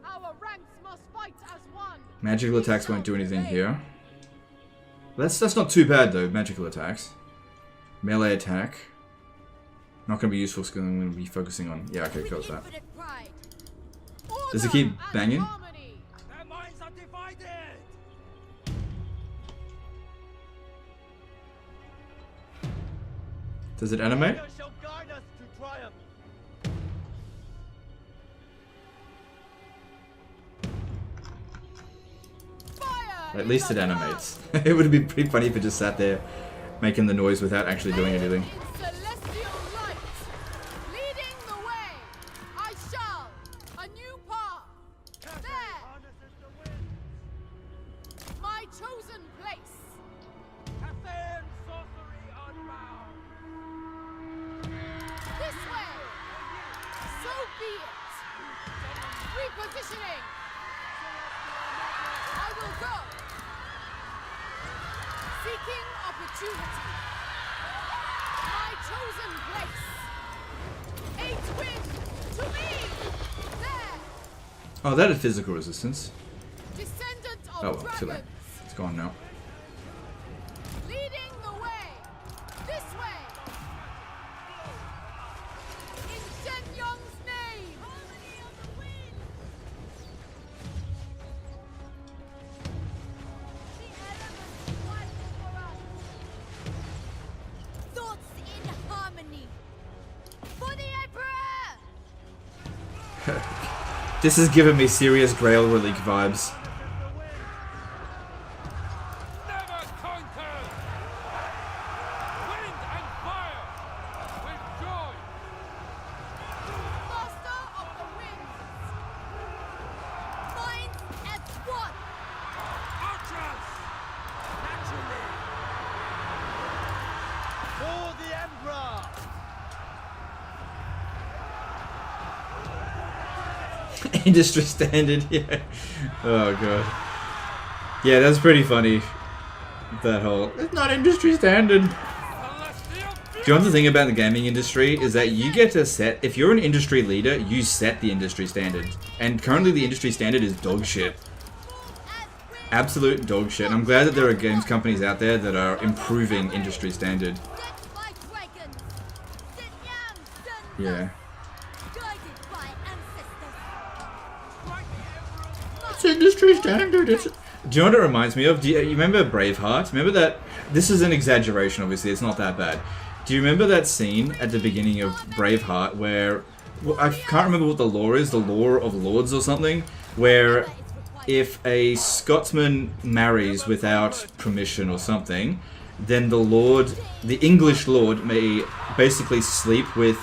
Our ranks must fight as one. Magical attacks won't do anything here. That's not too bad though. Magical attacks, melee attack. Not going to be useful skill. I'm going to be focusing on. Yeah, okay, kills that. Does it keep banging? Their minds are divided. Does it animate? Shall guide us to triumph. At least it animates. It would be pretty funny if it just sat there making the noise without actually doing anything. Celestial light, leading the way. I shall a new path. There, my chosen place. Cathay and sorcery unbound. This way. So be it. Repositioning. I will go. Seeking opportunity. My chosen place. A twin to me. There. Oh, that is physical resistance. Descendant of Oh well, too late. dragons. It's gone now. Leading the way. This way. In Zhen Yang's name. Harmony of the wind. Thoughts in harmony. For the Emperor! This is giving me serious Grail Relic vibes. Never conquer. Wind and fire. With joy. Master of the winds. Minds at one! Archers. Naturally. For the Emperor. Industry standard, yeah. Oh god. Yeah, that's pretty funny. That whole, it's not industry standard. Do you know the thing about the gaming industry is that you get to set, if you're an industry leader, you set the industry standard. And currently the industry standard is dog shit. Absolute dog shit. And I'm glad that there are games companies out there that are improving industry standard. Get my dragons! Zhen Yang, sons Yeah. guided by ancestors. It's industry standard. Do you know what it reminds me of? You remember Braveheart? Remember that? This is an exaggeration, obviously. It's not that bad. Do you remember that scene at the beginning of Braveheart where... Well, I can't remember what the law is. The Law of Lords or something? Where if a Scotsman marries without permission or something, then the English lord may basically sleep with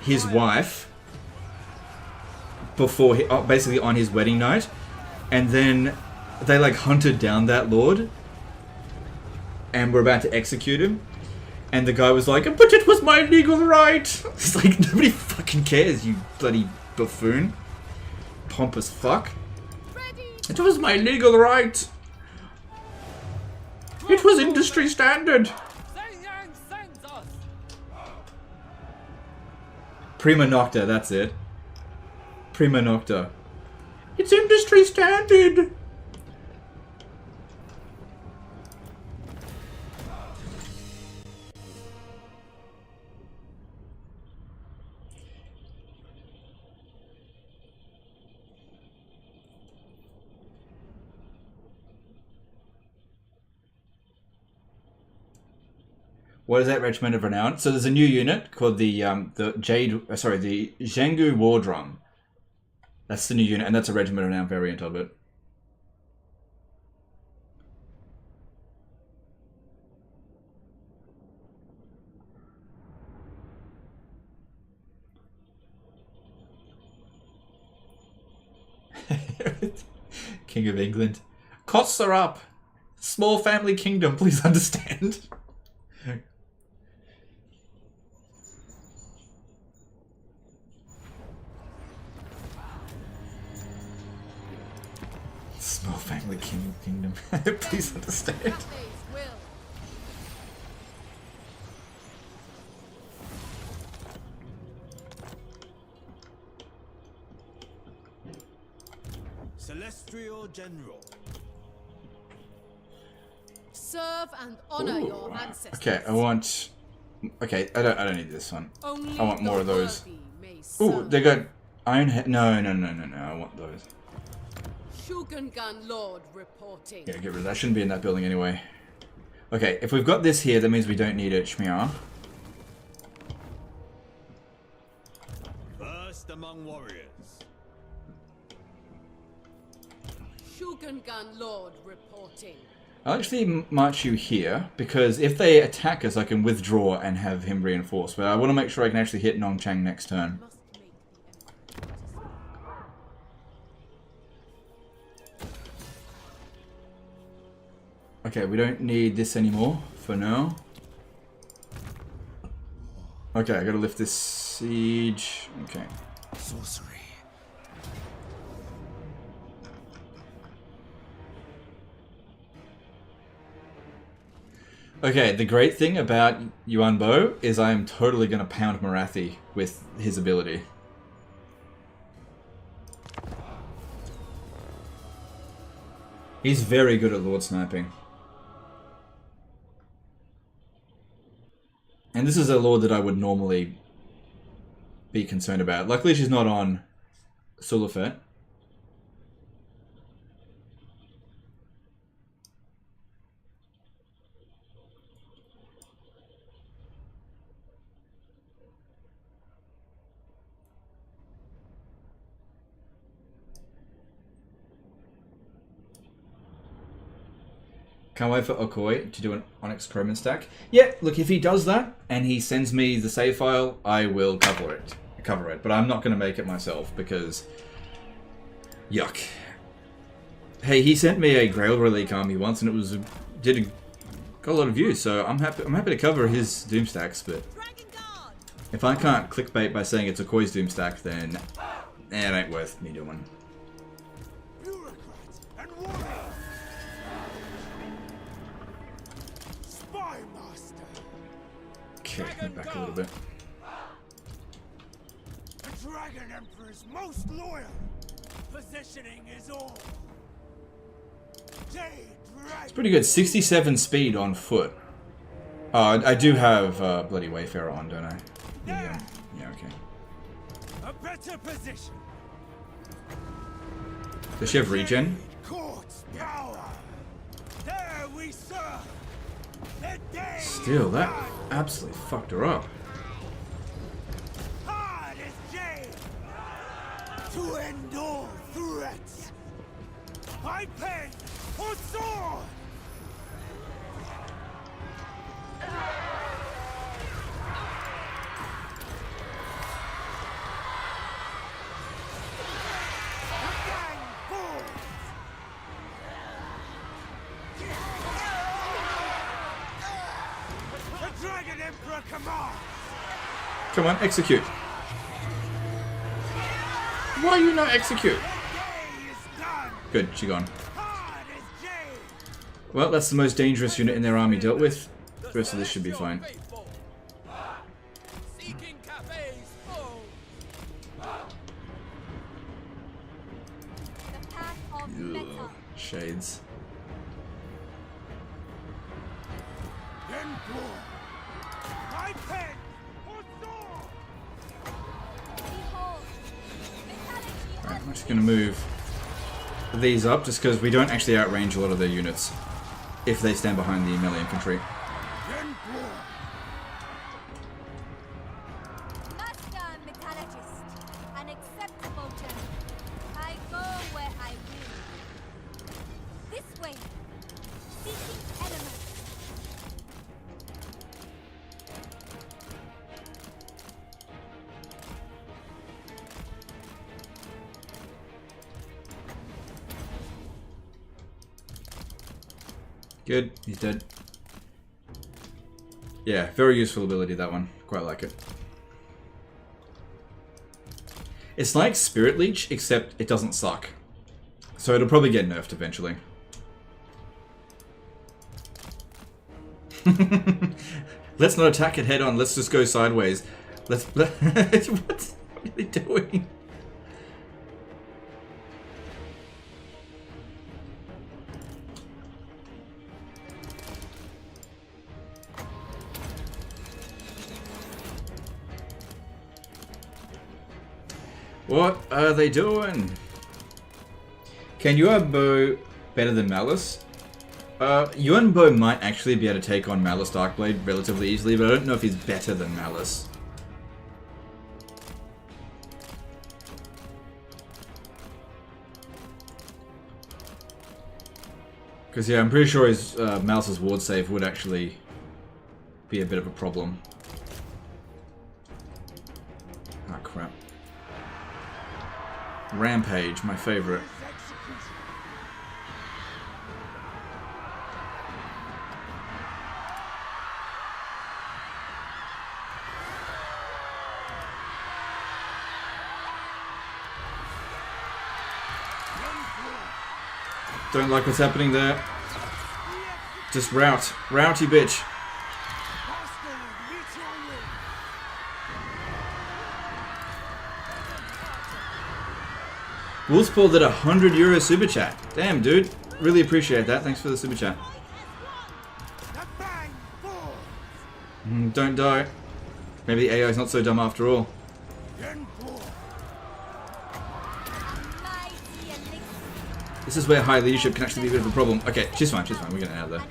his wife before, basically on his wedding night, and then they like hunted down that lord and were about to execute him, and the guy was like, "But it was my legal right." It's like, nobody fucking cares, you bloody buffoon. Pompous fuck. It was my legal right. It was industry standard. Prima Nocta, that's it. Prima Nocta. It's industry standard. What is that regiment of renown? So there's a new unit called the Zhengu War Drum. That's the new unit, and that's a regiment of renown variant of it. King of England. Costs are up. Small family kingdom, please understand. Small family kingdom. Please understand. Celestial General. Serve and honor your ancestors. Okay, I want. Okay, I don't need this one. I want more of those. Ooh, they got iron head. No. I want those. Shogungan Lord reporting. Yeah, get rid of that. Shouldn't be in that building anyway. Okay, if we've got this here, that means we don't need it. Shmear. First among warriors. Shogungan Lord reporting. I'll actually march you here, because if they attack us, I can withdraw and have him reinforced. But I want to make sure I can actually hit Nongchang next turn. Okay, we don't need this anymore for now. Okay, I gotta lift this siege. Okay. Sorcery. Okay, the great thing about Yuan Bo is I am totally gonna pound Marathi with his ability. He's very good at Lord Sniping. And this is a Lord that I would normally be concerned about. Luckily she's not on Sulafet. Can't wait for Okoi to do an Onyx Chromin stack. Yeah, look, if he does that and he sends me the save file, I will cover it. But I'm not going to make it myself because... Yuck. Hey, he sent me a Grail Relic army once and it was got a lot of views, so I'm happy to cover his Doom stacks, but if I can't clickbait by saying it's Okoi's Doom stack, then it ain't worth me doing. Okay, back a little bit. The Dragon Emperor's most loyal. Positioning is all. It's pretty good. 67 speed on foot. I do have bloody Wayfarer on, don't I? Yeah, okay. A better position. Does she have regen? court's power. There we serve. The day Still, that absolutely fucked her up. hard as jade. To end all threats. By pen or sword. Dragon Emperor command! Come on, execute. Why you not execute? Good, she gone. Well, that's the most dangerous unit in their army dealt with. The rest of this should be fine. Seeking Cathay's foe. The path of metal. Shades. My pen or sword. Behold, Alright, I'm just gonna move these up just because we don't actually outrange a lot of their units if they stand behind the melee infantry. Master Metallurgist, an acceptable journey. I go where I will. This way, seeking elements. Good, he's dead. Yeah, very useful ability, that one. Quite like it. It's like Spirit Leech, except it doesn't suck. So it'll probably get nerfed eventually. Let's not attack it head on, let's just go sideways. What are they doing? What are they doing? Can Yuan Bow better than Malice? Yuan Bow might actually be able to take on Malice Darkblade relatively easily, but I don't know if he's better than Malice. Because yeah, I'm pretty sure his Malice's ward save would actually be a bit of a problem. Ah, crap. Rampage, my favorite. Don't like what's happening there. Just rout. Routy bitch. Wolfspaw did €100 super chat. Damn, dude. Really appreciate that. Thanks for the super chat. Don't die. Maybe the AI is not so dumb after all. This is where high leadership can actually be a bit of a problem. Okay, she's fine, she's fine. We're getting out of there.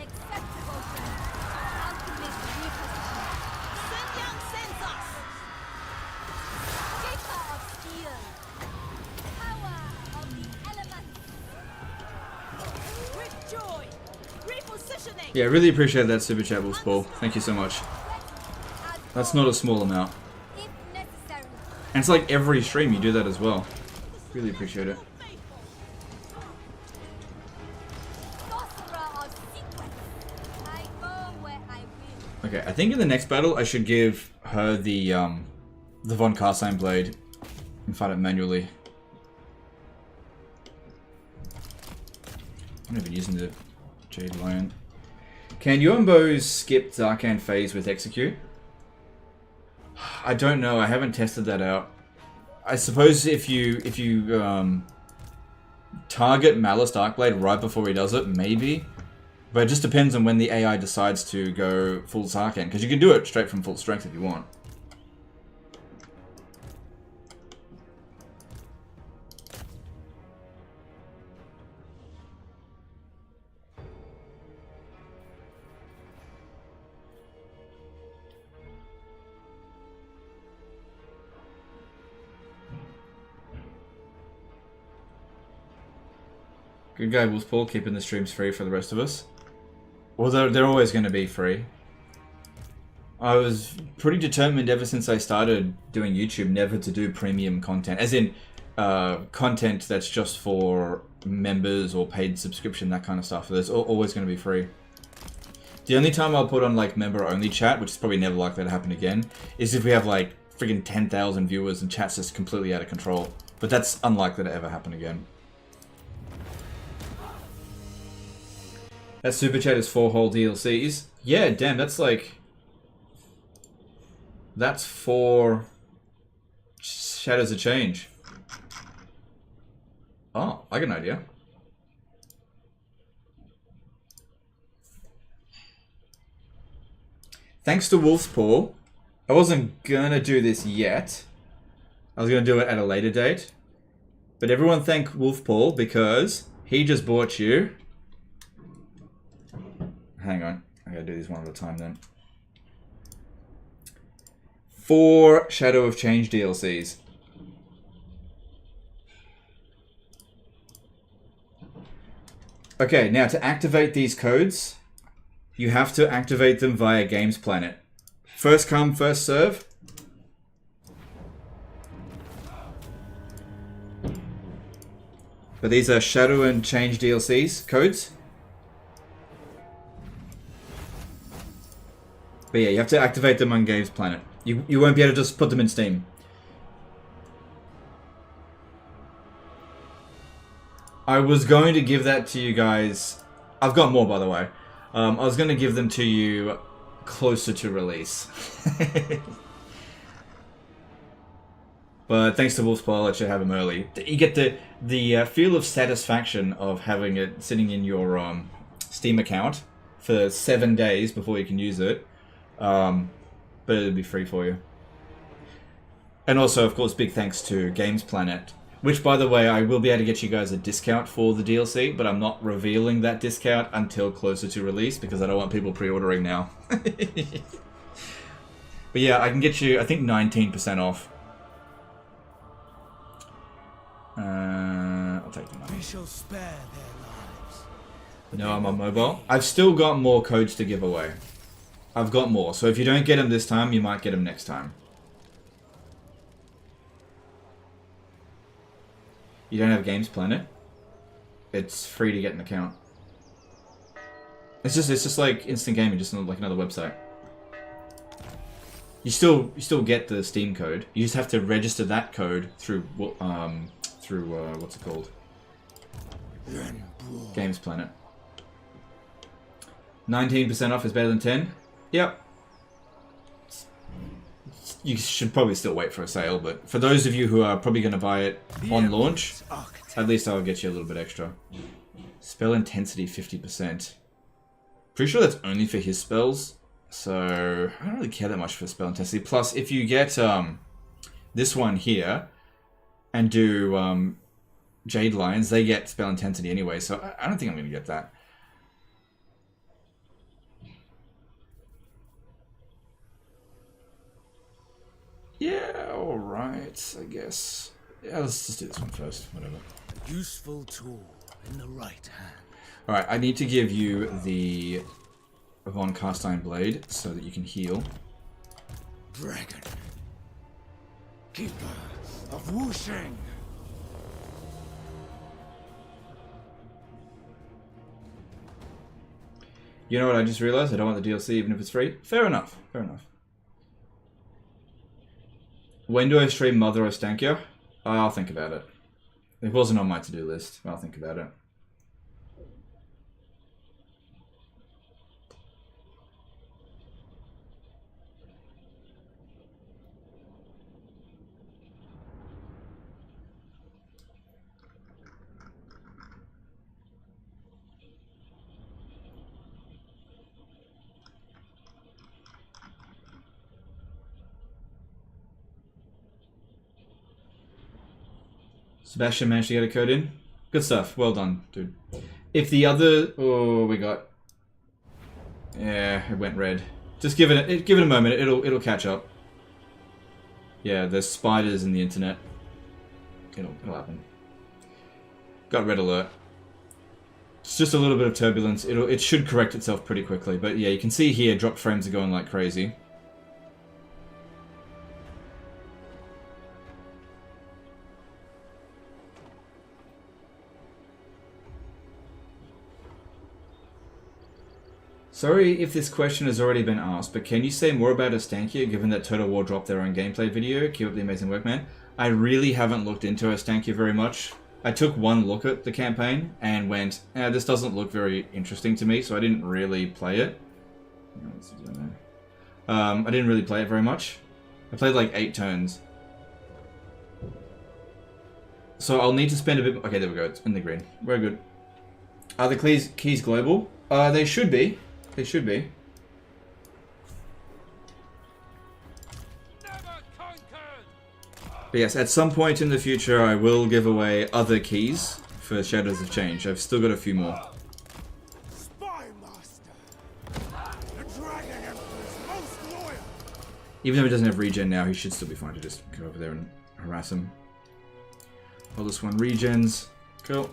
Yeah, really appreciate that super chat, Wolfspaw. Thank you so much. That's not a small amount. And it's like every stream you do that as well. Really appreciate it. Okay, I think in the next battle I should give her the Von Karsheim blade and fight it manually. I'm not even using the Jade Lion. Can Yuan Bows skip Zarkan phase with Execute? I don't know. I haven't tested that out. I suppose if you target Malice Darkblade right before he does it, maybe. But it just depends on when the AI decides to go full Zarkan, because you can do it straight from full strength if you want. Good guy Wolfpaul, keeping the streams free for the rest of us. Well, they're always going to be free. I was pretty determined ever since I started doing YouTube never to do premium content. As in, content that's just for members or paid subscription, that kind of stuff. There's always going to be free. The only time I'll put on like member-only chat, which is probably never likely to happen again, is if we have like friggin' 10,000 viewers and chat's just completely out of control. But that's unlikely to ever happen again. That super chat is 4 whole DLCs. Yeah, damn, that's like... That's 4 Shadows of Change. Oh, I got an idea. Thanks to Wolf's Paw, I wasn't gonna do this yet. I was gonna do it at a later date. But everyone thank Wolfpaul because he just bought you... Hang on, I gotta do these one at a time then. 4 Shadow of Change DLCs. Okay, now to activate these codes, you have to activate them via Games Planet. First come, first serve. But these are Shadow and Change DLCs codes. But yeah, you have to activate them on Games Planet. You won't be able to just put them in Steam. I was going to give that to you guys. I've got more, by the way. I was going to give them to you closer to release. But thanks to Wolfspaw, I'll let you have them early. You get the feel of satisfaction of having it sitting in your Steam account for 7 days before you can use it. But it'll be free for you. And also, of course, big thanks to Games Planet, which, by the way, I will be able to get you guys a discount for the DLC, but I'm not revealing that discount until closer to release because I don't want people pre-ordering now. But yeah, I can get you, I think, 19% off. I'll take the money. We shall spare their lives. No, I'm on mobile. I've still got more codes to give away. I've got more, so if you don't get them this time, you might get them next time. You don't have Games Planet? It's free to get an account. It's just like instant gaming, just like another website. You still get the Steam code. You just have to register that code through what's it called? Games Planet. 19% off is better than 10. Yep. You should probably still wait for a sale, but for those of you who are probably going to buy it on launch, at least I'll get you a little bit extra. Spell intensity 50%. Pretty sure that's only for his spells, so I don't really care that much for spell intensity. Plus, if you get this one here and do Jade Lions, they get spell intensity anyway, so I don't think I'm going to get that. Yeah, alright, I guess. Yeah, let's just do this one first, whatever. A useful tool in the right hand. Alright, I need to give you the Von Cast Iron Blade so that you can heal. Dragon. Keeper of Wusheng. You know what I just realized? I don't want the DLC even if it's free. Fair enough, fair enough. When do I stream Mother of Stankia? I'll think about it. It wasn't on my to-do list. I'll think about it. Sebastian managed to get a code in. Good stuff. Well done, dude. If the other... Oh, we got... Yeah, it went red. Just give it a moment. It'll catch up. Yeah, there's spiders in the internet. It'll happen. Got red alert. It's just a little bit of turbulence. It should correct itself pretty quickly. But yeah, you can see here dropped frames are going like crazy. Sorry if this question has already been asked, but can you say more about Astankia, given that Total War dropped their own gameplay video? Keep up the amazing work, man. I really haven't looked into Astankia very much. I took one look at the campaign and went, this doesn't look very interesting to me, so I didn't really play it. I didn't really play it very much. I played like 8 turns. So I'll need to spend a bit... Okay, there we go. It's in the green. Very good. Are the keys global? They should be. They should be. But yes, at some point in the future, I will give away other keys for Shadows of Change. I've still got a few more. Even though he doesn't have regen now, he should still be fine to just go over there and harass him. Well, this one regens. Cool.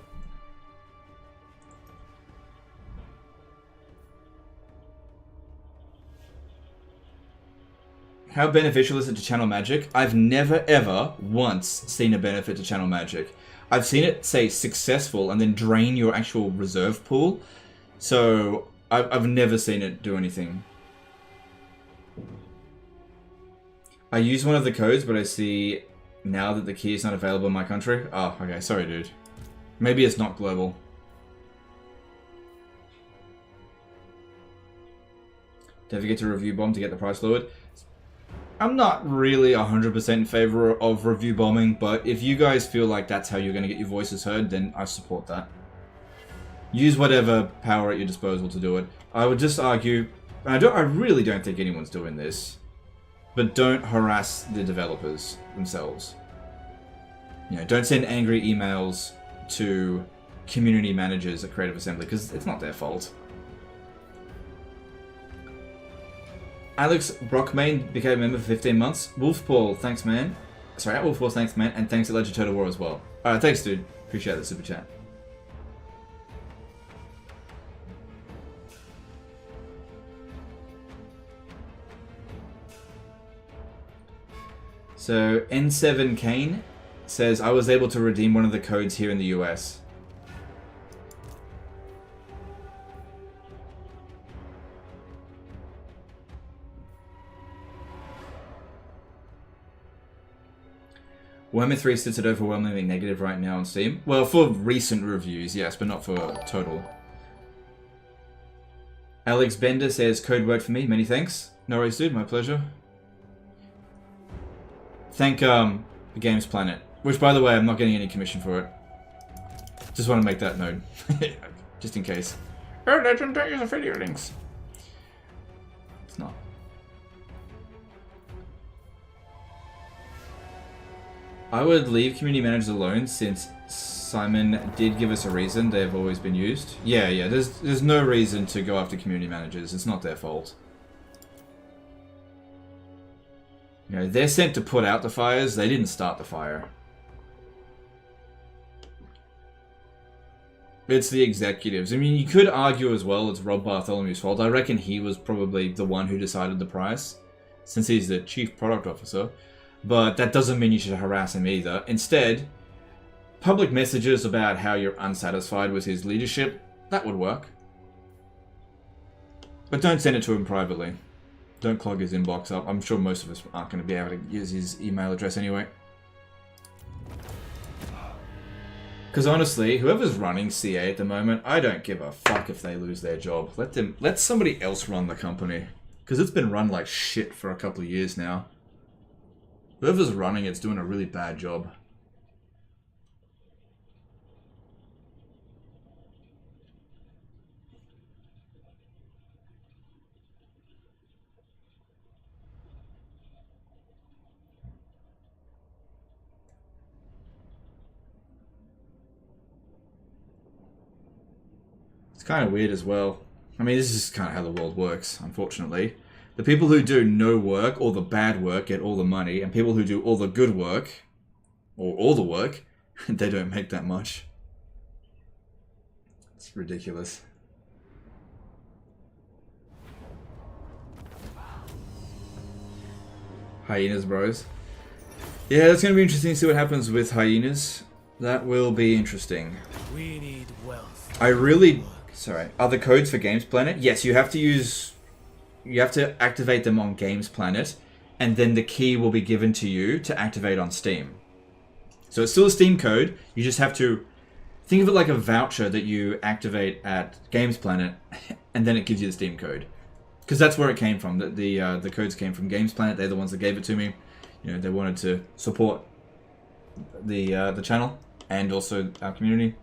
How beneficial is it to channel magic? I've never ever once seen a benefit to channel magic. I've seen it say successful and then drain your actual reserve pool. So I've never seen it do anything. I use one of the codes, but I see now that the key is not available in my country. Oh, okay. Sorry, dude. Maybe it's not global. Don't forget to review bomb to get the price lowered. I'm not really 100% in favor of review bombing, but if you guys feel like that's how you're going to get your voices heard, then I support that. Use whatever power at your disposal to do it. I would just argue, and I really don't think anyone's doing this, but don't harass the developers themselves. You know, don't send angry emails to community managers at Creative Assembly, because it's not their fault. Alex Brockmain became a member for 15 months. Wolfpaul, thanks man. Sorry, at Wolfpaul, thanks man. And thanks to Legend Total War as well. Alright, thanks dude. Appreciate the super chat. So, N7 Kane says, I was able to redeem one of the codes here in the US. Warhammer 3 sits at overwhelmingly negative right now on Steam. Well, for recent reviews, yes, but not for total. Alex Bender says, code word for me, many thanks. No worries, dude, my pleasure. Thank the Games Planet, which, by the way, I'm not getting any commission for it. Just want to make that known, just in case. Oh, Legend, don't use affiliate links. It's not. I would leave community managers alone since Simon did give us a reason they've always been used. Yeah, there's no reason to go after community managers. It's not their fault. You know, they're sent to put out the fires. They didn't start the fire. It's the executives. I mean, you could argue as well it's Rob Bartholomew's fault. I reckon he was probably the one who decided the price, since he's the chief product officer. But that doesn't mean you should harass him either. Instead, public messages about how you're unsatisfied with his leadership, that would work. But don't send it to him privately. Don't clog his inbox up. I'm sure most of us aren't going to be able to use his email address anyway. Because honestly, whoever's running CA at the moment, I don't give a fuck if they lose their job. Let somebody else run the company. Because it's been run like shit for a couple of years now. Whoever's running it's doing a really bad job. It's kind of weird as well. I mean, this is kind of how the world works, unfortunately. The people who do no work, or the bad work, get all the money, and people who do all the good work, or all the work, they don't make that much. It's ridiculous. Hyenas, bros. Yeah, it's going to be interesting to see what happens with hyenas. That will be interesting. We need wealth. I really... Sorry. Are the codes for Games Planet? Yes, you have to use... You have to activate them on Games Planet, and then the key will be given to you to activate on Steam. So it's still a Steam code. You just have to... Think of it like a voucher that you activate at Games Planet, and then it gives you the Steam code. Because that's where it came from. The codes came from Games Planet. They're the ones that gave it to me. You know, they wanted to support the channel and also our community.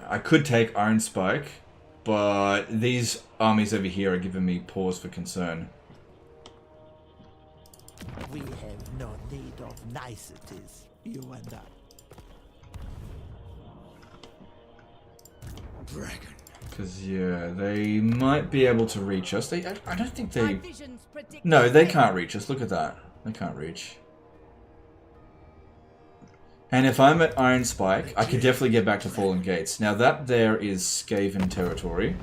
I could take Iron Spike, but these armies over here are giving me pause for concern. We have no need of niceties, you and I. Dragon. Because, yeah, they might be able to reach us. I don't think they... No, they can't reach us. Look at that. They can't reach. And if I'm at Iron Spike, I could definitely get back to Fallen Gates. Now that there is Skaven territory.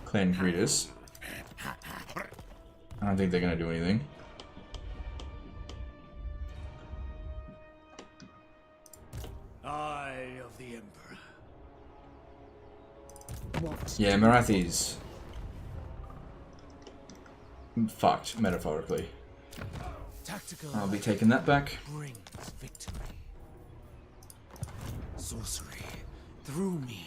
Clan Greetus. I don't think they're going to do anything. Eye of the Emperor. Yeah, Marathi's fucked, metaphorically. Tactical I'll be taking that back. brings victory. Sorcery through me.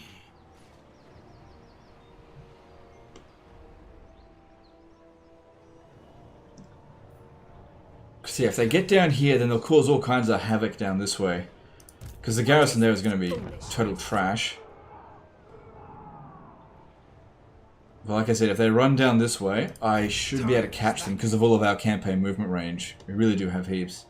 Because yeah, if they get down here, then they'll cause all kinds of havoc down this way. Because the garrison there is going to be total trash. But like I said, if they run down this way, I should be able to catch them because of all of our campaign movement range. We really do have heaps.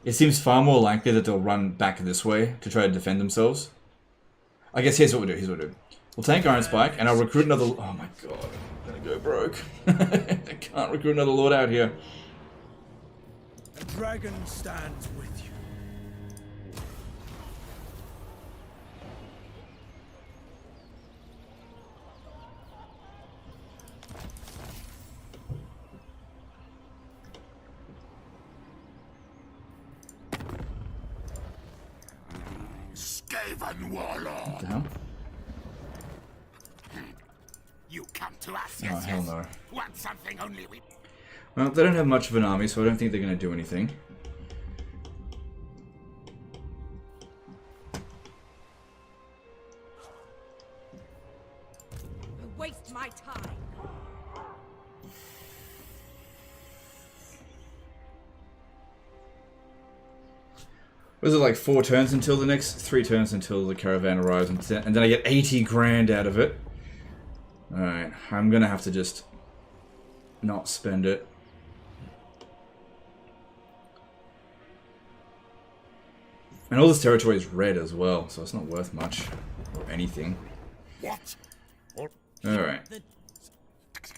It seems far more likely that they'll run back this way to try to defend themselves. I guess here's what we'll do. We'll tank Iron Spike, and I'll recruit another... Oh my god, I'm gonna go broke. I can't recruit another lord out here. A dragon stands with you. Skaven warlord. What the hell? You come to us, Oh, yes, hell yes. no. Want something only we... Well, they don't have much of an army, so I don't think they're going to do anything. Waste my time. Was it like 4 turns until the next? 3 turns until the caravan arrives, and then I get 80 grand out of it. Alright, I'm gonna have to just not spend it. And all this territory is red as well, so it's not worth much. Or anything. What? Alright.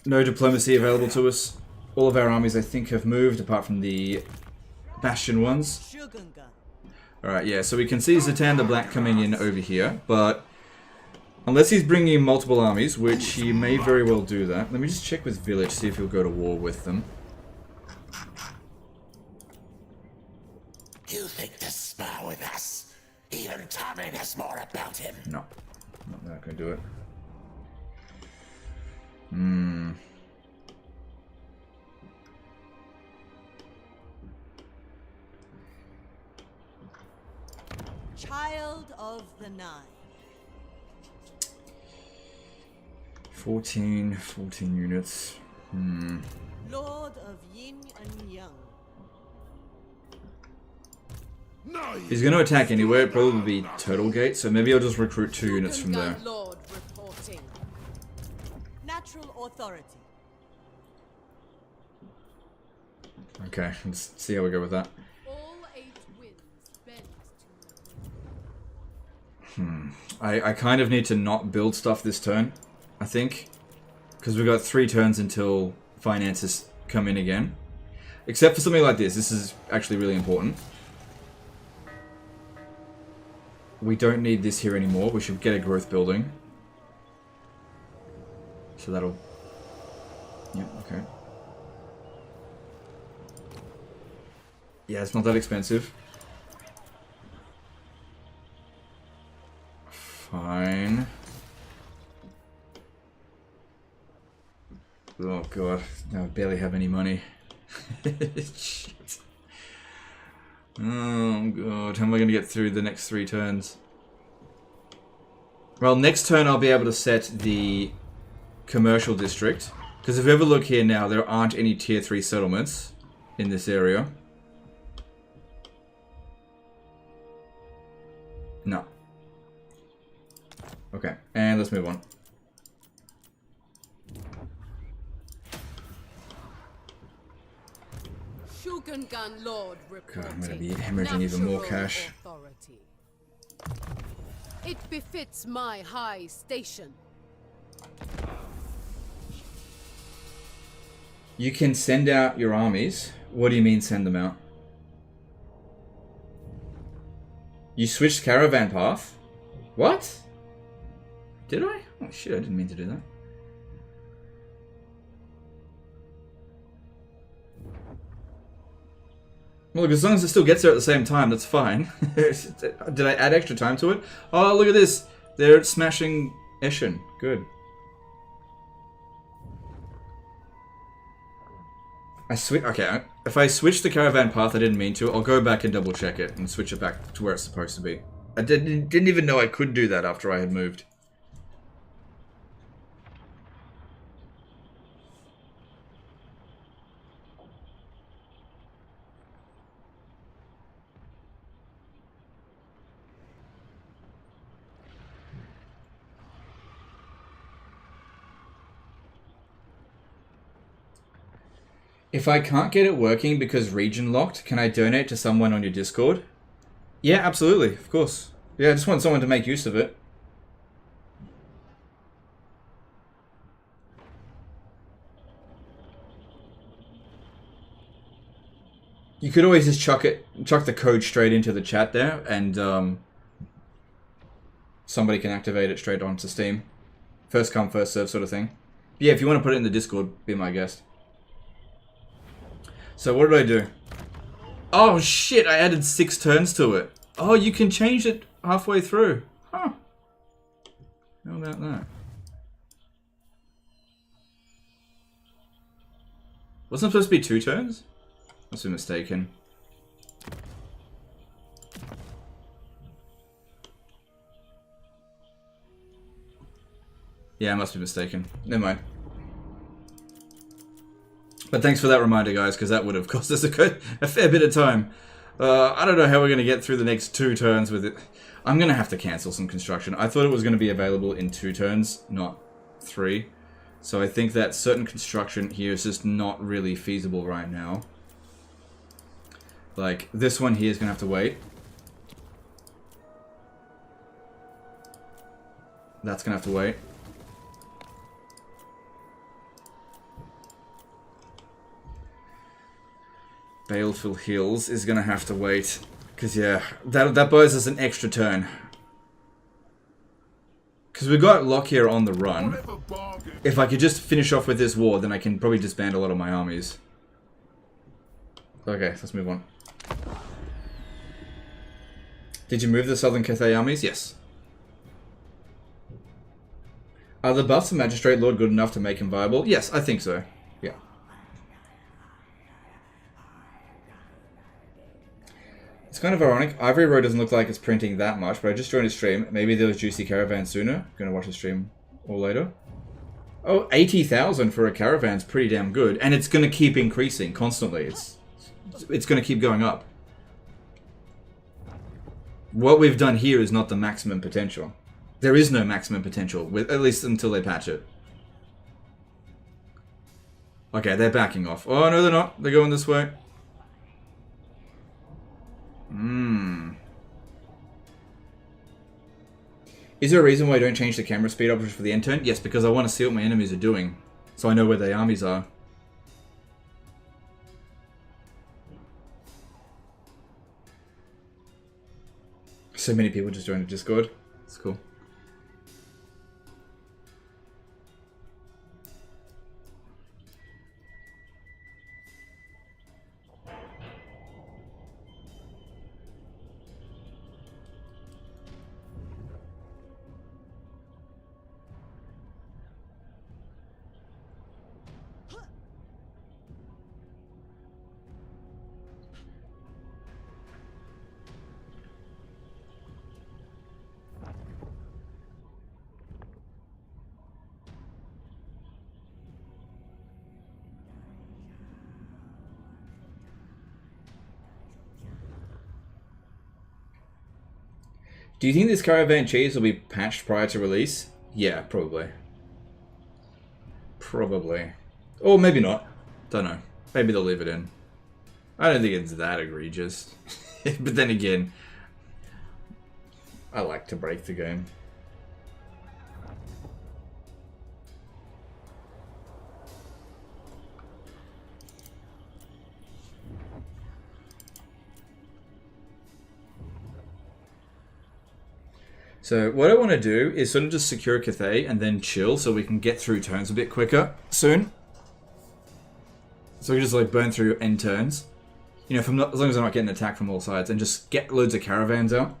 No diplomacy available to us. All of our armies, I think, have moved, apart from the Bastion ones. Alright, yeah, so we can see Zatan the Black coming in over here, but unless he's bringing multiple armies, which he may very well do that. Let me just check with Village, see if he'll go to war with them. You think to spar with us? Even Tommy knows more about him. No, not gonna do it. Child of the Nine. 14 units. Lord of Yin and Yang. He's going to attack anywhere, it'd probably be Turtle Gate, so maybe I'll just recruit 2 units from there. Lord reporting. Natural authority. Okay, let's see how we go with that. All 8 winds bend to I kind of need to not build stuff this turn, I think. Because we've got 3 turns until finances come in again. Except for something like this. This is actually really important. We don't need this here anymore. We should get a growth building. So that'll... Yeah, okay. Yeah, it's not that expensive. Fine. Oh god, I barely have any money. Shit. Oh god, how am I going to get through the next 3 turns? Well, next turn I'll be able to set the commercial district. Because if you ever look here now, there aren't any tier 3 settlements in this area. No. Okay, and let's move on. Lord God, I'm gonna be hemorrhaging even more cash. Authority. It befits my high station. You can send out your armies. What do you mean send them out? You switched caravan path? What? Did I? Oh shit, I didn't mean to do that. Well, look, as long as it still gets there at the same time, that's fine. Did I add extra time to it? Oh, look at this. They're smashing Eshin. Good. Okay, if I switch the caravan path, I didn't mean to. I'll go back and double check it and switch it back to where it's supposed to be. I didn't even know I could do that after I had moved. If I can't get it working because region locked, can I donate to someone on your Discord? Yeah, absolutely, of course. Yeah, I just want someone to make use of it. You could always just chuck the code straight into the chat there, and somebody can activate it straight onto Steam. First come, first serve sort of thing. But yeah, if you want to put it in the Discord, be my guest. So what did I do? Oh shit, I added 6 turns to it. Oh, you can change it halfway through. Huh. How about that? Wasn't it supposed to be 2 turns? Must be mistaken. Yeah, I must be mistaken. Never mind. But thanks for that reminder, guys, because that would have cost us a fair bit of time. I don't know how we're going to get through the next 2 turns with it. I'm going to have to cancel some construction. I thought it was going to be available in 2 turns, not 3. So I think that certain construction here is just not really feasible right now. Like, this one here is going to have to wait. That's going to have to wait. Baleful Hills is going to have to wait. Because, yeah, that buys us an extra turn. Because we got Lockyer on the run. If I could just finish off with this war, then I can probably disband a lot of my armies. Okay, let's move on. Did you move the Southern Cathay armies? Yes. Are the buffs of Magistrate Lord good enough to make him viable? Yes, I think so. Yeah. It's kind of ironic. Ivory Road doesn't look like it's printing that much, but I just joined a stream. Maybe there was Juicy Caravan sooner. Gonna watch the stream all later. Oh, 80,000 for a caravan's pretty damn good. And it's gonna keep increasing constantly. It's gonna keep going up. What we've done here is not the maximum potential. There is no maximum potential, at least until they patch it. Okay, they're backing off. Oh, no, they're not. They're going this way. Is there a reason why I don't change the camera speed up for the end turn? Yes, because I want to see what my enemies are doing. So I know where their armies are. So many people just joined the Discord. It's cool. Do you think this caravan cheese will be patched prior to release? Yeah, probably. Probably. Or maybe not. Don't know. Maybe they'll leave it in. I don't think it's that egregious. But then again, I like to break the game. So what I want to do is sort of just secure Cathay and then chill so we can get through turns a bit quicker soon. So we can just like burn through end turns. You know, as long as I'm not getting attacked from all sides, and just get loads of caravans out.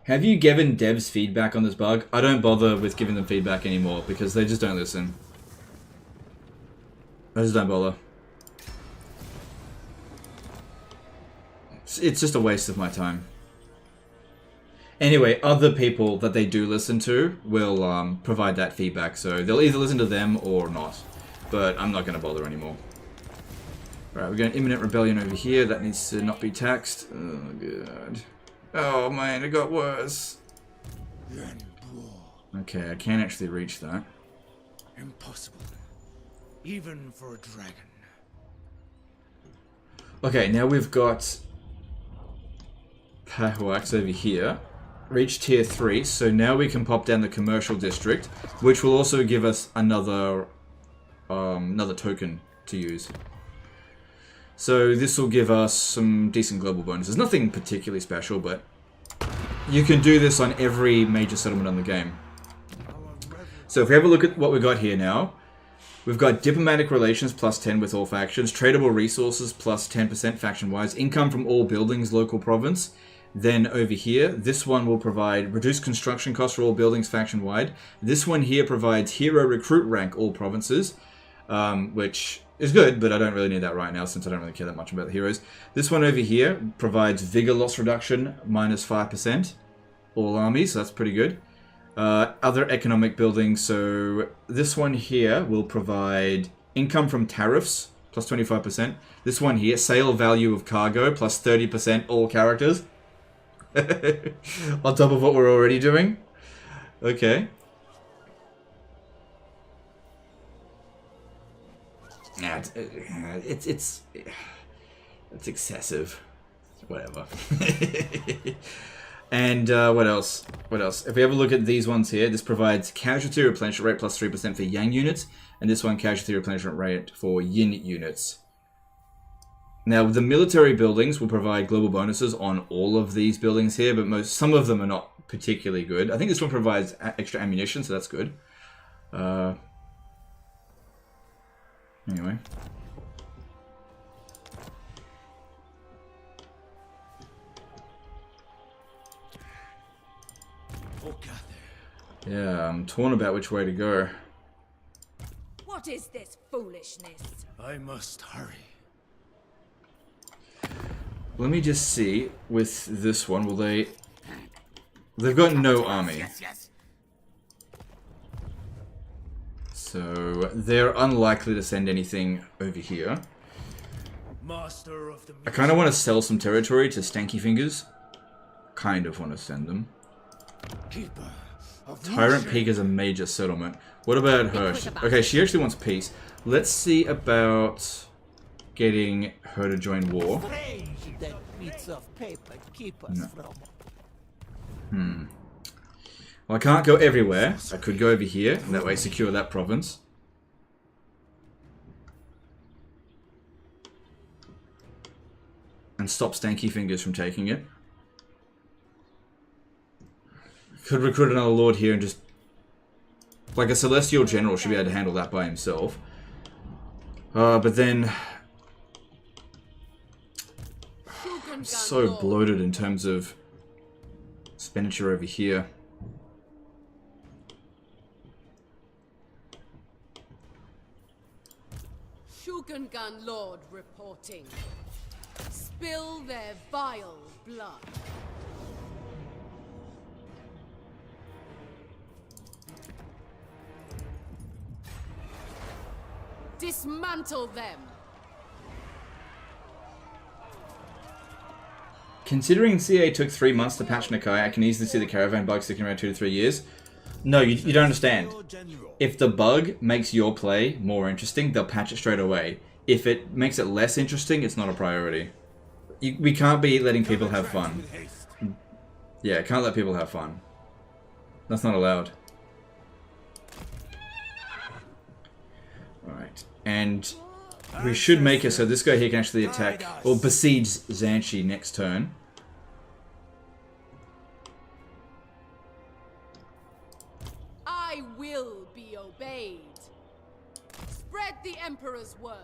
Have you given devs feedback on this bug? I don't bother with giving them feedback anymore because they just don't listen. I just don't bother. It's just a waste of my time. Anyway, other people that they do listen to will provide that feedback, so they'll either listen to them or not. But I'm not going to bother anymore. Right, we're going imminent rebellion over here. That needs to not be taxed. Oh, God. Oh, man, it got worse. Okay, I can't actually reach that. Impossible. Even for a dragon. Okay, now we've got Pahuax over here. Reached tier 3, so now we can pop down the commercial district, which will also give us another token to use. So this will give us some decent global bonuses. Nothing particularly special, but you can do this on every major settlement on the game. So if we have a look at what we've got here now, we've got diplomatic relations plus 10 with all factions, tradable resources plus 10% faction-wise, income from all buildings, local province. Then over here, this one will provide reduced construction costs for all buildings faction-wide. This one here provides hero recruit rank all provinces, which is good, but I don't really need that right now since I don't really care that much about the heroes. This one over here provides vigor loss reduction minus 5%, all armies, so that's pretty good. Other economic buildings, so this one here will provide income from tariffs plus 25%. This one here, sale value of cargo plus 30% all characters. On top of what we're already doing. Okay. Nah, it's excessive. Whatever. And what else? What else? If we have a look at these ones here, this provides casualty replenishment rate plus 3% for Yang units, and this one casualty replenishment rate for Yin units. Now, the military buildings will provide global bonuses on all of these buildings here, but some of them are not particularly good. I think this one provides extra ammunition, so that's good. Anyway. Yeah, I'm torn about which way to go. What is this foolishness? I must hurry. Let me just see, with this one, will they... They've got no army. So, they're unlikely to send anything over here. I kind of want to sell some territory to Stanky Fingers. Kind of want to send them. Tyrant Peak is a major settlement. What about her? Okay, she actually wants peace. Let's see about getting her to join war. No. Well, I can't go everywhere. I could go over here, and that way secure that province. And stop Stanky Fingers from taking it. Could recruit another lord here and just... Like a celestial general should be able to handle that by himself. But then... So bloated in terms of expenditure over here. Shogungan Lord reporting. Spill their vile blood. Dismantle them. Considering CA took 3 months to patch Nakai, I can easily see the caravan bug sticking around 2 to 3 years. No, you don't understand. If the bug makes your play more interesting, they'll patch it straight away. If it makes it less interesting, it's not a priority. We can't be letting people have fun. Yeah, can't let people have fun. That's not allowed. Alright, and we should make it so this guy here can actually attack, or besiege Zhanshi next turn. I will be obeyed. Spread the Emperor's word.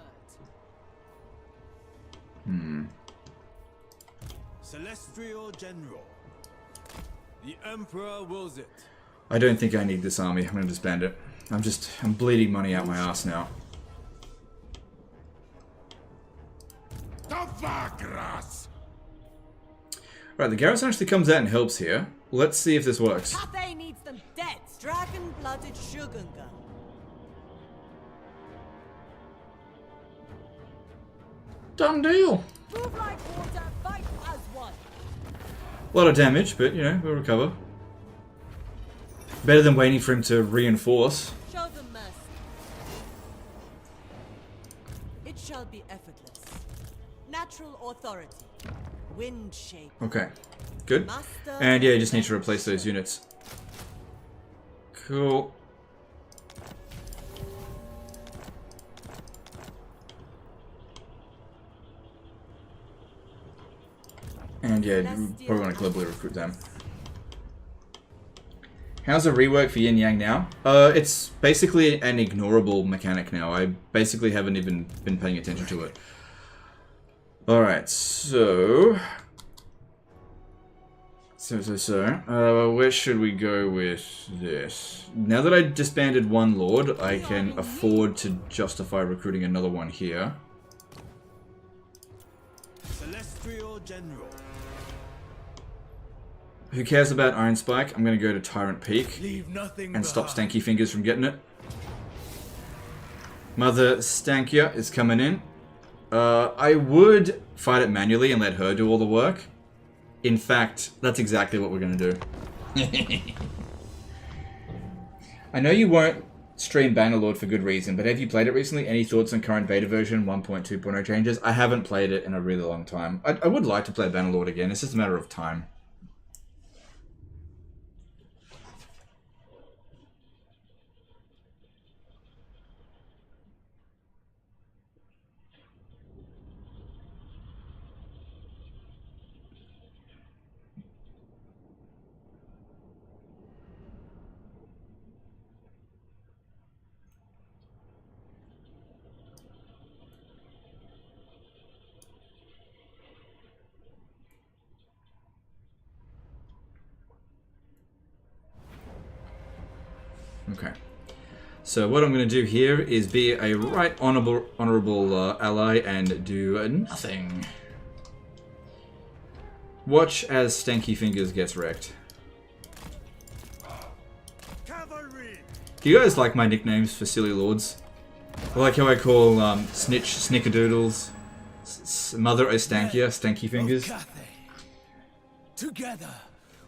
Celestial General. The Emperor wills it. I don't think I need this army. I'm going to disband it. I'm bleeding money out my ass now. Right, the garrison actually comes out and helps here. Let's see if this works. Cathay needs them dead. Dragon-blooded Shogungan. Done deal. Move like water, fight as one. A lot of damage, but you know, we'll recover. Better than waiting for him to reinforce. Show them mercy. It shall be effortless. Natural authority. Wind shape. Okay, good. And yeah, you just need to replace those units. Cool. And yeah, you probably want to globally recruit them. How's the rework for Yin Yang now? It's basically an ignorable mechanic now. I basically haven't even been paying attention to it. Alright, so... where should we go with this? Now that I disbanded one lord, I can afford to justify recruiting another one here. Celestial General. Who cares about Iron Spike? I'm going to go to Tyrant Peak Leave nothing and stop behind. Stanky Fingers from getting it. Mother Stankia is coming in. I would fight it manually and let her do all the work. In fact, that's exactly what we're going to do. I know you won't stream Bannerlord for good reason, but have you played it recently? Any thoughts on current beta version 1.2.0 changes? I haven't played it in a really long time. I would like to play Bannerlord again. It's just a matter of time. Okay. So what I'm going to do here is be a right honorable ally and do nothing. Watch as Stanky Fingers gets wrecked. Cavalry. Do you guys like my nicknames for silly lords? I like how I call Snitch Snickerdoodles, Mother Ostankia, Stanky Fingers. Together,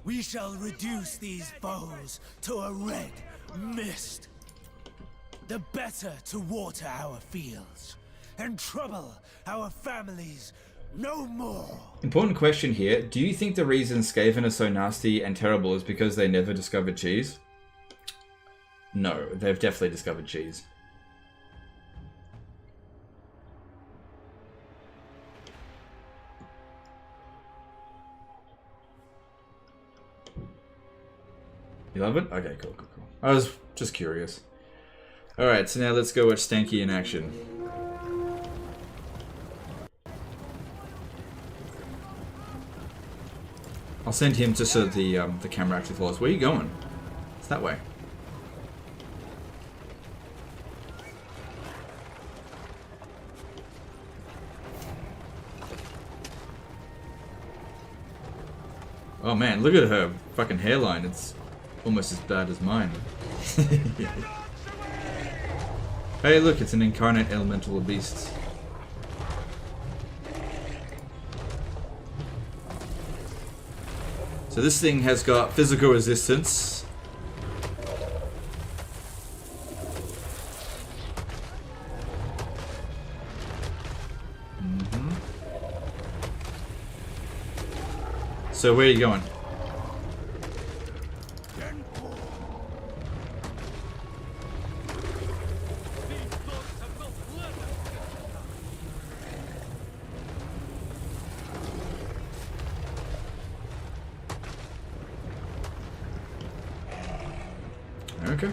we shall reduce these foes to a red mist. The better to water our fields and trouble our families no more. Important question here. Do you think the reason Skaven are so nasty and terrible is because they never discovered cheese? No, they've definitely discovered cheese. You love it? Okay, cool. I was just curious. Alright, so now let's go watch Stanky in action. I'll send him just so the camera actually follows. Where are you going? It's that way. Oh man, look at her fucking hairline. It's almost as bad as mine. Hey look, it's an incarnate elemental of beasts. So this thing has got physical resistance. So where are you going? Okay.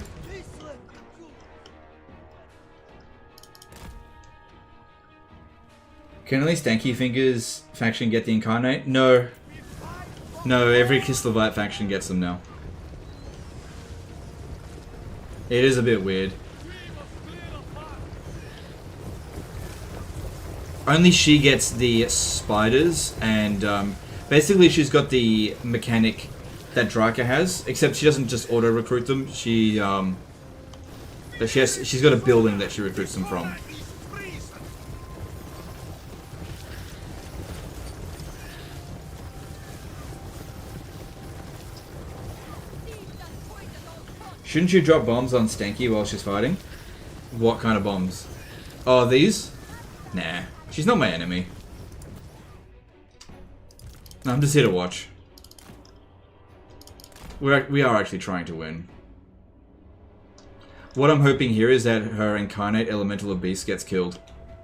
Can only Stanky Fingers faction get the Incarnate? No. No, every Kislevite faction gets them now. It is a bit weird. Only she gets the spiders, and basically she's got the mechanic that Draka has, except she doesn't just auto recruit them. She's got a building that she recruits them from. Shouldn't you drop bombs on Stanky while she's fighting? What kind of bombs? Oh, these? Nah, she's not my enemy. No, I'm just here to watch. We are actually trying to win. What I'm hoping here is that her incarnate elemental of beast gets killed.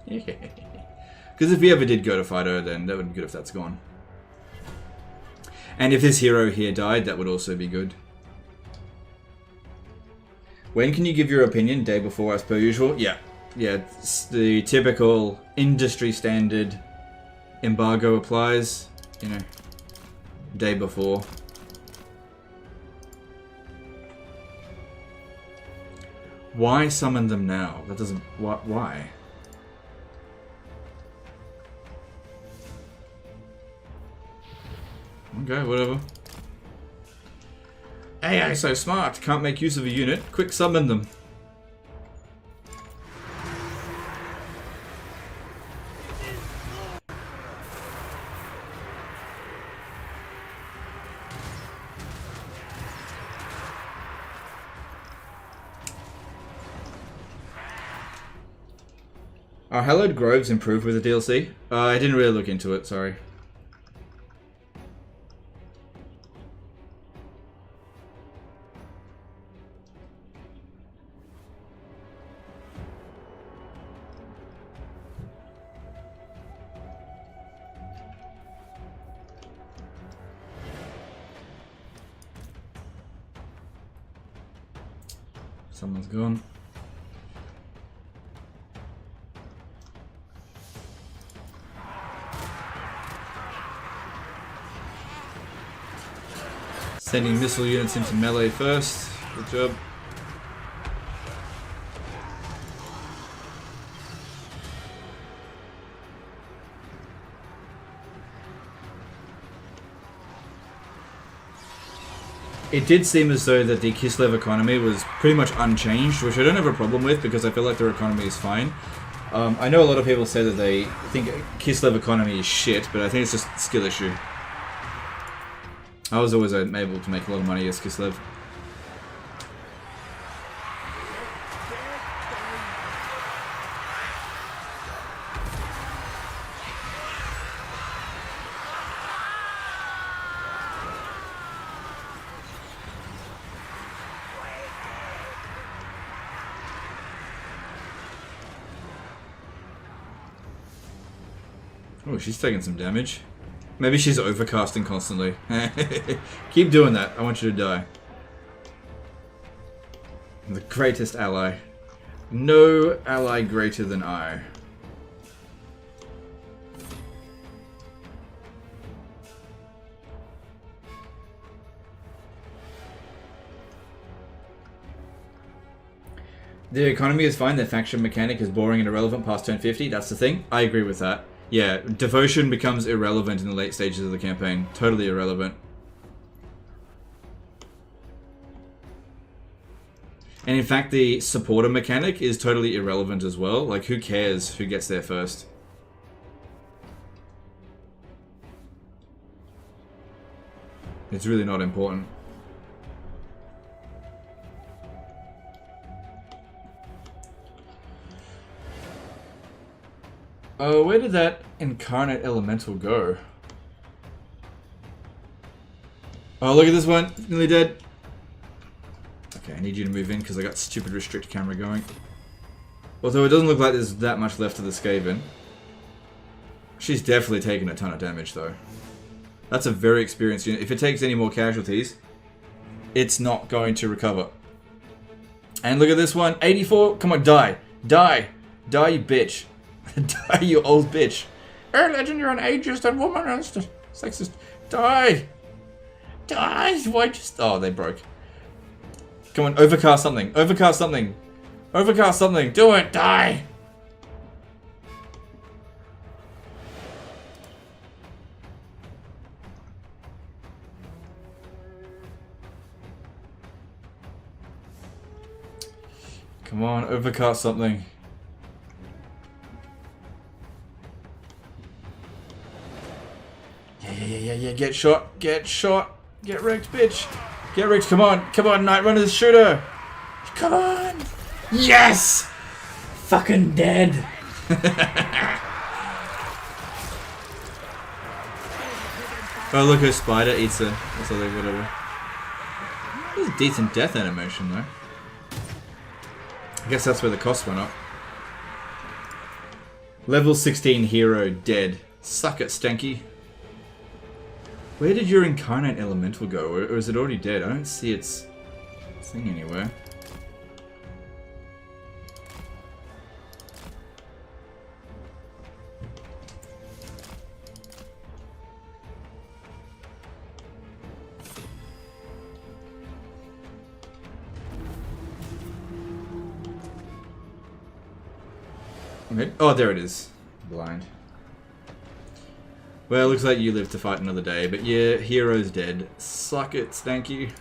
Because if we ever did go to fight her, then that would be good if that's gone. And if this hero here died, that would also be good. When can you give your opinion? Day before, as per usual? Yeah. Yeah, it's the typical industry standard embargo applies, you know, day before. Why summon them now? That doesn't... Why? Okay, whatever. AI so smart, can't make use of a unit. Quick summon them. Are Hallowed Groves improved with the DLC? I didn't really look into it, sorry. Someone's gone. Sending missile units into melee first. Good job. It did seem as though that the Kislev economy was pretty much unchanged, which I don't have a problem with because I feel like their economy is fine. I know a lot of people say that they think Kislev economy is shit, but I think it's just a skill issue. I was always able to make a lot of money as Kislev. Oh, she's taking some damage. Maybe she's overcasting constantly. Keep doing that. I want you to die. The greatest ally. No ally greater than I. The economy is fine, the faction mechanic is boring and irrelevant past turn 50, that's the thing. I agree with that. Yeah, devotion becomes irrelevant in the late stages of the campaign. Totally irrelevant. And in fact, the supporter mechanic is totally irrelevant as well. Like, who cares who gets there first? It's really not important. Oh, where did that incarnate elemental go? Oh, look at this one. Nearly dead. Okay, I need you to move in because I got stupid restrict camera going. Although it doesn't look like there's that much left of the Skaven. She's definitely taken a ton of damage though. That's a very experienced unit. If it takes any more casualties, it's not going to recover. And look at this one. 84. Come on, die. Die. Die, you bitch. Die, you old bitch. Oh, legend, you're an ageist and womanist. Sexist. Die. Die. Why just... Oh, they broke. Come on, overcast something. Overcast something. Overcast something. Do it. Die. Come on, overcast something. Yeah. Get shot. Get shot. Get wrecked, bitch. Get wrecked. Come on. Come on, Night Runner's shooter. Come on. Yes! Fucking dead. Oh, look, her spider eats her. Or something, whatever. This is a decent death animation, though. I guess that's where the cost went up. Level 16 hero dead. Suck it, Stanky. Where did your incarnate elemental go? Or is it already dead? I don't see its thing anywhere. Okay. Oh, there it is. Blind. Well, looks like you live to fight another day, but yeah, hero's dead. Suck it, Stanky.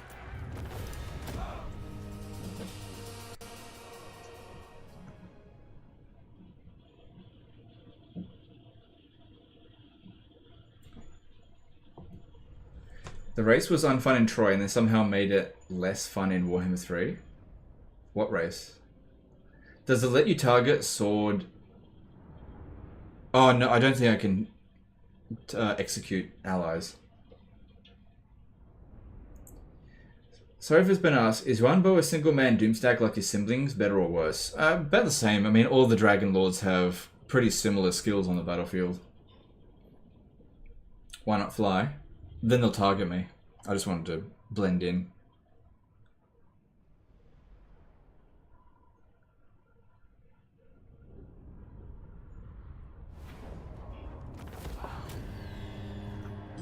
The race was unfun in Troy, and they somehow made it less fun in Warhammer 3. What race? Does it let you target sword? Oh no, I don't think I can execute allies. Sorry if it's been asked, is Wanbo a single man doomstack like his siblings, better or worse? About the same. I mean, all the Dragon Lords have pretty similar skills on the battlefield. Why not fly? Then they'll target me. I just wanted to blend in.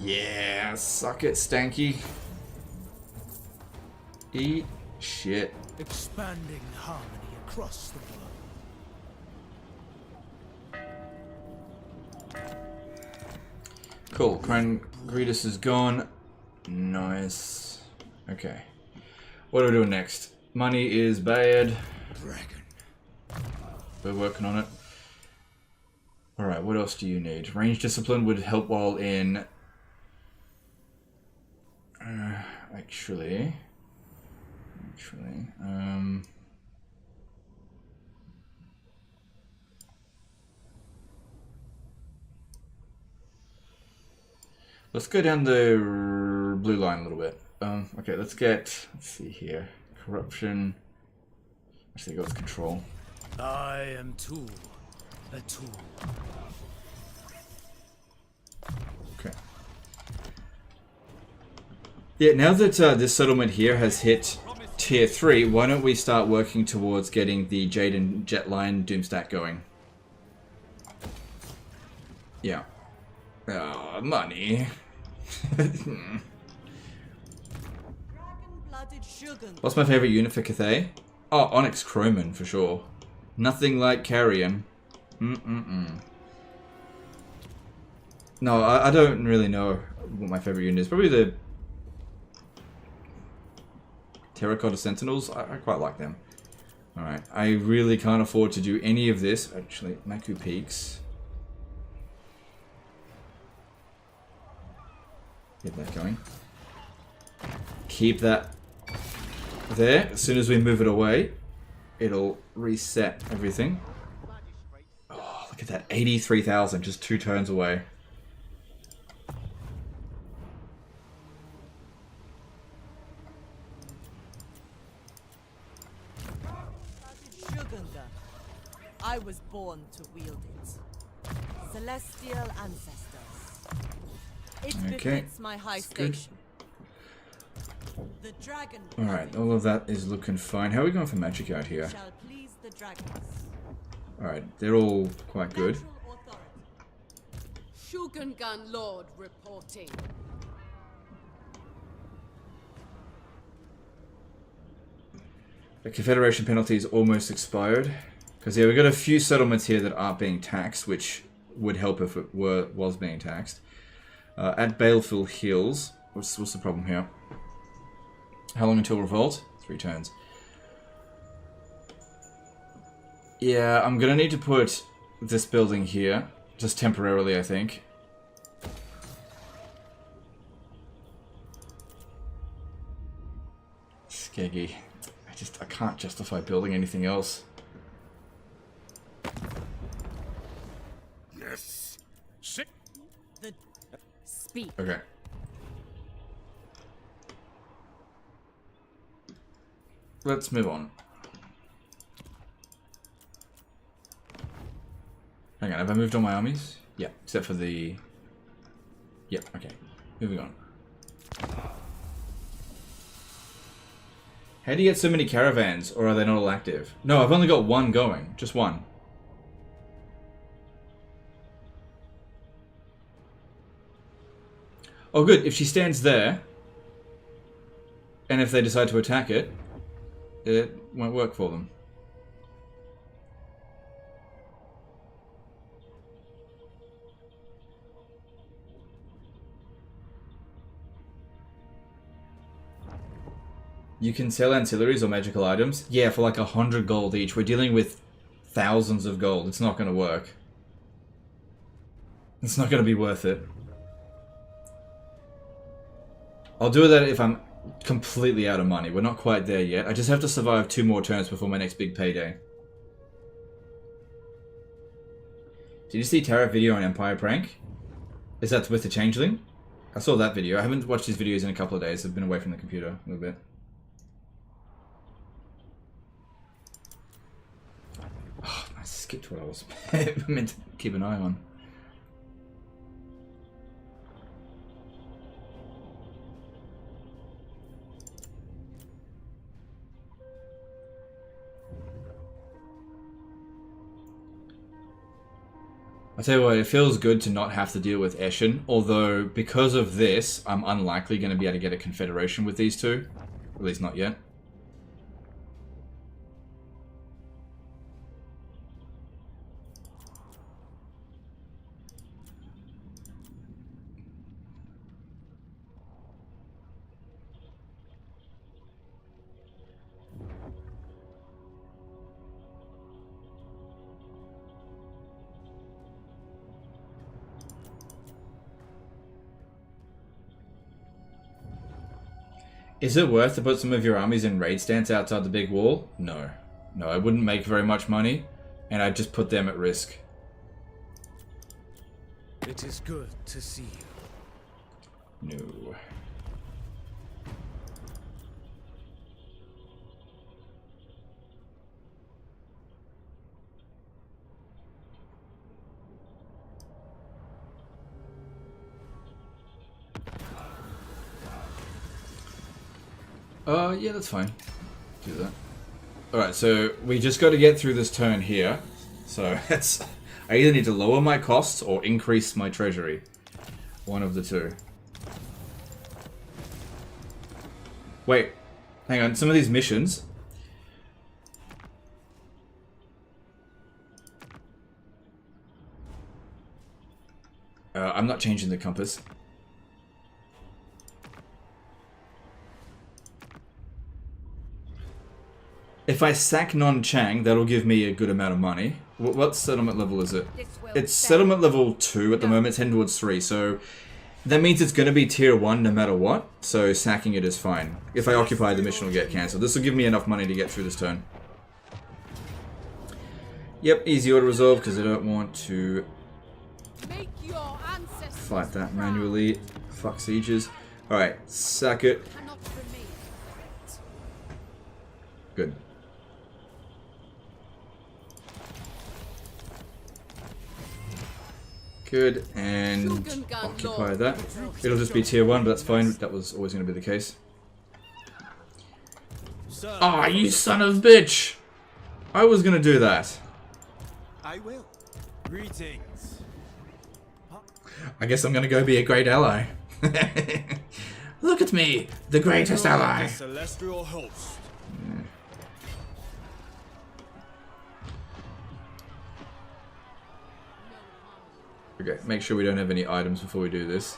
Yeah, suck it, Stanky. Eat shit. Expanding harmony across the world. Cool, Crown Gretus is gone. Nice. Okay. What are we doing next? Money is bad. Dragon. We're working on it. Alright, what else do you need? Range discipline would help while in... Actually, let's go down the blue line a little bit. Okay, let's see here. Corruption. Actually, go with control. I am too a tool. Okay. Yeah, now that this settlement here has hit tier 3, why don't we start working towards getting the Jade and Jetline Doomstack going? Yeah. Oh, money. What's my favorite unit for Cathay? Oh, Onyx Crowman for sure. Nothing like Carrion. No, I don't really know what my favorite unit is. Probably the Terracotta Sentinels. I quite like them. Alright, I really can't afford to do any of this. Actually, Maku Peaks. Get that going. Keep that there. As soon as we move it away, it'll reset everything. Oh, look at that. 83,000, just 2 turns away. I was born to wield it. Celestial ancestors. It befits my high station. The dragon. Alright, all of that is looking fine. How are we going for magic out here? Shall please the dragons. Alright, they're all quite good. Shogungan Lord reporting. The Confederation penalty is almost expired. Because yeah, we've got a few settlements here that aren't being taxed, which would help if it was being taxed. At Baleful Hills, what's the problem here? How long until revolt? 3 turns. Yeah, I'm gonna need to put this building here, just temporarily, I think. Skeggy. I can't justify building anything else. Yes. Speak. Okay. Let's move on. Hang on, have I moved all my armies? Yeah, except for the... Yep, okay. Moving on. How do you get so many caravans, or are they not all active? No, I've only got 1 going. Just 1. Oh good, if she stands there, and if they decide to attack it, it won't work for them. You can sell ancillaries or magical items? Yeah, for like 100 gold each. We're dealing with thousands of gold. It's not going to work. It's not going to be worth it. I'll do that if I'm completely out of money. We're not quite there yet. I just have to survive 2 more turns before my next big payday. Did you see Tara video on Empire Prank? Is that with the Changeling? I saw that video. I haven't watched his videos in a couple of days. I've been away from the computer a little bit. Oh, I skipped what I was meant to keep an eye on. I'll tell you what, it feels good to not have to deal with Eshin, although because of this, I'm unlikely going to be able to get a confederation with these two. At least not yet. Is it worth to put some of your armies in raid stance outside the big wall? No. No, I wouldn't make very much money, and I'd just put them at risk. It is good to see you. No. Yeah, that's fine. do that. Alright, so we just got to get through this turn here. So it's, I either need to lower my costs or increase my treasury. One of the two. Wait, hang on, some of these missions... I'm not changing the compass. If I sack Non-Chang, that'll give me a good amount of money. What settlement level is it? It's settlement level 2 at the moment, it's heading towards 3, so... That means it's going to be tier 1 no matter what, so sacking it is fine. If I occupy, the mission will get cancelled. This will give me enough money to get through this turn. Yep, easy auto-resolve, because I don't want to fight that manually. Fuck sieges. Alright, sack it. Good. Good, and occupy that. It'll just be tier 1, but that's fine. That was always going to be the case. Ah, you son of a bitch! I was going to do that. I will. Greetings. I guess I'm going to go be a great ally. Look at me, the greatest ally. Celestial host. Yeah. Okay, make sure we don't have any items before we do this.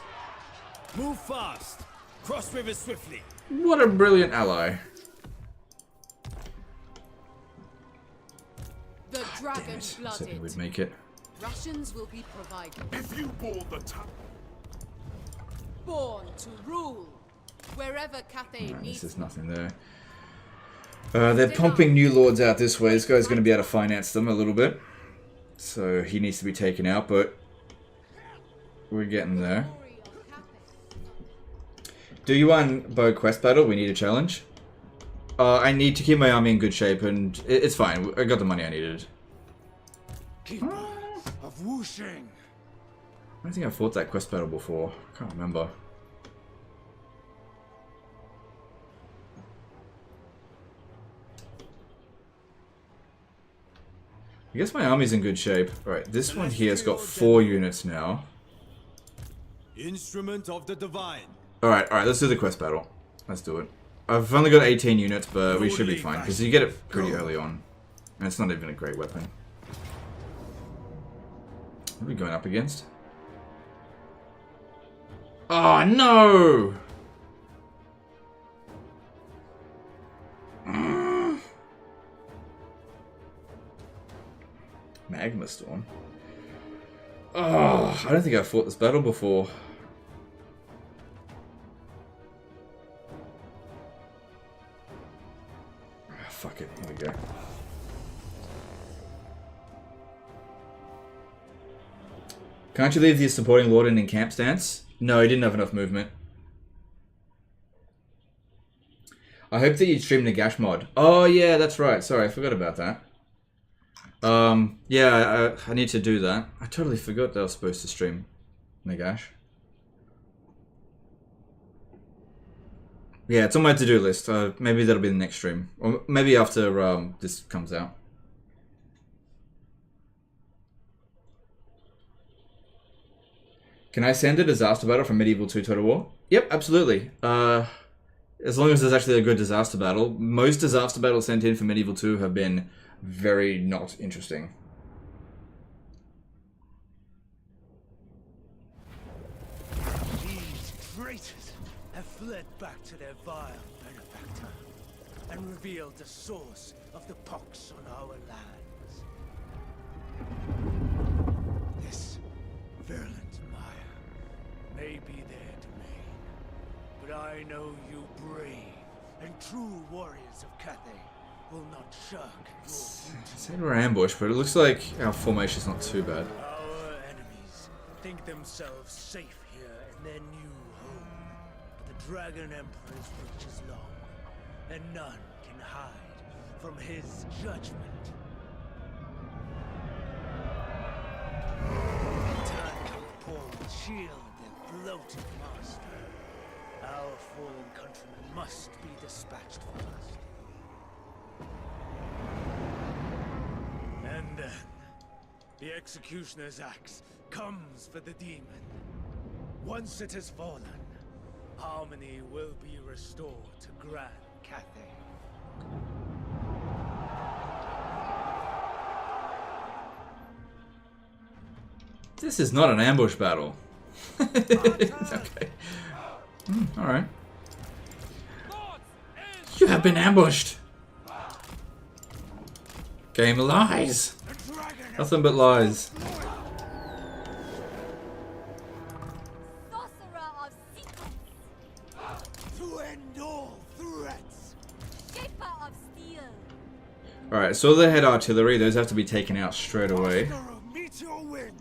Move fast. Cross rivers swiftly. What a brilliant ally. The dragon Said we'd make it. Russians will be provided. If you board the town. Born to rule. Wherever Cathay needs. There's nothing there. They're pumping new lords out this way. This guy's going to be able to finance them a little bit. So he needs to be taken out, but we're getting there. Do you want Bow Quest Battle? We need a challenge. I need to keep my army in good shape, and it's fine. I got the money I needed. Of whooshing. I don't think I fought that quest battle before. I can't remember. I guess my army's in good shape. Alright, this one here has got 4 units now. Instrument of the divine. Alright, let's do the quest battle. Let's do it. I've only got 18 units, but we should be fine, because you get it pretty early on. And it's not even a great weapon. What are we going up against? Oh, no! Magma Storm. Oh, I don't think I've fought this battle before. Oh, fuck it, here we go. Can't you leave the supporting lord in camp stance? No, he didn't have enough movement. I hope that you stream Nagash mod. Oh yeah, that's right. Sorry, I forgot about that. Yeah, I need to do that. I totally forgot that I was supposed to stream Nagash. Yeah, it's on my to-do list. Maybe that'll be the next stream. Or maybe after this comes out. Can I send a disaster battle from Medieval 2 Total War? Yep, absolutely. As long as there's actually a good disaster battle. Most disaster battles sent in for Medieval 2 have been very not interesting. These traitors have fled back to their vile benefactor and revealed the source of the pox on our lands. This virulent mire may be their domain, but I know you brave and true warriors of Cathay will not shirk your duty. I said we're ambushed, but it looks like our formation's not too bad. Our enemies think themselves safe here in their new home, but the Dragon Emperor's reach is long, and none can hide from his judgment. Time will shield their bloated master. Our fallen countrymen must be dispatched first. then, the executioner's axe comes for the demon. Once it has fallen, harmony will be restored to Grand Cathay. This is not an ambush battle. Okay. Alright. You have been ambushed! Game lies! Nothing but lies. Sorcerer of secrets. To end all threats. Shaper of steel. Alright, so they had artillery. Those have to be taken out straight away. Meteor winds.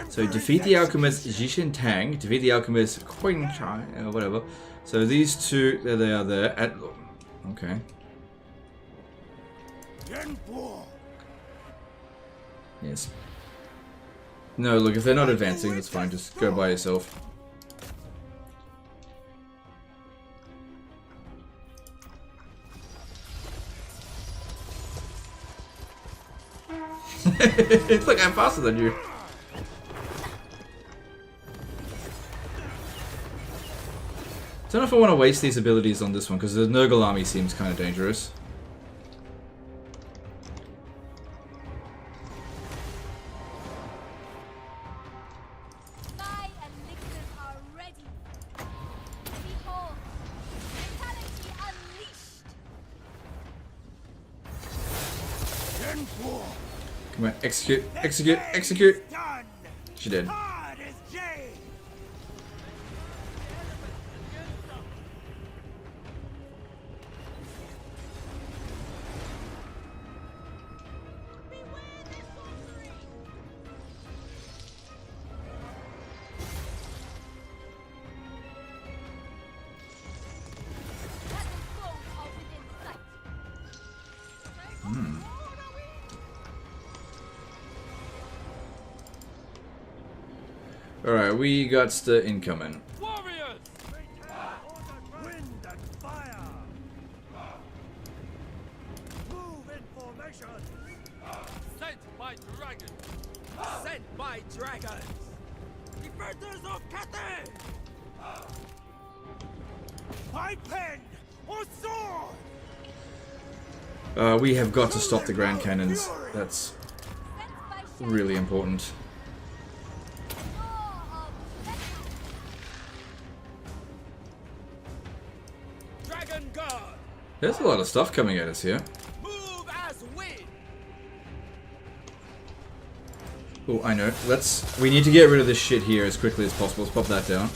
So defeat the alchemist Jishin Tang, defeat the alchemist Qing Chai, or whatever. So these two, there they are there. At, okay. Yes. No, look, if they're not advancing, that's fine. Just go by yourself. Look, I'm faster than you. I don't know if I want to waste these abilities on this one, because the Nurgle army seems kind of dangerous. My elixirs are ready. Behold, vitality unleashed. Come on, execute, execute, execute! She did. Alright, we got the incoming. Warriors! Wind and fire! Move in formation! Sent by dragons! Sent by dragons! Defenders of Cathay! By pen or sword! We have got to stop the Grand Cannons. That's really important. Dragon Guard! There's a lot of stuff coming at us here. Move as wind! Oh, I know. We need to get rid of this shit here as quickly as possible. Let's pop that down.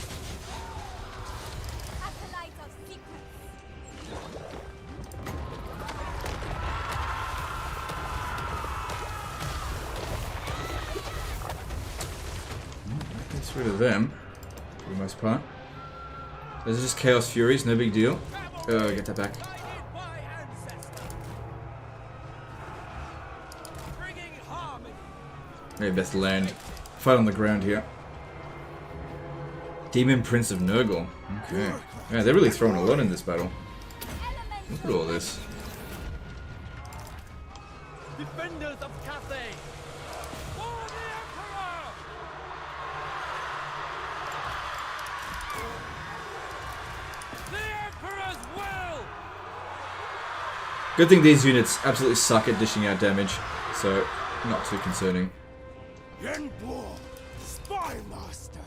Get rid of them, for the most part. This is just Chaos Furies, no big deal. Oh, get that back. Maybe best land. Fight on the ground here. Demon Prince of Nurgle. Okay. Yeah, they're really throwing a lot in this battle. Look at all this. Defenders of Cathay! For the Emperor! The Emperor's will! Good thing these units absolutely suck at dishing out damage, so not too concerning. Yenbo, Spy Master.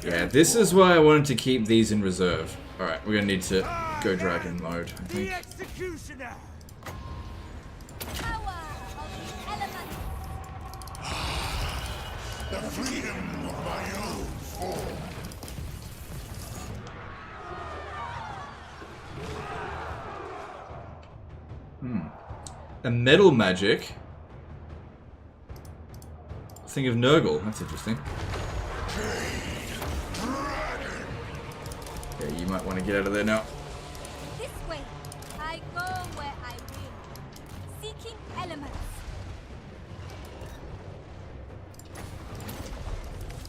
Yeah, this is why I wanted to keep these in reserve. Alright, we're gonna need to go dragon mode, I think. The executioner. Power of the elements. The freedom of my own form. A metal magic. Thing of Nurgle, that's interesting. Yeah, you might want to get out of there now. This way, I go where I will, seeking elements.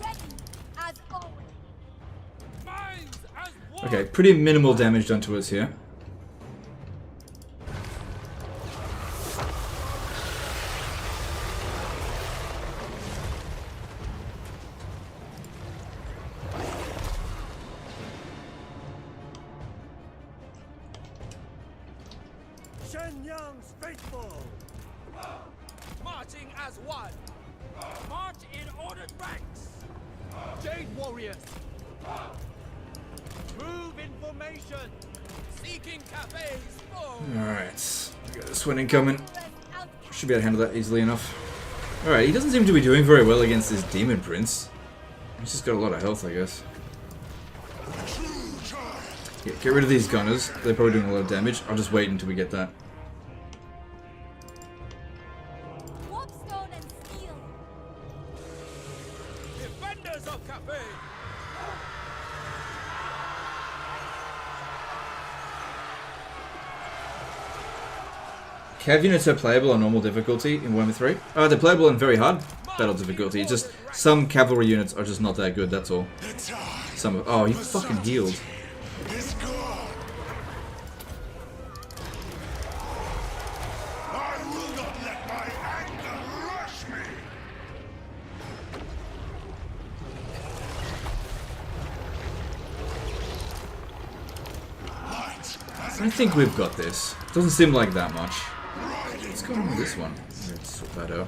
Ready as always. Mine Okay, pretty minimal damage done to us here. Shenyang's faithful. Marching as one. March in ordered ranks. Jade warriors. Move in formation. Seeking Cathay's foe. Alright, we got this one incoming. Should be able to handle that easily enough. Alright, he doesn't seem to be doing very well against this Demon Prince. He's just got a lot of health, I guess. Yeah, get rid of these gunners. They're probably doing a lot of damage. I'll just wait until we get that. Warpstone and steel. Defenders of Cathay. Cav units are playable on normal difficulty in Warhammer 3. They're playable on very hard battle difficulty. It's just some cavalry units are just not that good, that's all. Some of, oh, he fucking healed. I think we've got this. Doesn't seem like that much. What's going on with this one? Let's sort that out.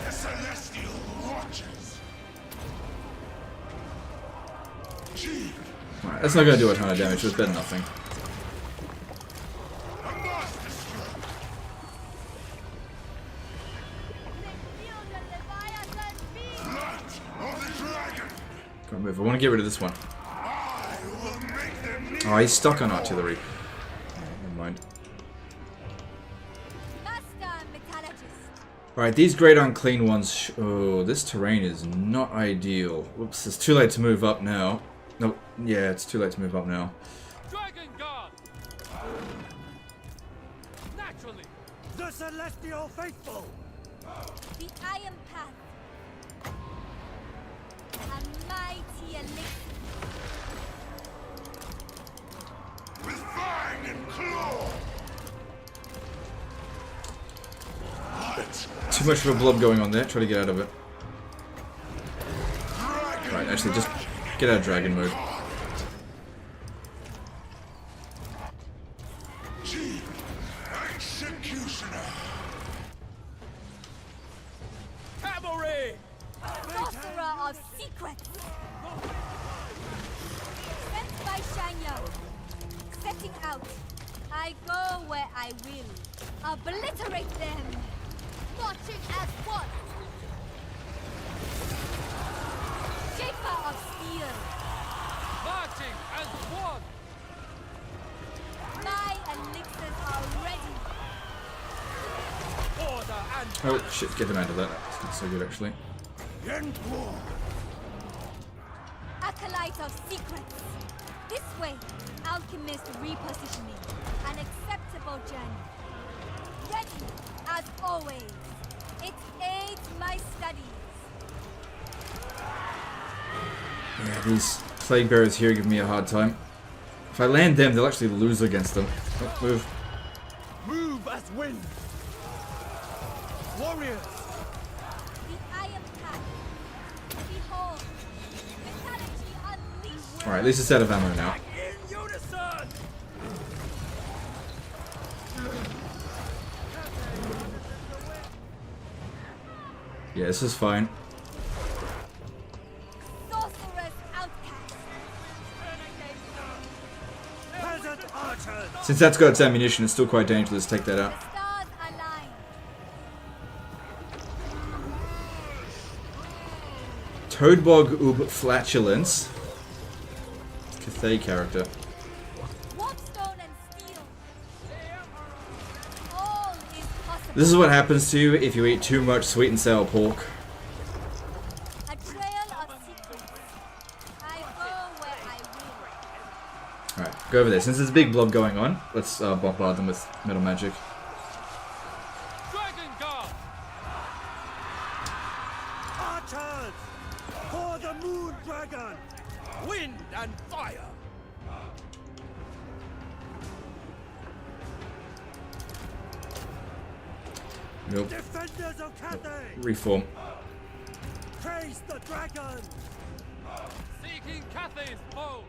The celestial watches. Alright, that's not going to do a ton of damage, but it's better than nothing. Can't move. I want to get rid of this one. Oh, he's stuck on artillery. Never mind. Alright, these great unclean ones. Oh, this terrain is not ideal. Whoops, it's too late to move up now. Nope. Yeah, it's too late to move up now. Dragon Guard. Naturally. The celestial faithful. The Iron Path. A mighty elixir. With fang and claw. Too much of a blob going on there. Try to get out of it. Right, actually, just get out of dragon mode. Executioner. Cavalry. Sorcerer of secrets. Sent by Shanyang. Setting out. I go where I will. Obliterate them. Marching as one. Shaper of steel. Marching as one. My elixirs are ready. Order and Oh, shit, get them out of that. That's not so good, actually. Acolyte of secrets. This way, alchemist repositioning. An acceptable journey. Ready, as always. It aids my studies. Yeah, these plague bearers here give me a hard time. If I land them, they'll actually lose against them. Oh, move. move as wind. Warriors. The Iron Path. Behold, vitality unleashed. Alright, at least it's out of ammo now. In unison. Yeah, this is fine. Sorcerer's outcast. Peasant archers. Since that's got its ammunition, it's still quite dangerous. Take that out. Stars align. Toadbog Ub Flatulence. Cathay character. Warpstone and steel. All is possible. This is what happens to you if you eat too much sweet and sour pork. A trail of secrets. I go where I will. Alright, go over there. Since there's a big blob going on, let's bombard them with metal magic. Dragon Guard. Archers. For the moon dragon! Wind and fire! Nope. Defenders of Cathay! Reform. Praise the dragon! Seeking Cathay's bow.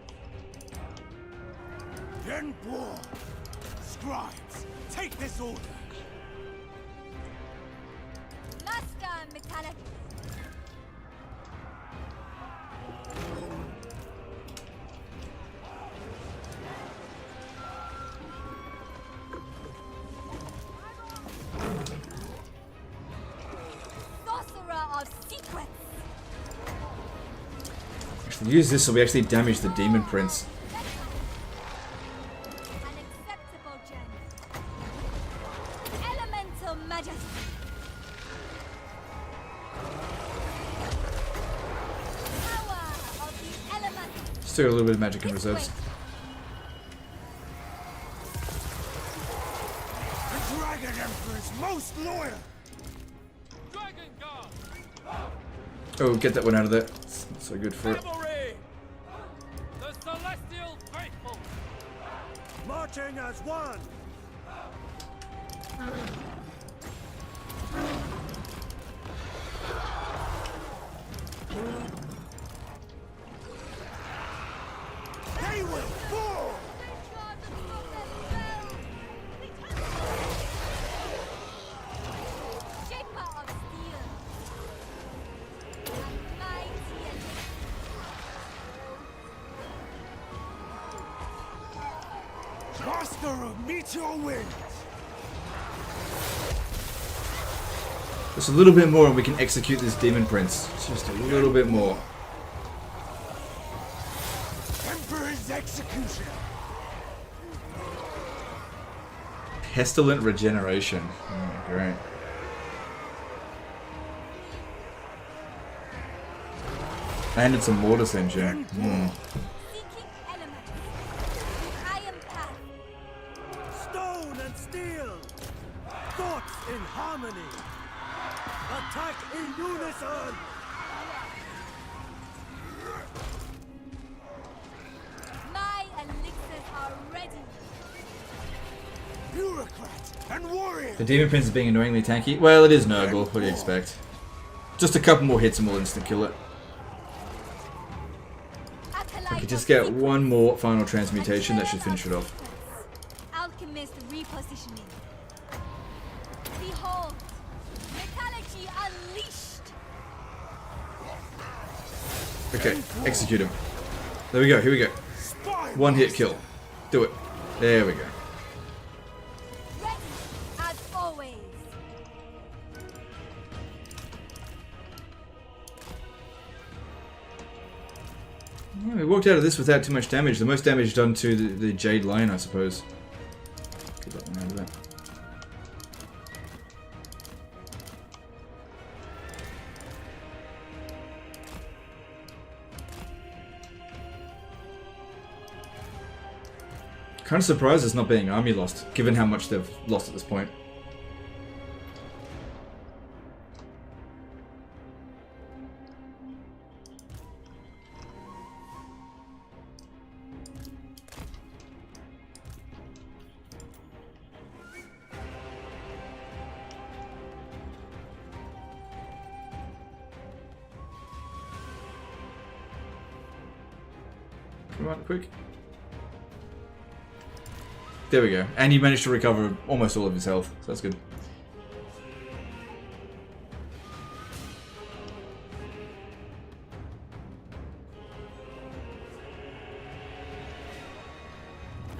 Then war! Scribes, take this order! Master Metallic. Sorcerer of Secrets. If we use this, so we actually damage the Demon Prince. An acceptable journey. Elemental majesty. Power of the elements. Still a little bit of magic in reserves. The Dragon Emperor's most loyal! Dragon Guard. Oh, get that one out of there. It's not so good for it. Cavalry. The Celestial Faithful. Marching as one! They will fall! Shaper of steel. A mighty Master of Meteor Wind! Just a little bit more and we can execute this Demon Prince. Just a little bit more. Emperor's Executioner! Pestilent Regeneration. Oh, great. And it's a Mortis engine. seeking elements. The iron path. Stone and steel! Thoughts in harmony! Attack in unison! My elixirs are ready. Bureaucrat and warrior! The Demon Prince is being annoyingly tanky. Well, it is Nurgle. What do you expect? Just a couple more hits and we'll instant kill it. If we could just get one more final transmutation, that should finish it off. Alchemist repositioning. Behold, metallurgy unleashed. Okay, execute him. There we go, here we go. One hit kill. Do it. There we go. Ready as always. Yeah, we walked out of this without too much damage. The most damage done to the Jade Lion, I suppose. Get that one out of that. Kind of surprised it's not being army lost, given how much they've lost at this point. Come on, quick. There we go. And he managed to recover almost all of his health, so that's good.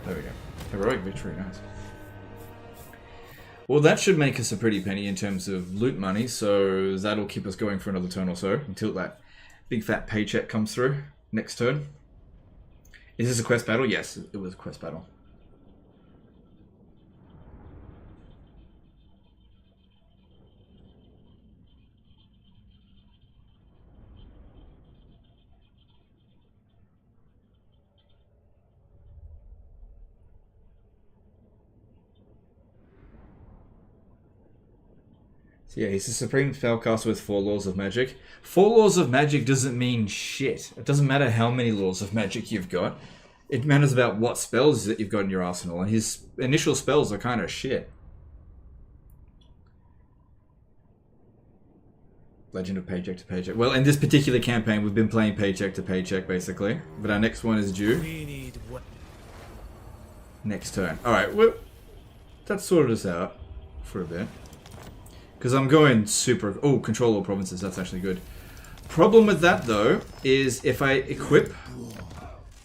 There we go. Heroic victory, nice. Well, that should make us a pretty penny in terms of loot money, so that'll keep us going for another turn or so, until that big fat paycheck comes through next turn. Is this a quest battle? Yes, it was a quest battle. So yeah, he's a supreme spellcaster with 4 laws of magic. 4 laws of magic doesn't mean shit. It doesn't matter how many laws of magic you've got. It matters about what spells that you've got in your arsenal, and his initial spells are kind of shit. Legend of Paycheck to Paycheck. Well, in this particular campaign, we've been playing Paycheck to Paycheck, basically. But our next one is due next turn. Alright, well, that sorted us out for a bit. Because I'm going super... Oh, control all provinces, that's actually good. Problem with that, though, is if I equip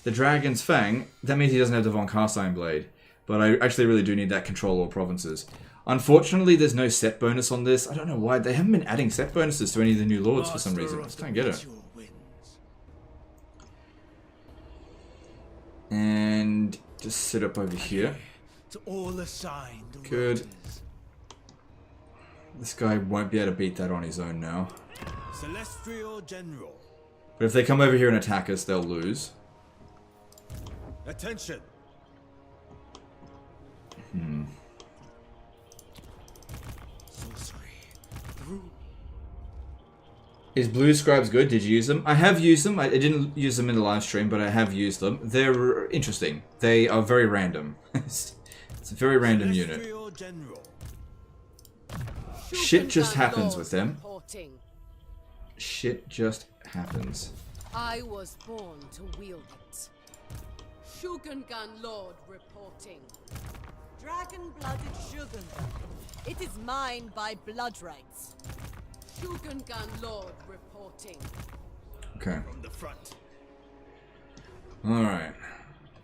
the Dragon's Fang, that means he doesn't have the Von Carstein Blade. But I actually really do need that control all provinces. Unfortunately, there's no set bonus on this. I don't know why. They haven't been adding set bonuses to any of the new lords for some reason. I just don't get it. And just sit up over here. Good. This guy won't be able to beat that on his own now. Celestial General. But if they come over here and attack us, they'll lose. Attention. Is Blue Scribes good? Did you use them? I have used them. I didn't use them in the live stream, but I have used them. They're interesting. They are very random. It's a very random unit. Shit just happens with them. Shit just happens. I was born to wield it. Shugengan Lord reporting. Dragon-blooded Shugengan. It is mine by blood rights. Shugengan Lord reporting. Okay. From the front. Alright.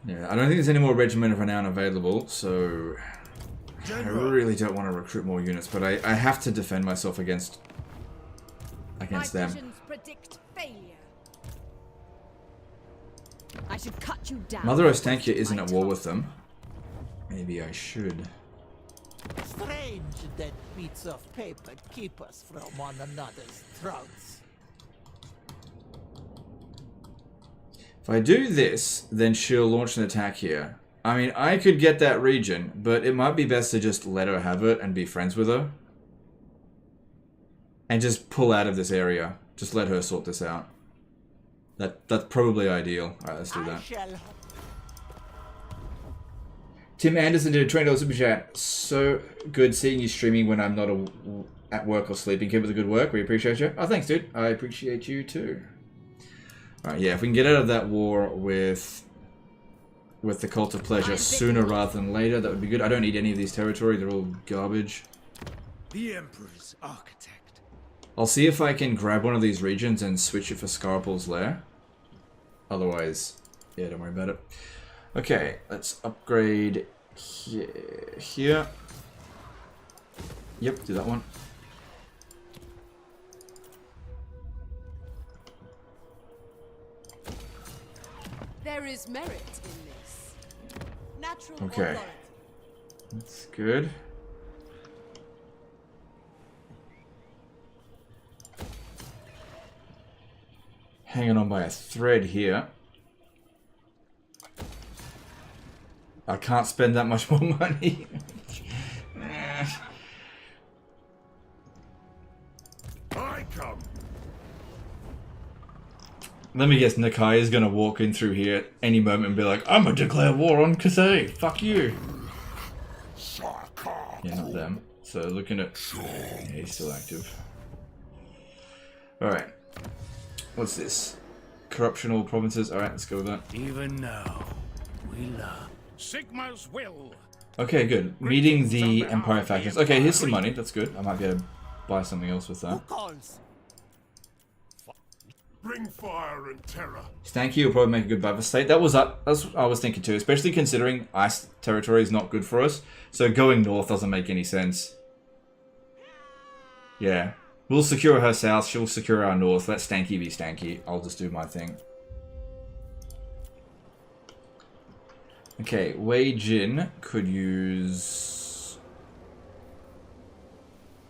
Yeah, I don't think there's any more Regiment of Renown available, so... I really don't want to recruit more units, but I have to defend myself against them. Predict failure. I should cut you down. Mother Ostankia isn't at war with them. Maybe I should. Strange that bits of paper keep us from one another's throats. If I do this, then she'll launch an attack here. I mean, I could get that region, but it might be best to just let her have it and be friends with her. And just pull out of this area. Just let her sort this out. That's probably ideal. Alright, let's do that. Tim Anderson did a $20 super chat. So good seeing you streaming when I'm not at work or sleeping. Keep up the good work. We appreciate you. Oh, thanks, dude. I appreciate you too. Alright, yeah, if we can get out of that war with the Cult of Pleasure sooner rather than later, that would be good. I don't need any of these territory. They're all garbage. The Emperor's architect. I'll see if I can grab one of these regions and switch it for Scarpel's Lair. Otherwise, yeah, don't worry about it. Okay, let's upgrade here. Yep, do that one. There is merit in this. Natural Okay. authority. That's good. Hanging on by a thread here. I can't spend that much more money. I come. Let me guess, Nakai is gonna walk in through here any moment and be like, I'm gonna declare war on Cathay. Fuck you. Yeah, not them. So looking at... Yeah, he's still active. Alright. What's this? Corruptional provinces. Alright, let's go with that. Even now, we love Sigma's will. Okay, good. Meeting the Empire factions. Okay, here's some money. That's good. I might be able to buy something else with that. Bring fire and terror. Stanky will probably make a good buffer state. That's what I was thinking too, especially considering ice territory is not good for us. So going north doesn't make any sense. Yeah. We'll secure her south, she'll secure our north. Let Stanky be Stanky. I'll just do my thing. Okay, Wei Jin could use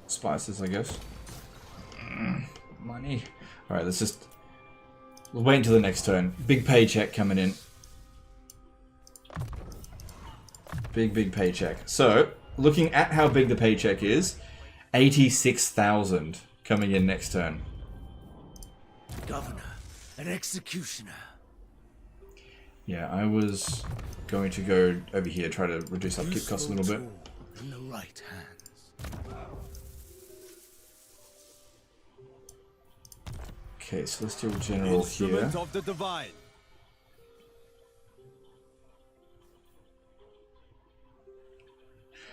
spices, I guess. Money. Alright, let's just... We'll wait until the next turn. Big paycheck coming in. Big paycheck. So, looking at how big the paycheck is, 86,000 coming in next turn. Governor, an executioner. Yeah, I was going to go over here, try to reduce upkeep costs a little bit. In the right hands. Okay, Celestial General here. Of the divine.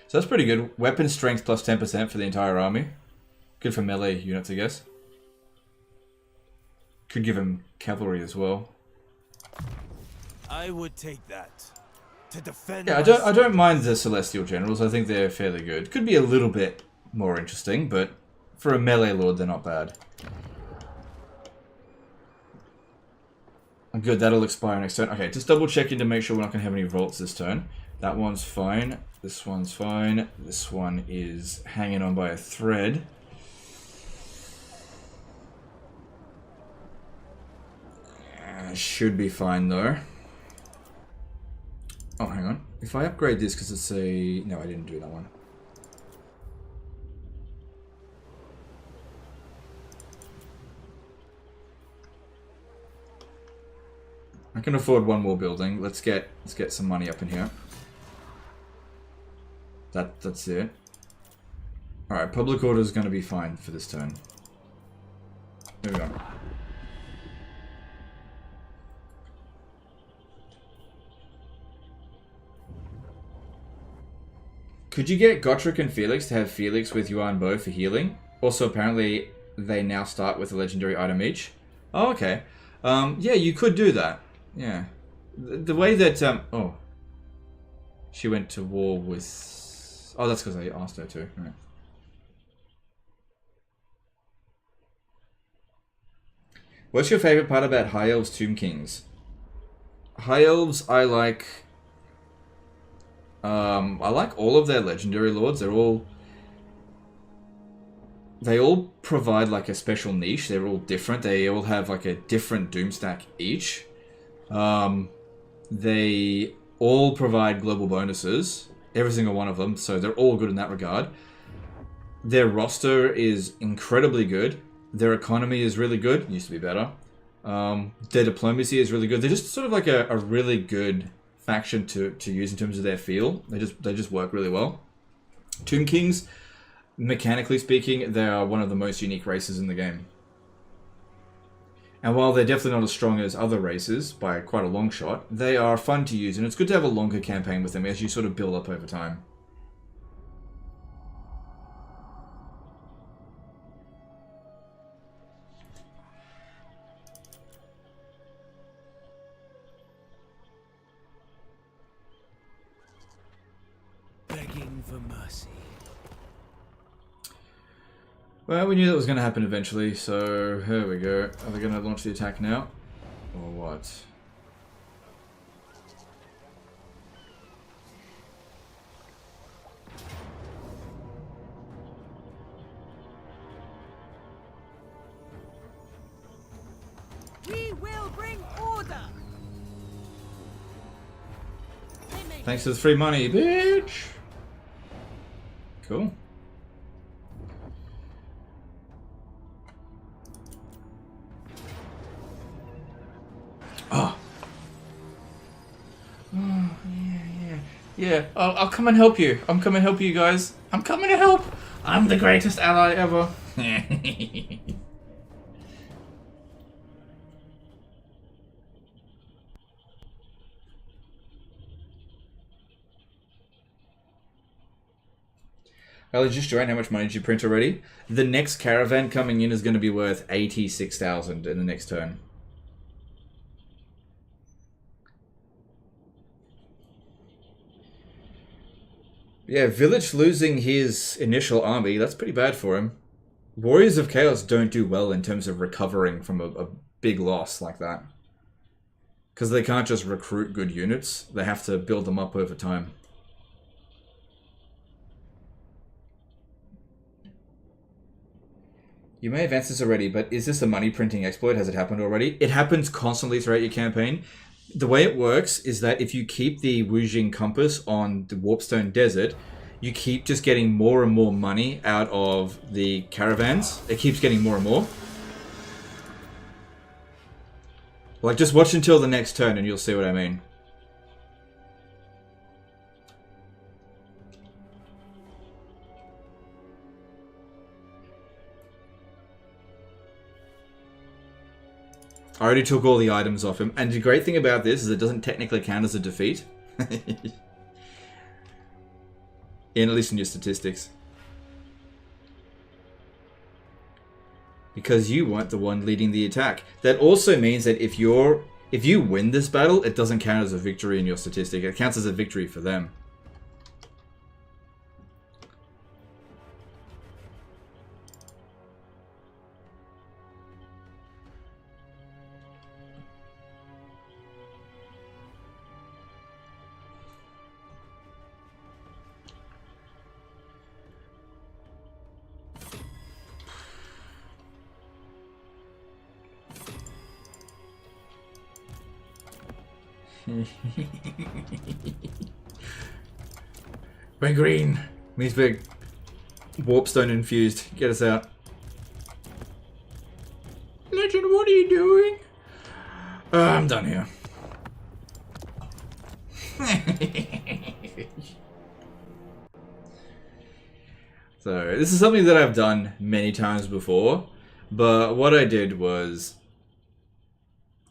So that's pretty good. Weapon strength plus 10% for the entire army. Good for melee units, I guess. Could give him cavalry as well. I would take that to defend. Yeah, I don't mind the Celestial Generals. I think they're fairly good. Could be a little bit more interesting, but for a melee lord, they're not bad. Good, that'll expire next turn. Okay, just double checking to make sure we're not going to have any revolts this turn. That one's fine. This one's fine. This one is hanging on by a thread. Should be fine though. Oh, hang on. If I upgrade this because it's a... No, I didn't do that one. I can afford one more building. Let's get some money up in here. That's it. All right, public order is going to be fine for this turn. There we go. Could you get Gotrek and Felix to have Felix with Yuan Bo for healing? Also, apparently, they now start with a legendary item each. Oh, okay. Yeah, you could do that. Yeah. The way that, oh. She went to war with... Oh, that's because I asked her to. Right. What's your favorite part about High Elves Tomb Kings? High Elves, I like all of their legendary lords. They all provide like a special niche. They're all different. They all have like a different doom stack each. They all provide global bonuses. Every single one of them. So they're all good in that regard. Their roster is incredibly good. Their economy is really good. It used to be better. Their diplomacy is really good. They're just sort of like a really good faction to use in terms of their feel. They just work really well. Tomb Kings, mechanically speaking, they are one of the most unique races in the game. And while they're definitely not as strong as other races by quite a long shot, they are fun to use, and it's good to have a longer campaign with them as you sort of build up over time. Begging for mercy. Well, we knew that was going to happen eventually, so here we go. Are they going to launch the attack now? Or what? We will bring order. Thanks for the free money, bitch! Cool. Oh. Oh, yeah. Yeah, I'll come and help you. I'm coming to help you guys. I'm coming to help. I'm the greatest ally ever. Well, just joined. How much money did you print already? The next caravan coming in is going to be worth 86,000 in the next turn. Yeah, Village losing his initial army, that's pretty bad for him. Warriors of Chaos don't do well in terms of recovering from a big loss like that. Because they can't just recruit good units, they have to build them up over time. You may have answered this already, but is this a money printing exploit? Has it happened already? It happens constantly throughout your campaign. The way it works is that if you keep the Wujing compass on the Warpstone Desert, you keep just getting more and more money out of the caravans. It keeps getting more and more. Like, just watch until the next turn and you'll see what I mean. I already took all the items off him. And the great thing about this is it doesn't technically count as a defeat. At least in your statistics. Because you weren't the one leading the attack. That also means that if you win this battle, it doesn't count as a victory in your statistic. It counts as a victory for them. We're green. Means big. Warpstone infused. Get us out. Legend, what are you doing? I'm done here. So, this is something that I've done many times before, but what I did was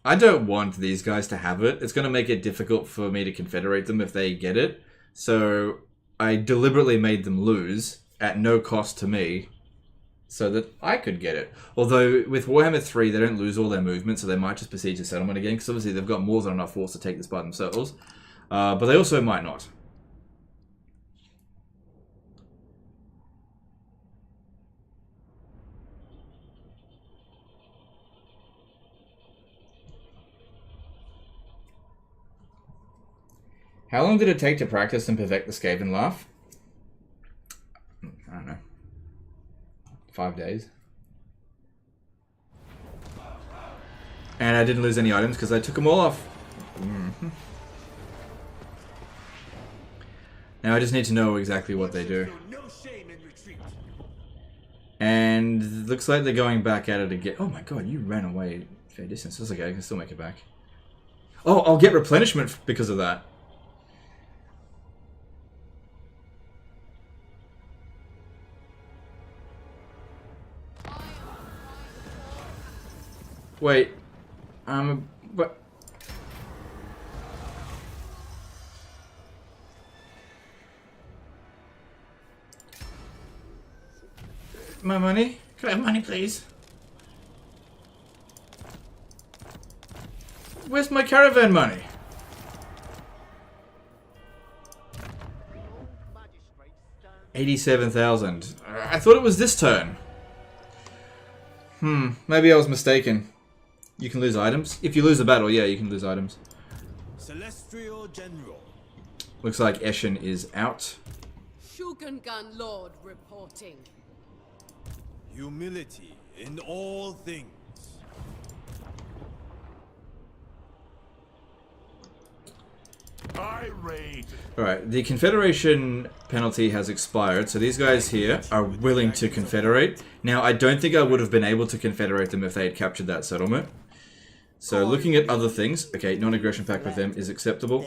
I don't want these guys to have it. It's going to make it difficult for me to confederate them if they get it. So I deliberately made them lose at no cost to me so that I could get it. Although with Warhammer 3, they don't lose all their movement, so they might just besiege a settlement again, because obviously they've got more than enough force to take this by themselves. But they also might not. How long did it take to practice and perfect the Skaven laugh? I don't know. 5 days. And I didn't lose any items because I took them all off. Now I just need to know exactly what they do. And looks like they're going back at it again. Oh my god, you ran away fair distance. That's okay, I can still make it back. Oh, I'll get replenishment because of that. Wait, what? My money? Can I have money, please? Where's my caravan money? $87,000. I thought it was this turn. Maybe I was mistaken. You can lose items. If you lose a battle, yeah, you can lose items. Celestial General. Looks like Eshin is out. Shugengun Lord reporting. Humility in all things. Alright, the Confederation penalty has expired, so these guys here are willing to confederate. Now, I don't think I would have been able to confederate them if they had captured that settlement. So, looking at other things, okay, non-aggression pact with them is acceptable.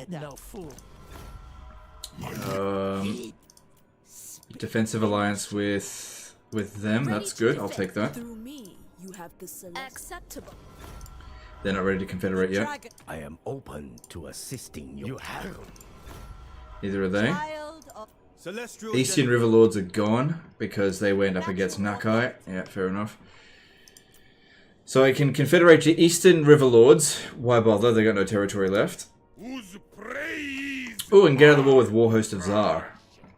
Defensive alliance with them, that's good, I'll take that. They're not ready to confederate yet. I am open to assisting you. Neither are they. Eastern River Lords are gone because they went up against Nakai. Yeah, fair enough. So I can confederate the Eastern River Lords. Why bother? They got no territory left. Oh, and get out of the war with Warhost of Tsar.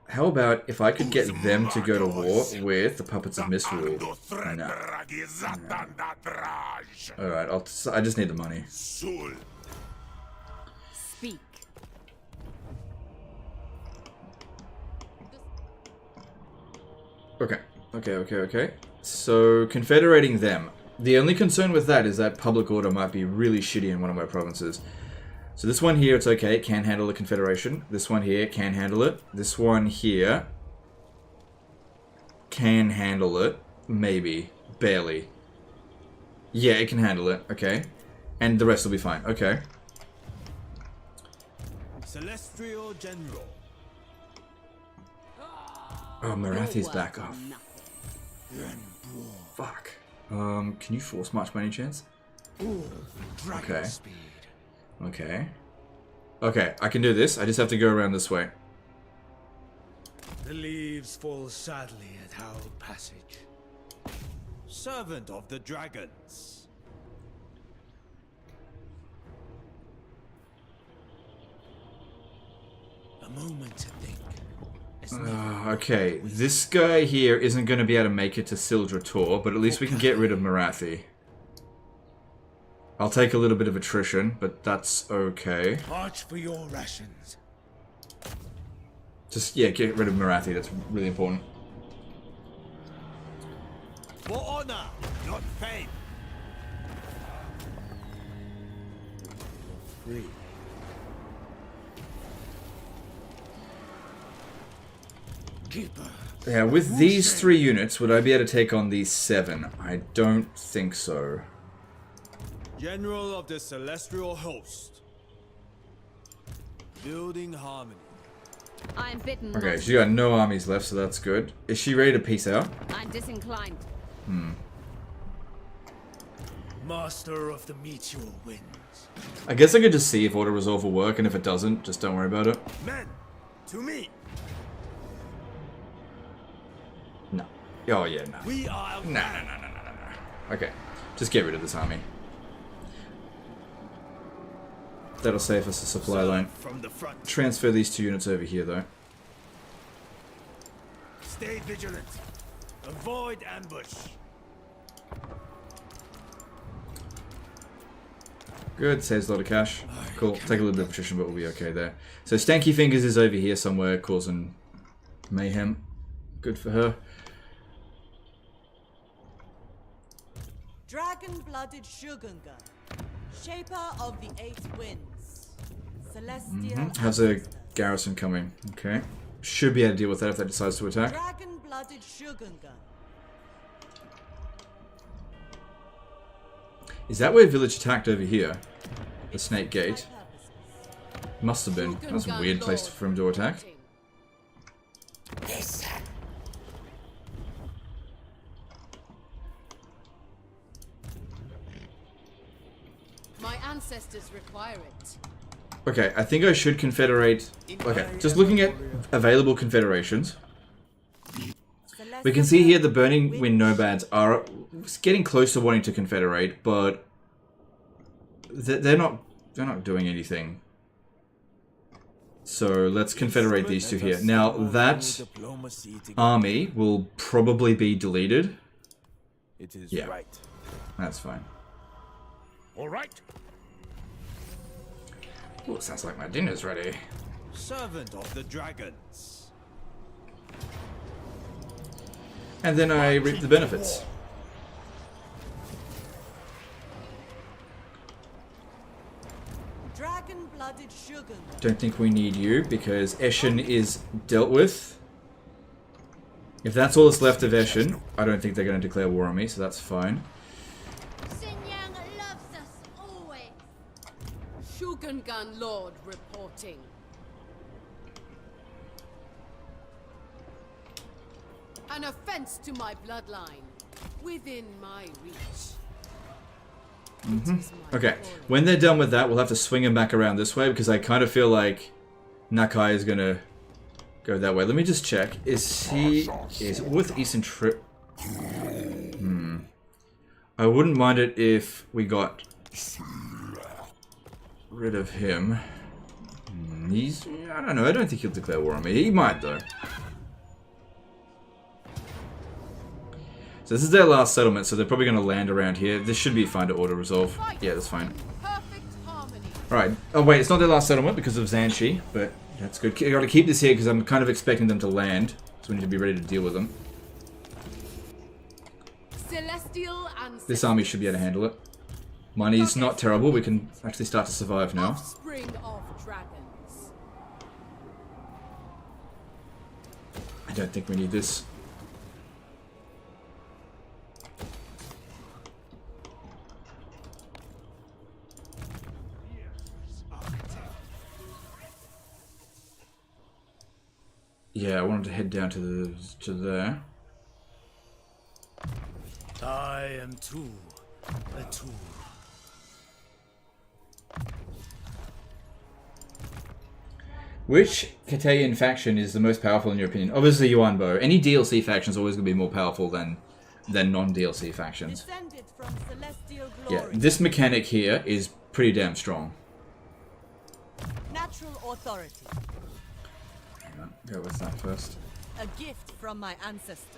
How about if I could get them to go to war with the Puppets of Misrule? No. Alright, I just need the money. Speak. Okay. So, confederating them. The only concern with that is that public order might be really shitty in one of my provinces. So this one here, it's okay, it can handle the confederation. This one here can handle it. This one here can handle it. Maybe. Barely. Yeah, it can handle it. Okay. And the rest will be fine. Okay. Celestial General. Oh, Marathi's back off. Fuck. Can you force march by any chance? Okay. Okay. Okay, I can do this. I just have to go around this way. The leaves fall sadly at our passage. Servant of the dragons. A moment to think. Okay, this guy here isn't going to be able to make it to Sildra Tor, but at least we can get rid of Marathi. I'll take a little bit of attrition, but that's okay. March for your rations. Just, yeah, get rid of Marathi, that's really important. For honor, not fame. Free. Keeper. Yeah, with these 3 units, would I be able to take on these 7? I don't think so. General of the Celestial Host. Building harmony. I'm bitten. Okay, so you got no armies left, so that's good. Is she ready to peace out? I'm disinclined. Master of the Meteor Winds. I guess I could just see if auto resolve will work, and if it doesn't, just don't worry about it. Men, to me. No. Oh yeah, no. We are. No. Okay, just get rid of this army. That'll save us a supply line. From the front. Transfer these 2 units over here, though. Stay vigilant. Avoid ambush. Good, saves a lot of cash. Cool, take a little bit of attrition, but we'll be okay there. So Stanky Fingers is over here somewhere, causing mayhem. Good for her. Dragon-blooded Shogungan, shaper of the 8 winds, celestial. How's a garrison coming? Okay. Should be able to deal with that if that decides to attack. Dragon-blooded Shogungan. Is that where village attacked over here? The Snake Gate? Must have been. That's a weird place for him to attack. My ancestors require it. Okay, I think I should confederate. Okay, just looking at available confederations. We can see here the Burning Wind Nomads are getting close to wanting to confederate, but they're not doing anything. So let's confederate these 2 here. Now that army will probably be deleted. Yeah, that's fine. All right. Oh, sounds like my dinner's ready. Servant of the dragons. And then I reap the benefits. Dragon-blooded Shogungan. Don't think we need you because Eshin is dealt with. If that's all that's left of Eshin, I don't think they're going to declare war on me, so that's fine. Xinjiang loves us always. Shogungan Lord reporting. An offense to my bloodline, within my reach. Okay, when they're done with that, we'll have to swing him back around this way because I kind of feel like Nakai is going to go that way. Let me just check. Is with Eastern Trip? I wouldn't mind it if we got rid of him. I don't know, I don't think he'll declare war on me. He might though. So this is their last settlement, so they're probably going to land around here. This should be fine to auto-resolve. Yeah, that's fine. Alright. Oh wait, it's not their last settlement because of Zanshi, but that's good. I got to keep this here because I'm kind of expecting them to land, so we need to be ready to deal with them. Celestial and This army should be able to handle it. Money's not terrible. We can actually start to survive now. offspring of dragons. I don't think we need this. yeah, I wanted to head down to there. I am too a tool. Which Cathayan faction is the most powerful in your opinion? Obviously Yuan Bo. Any DLC faction is always going to be more powerful than non-DLC factions. From celestial Yeah, glory. this mechanic here is pretty damn strong. Natural authority. Hang on, go with that first. A gift from my ancestors.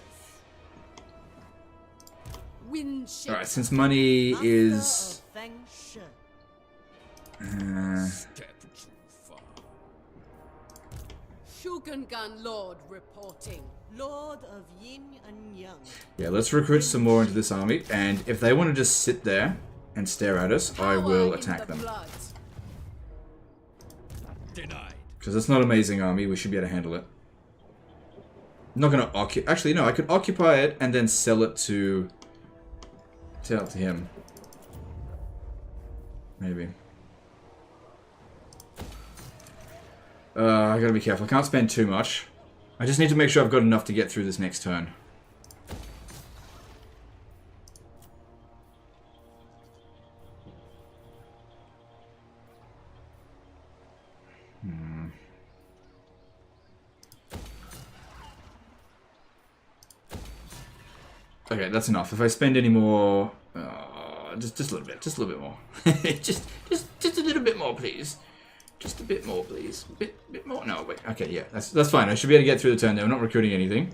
Wind shape. Alright, since money Master is... of Feng Shi. Shogungan Lord reporting. Lord of Yin and Yang. Yeah, let's recruit some more into this army, and if they want to just sit there and stare at us, I will attack them. Denied. Because it's not an amazing army, we should be able to handle it. I'm not going to occupy... Actually, no, I could occupy it and then sell it to... Sell it to him. Maybe. I gotta be careful. I can't spend too much. I just need to make sure I've got enough to get through this next turn. Okay, that's enough. If I spend any more, just a little bit more. just a little bit more, please. Just a bit more, please. Bit more. No, wait. Okay, yeah, that's fine. I should be able to get through the turn there. We're not recruiting anything,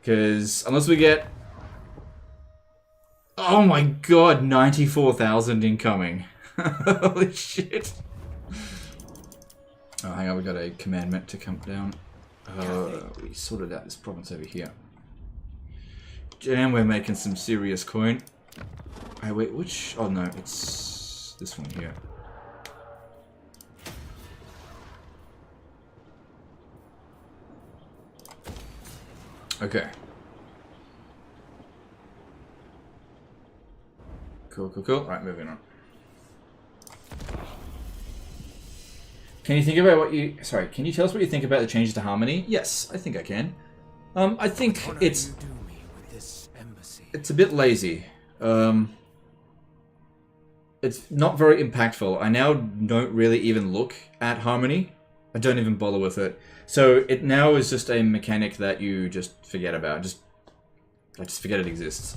because unless we get, oh my god, 94,000 incoming. Holy shit. Oh, hang on. We got a commandment to come down. We sorted out this province over here. And we're making some serious coin. Hey, wait, which? Oh no, it's this one here. Okay. Cool. Right, moving on. Can you think about what you... Sorry, can you tell us what you think about the changes to Harmony? Yes, I think I can. I think it's a bit lazy. It's not very impactful. I now don't really even look at Harmony. I don't even bother with it. So it now is just a mechanic that you just forget about. I just forget it exists.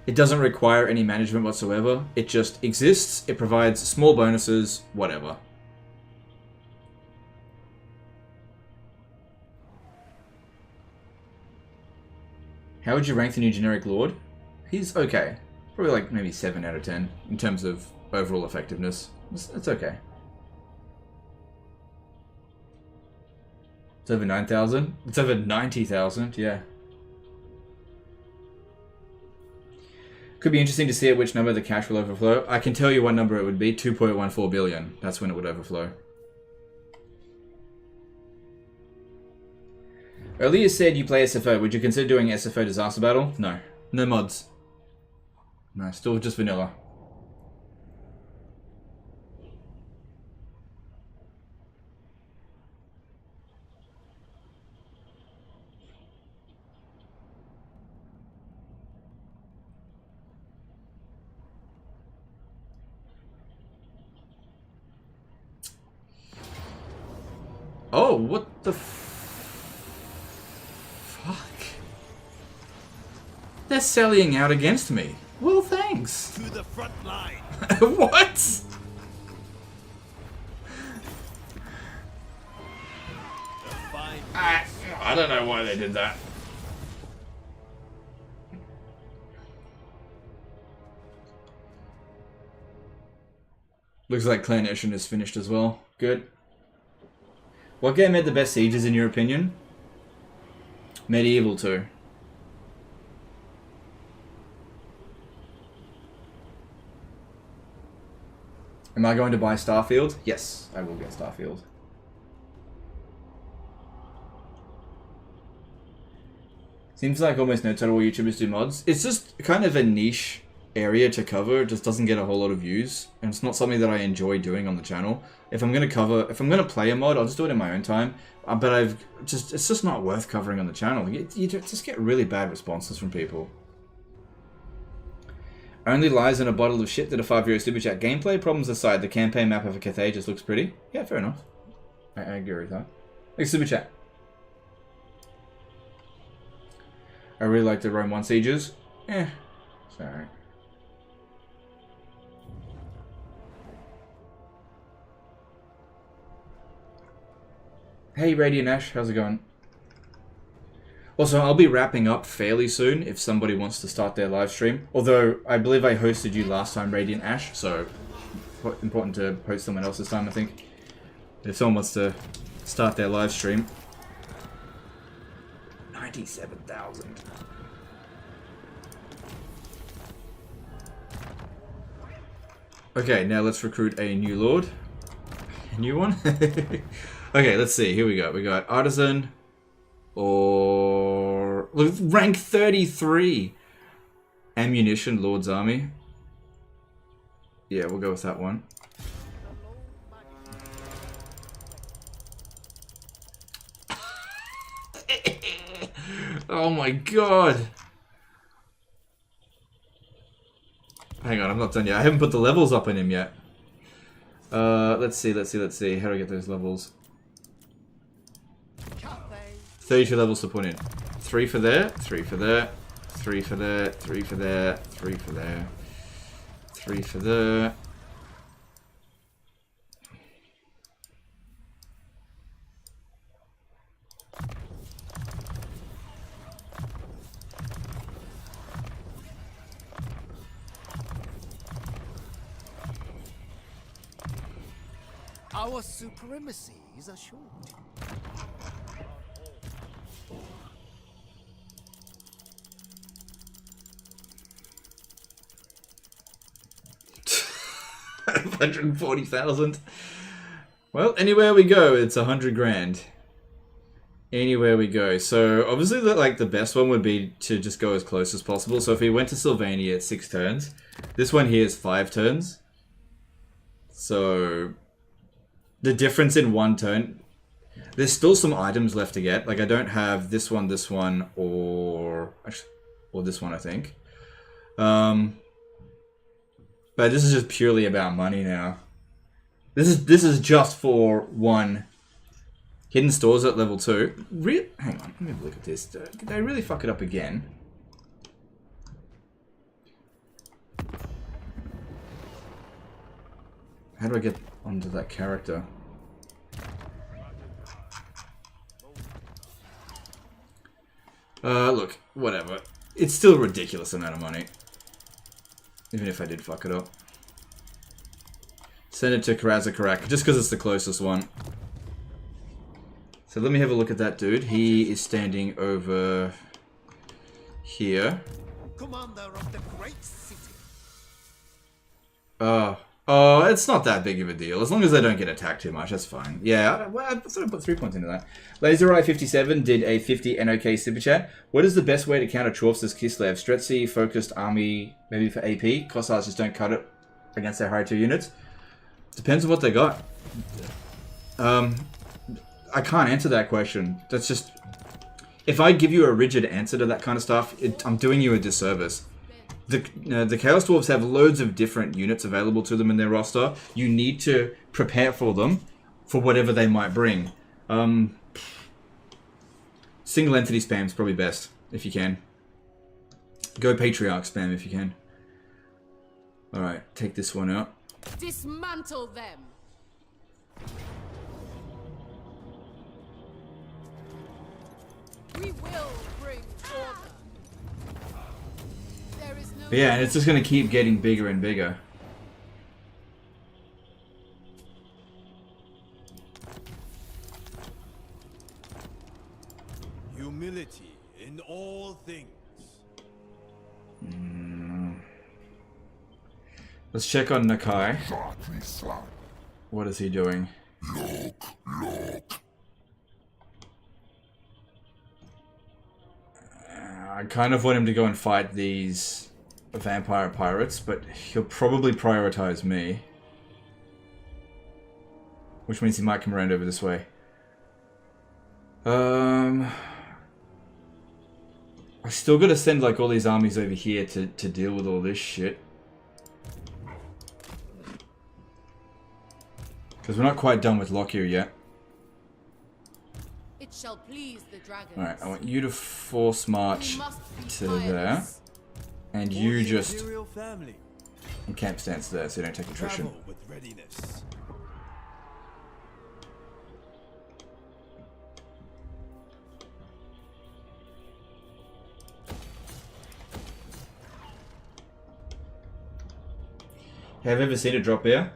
It doesn't require any management whatsoever. It just exists. It provides small bonuses, whatever. How would you rank the new generic lord? He's okay. Probably like maybe 7 out of 10 in terms of overall effectiveness. It's okay. It's over 9,000? It's over 90,000, yeah. Could be interesting to see at which number the cash will overflow. I can tell you what number it would be, 2.14 billion. That's when it would overflow. Earlier you said you play SFO. Would you consider doing SFO Disaster Battle? No. No mods. No, still just vanilla. Oh, what the fuck? They're sallying out against me. Well, thanks. To the front line. What? I don't know why they did that. Looks like Clan Nation is finished as well. Good. What game had the best sieges in your opinion? Medieval 2. Am I going to buy Starfield? Yes, I will get Starfield. Seems like almost no total YouTubers do mods. It's just kind of a niche area to cover just doesn't get a whole lot of views, and it's not something that I enjoy doing on the channel. If I'm gonna play a mod, I'll just do it in my own time. But it's just not worth covering on the channel. You just get really bad responses from people. Only lies in a bottle of shit that a €5 super chat. Gameplay problems aside, the campaign map of a Cathay just looks pretty. Yeah, fair enough. I agree with that. Thanks, super chat. I really like the Rome 1 sieges. Sorry. Hey, Radiant Ash, how's it going? Also, I'll be wrapping up fairly soon if somebody wants to start their live stream. Although, I believe I hosted you last time, Radiant Ash, so important to host someone else this time, I think. If someone wants to start their live stream. 97,000. Okay, now let's recruit a new lord. A new one? Okay, let's see. Here we go. We got Artisan or rank 33. Ammunition, Lord's Army. Yeah, we'll go with that one. Oh my god. Hang on, I'm not done yet. I haven't put the levels up on him yet. Let's see. How do I get those levels? 32 levels to put in. 3 for there, 3 for there, 3 for there, 3 for there, 3 for there, 3 for there. Our supremacy is assured. $140,000. Well, anywhere we go, it's 100 grand. Anywhere we go. So obviously, the best one would be to just go as close as possible. So if we went to Sylvania at 6 turns, this one here is 5 turns. So the difference in 1 turn. There's still some items left to get. Like I don't have this one, or this one, I think. But this is just purely about money now. This is just for 1. Hidden stores at level 2. Hang on, let me have a look at this. Did they really fuck it up again? How do I get onto that character? Look, whatever. It's still a ridiculous amount of money. Even if I did fuck it up. Send it to Karazakarak, just because it's the closest one. So let me have a look at that dude. He is standing over here. Commander of the great city. Oh, it's not that big of a deal. As long as they don't get attacked too much, that's fine. Yeah, I sort of put 3 points into that. LaserEye57 did a 50 NOK super chat. What is the best way to counter Chorf's Kislev? Stretzy, focused army, maybe for AP? Cossars just don't cut it against their high 2 units. Depends on what they got. I can't answer that question. That's just... If I give you a rigid answer to that kind of stuff, I'm doing you a disservice. The Chaos Dwarves have loads of different units available to them in their roster. You need to prepare for them, for whatever they might bring. Single entity spam is probably best, if you can. Go Patriarch spam if you can. Alright, take this one out. Dismantle them. We will bring order. There is no... But yeah, and it's just going to keep getting bigger and bigger. Humility in all things. Let's check on Nakai. What is he doing? I kind of want him to go and fight these vampire pirates, but he'll probably prioritize me. Which means he might come around over this way. I still gotta send like all these armies over here to deal with all this shit. Because we're not quite done with Lockyer yet. It shall please the dragons. Alright, I want you to force march to there. And you just camp stance there so you don't take attrition. With readiness. Have you ever seen a drop bear?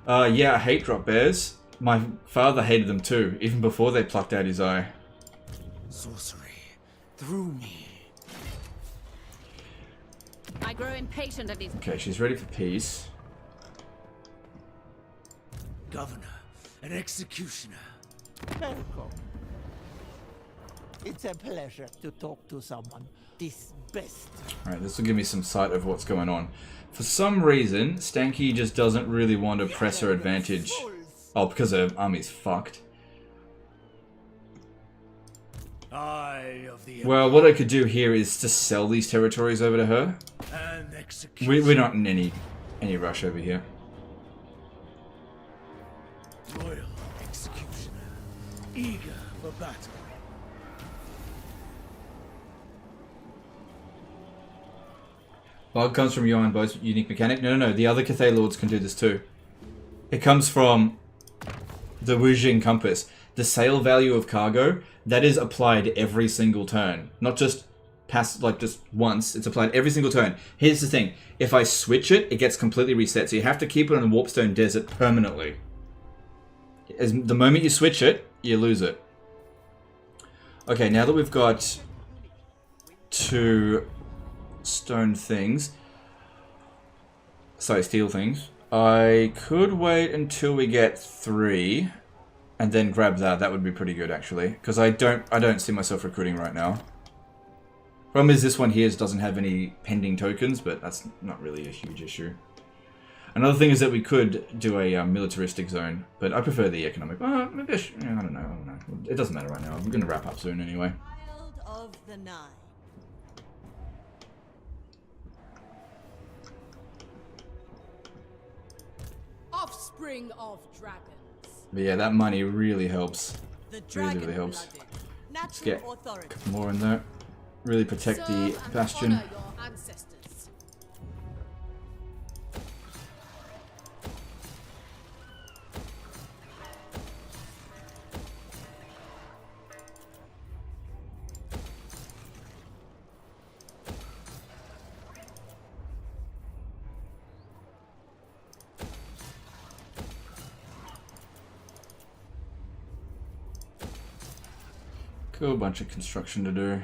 Yeah, I hate drop bears. My father hated them too, even before they plucked out his eye. Sorcery through me. I grow impatient of these. Okay, she's ready for peace. Governor and executioner. Welcome. It's a pleasure to talk to someone this best. Alright, this will give me some sight of what's going on. For some reason, Stanky just doesn't really want to press her advantage. Oh, because her army's fucked. Well, what I could do here is to sell these territories over to her. We're not in any rush over here. Loyal executioner, eager for battle. Bug comes from Johan Bo's unique mechanic. No, the other Cathay Lords can do this too. It comes from the Wujing Compass. The sale value of cargo, that is applied every single turn. Not just just once, it's applied every single turn. Here's the thing, if I switch it, it gets completely reset, so you have to keep it on a Warpstone Desert permanently. The moment you switch it, you lose it. Okay, now that we've got 2 stone things, sorry, steel things, I could wait until we get 3 and then grab that. That would be pretty good actually, because I don't see myself recruiting right now. Problem is this one here doesn't have any pending tokens, but that's not really a huge issue. Another thing is that we could do a militaristic zone, but I prefer the economic. Maybe I don't know. It doesn't matter right now. We're going to wrap up soon anyway. Child of the Nine. Offspring of dragons. But yeah, that money really helps. The Really helps. Let's get authority. a couple more in there. Really protect the bastion. Honor your ancestors. Cool, bunch of construction to do.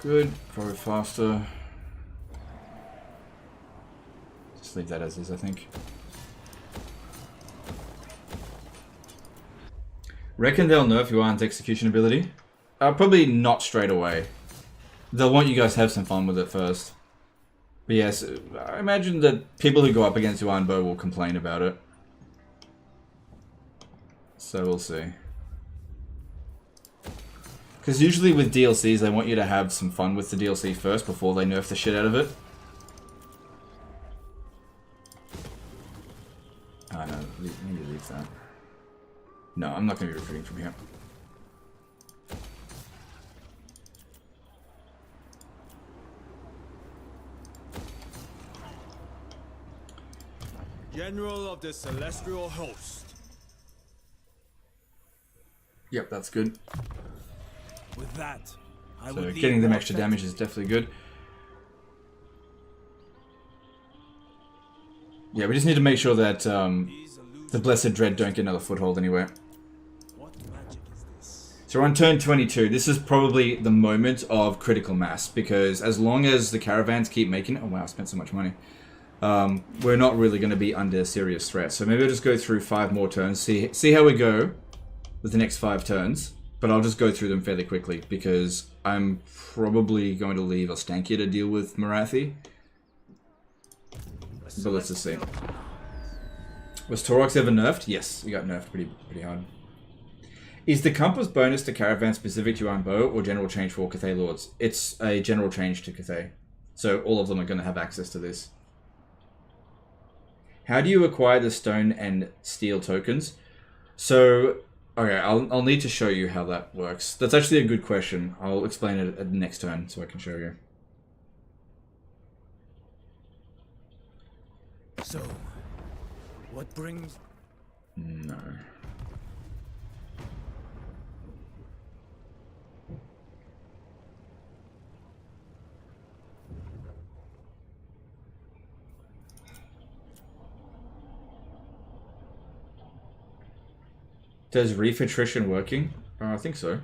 Good, probably faster. Just leave that as is, I think. Reckon they'll nerf Yuan's execution ability? Probably not straight away. They'll want you guys to have some fun with it first. But yes, I imagine that people who go up against Yuan Bo will complain about it. So we'll see. Because usually with DLCs, they want you to have some fun with the DLC first before they nerf the shit out of it. Oh no, maybe leave that. No, I'm not going to be recruiting from here. General of the Celestial Host. Yep, that's good. With that, I so getting them extra damage is definitely good. Yeah, we just need to make sure that the Blessed Dread don't get another foothold anywhere. So we're on turn 22. This is probably the moment of critical mass, because as long as the caravans keep making it... Oh wow, I spent so much money. We're not really going to be under serious threat. So maybe I'll just go through 5 more turns, see how we go with the next 5 turns. but I'll just go through them fairly quickly because I'm probably going to leave Ostankia to deal with Marathi. But let's just see. Was Taurox ever nerfed? Yes, he got nerfed pretty hard. Is the compass bonus to caravan specific to Yuan Bo or general change for Cathay Lords? It's a general change to Cathay. So all of them are going to have access to this. How do you acquire the stone and steel tokens? So, okay, I'll need to show you how that works. That's actually a good question. I'll explain it at the next turn so I can show you. So, what brings... No. Does reef attrition working? I think so.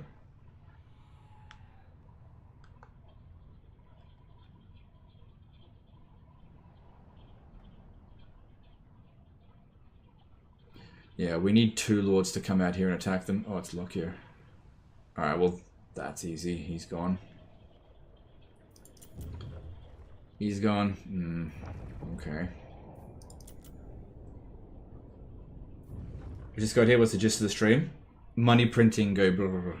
Yeah, we need 2 lords to come out here and attack them. Oh, it's Locke here. Alright, well, that's easy. He's gone. He's gone. Okay. I just got here. What's the gist of the stream? Money printing, go blah blah blah.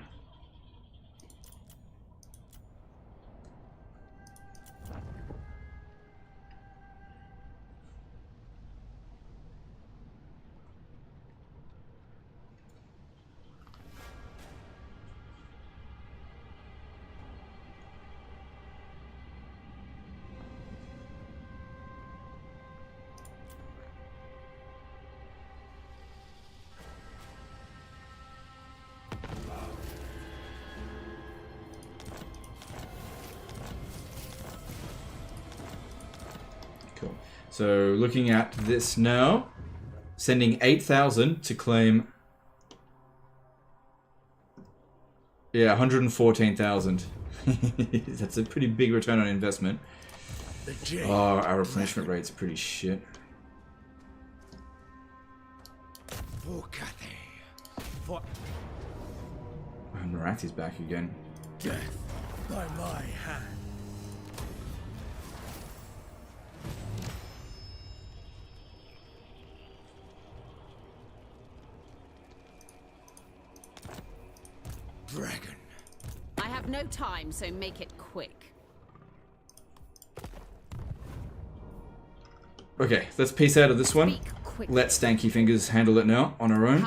So looking at this now, sending 8,000 to claim, yeah, 114,000. That's a pretty big return on investment. Oh, our replenishment rate's pretty shit. For Cathay. For... Oh, Marathi's back again. Death by my hand. Dragon. I have no time, so make it quick. Okay, let's piece out of this one. Let Stanky Fingers handle it now on her own.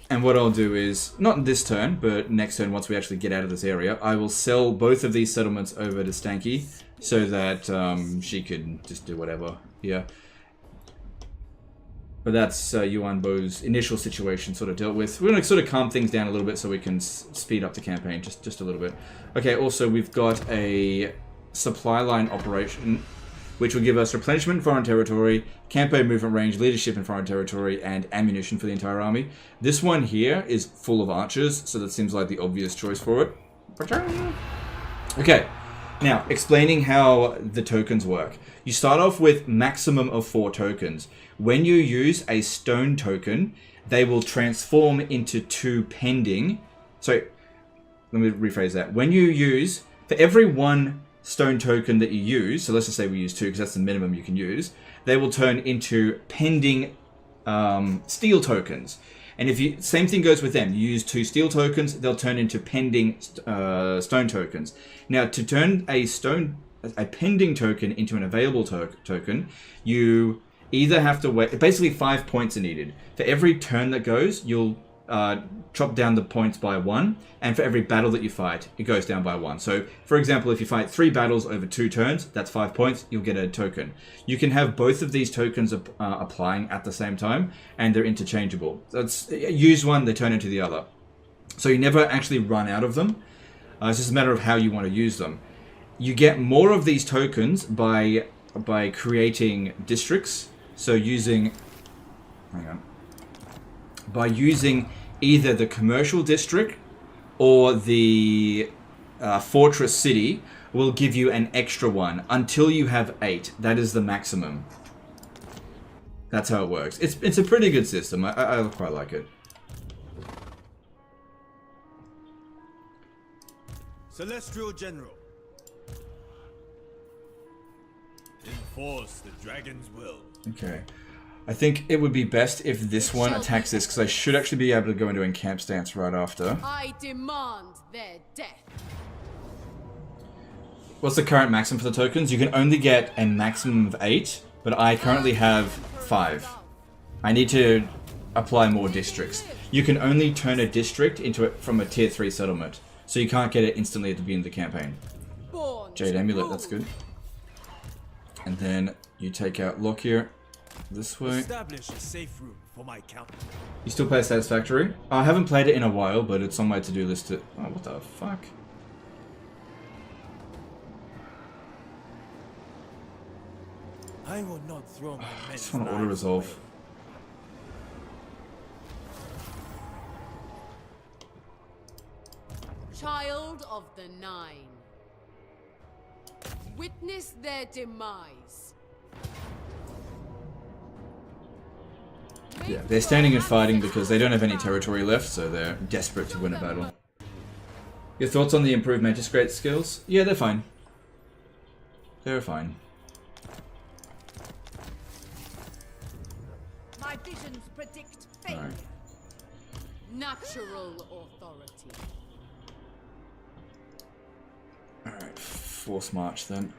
And what I'll do is, not this turn, but next turn once we actually get out of this area, I will sell both of these settlements over to Stanky so that she can just do whatever here. But that's Yuan Bo's initial situation sort of dealt with. We're going to sort of calm things down a little bit so we can speed up the campaign just a little bit. Okay, also we've got a supply line operation, which will give us replenishment in foreign territory, campaign movement range, leadership in foreign territory, and ammunition for the entire army. This one here is full of archers, so that seems like the obvious choice for it. Okay, now explaining how the tokens work. You start off with maximum of 4 tokens. When you use a stone token, they will transform into 2 pending. So, let me rephrase that. When you use, for every 1 stone token that you use, so let's just say we use 2 because that's the minimum you can use, they will turn into pending steel tokens. And if you, same thing goes with them. You use 2 steel tokens, they'll turn into pending stone tokens. Now, to turn a pending token into an available token, you either have to wait. Basically, 5 points are needed. For every turn that goes, you'll chop down the points by 1, and for every battle that you fight, it goes down by 1. So, for example, if you fight 3 battles over 2 turns, that's 5 points, you'll get a token. You can have both of these tokens applying at the same time, and they're interchangeable. That's, use one, they turn into the other. So you never actually run out of them. It's just a matter of how you want to use them. You get more of these tokens by creating districts. So using, by using either the commercial district or the fortress city will give you an extra one until you have 8. That is the maximum. That's how it works. It's a pretty good system. I quite like it. Celestial General. Enforce the dragon's will. Okay. I think it would be best if this one attacks this, because I should actually be able to go into encamp stance right after. I demand their death. What's the current maximum for the tokens? You can only get a maximum of 8, but I currently have 5. I need to apply more districts. You can only turn a district into it from a tier 3 settlement, so you can't get it instantly at the beginning of the campaign. Jade Amulet, that's good. And then you take out Lockyer this way. Establish a safe room for my count. You still play Satisfactory? I haven't played it in a while, but it's on my to-do list to... Oh, what the fuck? I will not throw my I just want to auto-resolve. Child of the Nine. Witness their demise. Yeah, they're standing and fighting because they don't have any territory left, so they're desperate to win a battle. Your thoughts on the improved Magistrate skills? Yeah, they're fine. They're fine. My visions predict fate. Alright. Natural authority. Alright, force march then.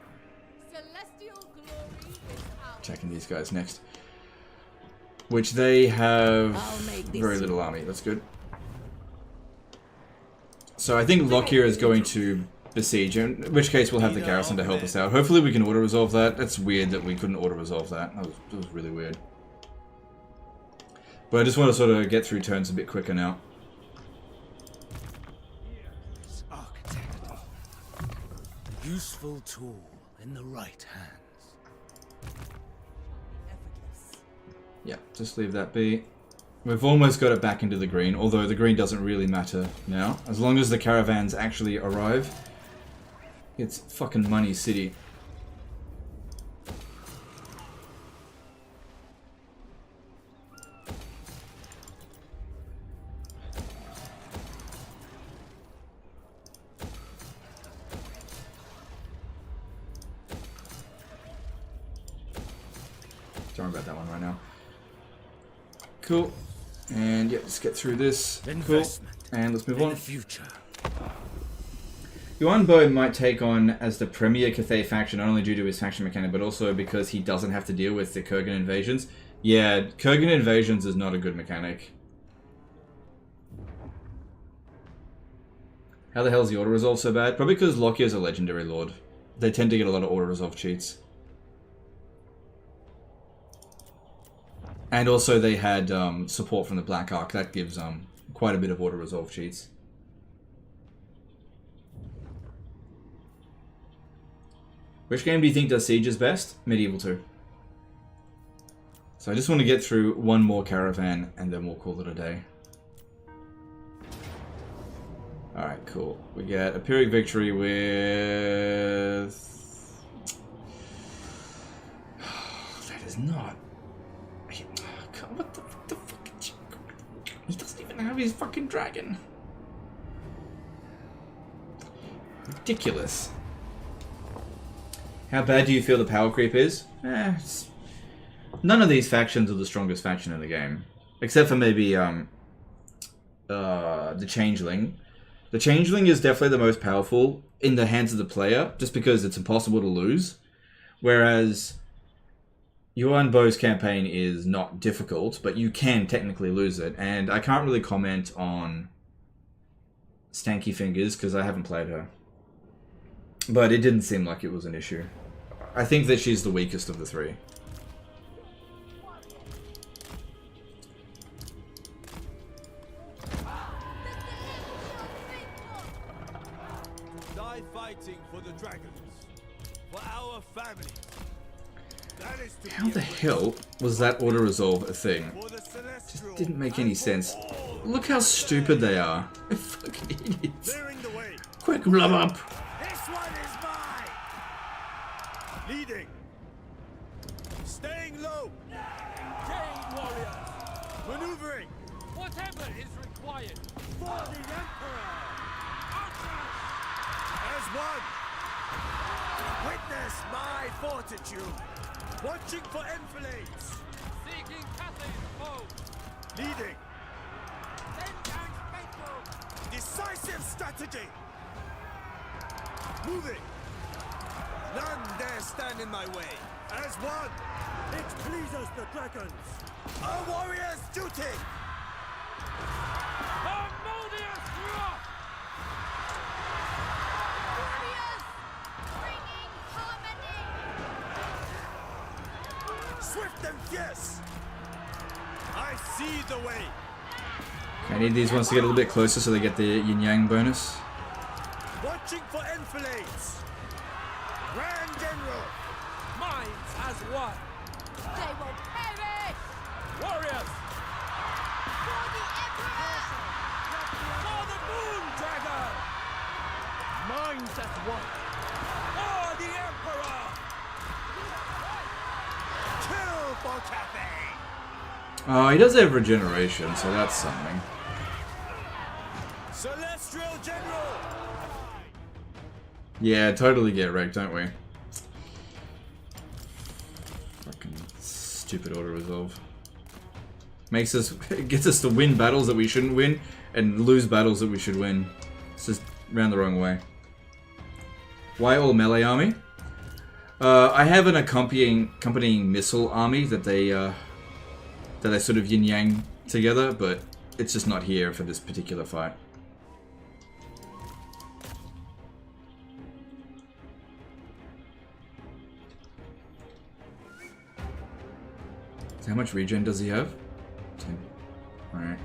Celestial glory is out. Attacking these guys next. Which they have very little army, that's good. So I think Lockyer is going to besiege, in which case we'll have the garrison to help us out. Hopefully we can auto-resolve that. That's weird that we couldn't auto-resolve that. That was really weird. But I just want to sort of get through turns a bit quicker now. Useful tool in the right hands. Yeah, just leave that be. We've almost got it back into the green, although the green doesn't really matter now. As long as the caravans actually arrive, it's fucking Money City. Don't worry about that one right now. Cool. And yeah, let's get through this. Cool. And let's move on. Yuan Bo might take on as the premier Cathay faction, not only due to his faction mechanic, but also because he doesn't have to deal with the Kurgan invasions. Yeah, Kurgan invasions is not a good mechanic. How the hell is the auto-resolve so bad? Probably because Lockyer's a legendary lord. They tend to get a lot of auto-resolve cheats. And also they had support from the Black Ark. That gives quite a bit of auto-resolve cheats. Which game do you think does sieges best? Medieval 2. So I just want to get through one more caravan and then we'll call it a day. Alright, cool. We get a Pyrrhic victory with... that is not... What the fuck? He doesn't even have his fucking dragon. Ridiculous. How bad do you feel the power creep is? None of these factions are the strongest faction in the game. Except for maybe the Changeling. The Changeling is definitely the most powerful in the hands of the player, just because it's impossible to lose. Whereas Yuan Bo's campaign is not difficult, but you can technically lose it. And I can't really comment on Stanky Fingers because I haven't played her. But it didn't seem like it was an issue. I think that she's the weakest of the three. Die fighting for the dragons, for our family. That is to How the hell was that auto-resolve a thing? Just didn't make any sense. Look how stupid they are. They're fucking idiots. Quick, blub up. This one is mine. Leading. Staying low. Jade warriors, Maneuvering. whatever is required. For the Emperor. Test my fortitude. Watching for enfilades. Seeking Cathay's foe. Leading. Vengeance faithful. Decisive strategy. Moving. None dare stand in my way. As one. It pleases the dragons. A warrior's duty. Harmonious wrath. Warriors, bringing harmony. Swift and fierce. I see the way. Okay, I need these ones to get a little bit closer so they get the yin yang bonus. Watching for enfilades. Grand General. Minds as one. They will perish. Warriors. For the Emperor. For the Moon Dragon. Minds at one. For the Emperor. Kill for Cathay. Oh, he does have regeneration, so that's something. Celestial General. Yeah, totally get wrecked, don't we? Fucking stupid auto resolve. Makes us, it gets us to win battles that we shouldn't win and lose battles that we should win. It's just round the wrong way. Why all melee army? I have an accompanying missile army that they sort of yin yang together, but it's just not here for this particular fight. So how much regen does he have? 10. Alright.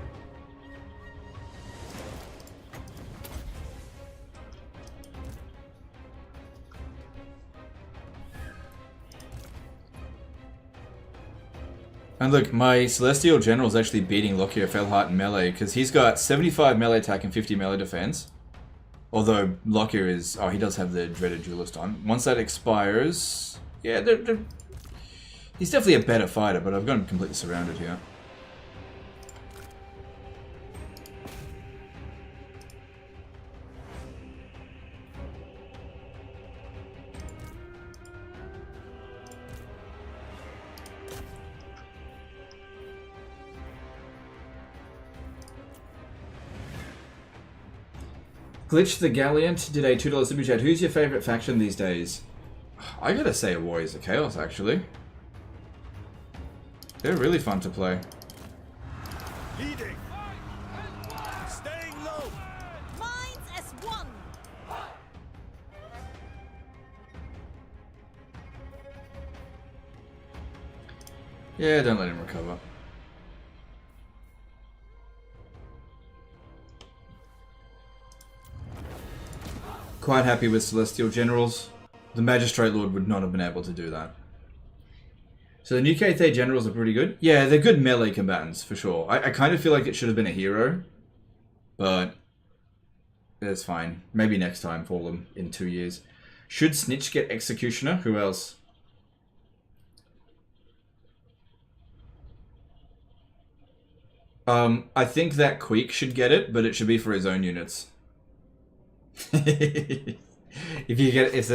And look, my Celestial General is actually beating Lockyer Felhart in melee, because he's got 75 melee attack and 50 melee defense. Although Lockyer is... oh, he does have the Dreaded Duelist on. Once that expires... yeah, he's definitely a better fighter, but I've got him completely surrounded here. Glitch the Gallant did a $2 super chat. Who's your favorite faction these days? I gotta say Warriors of Chaos, actually. They're really fun to play. Leading. Staying low. Minds as one. Yeah, don't let him recover. Quite happy with Celestial Generals. The Magistrate Lord would not have been able to do that. So the new Cathay Generals are pretty good. Yeah, they're good melee combatants, for sure. I kind of feel like it should have been a hero. But that's fine. Maybe next time for them in 2 years. Should Snitch get Executioner? Who else? I think that Queek should get it, but it should be for his own units. If you get if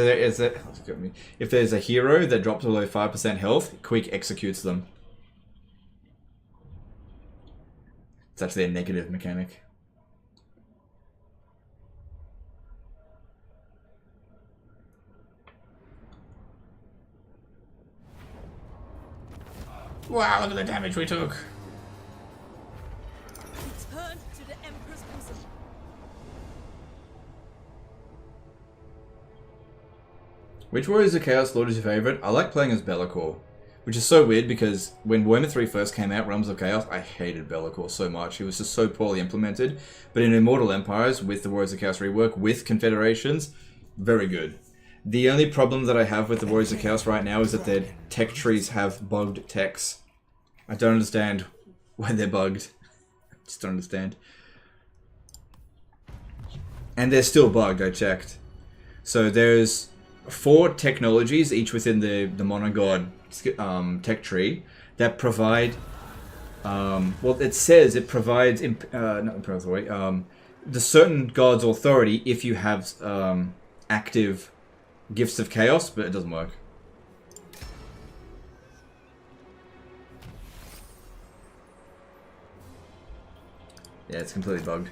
there's a hero that drops below 5% health, Queek executes them. It's actually a negative mechanic. Wow, look at the damage we took. Return to the Emperor's bosom. Which Warriors of Chaos Lord is your favorite? I like playing as Be'lakor, which is so weird because when Warhammer 3 first came out, Realms of Chaos, I hated Be'lakor so much. He was just so poorly implemented. But in Immortal Empires, with the Warriors of Chaos rework, with Confederations, very good. The only problem that I have with the Warriors of Chaos right now is that their tech trees have bugged techs. I don't understand why they're bugged. I just don't understand. And they're still bugged, I checked. So there's 4 technologies, each within the Monogod tech tree, that provide... well, it says it provides... not improves the way. The certain god's authority if you have active Gifts of Chaos, but it doesn't work. Yeah, it's completely bugged.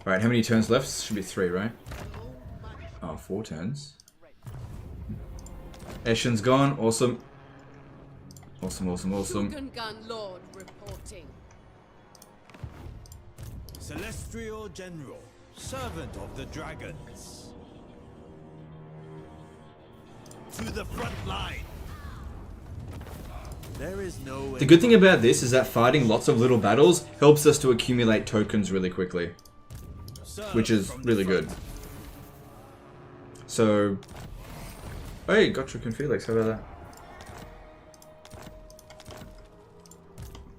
Alright, how many turns left? Should be 3, right? Oh, 4 turns. Eshen's gone. Awesome. Awesome, awesome, awesome. Shogungan Lord reporting. Celestial General, servant of the dragons. To the front line. There is no The good thing about this is that fighting lots of little battles helps us to accumulate tokens really quickly. Which is really good. So... Hey, Gotrek and Felix, how about that?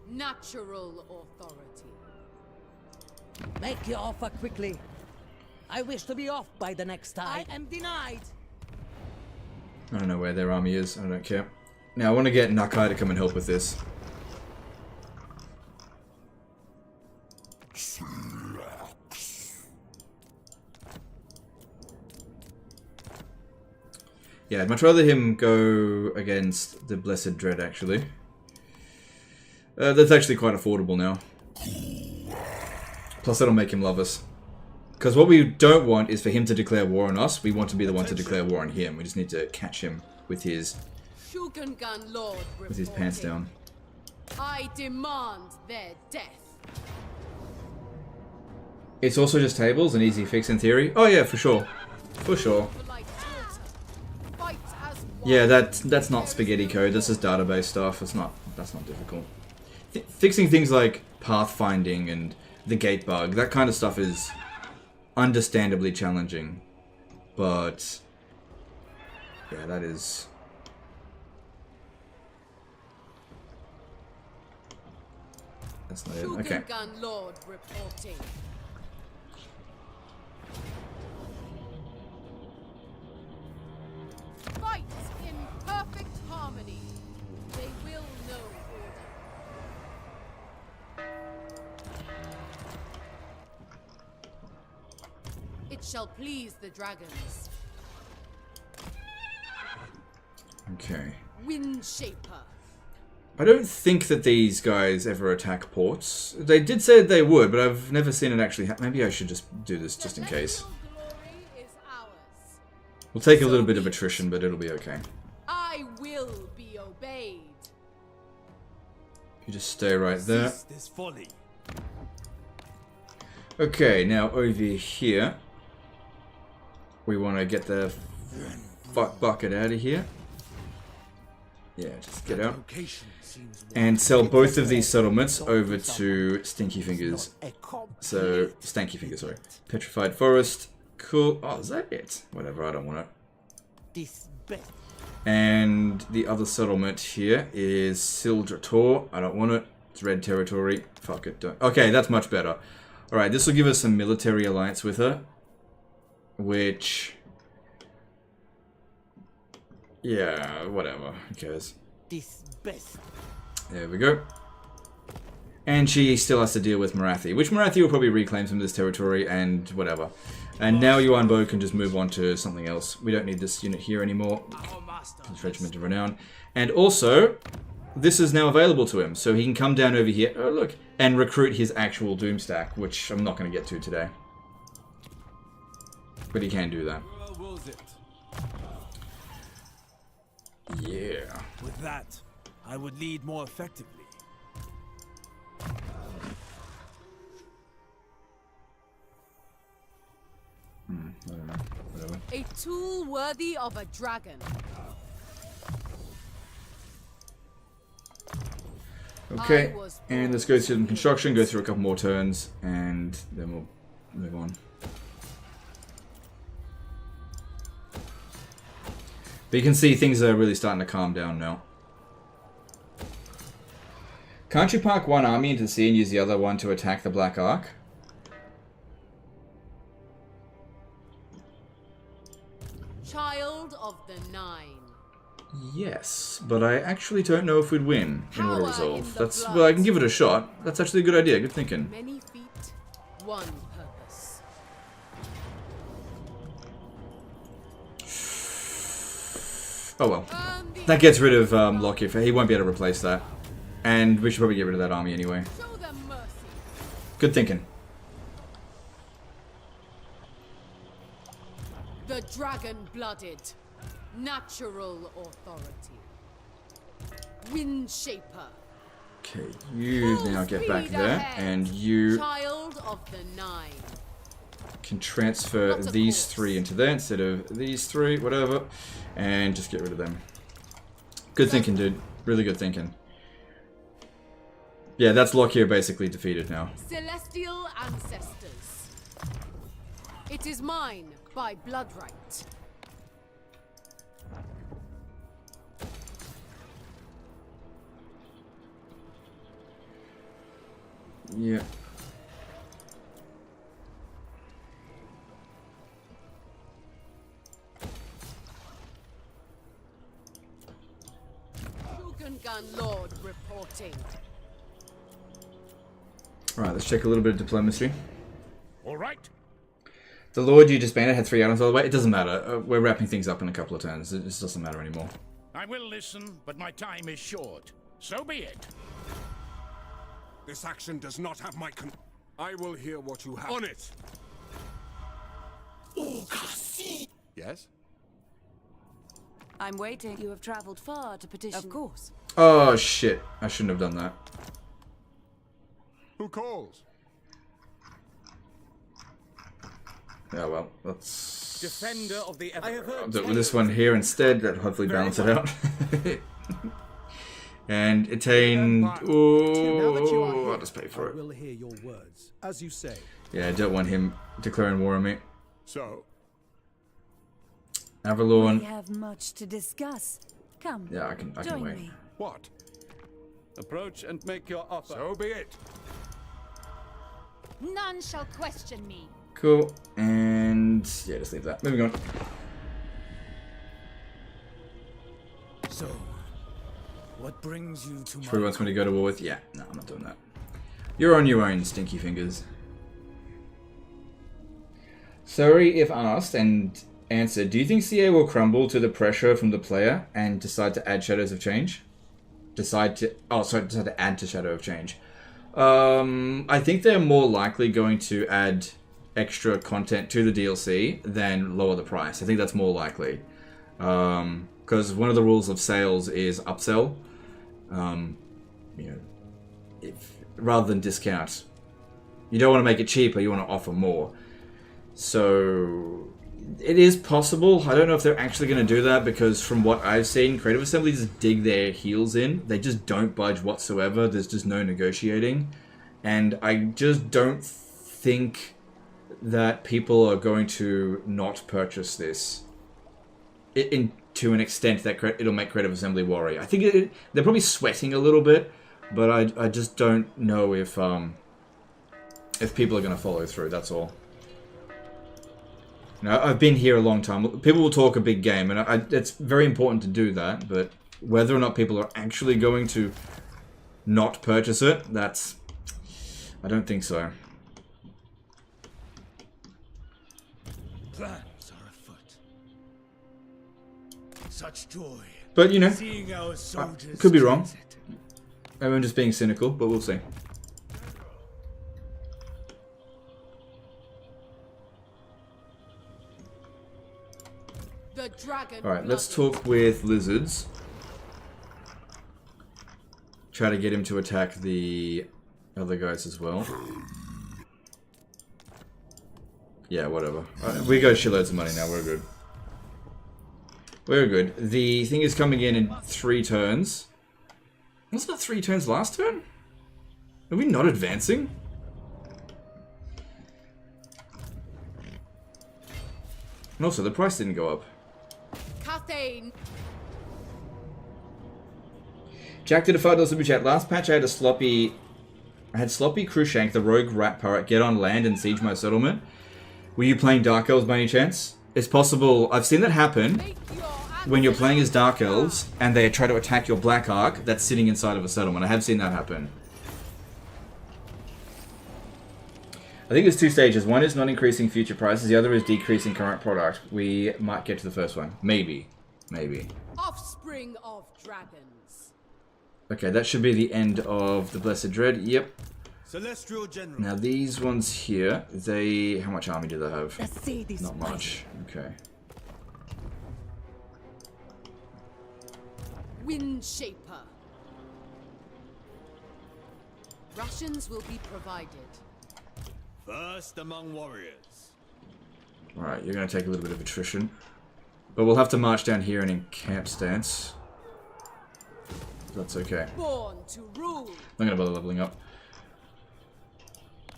Natural authority. Make your offer quickly. I wish to be off by the next time. I am denied. I don't know where their army is, I don't care. Now I want to get Nakai to come and help with this. Yeah, I'd much rather him go against the Blessed Dread, actually. That's actually quite affordable now. Plus that'll make him love us. Because what we don't want is for him to declare war on us. We want to be the one to declare war on him. We just need to catch him with his pants down. I demand their death. It's also just tables, an easy fix in theory. Oh yeah, for sure. For sure. Yeah, that's not spaghetti code. This is database stuff. That's not difficult. Fixing things like pathfinding and the gate bug, that kind of stuff is understandably challenging. But yeah, that is. That's not it. Okay. Lord reporting. Fight in perfect harmony. They will know order. It shall please the dragons. Okay. Windshaper. I don't think that these guys ever attack ports. They did say they would, but I've never seen it actually happen. Maybe I should just do this just in case. We'll take a little bit of attrition, but it'll be okay. I will be obeyed. You just stay right there. This folly. Okay, now over here, we want to get the fuck bucket out of here. Yeah, just get out. And sell both of these settlements over to Stinky Fingers. So, Stanky Fingers, sorry. Petrified Forest. Cool. Oh, is that it? Whatever, I don't want it. And the other settlement here is Sildrator. I don't want it. It's red territory. Fuck it. Don't. Okay, that's much better. Alright, this will give us some military alliance with her. Which... yeah, whatever. Who cares? There we go. And she still has to deal with Marathi, which Marathi will probably reclaim some of this territory and whatever. And now Yuan Bo can just move on to something else. We don't need this unit here anymore. This Regiment of Renown. And also, this is now available to him, so he can come down over here, oh look, and recruit his actual Doomstack, which I'm not going to get to today. But he can do that. Yeah. With that, I would lead more effectively. I don't know. Whatever. A tool worthy of a dragon. Okay, and let's go through some construction, go through a couple more turns, and then we'll move on. But you can see things are really starting to calm down now. Can't you park one army into the sea and use the other one to attack the Black Ark? Child of the Nine. Yes, but I actually don't know if we'd win in Auto Resolve. That's well, I can give it a shot. That's actually a good idea. Good thinking. Many feet, one purpose. Oh well. That gets rid of Lockyer. He won't be able to replace that. And we should probably get rid of that army anyway. Show them mercy. Good thinking. The dragon-blooded, natural authority. Windshaper. Okay, you now get back there, and you Child of the Nine. can transfer these 3 into there instead of these 3, whatever, and just get rid of them. Good thinking, dude. Really good thinking. Yeah, that's Lockyer basically defeated now. Celestial ancestors. It is mine by blood right. Yeah. Shogungan Lord reporting. Alright, let's check a little bit of diplomacy. All right. The Lord you just banded had 3 items all the way. It doesn't matter. We're wrapping things up in a couple of turns. It just doesn't matter anymore. I will listen, but my time is short. So be it. This action does not have my I will hear what you have. On it! Yes? I'm waiting. You have traveled far to petition. Of course. Oh shit. I shouldn't have done that. Who calls? Yeah, well, let's Defender of the I'll do it with this one here instead. That'll hopefully balance it out. And attain. Ooh, I'll just pay for it. I will hear your words, as you say. Yeah, I don't want him declaring war on me. So, Avalon. We have much to discuss. Come. Yeah, I can wait. Me. What? Approach and make your offer. So be it. None shall question me. Cool. And yeah, just leave that. Moving on. So, what brings you to Troy wants me to go to war with? Yeah, no, I'm not doing that. You're on your own, stinky fingers. Sorry if asked, and answered. Do you think CA will crumble to the pressure from the player and decide to add Shadows of Change? Decide to add to Shadow of Change. I think they're more likely going to add extra content to the DLC than lower the price. I think that's more likely. Because one of the rules of sales is upsell. Rather than discount. You don't want to make it cheaper, you want to offer more. So it is possible. I don't know if they're actually going to do that, because from what I've seen, Creative Assembly just dig their heels in. They just don't budge whatsoever. There's just no negotiating. And I just don't think that people are going to not purchase this to an extent that it'll make Creative Assembly worry. I think they're probably sweating a little bit, but I just don't know if people are going to follow through. That's all. You know, I've been here a long time. People will talk a big game, and it's very important to do that. But whether or not people are actually going to not purchase it, I don't think so. Plans are afoot. Such joy. But you know, seeing our soldiers could be wrong. Maybe I'm just being cynical, but we'll see. Alright, let's talk with Lizards. Try to get him to attack the other guys as well. Yeah, whatever. We got shitloads of money now, we're good. We're good. The thing is coming in 3 turns. Wasn't it 3 turns last turn? Are we not advancing? And also, the price didn't go up. Cathay. Jack did a $5 super chat. Last patch I had sloppy Crushank, the rogue rat pirate, get on land and siege my settlement. Were you playing Dark Elves by any chance? It's possible. I've seen that happen when you're playing as Dark Elves and they try to attack your Black Ark that's sitting inside of a settlement. I have seen that happen. I think there's 2 stages. One is not increasing future prices. The other is decreasing current product. We might get to the first one. Maybe. Maybe. Offspring of dragons. Okay, that should be the end of the Blessed Dread. Yep. Celestial General. Now these ones here, they... How much army do they have? The seed is Not much. Okay. Wind Shaper. Rations will be provided. First among warriors. Alright, you're going to take a little bit of attrition. But we'll have to march down here and encamp stance. That's okay. Born to rule. I'm not going to bother leveling up.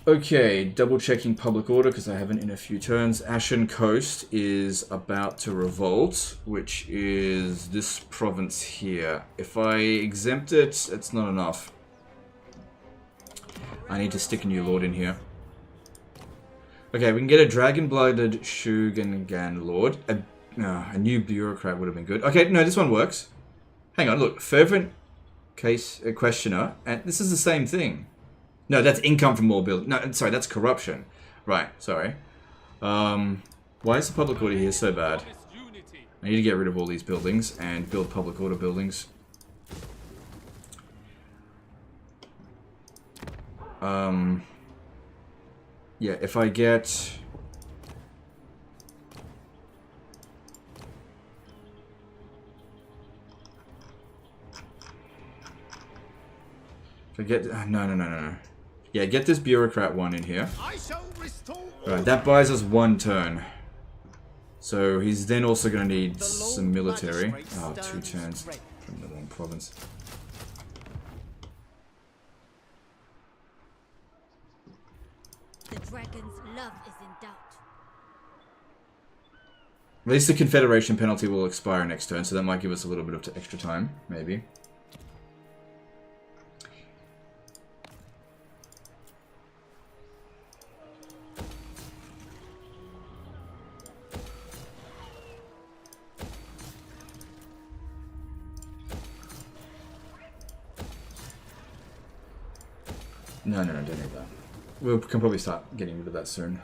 Okay, double checking public order because I haven't in a few turns. Ashen Coast is about to revolt, which is this province here. If I exempt it, it's not enough. I need to stick a new lord in here. Okay, we can get a dragon-blooded Shugengan lord. A new bureaucrat would have been good. Okay, no, this one works. Hang on, look. Fervent questioner, and this is the same thing. No, that's income from more buildings. No, sorry, that's corruption. Right, sorry. Why is the public order here so bad? I need to get rid of all these buildings and build public order buildings. Yeah, if I get... If I get... No. Yeah, get this bureaucrat one in here. Alright, that buys us 1 turn. So he's then also going to need some military. Oh, 2 turns from the wrong province. The dragon's love is in doubt. At least the Confederation penalty will expire next turn, so that might give us a little bit of extra time, maybe. No, don't need that. We can probably start getting rid of that soon.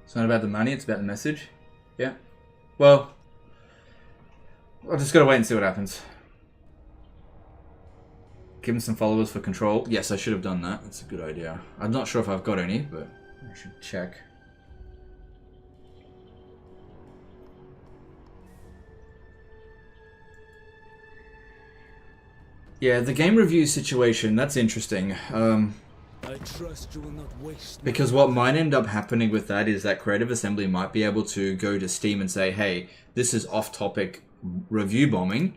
It's not about the money, it's about the message. Yeah. Well, I'll just gotta wait and see what happens. Give him some followers for control. Yes, I should have done that. That's a good idea. I'm not sure if I've got any, but I should check. Yeah, the game review situation, that's interesting. I trust you will not waste. Because what might end up happening with that is that Creative Assembly might be able to go to Steam and say, hey, this is off-topic review bombing,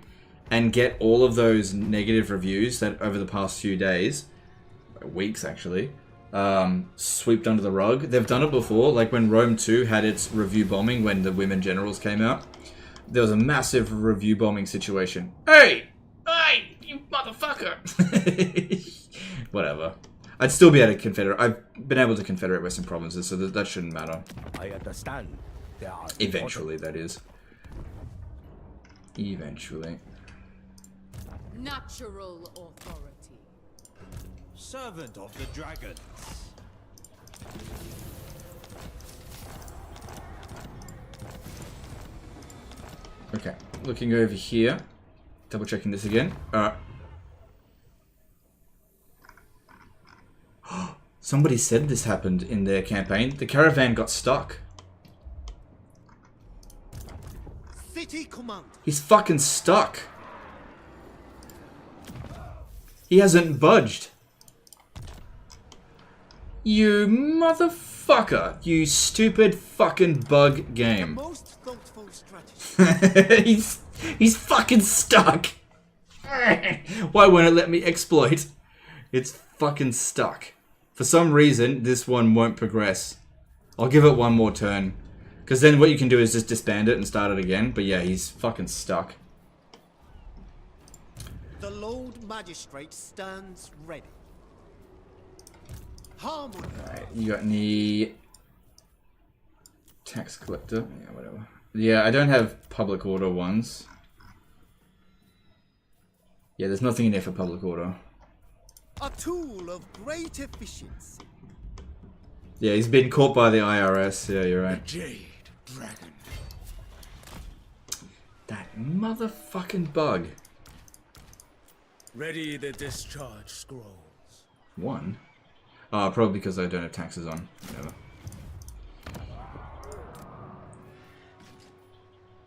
and get all of those negative reviews that over the past few days, weeks actually, swept under the rug. They've done it before, like when Rome 2 had its review bombing when the Women Generals came out. There was a massive review bombing situation. Hey, you motherfucker! Whatever. I'd still be able to confederate. I've been able to confederate Western provinces, so that shouldn't matter. I understand. There are Eventually, that is. Eventually. Natural authority. Servant of the dragons. Okay, looking over here. Double checking this again. Somebody said this happened in their campaign. The caravan got stuck. City command. He's fucking stuck. He hasn't budged. You motherfucker. You stupid fucking bug game. Most thoughtful strategy. He's fucking stuck. Why won't it let me exploit? It's fucking stuck. For some reason, this one won't progress. I'll give it 1 more turn. Because then what you can do is just disband it and start it again. But yeah, he's fucking stuck. The Lord Magistrate stands ready. Harmony. Alright, you got any tax collector? Yeah, whatever. Yeah, I don't have public order ones. Yeah, there's nothing in there for public order. A tool of great efficiency. Yeah, he's been caught by the IRS. Yeah, you're right. Jade Dragon. That motherfucking bug. Ready the discharge scrolls. One? Oh, probably because I don't have taxes on. Whatever.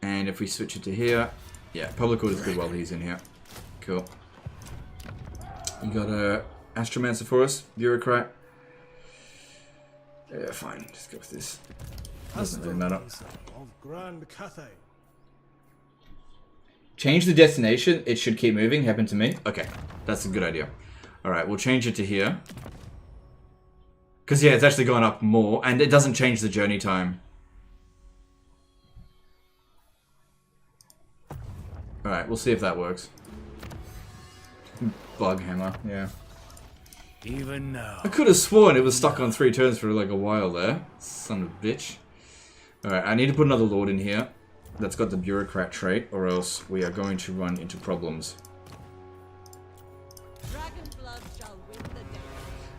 And if we switch it to here, yeah, public order's good while he's in here. Cool. You got a Astromancer for us, Bureaucrat. Yeah, fine. Just go with this. Doesn't really matter. Of Grand Cathay. Change the destination. It should keep moving. Happened to me. Okay, that's a good idea. All right, we'll change it to here. Because yeah, it's actually gone up more, and it doesn't change the journey time. All right, we'll see if that works. Bug hammer, yeah. Even now. I could have sworn it was stuck on 3 turns for like a while there. Son of a bitch. Alright, I need to put another lord in here that's got the bureaucrat trait, or else we are going to run into problems.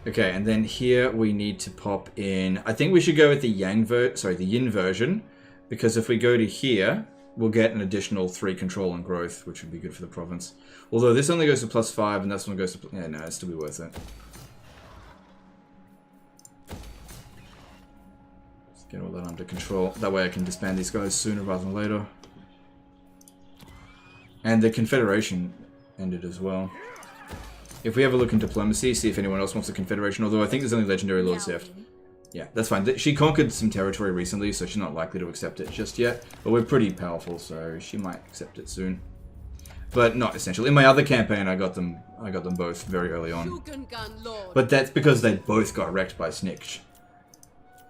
Okay, and then here we need to pop in... I think we should go with the the yin version, because if we go to here, we'll get an additional 3 control and growth, which would be good for the province. Although this only goes to +5, and this one goes to... Yeah, no, it'd still be worth it. Let's get all that under control. That way I can disband these guys sooner rather than later. And the Confederation ended as well. If we have a look in diplomacy, see if anyone else wants a Confederation, although I think there's only Legendary Lords left. Yeah, that's fine. She conquered some territory recently, so she's not likely to accept it just yet. But we're pretty powerful, so she might accept it soon. But not essential. In my other campaign, I got them both very early on. But that's because they both got wrecked by Snikch.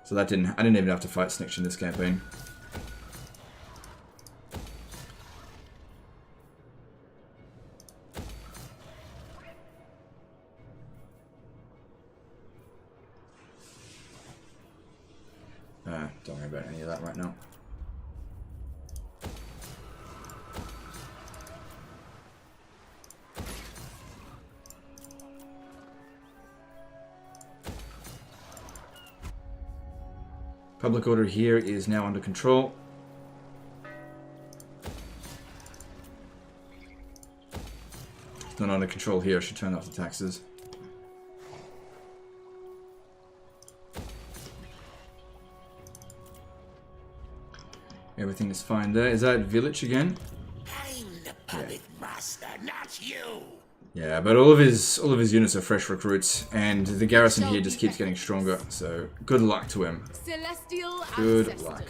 So that I didn't even have to fight Snikch in this campaign. Don't worry about any of that right now. Public order here is now under control. It's not under control here. I should turn off the taxes. Everything is fine there. Is that village again? I'm the puppet master, not you. Yeah, but all of his units are fresh recruits, and the garrison here just keeps getting stronger. So good luck to him. Celestial Good ancestors. luck.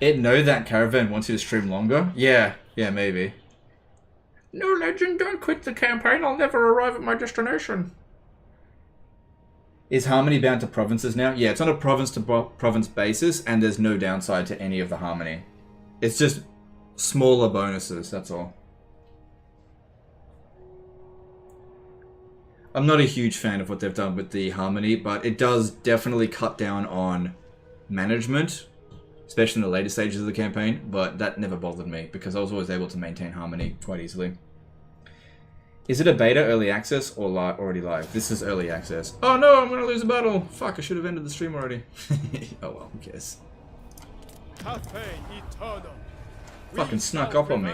It know that caravan wants you to stream longer? Yeah, maybe. No, legend, don't quit the campaign. I'll never arrive at my destination. Is Harmony bound to provinces now? Yeah, it's on a province-to-province basis, and there's no downside to any of the Harmony. It's just smaller bonuses, that's all. I'm not a huge fan of what they've done with the Harmony, but it does definitely cut down on management, especially in the later stages of the campaign, but that never bothered me, because I was always able to maintain Harmony quite easily. Is it a beta, early access, or already live? This is early access. Oh no, I'm gonna lose a battle! Fuck, I should have ended the stream already. Oh well, who cares? Cathay eternal. Fucking snuck up on me.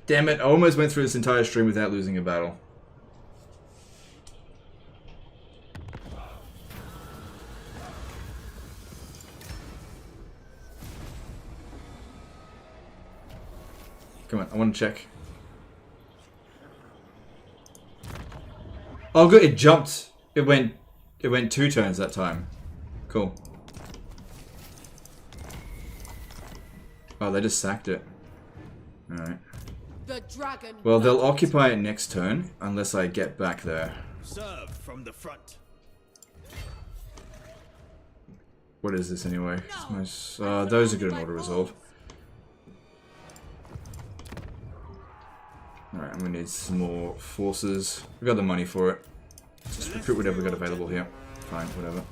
Damn it, I almost went through this entire stream without losing a battle. Come on, I want to check. Oh good, it jumped. It went 2 turns that time. Cool. Oh, they just sacked it. Alright. The dragon. Well, they'll occupy it next turn, unless I get back there. Serve from the front. What is this anyway? Those are good in auto resolve. Alright, I'm gonna need some more forces. We got the money for it. Just recruit whatever we got available here. Fine, whatever.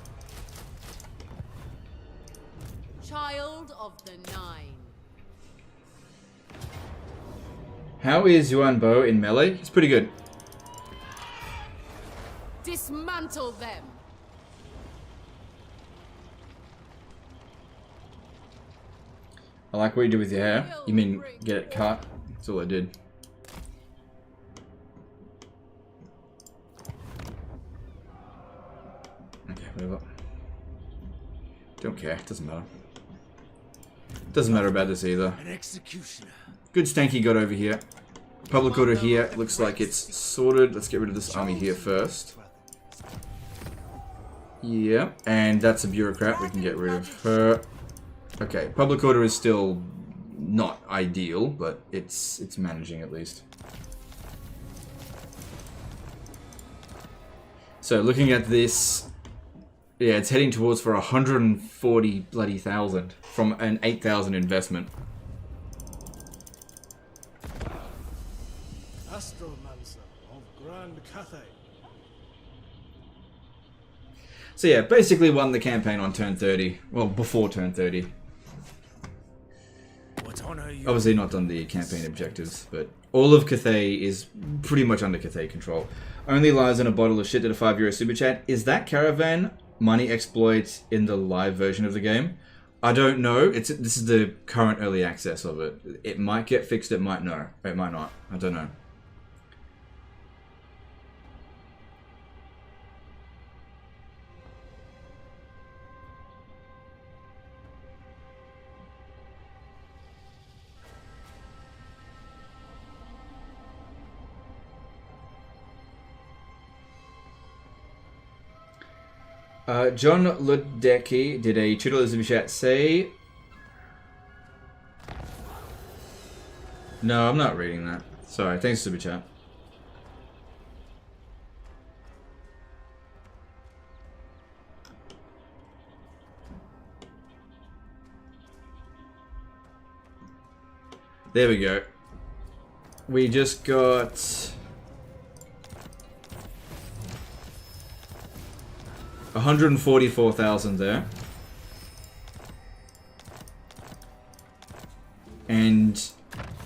Child of the Nine. How is Yuan Bo in melee? It's pretty good. Dismantle them. I like what you do with your hair. You mean get it cut? That's all I did. Okay, whatever. Don't care. Doesn't matter. Doesn't matter about this either. An executioner. Good stanky got over here. Public order here. Looks like it's sorted. Let's get rid of this army here first. Yeah, and that's a bureaucrat. We can get rid of her. Okay, public order is still not ideal, but it's managing at least. So looking at this, yeah, it's heading towards for 140 bloody thousand from an 8,000 investment. Astromancer of Grand Cathay. So yeah, basically won the campaign on turn 30. Well, before turn 30. Obviously not done the campaign objectives, but all of Cathay is pretty much under Cathay control. Only lies in a bottle of shit at a €5 super chat. Is that caravan money exploit in the live version of the game? I don't know. This is the current early access of it. It might get fixed, it might not. I don't know. John Ludecki did a $2 super chat. Say... No, I'm not reading that. Sorry, thanks super chat. There we go. We just got... 144,000 there. And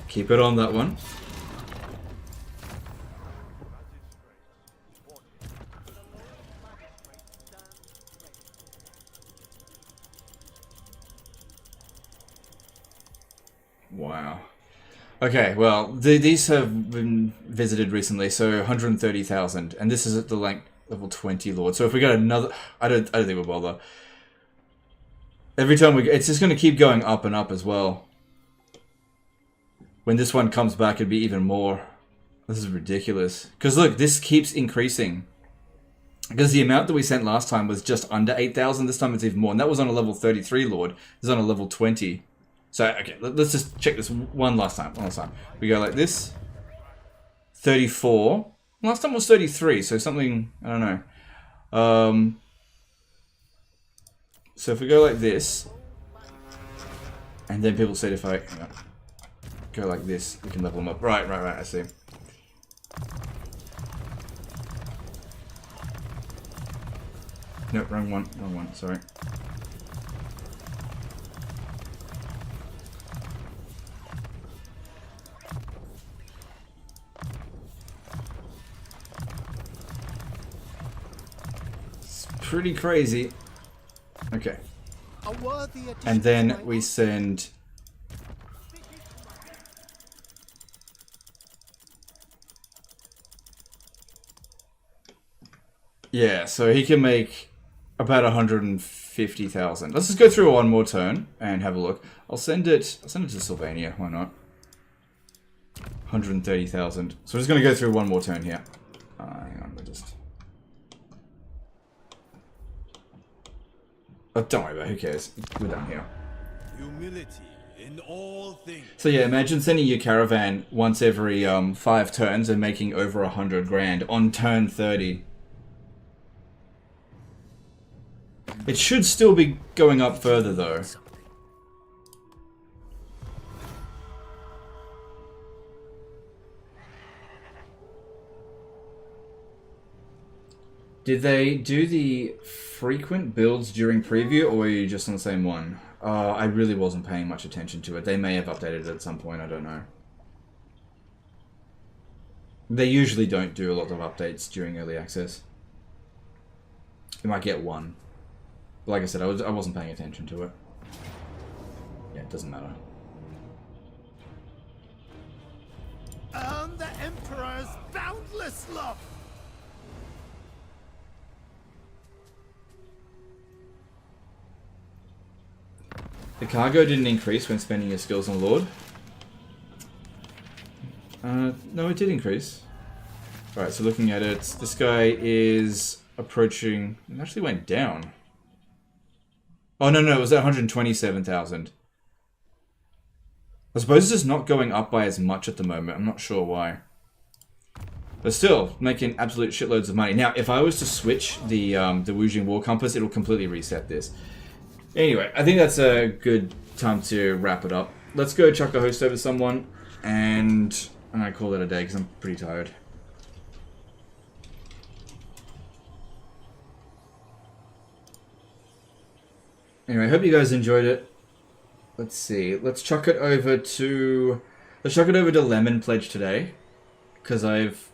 keep it on that one. Wow. Okay, well, these have been visited recently, so 130,000, and this is at the length level 20 Lord. So if we got another, I don't think we'll bother. Every time it's just going to keep going up and up as well. When this one comes back, it'd be even more. This is ridiculous. Because look, this keeps increasing. Because the amount that we sent last time was just under 8,000. This time it's even more, and that was on a level 33 Lord. This is on a level 20. So okay, let's just check this one last time. We go like this. 34. Last time was 33, so something, I don't know. So if we go like this, and then people said if I go like this, we can level them up. Right, I see. Nope, wrong one, sorry. Pretty crazy. Okay. And then we send... Yeah, so he can make about 150,000. Let's just go through one more turn and have a look. I'll send it to Sylvania, why not? 130,000. So we're just going to go through one more turn here. Hang on, we're just... Oh, don't worry about it, who cares? We're done here. Humility in all things. So yeah, imagine sending your caravan once every 5 turns and making over 100 grand on turn 30. It should still be going up further though. Did they do the frequent builds during preview, or were you just on the same one? I really wasn't paying much attention to it. They may have updated it at some point, I don't know. They usually don't do a lot of updates during early access. You might get one. But like I said, I wasn't paying attention to it. Yeah, it doesn't matter. Earn the Emperor's boundless love! The cargo didn't increase when spending your skills on Lord. No, it did increase. Alright, so looking at it, this guy is approaching... It actually went down. Oh, no, it was at 127,000. I suppose it's just not going up by as much at the moment. I'm not sure why. But still, making absolute shitloads of money. Now, if I was to switch the Wujing War Compass, it'll completely reset this. Anyway, I think that's a good time to wrap it up. Let's go chuck a host over someone, and I'm going to call it a day because I'm pretty tired. Anyway, I hope you guys enjoyed it. Let's see. Let's chuck it over to Lemon Pledge today, because I've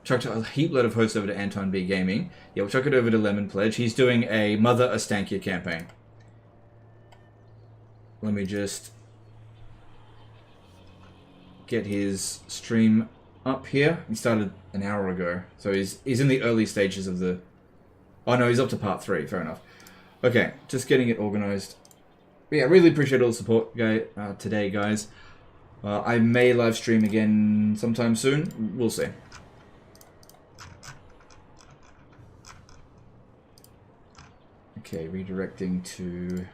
chucked a heap load of hosts over to Anton B Gaming. Yeah, we'll chuck it over to Lemon Pledge. He's doing a Mother Astankia campaign. Let me just get his stream up here. He started an hour ago, so he's in the early stages of the... Oh no, he's up to part 3. Fair enough. Okay, just getting it organized. But yeah, really appreciate all the support today, guys. I may live stream again sometime soon. We'll see. Okay, redirecting to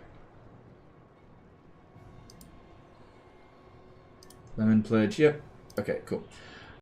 Lemon Pledge. Yep. Okay, cool.